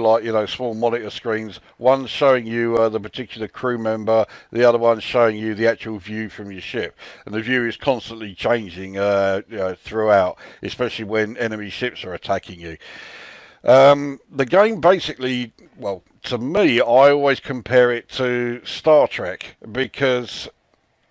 small monitor screens. One's showing you the particular crew member, the other one's showing you the actual view from your ship, and the view is constantly changing throughout, especially when enemy ships are attacking you. The game basically, well, to me, I always compare it to Star Trek, because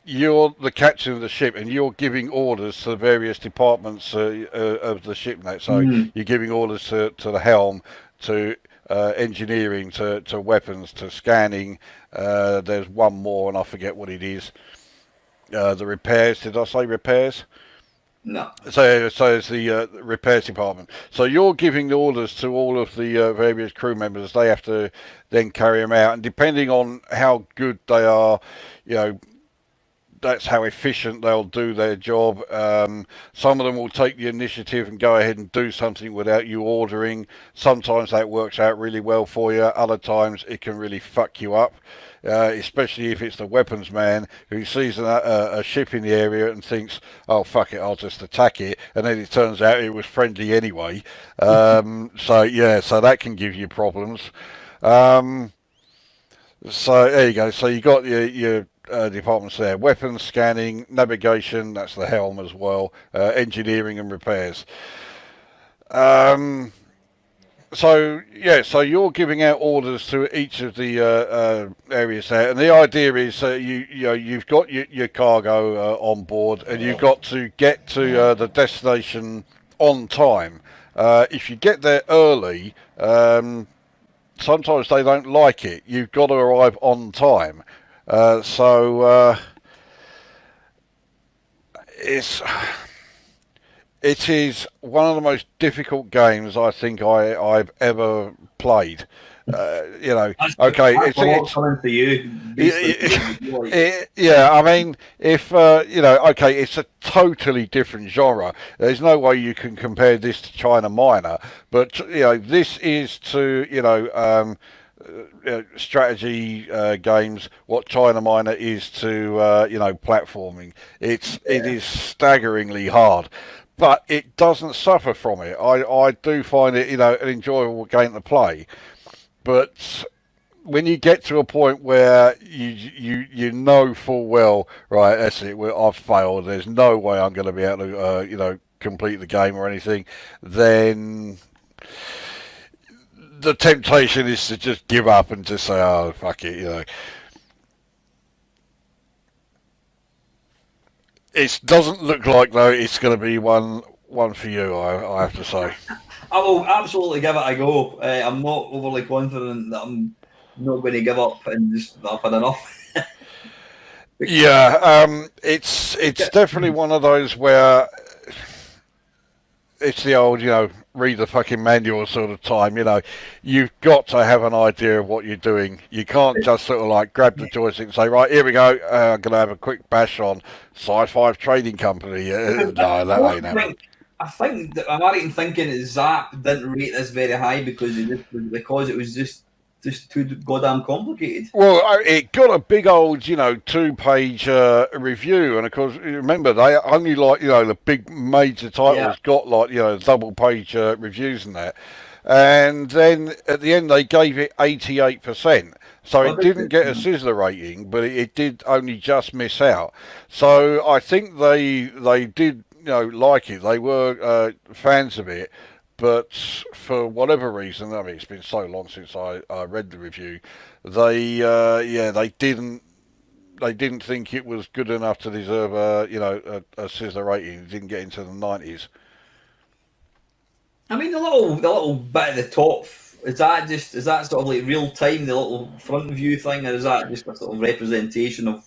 you're the captain of the ship and you're giving orders to the various departments of the ship now. So you're giving orders to the helm, to engineering, to weapons, to scanning. There's one more and I forget what it is. The repairs, did I say repairs? No. So it's the repairs department. So you're giving the orders to all of the various crew members. They have to then carry them out, and depending on how good they are, that's how efficient they'll do their job. Some of them will take the initiative and go ahead and do something without you ordering. Sometimes that works out really well for you. Other times it can really fuck you up. Especially if it's the weapons man who sees a ship in the area and thinks, oh fuck it, I'll just attack it, and then it turns out it was friendly anyway. So that can give you problems. So there you go. So you got your departments there: weapons, scanning, navigation, that's the helm as well, engineering and repairs. So you're giving out orders to each of the areas there, and the idea is you've got your cargo on board, and you've got to get to the destination on time. If you get there early, sometimes they don't like it. You've got to arrive on time. It is one of the most difficult games I think I've ever played. Okay, it's coming to you. I mean, if it's a totally different genre. There's no way you can compare this to China Minor, but this is to strategy games what China Minor is to platforming. It is staggeringly hard, but it doesn't suffer from it. I do find it an enjoyable game to play, but when you get to a point where you know full well, right, that's it, I've failed, there's no way I'm going to be able to complete the game or anything, then the temptation is to just give up and just say, oh, fuck it, It doesn't look like, though, it's going to be one for you, I have to say. I will absolutely give it a go. I'm not overly confident that I'm not going to give up and just I've had enough. It's definitely one of those where it's the old, read the fucking manual sort of time. You've got to have an idea of what you're doing. You can't just sort of like grab the joystick and say, right, here we go. I'm going to have a quick bash on Sci-Fi Trading Company. No, that ain't happening. I think that I'm right in thinking that Zap didn't rate this very high because it was just too goddamn complicated. Well, it got a big old, 2-page review, and of course, remember they only like, the big major titles got like, double-page reviews and that, and then at the end they gave it 88%. So it didn't get a Sizzler rating, but it did only just miss out. So I think they did, like it. They were fans of it. But for whatever reason, I mean, it's been so long since I read the review. They didn't think it was good enough to deserve a Sizzler rating. It didn't get into the 90s. I mean, the little bit at the top, is that sort of like real time, the little front view thing, or is that just a sort of representation of?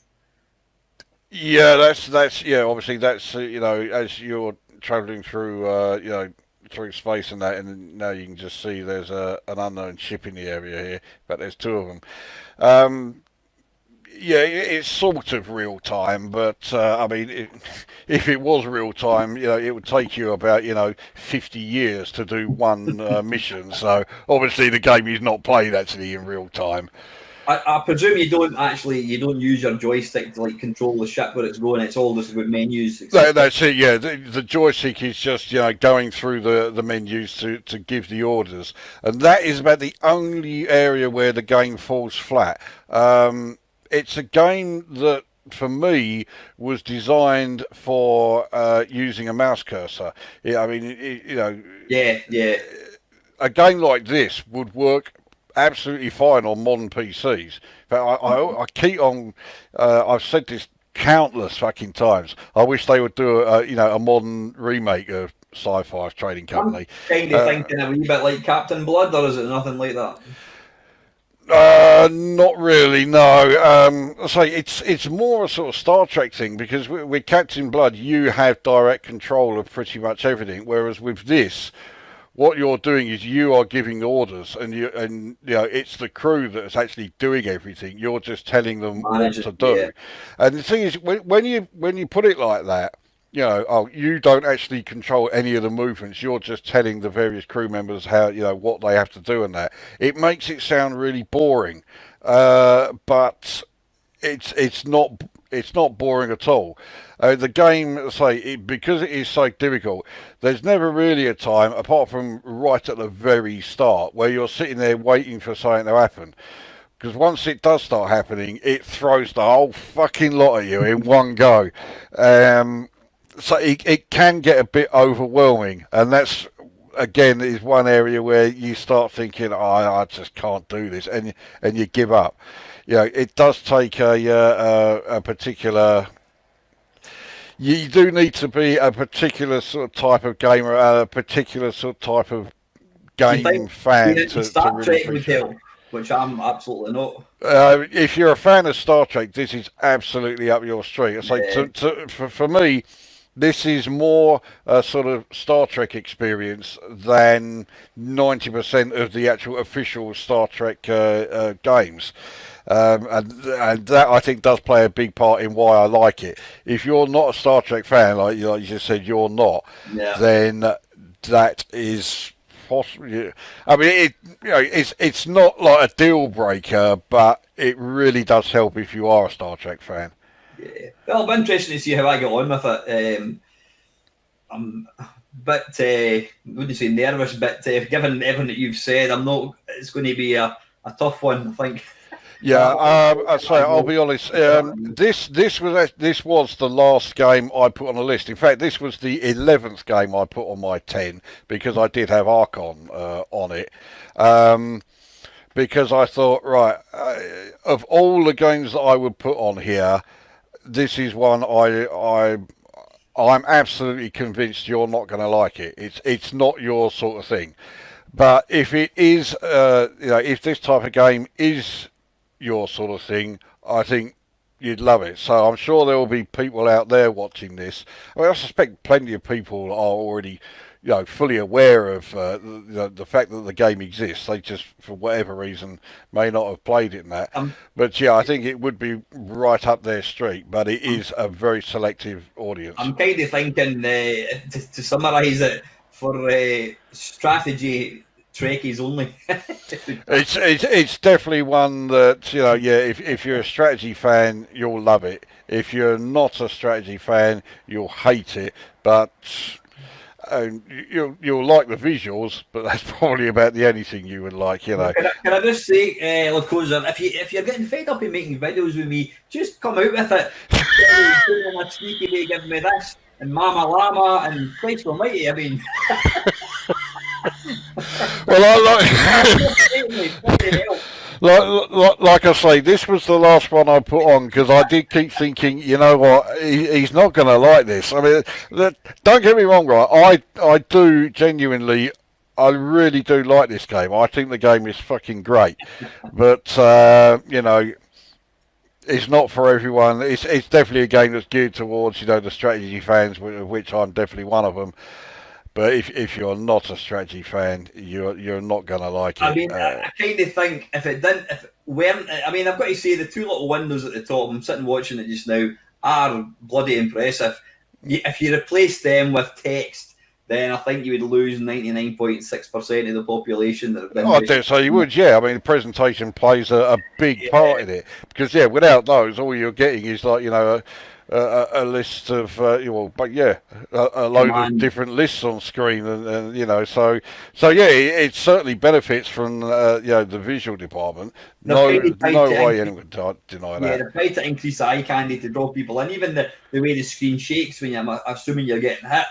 Yeah, that's obviously that's as you're travelling through through space and that, and now you can just see there's an unknown ship in the area here, but there's two of them. It's sort of real time, but I mean, if it was real time, it would take you about 50 years to do one mission. So obviously the game is not played actually in real time. I presume you don't use your joystick to like control the ship where it's going. It's all just about menus. That's it. Yeah, the joystick is just going through the menus to give the orders, and that is about the only area where the game falls flat. It's a game that, for me, was designed for using a mouse cursor. Yeah, I mean, Yeah. A game like this would work absolutely fine on modern PCs. But I keep on. I've said this countless fucking times. I wish they would do a modern remake of Sci-Fi Trading Company. I'm kind of thinking a wee bit like Captain Blood, or is it nothing like that? Not really, no. It's more a sort of Star Trek thing because with Captain Blood you have direct control of pretty much everything, whereas with this, what you're doing is you are giving orders, and it's the crew that's actually doing everything. You're just telling them what to do. Yeah. And the thing is, when you put it like that, you don't actually control any of the movements. You're just telling the various crew members how, what they have to do and that. It makes it sound really boring, but it's not boring at all. The game, because it is so difficult, there's never really a time, apart from right at the very start, where you're sitting there waiting for something to happen. Because once it does start happening, it throws the whole fucking lot at you in one go. So it can get a bit overwhelming, and that's again is one area where you start thinking, I just can't do this, and you give up. It does take a particular. You do need to be a particular sort of type of gamer, a particular sort of type of game fan to really appreciate it. Which I'm absolutely not. If you're a fan of Star Trek, this is absolutely up your street. It's like for me, this is more a sort of Star Trek experience than 90% of the actual official Star Trek games. And that I think does play a big part in why I like it. If you're not a Star Trek fan, like you just said, you're not, then that is possible. I mean, it's not like a deal breaker, but it really does help if you are a Star Trek fan. Yeah. Well, it'll be interesting to see how I get on with it. I'm a bit, wouldn't say nervous, but given everything that you've said, I'm not. It's going to be a tough one, I think. Yeah, I'll be honest. This was the last game I put on the list. In fact, this was the 11th game I put on my 10 because I did have Archon on it. Because I thought, right, of all the games that I would put on here, this is one I'm absolutely convinced you're not going to like it. It's not your sort of thing. But if it is, if this type of game is your sort of thing, I think you'd love it. So I'm sure there will be people out there watching this. I mean, I suspect plenty of people are already, fully aware of the fact that the game exists. They just, for whatever reason, may not have played it in that. But yeah, I think it would be right up their street. But it is a very selective audience. I'm kind of thinking to summarise it for strategy Trekkies only. It's definitely one that if you're a strategy fan, you'll love it. If you're not a strategy fan, you'll hate it. But you'll like the visuals, but that's probably about the only thing you would like, Can I just say, Lukozer, if you're getting fed up and making videos with me, just come out with it. A sneaky way, give me this and Mama Llama and Christ Almighty. I mean, well, like I say, this was the last one I put on because I did keep thinking, you know what, he's not going to like this. I mean, don't get me wrong, right? I do genuinely, I really do like this game. I think the game is fucking great, but it's not for everyone. It's definitely a game that's geared towards the strategy fans, of which I'm definitely one of them. But if you're not a strategy fan, you're not going to like it. I mean, I kind of think if it weren't, I mean, I've got to say the two little windows at the top, I'm sitting watching it just now, are bloody impressive. If you replace them with text, then I think you would lose 99.6% of the population. I dare say you would, yeah. I mean, the presentation plays a big part in it. Because, without those, all you're getting is like, a list of a load of different lists on screen, and it certainly benefits from the visual department. No way anyone would deny that. Yeah, they've tried to increase the eye candy to draw people in. Even the way the screen shakes when I'm assuming you're getting hit.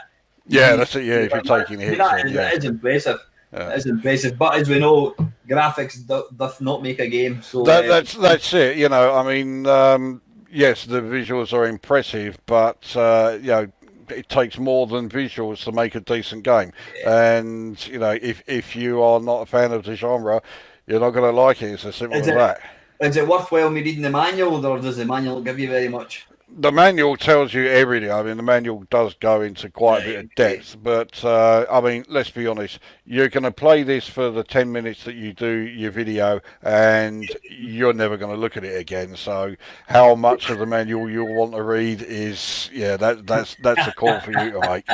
Yeah, that's it. Yeah, if you're taking hits, that is impressive. Yeah. It is impressive, but as we know, graphics doth not make a game. So that's it. I mean. Yes, the visuals are impressive, but it takes more than visuals to make a decent game. Yeah. And if you are not a fan of the genre, you're not going to like it. It's as simple as that. Is it worthwhile me reading the manual, or does the manual give you very much? The manual tells you everything. I mean, the manual does go into quite a bit of depth, but I mean, let's be honest. You're going to play this for the 10 minutes that you do your video, and you're never going to look at it again. So, how much of the manual you'll want to read is, that's a call for you to make.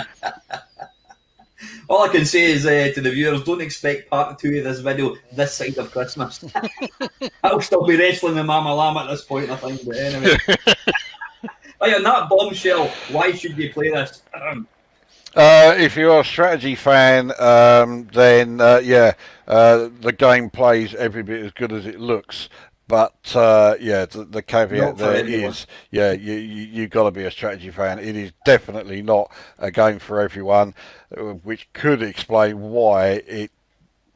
All I can say is to the viewers, don't expect part 2 of this video this side of Christmas. I'll still be wrestling with Mama Llama at this point, I think. But anyway. Oh, yeah, that bombshell, why should you play this? If you're a strategy fan, then the game plays every bit as good as it looks. But the caveat there is, you got to be a strategy fan. It is definitely not a game for everyone, which could explain why it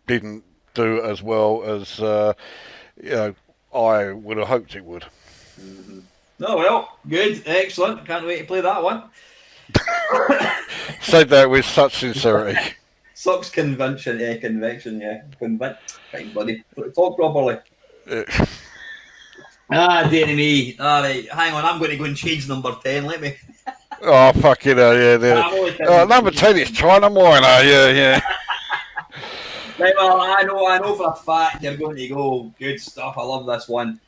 didn't do as well as I would have hoped it would. Mm-hmm. Oh, well, good, excellent. Can't wait to play that one. Said that with such sincerity. Sucks conviction, Convict. Fine, buddy. Talk properly. Dear me. All right, hang on, I'm going to go and change number 10. Let me. Oh, fucking hell, yeah. Number 10 is China Minor, yeah. Right, well, I know for a fact you're going to go, good stuff, I love this one.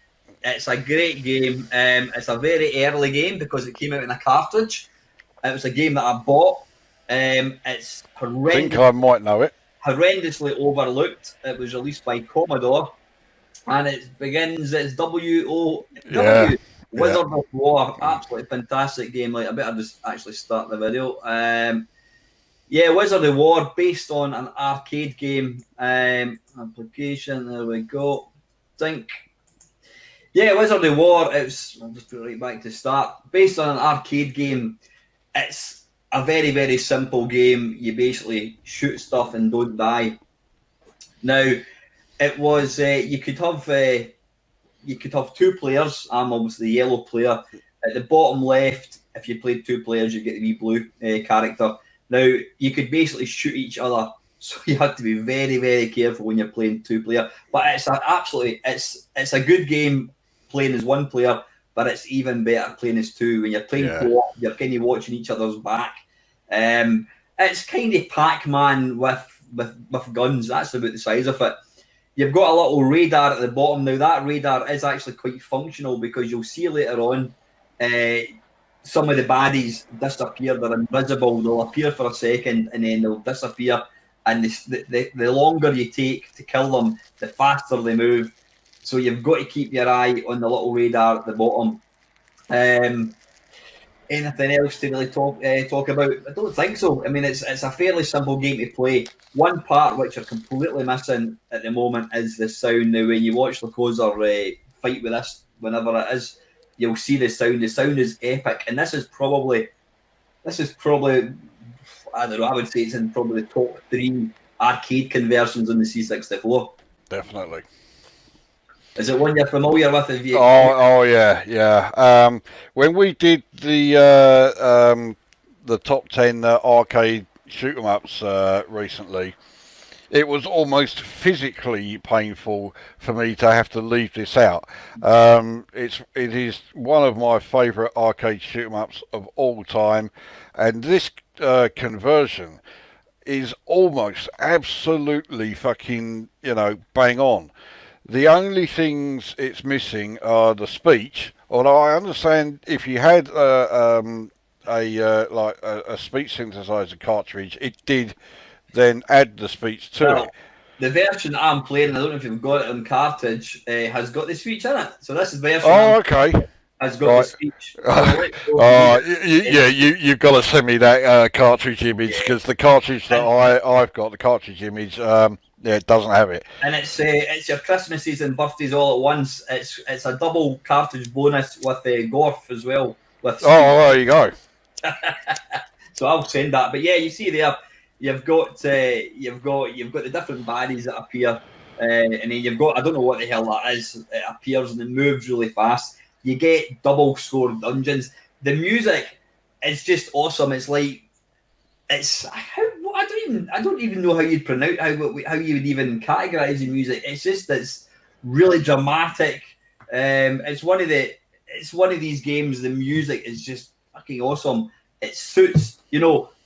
It's a great game. It's a very early game because it came out in a cartridge. It was a game that I bought. It's horrendous. I think I might know it. Horrendously overlooked. It was released by Commodore, and it begins. It's WOW. Wizard of War. Absolutely fantastic game. Like I better just actually start the video. Wizard of War, based on an arcade game. Application. There we go. Wizard of War, I'll just put it right back to start. Based on an arcade game, it's a very, very simple game. You basically shoot stuff and don't die. Now, it was you could have 2 players. I'm obviously the yellow player. At the bottom left, if you played 2 players, you get the wee blue character. Now, you could basically shoot each other. So you have to be very, very careful when you're playing 2-player. But it's a good game playing as 1 player, but it's even better playing as 2. When you're playing co-op, you're kind of watching each other's back. It's kind of Pac-Man with guns. That's about the size of it. You've got a little radar at the bottom. Now that radar is actually quite functional because you'll see later on some of the baddies disappear. They're invisible. They'll appear for a second and then they'll disappear. And the longer you take to kill them, the faster they move. So you've got to keep your eye on the little radar at the bottom. Anything else to really talk about? I don't think so. I mean, it's a fairly simple game to play. One part which you're completely missing at the moment is the sound. Now, when you watch Lukozer fight with this, whenever it is, you'll see the sound. The sound is epic, and this is probably I don't know. I would say it's in probably the top 3 arcade conversions on the C64. Definitely. Is it one you're familiar with? Oh yeah. When we did the top 10 arcade shoot 'em ups recently, it was almost physically painful for me to have to leave this out. It is one of my favourite arcade shoot 'em ups of all time, and this conversion is almost absolutely fucking bang on. The only things it's missing are the speech. Although I understand if you had a speech synthesizer cartridge, it did then add the speech to it. The version I'm playing, I don't know if you've got it on cartridge, has got the speech in it. So this is version. Oh, okay. Has got the speech. You've got to send me that cartridge image because the cartridge that I've got, the cartridge image, it doesn't have it. And it's your Christmases and birthdays all at once. It's a double cartridge bonus with Gorf as well. There you go. So I'll send that. But yeah, you see there, you've got the different baddies that appear, and then you've got, I don't know what the hell that is. It appears and it moves really fast. You get double score dungeons. The music is just awesome. It's like I don't even know how you'd pronounce how you would even categorize the music. It's really dramatic. It's one of these games. The music is just fucking awesome. It suits,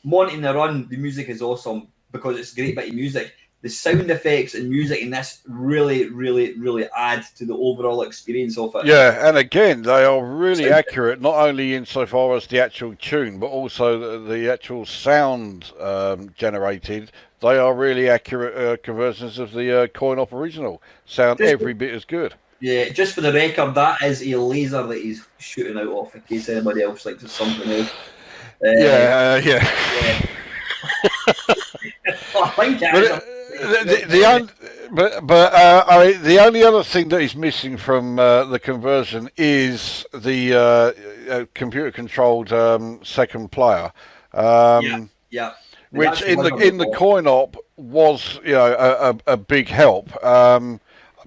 Monty in the Run. The music is awesome because it's a great bit of music. The sound effects and music in this really, really, really add to the overall experience of it. Yeah, and again, they are really accurate, not only insofar as the actual tune, but also the actual sound generated. They are really accurate conversions of the coin-op original. Sound every bit as good. Yeah, just for the record, that is a laser that he's shooting out off in case anybody else thinks it's something else. Yeah. I think the only other thing that is missing from the conversion is the computer-controlled second player. Which in the coin-op was a big help.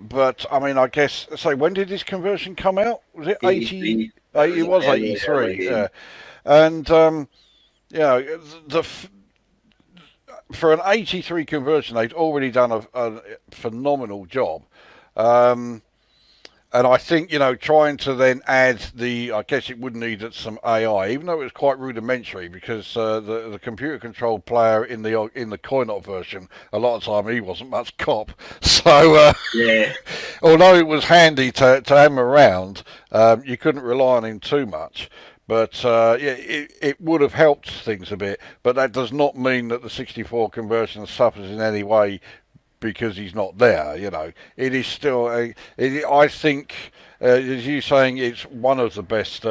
But I mean, I guess when did this conversion come out? Was it 80? It was 83. Yeah, and for an 83 conversion, they'd already done a phenomenal job. And I think, trying to then add I guess it would need some AI, even though it was quite rudimentary, because the computer-controlled player in the coin-op version, a lot of the time he wasn't much cop. So, although it was handy to have him around, you couldn't rely on him too much. But it would have helped things a bit. But that does not mean that the 64 conversion suffers in any way because he's not there. It is still I think, as you saying, it's one of the best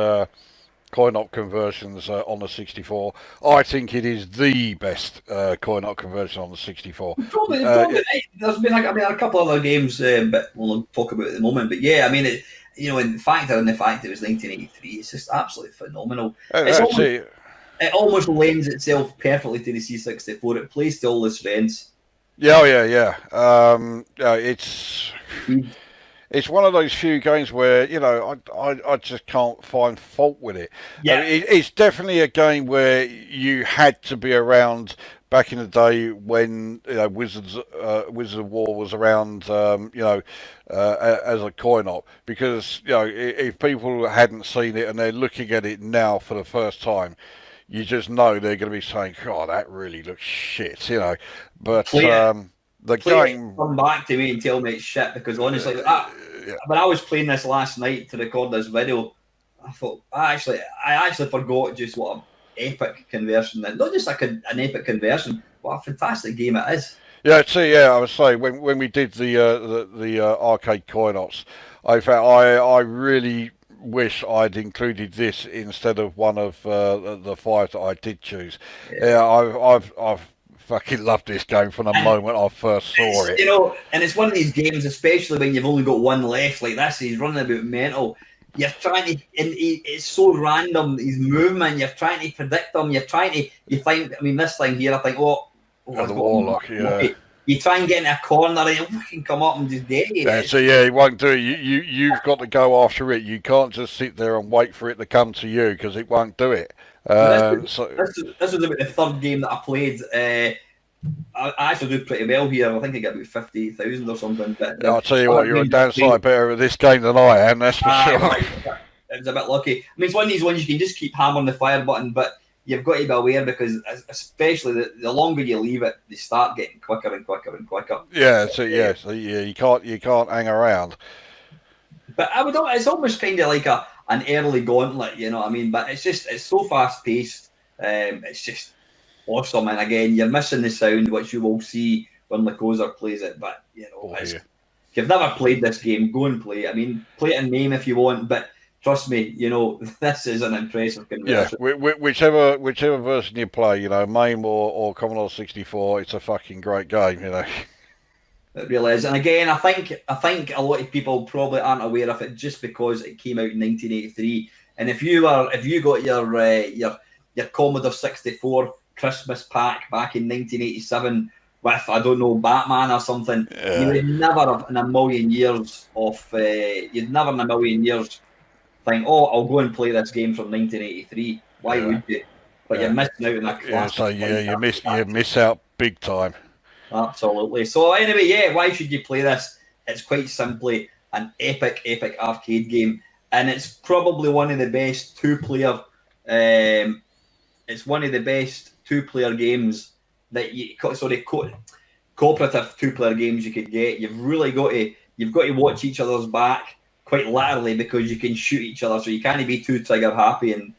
coin-op conversions on the 64. I think it is the best coin-op conversion on the 64. Probably there's been a couple other games, but we'll talk about it at the moment. But yeah, I mean, in the fact it was 1983, it's just absolutely phenomenal. It almost lends itself perfectly to the C64. It plays to all the strengths. Yeah. It's one of those few games where I just can't find fault with it. Yeah, it's definitely a game where you had to be around back in the day when Wizards of War was around. As a coin-op, because if people hadn't seen it and they're looking at it now for the first time, you just know they're going to be saying, "God, that really looks shit," you know. But Play it, the play it, game, come back to me and tell me it's shit, because honestly, yeah. when I was playing this last night to record this video, I thought I actually forgot just what an epic conversion, not just like an epic conversion, what a fantastic game it is. Yeah, see, yeah, I was saying when we did the arcade coin ops, I really wish I'd included this instead of one of the five that I did choose. Yeah. Yeah, I've fucking loved this game from the And moment I first saw it's, it. you know, and it's one of these games, especially when you've only got one left like this. He's running about mental. You're trying to, and it's so random. His movement. You're trying to predict them. You're trying to. You think. I mean, this thing here. I think. I've The got him. Warlock, yeah. Okay. You try and get in a corner, and he'll fucking come up and just get you. Yeah, so yeah, he won't do it. You've got to go after it. You can't just sit there and wait for it to come to you because it won't do it. This was about the third game that I played. I actually do pretty well here. I think I get about 50,000 or something. But I'll tell you what, you're a damn sight better at this game than I am, that's for sure. It was a bit lucky. I mean, it's one of these ones you can just keep hammering the fire button, but you've got to be aware, because especially the longer you leave it, they start getting quicker and quicker and quicker. Yeah, so you can't hang around. But it's almost kind of like an early gauntlet, you know what I mean? But it's so fast paced. It's just awesome. And again, you're missing the sound, which you will see when Lukozer plays it. But if you've never played this game, go and play it. I mean, play it in MAME if you want, but trust me, this is an impressive conversion. Yeah, whichever version you play, MAME or Commodore 64, it's a fucking great game, It really is. And again, I think a lot of people probably aren't aware of it just because it came out in 1983. And if you got your Commodore 64 Christmas pack back in 1987 with, I don't know, Batman or something, you would never in a million years think, oh, I'll go and play this game from 1983. Why would you? But you're missing out on that classic. You miss out big time. Absolutely. So anyway, why should you play this? It's quite simply an epic arcade game, and it's probably one of the best two-player. It's one of the best two-player games that cooperative two-player games you could get. You've got to watch each other's back quite literally, because you can shoot each other, so you can't be too trigger happy. And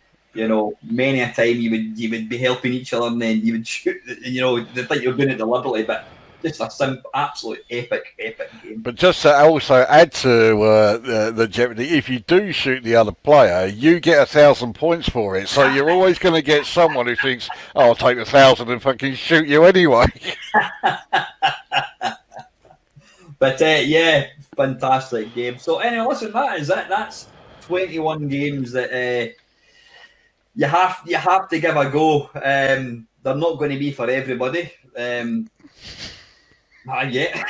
many a time you would be helping each other, and then you would shoot. They think you're doing it deliberately, but just a absolute epic game. But just to also add to the jeopardy, if you do shoot the other player, you get 1,000 points for it. So you're always going to get someone who thinks, "Oh, I'll take 1,000 and fucking shoot you anyway." But fantastic game. So anyway, listen, that is it. That's 21 games that you have to give a go. They're not going to be for everybody. Yet,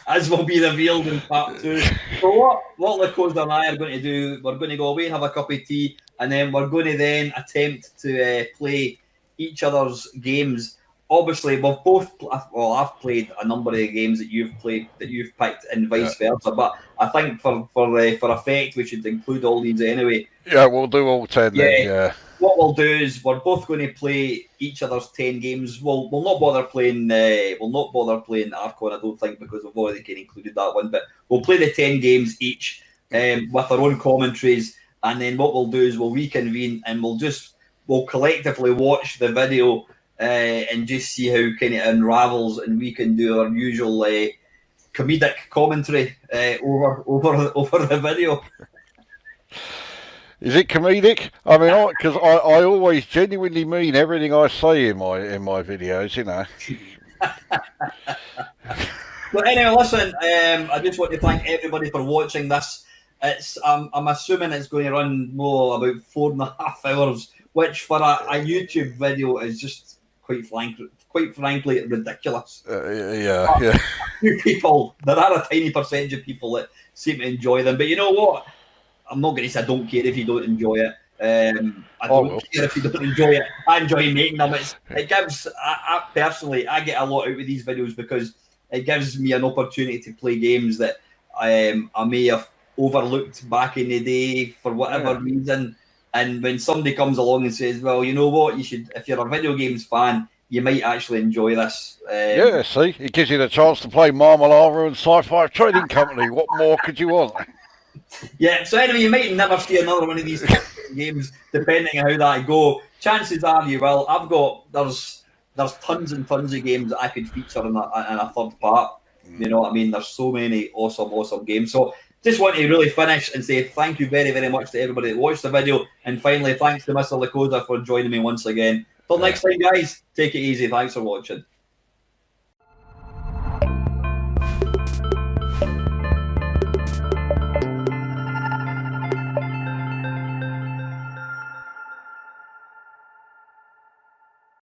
as will be revealed in part 2. So what Lukozer and I are going to do, we're going to go away and have a cup of tea, and then we're going to then attempt to play each other's games. Obviously, I've played a number of the games that you've picked, and vice versa. But I think for effect, we should include all these anyway. Yeah, we'll do all 10 then. Yeah. What we'll do is we're both going to play each other's 10 games. We'll not bother playing. Archon, I don't think, because we've already included that one. But we'll play the 10 games each with our own commentaries, and then what we'll do is we'll reconvene and we'll collectively watch the video. And just see how kind of unravels, and we can do our usual comedic commentary over the video. Is it comedic? I mean, because I always genuinely mean everything I say in my videos, Well, anyway, listen. I just want to thank everybody for watching this. I'm assuming it's going to run about 4.5 hours, which for a YouTube video is just quite frankly ridiculous. Yeah. People, there are a tiny percentage of people that seem to enjoy them, but you know what? I'm not going to say I don't care if you don't enjoy it. I don't care if you don't enjoy it. I enjoy making them. It gives. I personally, I get a lot out of these videos because it gives me an opportunity to play games that I may have overlooked back in the day for whatever reason. And when somebody comes along and says, well, you know what, you should, if you're a video games fan, you might actually enjoy this. Yeah, see, it gives you the chance to play Marmalade and Sci-Fi Trading Company. What more could you want? Yeah, so anyway, you might never see another one of these games, depending on how that go. Chances are you will. There's tons and tons of games that I could feature in a third part. You know what I mean? There's so many awesome games. So just want to really finish and say thank you very, very much to everybody that watched the video. And finally, thanks to Mr. Lukozer for joining me once again. Till next time, guys, take it easy. Thanks for watching.